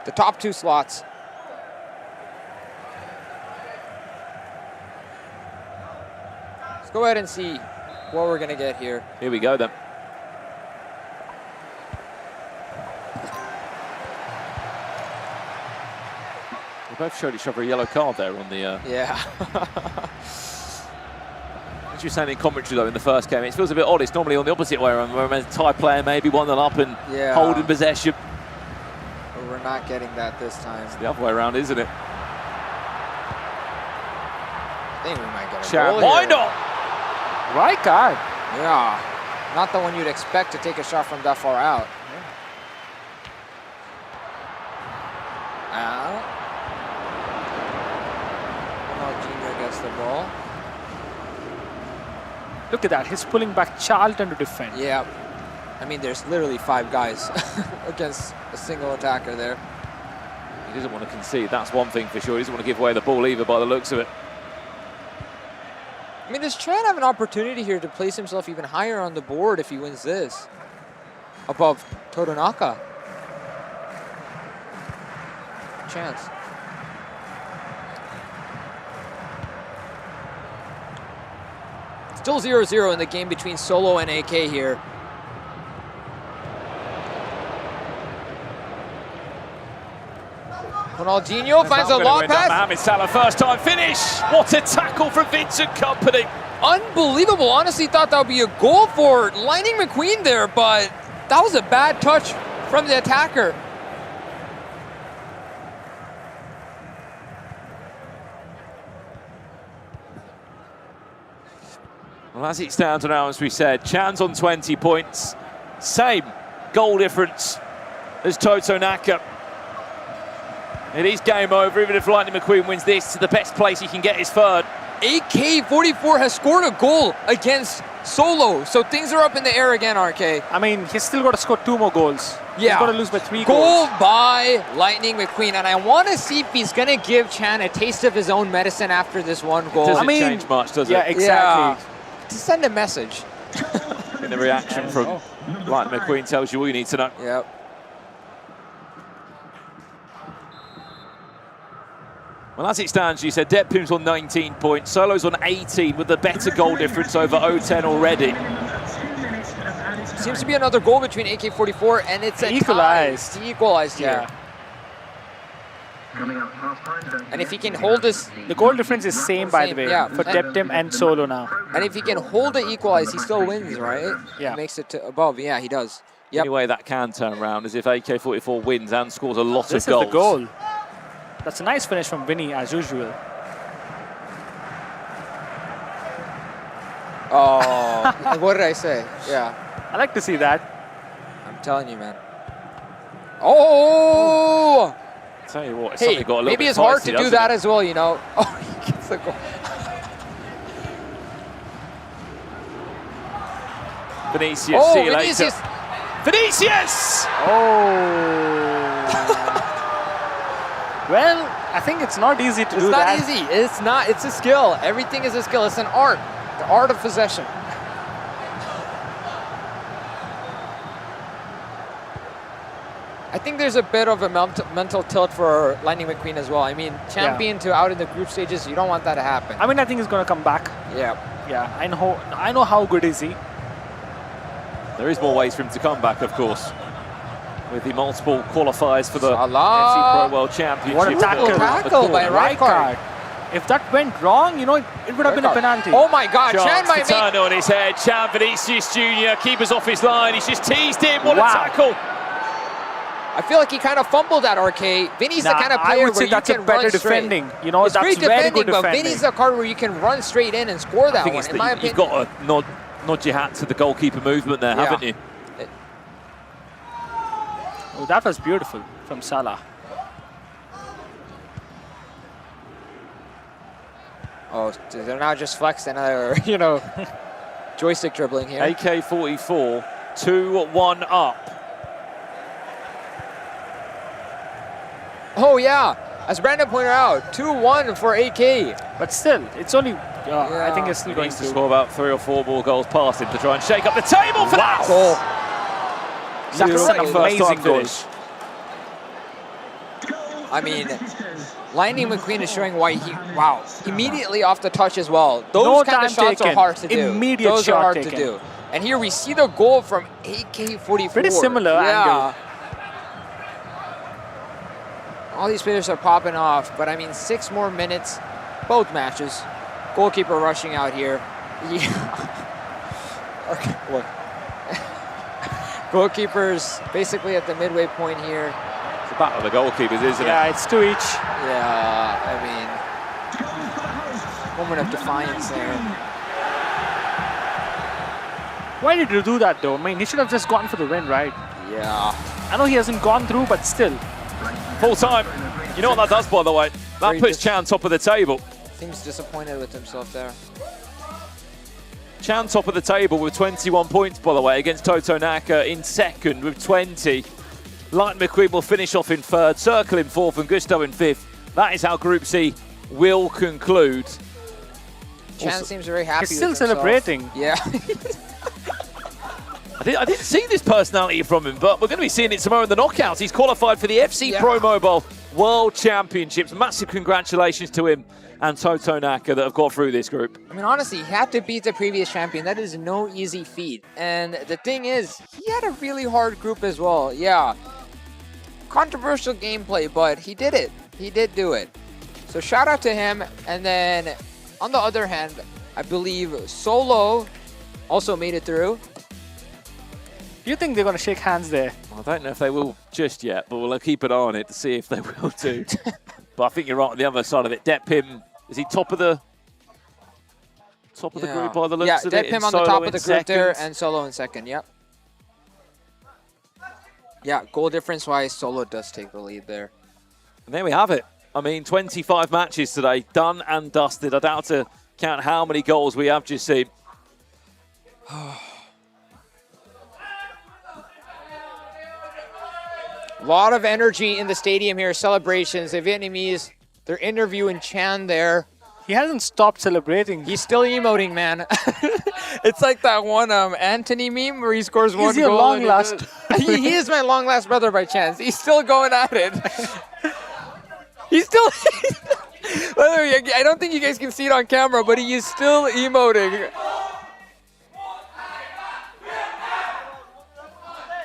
the top 2 slots. Let's go ahead and see what we're going to get here. Here we go then. We both showed each other a yellow card there on the... Yeah. you were saying in commentary, though, in the first game, it feels a bit odd. It's normally on the opposite way around, where a Thai player maybe 1-0 up and holding possession. But we're not getting that this time. It's the other way around, isn't it? I think we might get a Chan, goal why here. not? Right card. Yeah. Not the one you'd expect to take a shot from that far out. Out. Ronaldinho gets the ball. Look at that. He's pulling back Charlton to defend. Yeah. I mean, there's literally 5 guys against a single attacker there. He doesn't want to concede, that's one thing for sure. He doesn't want to give away the ball either by the looks of it. I mean, does Chan have an opportunity here to place himself even higher on the board if he wins this? Above Toronaka. Chance. Still 0-0 in the game between Solo and AK here. Ronaldinho finds a long pass. Mohamed Salah, first time finish. What a tackle from Vincent Kompany. Unbelievable. Honestly thought that would be a goal for Lightning McQueen there, but that was a bad touch from the attacker. Well, as it stands now, as we said, Chan's on 20 points. Same goal difference as Toto Naka. It is game over. Even if Lightning McQueen wins this, the best place he can get is third. AK-44 has scored a goal against Solo, so things are up in the air again, RK. I mean, he's still got to score 2 more goals. Yeah. He's got to lose by 3 goal goals. by Lightning McQueen, and I want to see if he's going to give Chan a taste of his own medicine after this one goal. Doesn't change much, does it? Yeah, exactly. Yeah. To send a message. And the reaction from Lightning McQueen tells you all you need to know. Yep. Well, as it stands, you said Deptum's on 19 points, Solo's on 18 with the better goal difference over 0-10 already. Seems to be another goal between AK-44 and it's equalized. He equalized here. And if he can hold this... The goal difference is same, by the way, yeah. for Deptum and Solo now. And if he can hold it equalized, he still wins, right? Yeah. He makes it to above. Yeah, he does. The only way that can turn around is if AK-44 wins and scores a lot This of goals. is the goal. That's a nice finish from Vinny, as usual. Oh, what did I say? Yeah. I like to see that. I'm telling you, man. Oh! Tell you what, it's Hey, suddenly got a little maybe bit it's hard spicy, to do doesn't that it? as well, you know. Oh, he gets the goal. Vinicius, Oh, see you Vinicius. later. Vinicius! Oh. Well, I think it's not easy to do that. It's not easy. It's not. It's a skill. Everything is a skill. It's an art. The art of possession. I think there's a bit of a mental tilt for Lightning McQueen as well. I mean, champion to out in the group stages, you don't want that to happen. I mean, I think he's going to come back. Yeah. Yeah, I know how good is he. There is more ways for him to come back, of course. With the multiple qualifiers for the Salah. FC Pro World Championship. What a tackle by Rijkaard. If that went wrong, you know, it would have been a penalty. Oh my God, Chan Chance might to make... turn on his head. Chan Vinicius Jr. Keeper's off his line. He's just teased him. What Wow. a tackle. I feel like he kind of fumbled that, RK. Vinny's the kind of player I would where say you that's can a better run straight. defending. You know, It's that's great very defending, good but defending. Vinny's the card where you can run straight in and score that one, in my opinion. You've got to nod your hat to the goalkeeper movement there, haven't you? Oh, that was beautiful from Salah. Oh, they're now just flexing another, you know, joystick dribbling here. AK-44, 2-1 up. Oh, yeah. As Brandon pointed out, 2-1 for AK. But still, it's only... I think it's still He going needs to to score about 3 or 4 more goals past him to try and shake up the table for that. Goal. That's an amazing goal. I mean, Lightning McQueen is showing why he... Wow. Immediately off the touch as well. Those No kind of time shots are taken. hard to do. Immediate Those shot are hard taken. to do. And here we see the goal from AK-44. Pretty similar angle. All these players are popping off, but I mean, 6 more minutes, both matches. Goalkeeper rushing out here. Yeah. Okay, what? Goalkeepers basically at the midway point here. It's a battle of the goalkeepers, isn't Yeah, it? it's 2 each. Yeah, I mean, moment of defiance there. Why did you do that though? I mean, he should have just gone for the win, right? Yeah. I know he hasn't gone through, but still. Full time. You know what that does, by the way? That Very puts Chan top of the table. Seems disappointed with himself there. Chan top of the table with 21 points, by the way, against Toto Naka in second with 20. Lightning McQueen will finish off in third, Circle in fourth, and Gusto in fifth. That is how Group C will conclude. Chan Also, seems very happy. He's still with himself. celebrating. Yeah. I didn't see this personality from him, but we're going to be seeing it tomorrow in the knockouts. He's qualified for the FC Pro Mobile World Championships. Massive congratulations to him and Toto Naka that have got through this group. I mean, honestly, he had to beat the previous champion. That is no easy feat. And the thing is, he had a really hard group as well. Yeah. Controversial gameplay, but he did it. He did do it. So shout out to him. And then on the other hand, I believe Solo also made it through. Do you think they're going to shake hands there? I don't know if they will just yet, but we'll keep an eye on it to see if they will do. But I think you're right on the other side of it. Detpim, is he top of the group by the looks of it? Yeah, Detpim on the top of the group there and Solo in second, yep. Yeah, goal difference-wise, Solo does take the lead there. And there we have it. I mean, 25 matches today, done and dusted. I doubt to count how many goals we have just seen. A lot of energy in the stadium here, celebrations. The Vietnamese, they're interviewing Chan there. He hasn't stopped celebrating. He's still emoting, man. It's like that one Anthony meme where he scores one He's your goal. long last. He is my long last brother by chance. He's still going at it. He's still... By the way, I don't think you guys can see it on camera, but he is still emoting.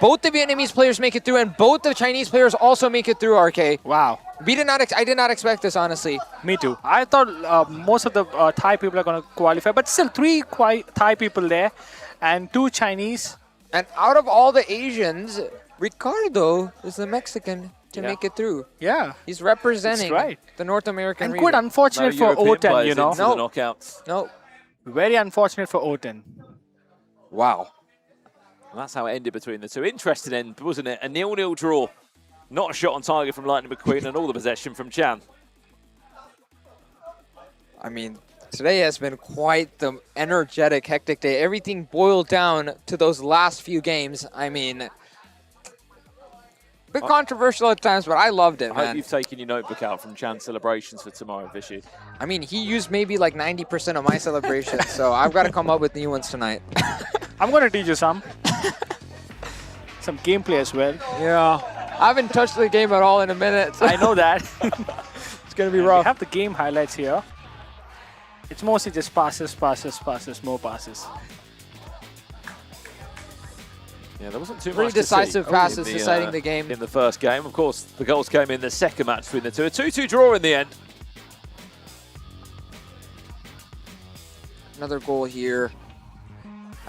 Both the Vietnamese players make it through, and both the Chinese players also make it through, RK. Wow. I did not expect this, honestly. Me too. I thought most of the Thai people are going to qualify, but still 3 Thai people there and 2 Chinese. And out of all the Asians, Ricardo is the Mexican to make it through. Yeah. He's representing That's right. the North American And region. quite unfortunate for Oten, you know. Into the knockouts. No. Very unfortunate for Oten. Wow. And that's how it ended between the two. Interesting end, wasn't it? A 0-0 draw. Not a shot on target from Lightning McQueen and all the possession from Chan. I mean, today has been quite the energetic, hectic day. Everything boiled down to those last few games. I mean, a bit controversial at times, but I loved it, I man. hope you've taken your notebook out from Chan's celebrations for tomorrow, Vishu. I mean, he used maybe like 90% of my celebrations, so I've got to come up with new ones tonight. I'm going to teach you some. Some gameplay as well. Yeah. I haven't touched the game at all in a minute. I know that. It's going to be We rough. have the game highlights here. It's mostly just passes, more passes. Yeah, there wasn't too Pretty much to see decisive passes in the, deciding the game. in the first game. Of course, the goals came in the second match between the two. A 2-2 draw in the end. Another goal here.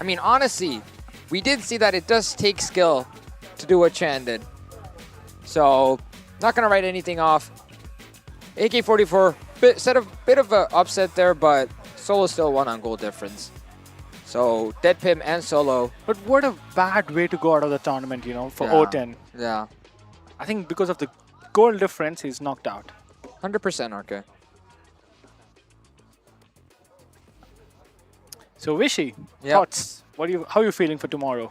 I mean, honestly, we did see that it does take skill to do what Chan did. So, not going to write anything off. AK-44, bit of an upset there, but Solo still won on goal difference. So, Detpim and Solo. But what a bad way to go out of the tournament, you know, for Yeah. Oten. Yeah. I think because of the goal difference, he's knocked out. 100% RK. So Vishy, Yep. thoughts? How are you feeling for tomorrow?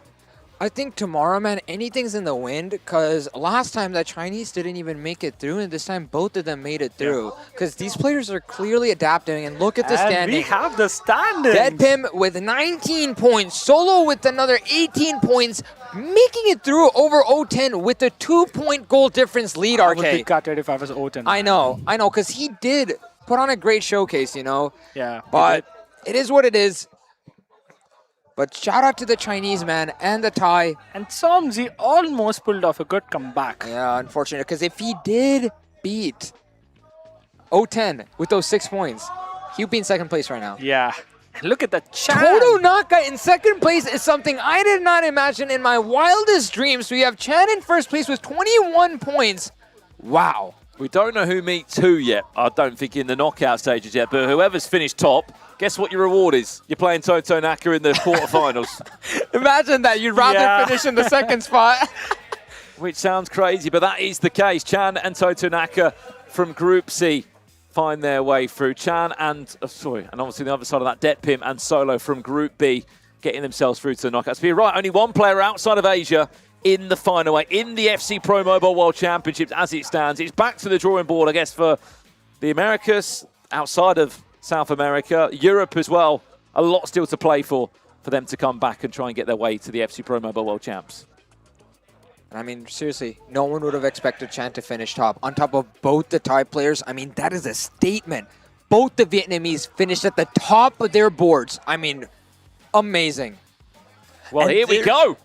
I think tomorrow, man, anything's in the wind, because last time the Chinese didn't even make it through, and this time both of them made it through. Because these players are clearly adapting, and look at the And standing. we have the standings. Detpim with 19 points, Solo with another 18 points, making it through over O10 with a 2-point goal difference lead, I would be RK. gutted if I was Oten. I know, because he did put on a great showcase, you know. Yeah. But it is what it is. But shout out to the Chinese, man, and the Thai. And Somzi almost pulled off a good comeback. Yeah, unfortunate, because if he did beat O10 with those 6 points, he would be in second place right now. Yeah. Look at the Chan. Toto Naka in second place is something I did not imagine in my wildest dreams. We have Chan in first place with 21 points. Wow. We don't know who meets who yet, I don't think, in the knockout stages yet, but whoever's finished top, guess what your reward is? You're playing Toto Naka in the quarterfinals. Imagine that. You'd rather finish in the second spot. Which sounds crazy, but that is the case. Chan and Toto Naka from Group C find their way through. Chan and, and obviously the other side of that, Detpim and Solo from Group B getting themselves through to the knockouts. But you're right, only one player outside of Asia in the final eight, in the FC Pro Mobile World Championships as it stands. It's back to the drawing board, I guess, for the Americas, outside of South America, Europe as well. A lot still to play for them to come back and try and get their way to the FC Pro Mobile World Champs. And I mean, seriously, no one would have expected Chan to finish top. On top of both the Thai players, I mean, that is a statement. Both the Vietnamese finished at the top of their boards. I mean, amazing. Well, here we go.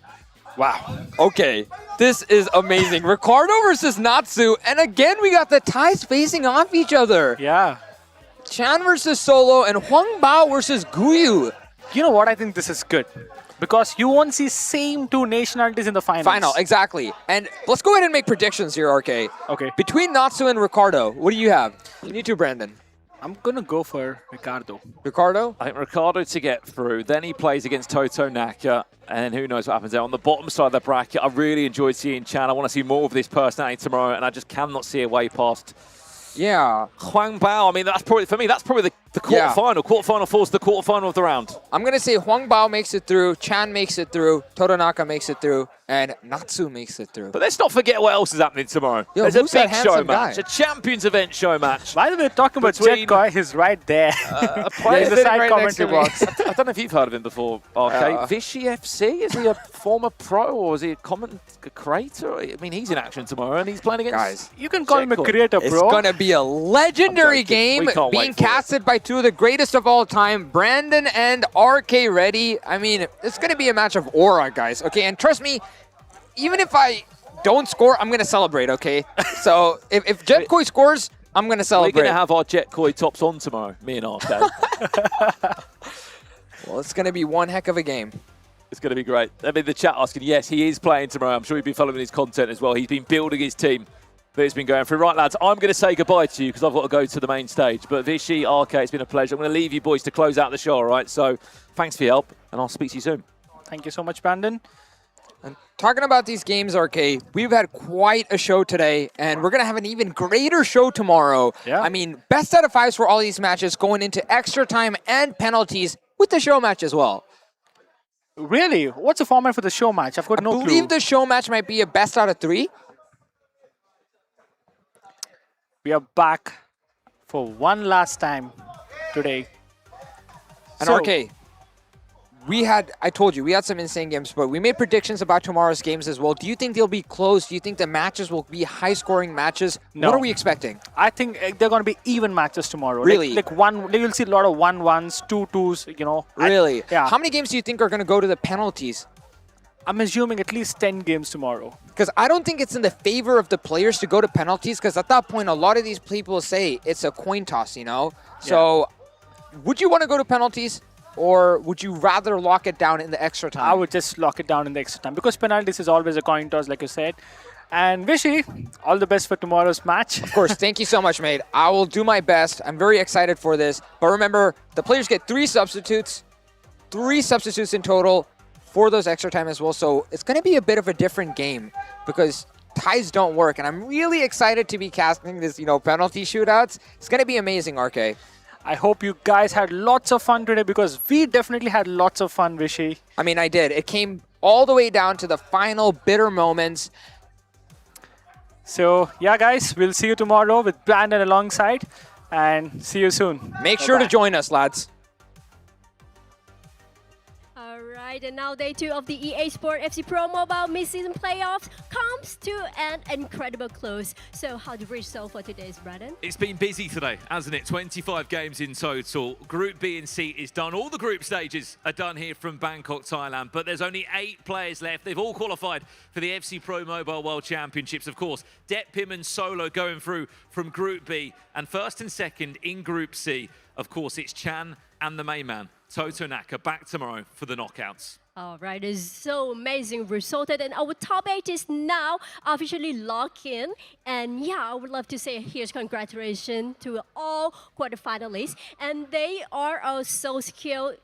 Wow. Okay, this is amazing. Ricardo versus Natsu, and again, we got the Thais facing off each other. Yeah. Chan versus Solo and Huang Bao versus Guyu. You know what? I think this is good. Because you won't see same two nationalities in the finals. Final, exactly. And let's go ahead and make predictions here, RK. Okay. Between Natsu and Ricardo, what do you have? You too, Brandon. I'm going to go for Ricardo. Ricardo? I think Ricardo to get through. Then he plays against Toto Naka. And who knows what happens there. On the bottom side of the bracket, I really enjoyed seeing Chan. I want to see more of this personality tomorrow. And I just cannot see a way past Huang Bao. I mean, that's probably, for me, that's probably the quarterfinal. Quarterfinal falls to the quarterfinal of the round. I'm going to say Huang Bao makes it through, Chan makes it through, Toto Naka makes it through, and Natsu makes it through. But let's not forget what else is happening tomorrow. Yo, There's a who's that big show handsome match, guy? a Champions Event show match. By the way, talking about Jet Koi, he's right there. A player in the sitting side right next commentary to me. box. I don't know if you've heard of him before, RK. Vichy FC? Is he a former pro or is he a creator? I mean, he's in action tomorrow and he's playing against... Guys, You can call him a Jet Koi. creator, it's bro. going to be a legendary game We can't being wait for it. casted by two of the greatest of all time, Brandon and RK Reddy. I mean, it's going to be a match of aura, guys. Okay, and trust me, even if I don't score, I'm going to celebrate, okay? So if Jet Koi scores, I'm going to We're celebrate. going to have our Jet Koi tops on tomorrow, me and RK. Well, it's going to be one heck of a game. It's going to be great. I mean, the chat asking, yes, he is playing tomorrow. I'm sure you've been following his content as well. He's been building his team that he's been going through. Right, lads, I'm going to say goodbye to you because I've got to go to the main stage. But Vichy, RK, it's been a pleasure. I'm going to leave you boys to close out the show, all right? So thanks for your help, and I'll speak to you soon. Thank you so much, Brandon. And talking about these games, RK, we've had quite a show today, and we're going to have an even greater show tomorrow. Yeah. I mean, best out of fives for all these matches going into extra time and penalties with the show match as well. Really? What's the format for the show match? I've got no I clue. believe the show match might be a best out of three. We are back for one last time today. And So- RK, I told you, we had some insane games, but we made predictions about tomorrow's games as well. Do you think they'll be close? Do you think the matches will be high-scoring matches? No. What are we expecting? I think they're going to be even matches tomorrow. Really? Like you'll see a lot of 1-1s, 2-2s, you know. Really? Yeah. How many games do you think are going to go to the penalties? I'm assuming at least 10 games tomorrow. Because I don't think it's in the favor of the players to go to penalties, because at that point, a lot of these people say it's a coin toss, you know? So, would you want to go to penalties, or would you rather lock it down in the extra time? I would just lock it down in the extra time because penalties is always a coin toss, like you said. And Vishy, all the best for tomorrow's match. Of course, thank you so much, mate. I will do my best. I'm very excited for this. But remember, the players get 3 substitutes in total for those extra time as well. So it's going to be a bit of a different game because ties don't work. And I'm really excited to be casting this, penalty shootouts. It's going to be amazing, RK. I hope you guys had lots of fun today because we definitely had lots of fun, Vishy. I mean, I did. It came all the way down to the final bitter moments. So, yeah, guys, we'll see you tomorrow with Brandon alongside. And see you soon. Make sure to join us, lads. Alright, and now day 2 of the EA Sport FC Pro Mobile mid-season playoffs comes to an incredible close. So how did we result for today's, Brandon? It's been busy today, hasn't it? 25 games in total. Group B and C is done. All the group stages are done here from Bangkok, Thailand. But there's only 8 players left. They've all qualified for the FC Pro Mobile World Championships. Of course, Detpim and Solo going through from Group B. And first and second in Group C, of course, it's Chan and the main man, Toto Naka, back tomorrow for the knockouts. All right, it's so amazing result. And our top 8 is now officially locked in. And yeah, I would love to say here's congratulations to all quarterfinalists. And they are also skilled.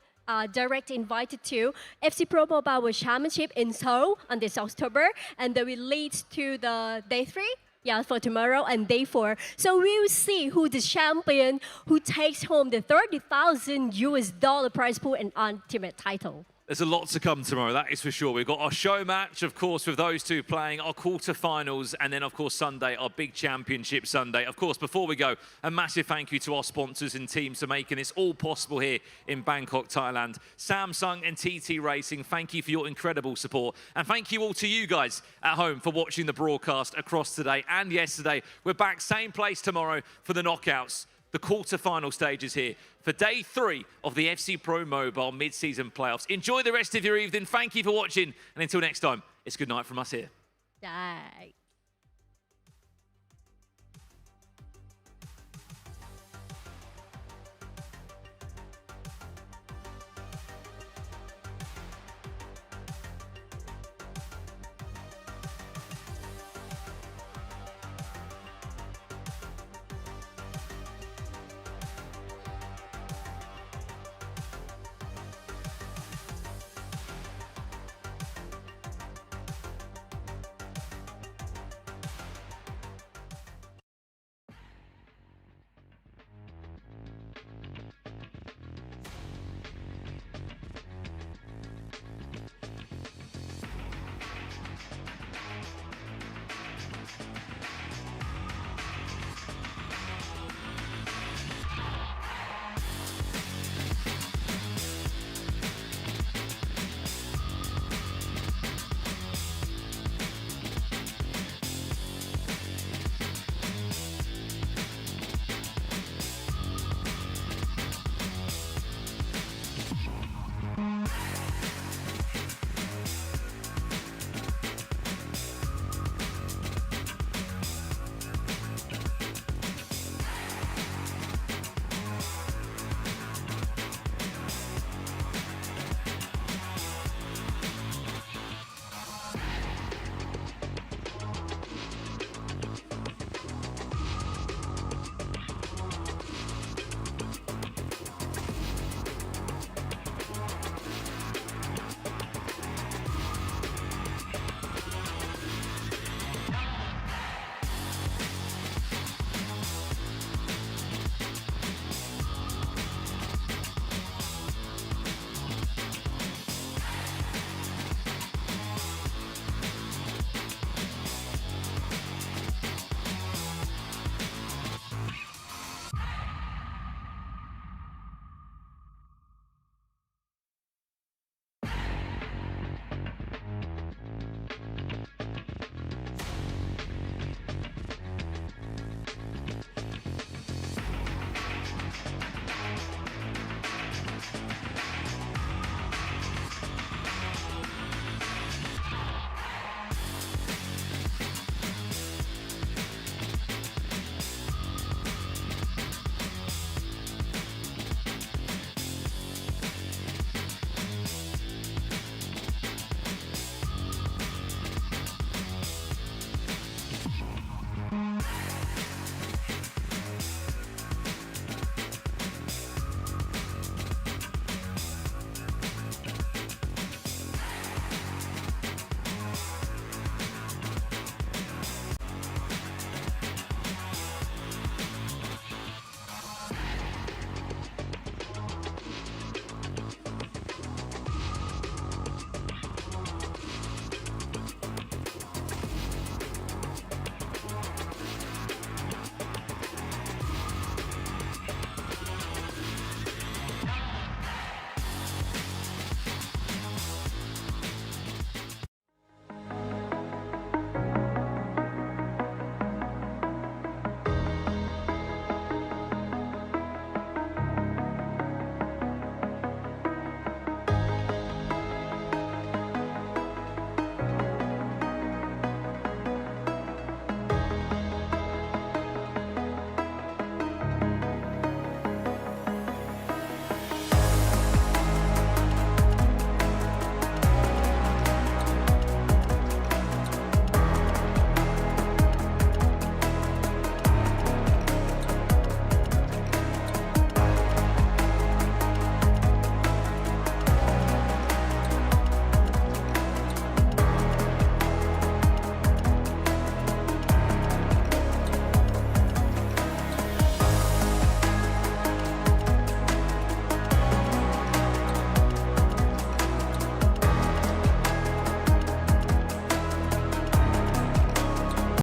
Direct invited to FC Pro Mobile World Championship in Seoul on this October, and they will lead to the day 3. Yeah, for tomorrow and day 4. So we will see who the champion who takes home the $30,000 prize pool and ultimate title. There's a lot to come tomorrow, that is for sure. We've got our show match, of course, with those two playing, our quarterfinals, and then, of course, Sunday, our big championship Sunday. Of course, before we go, a massive thank you to our sponsors and teams for making this all possible here in Bangkok, Thailand. Samsung and TT Racing, thank you for your incredible support. And thank you all to you guys at home for watching the broadcast across today and yesterday. We're back same place tomorrow for the knockouts. The quarter-final stages here for day 3 of the FC Pro Mobile mid-season playoffs. Enjoy the rest of your evening. Thank you for watching. And until next time, it's good night from us here. Bye.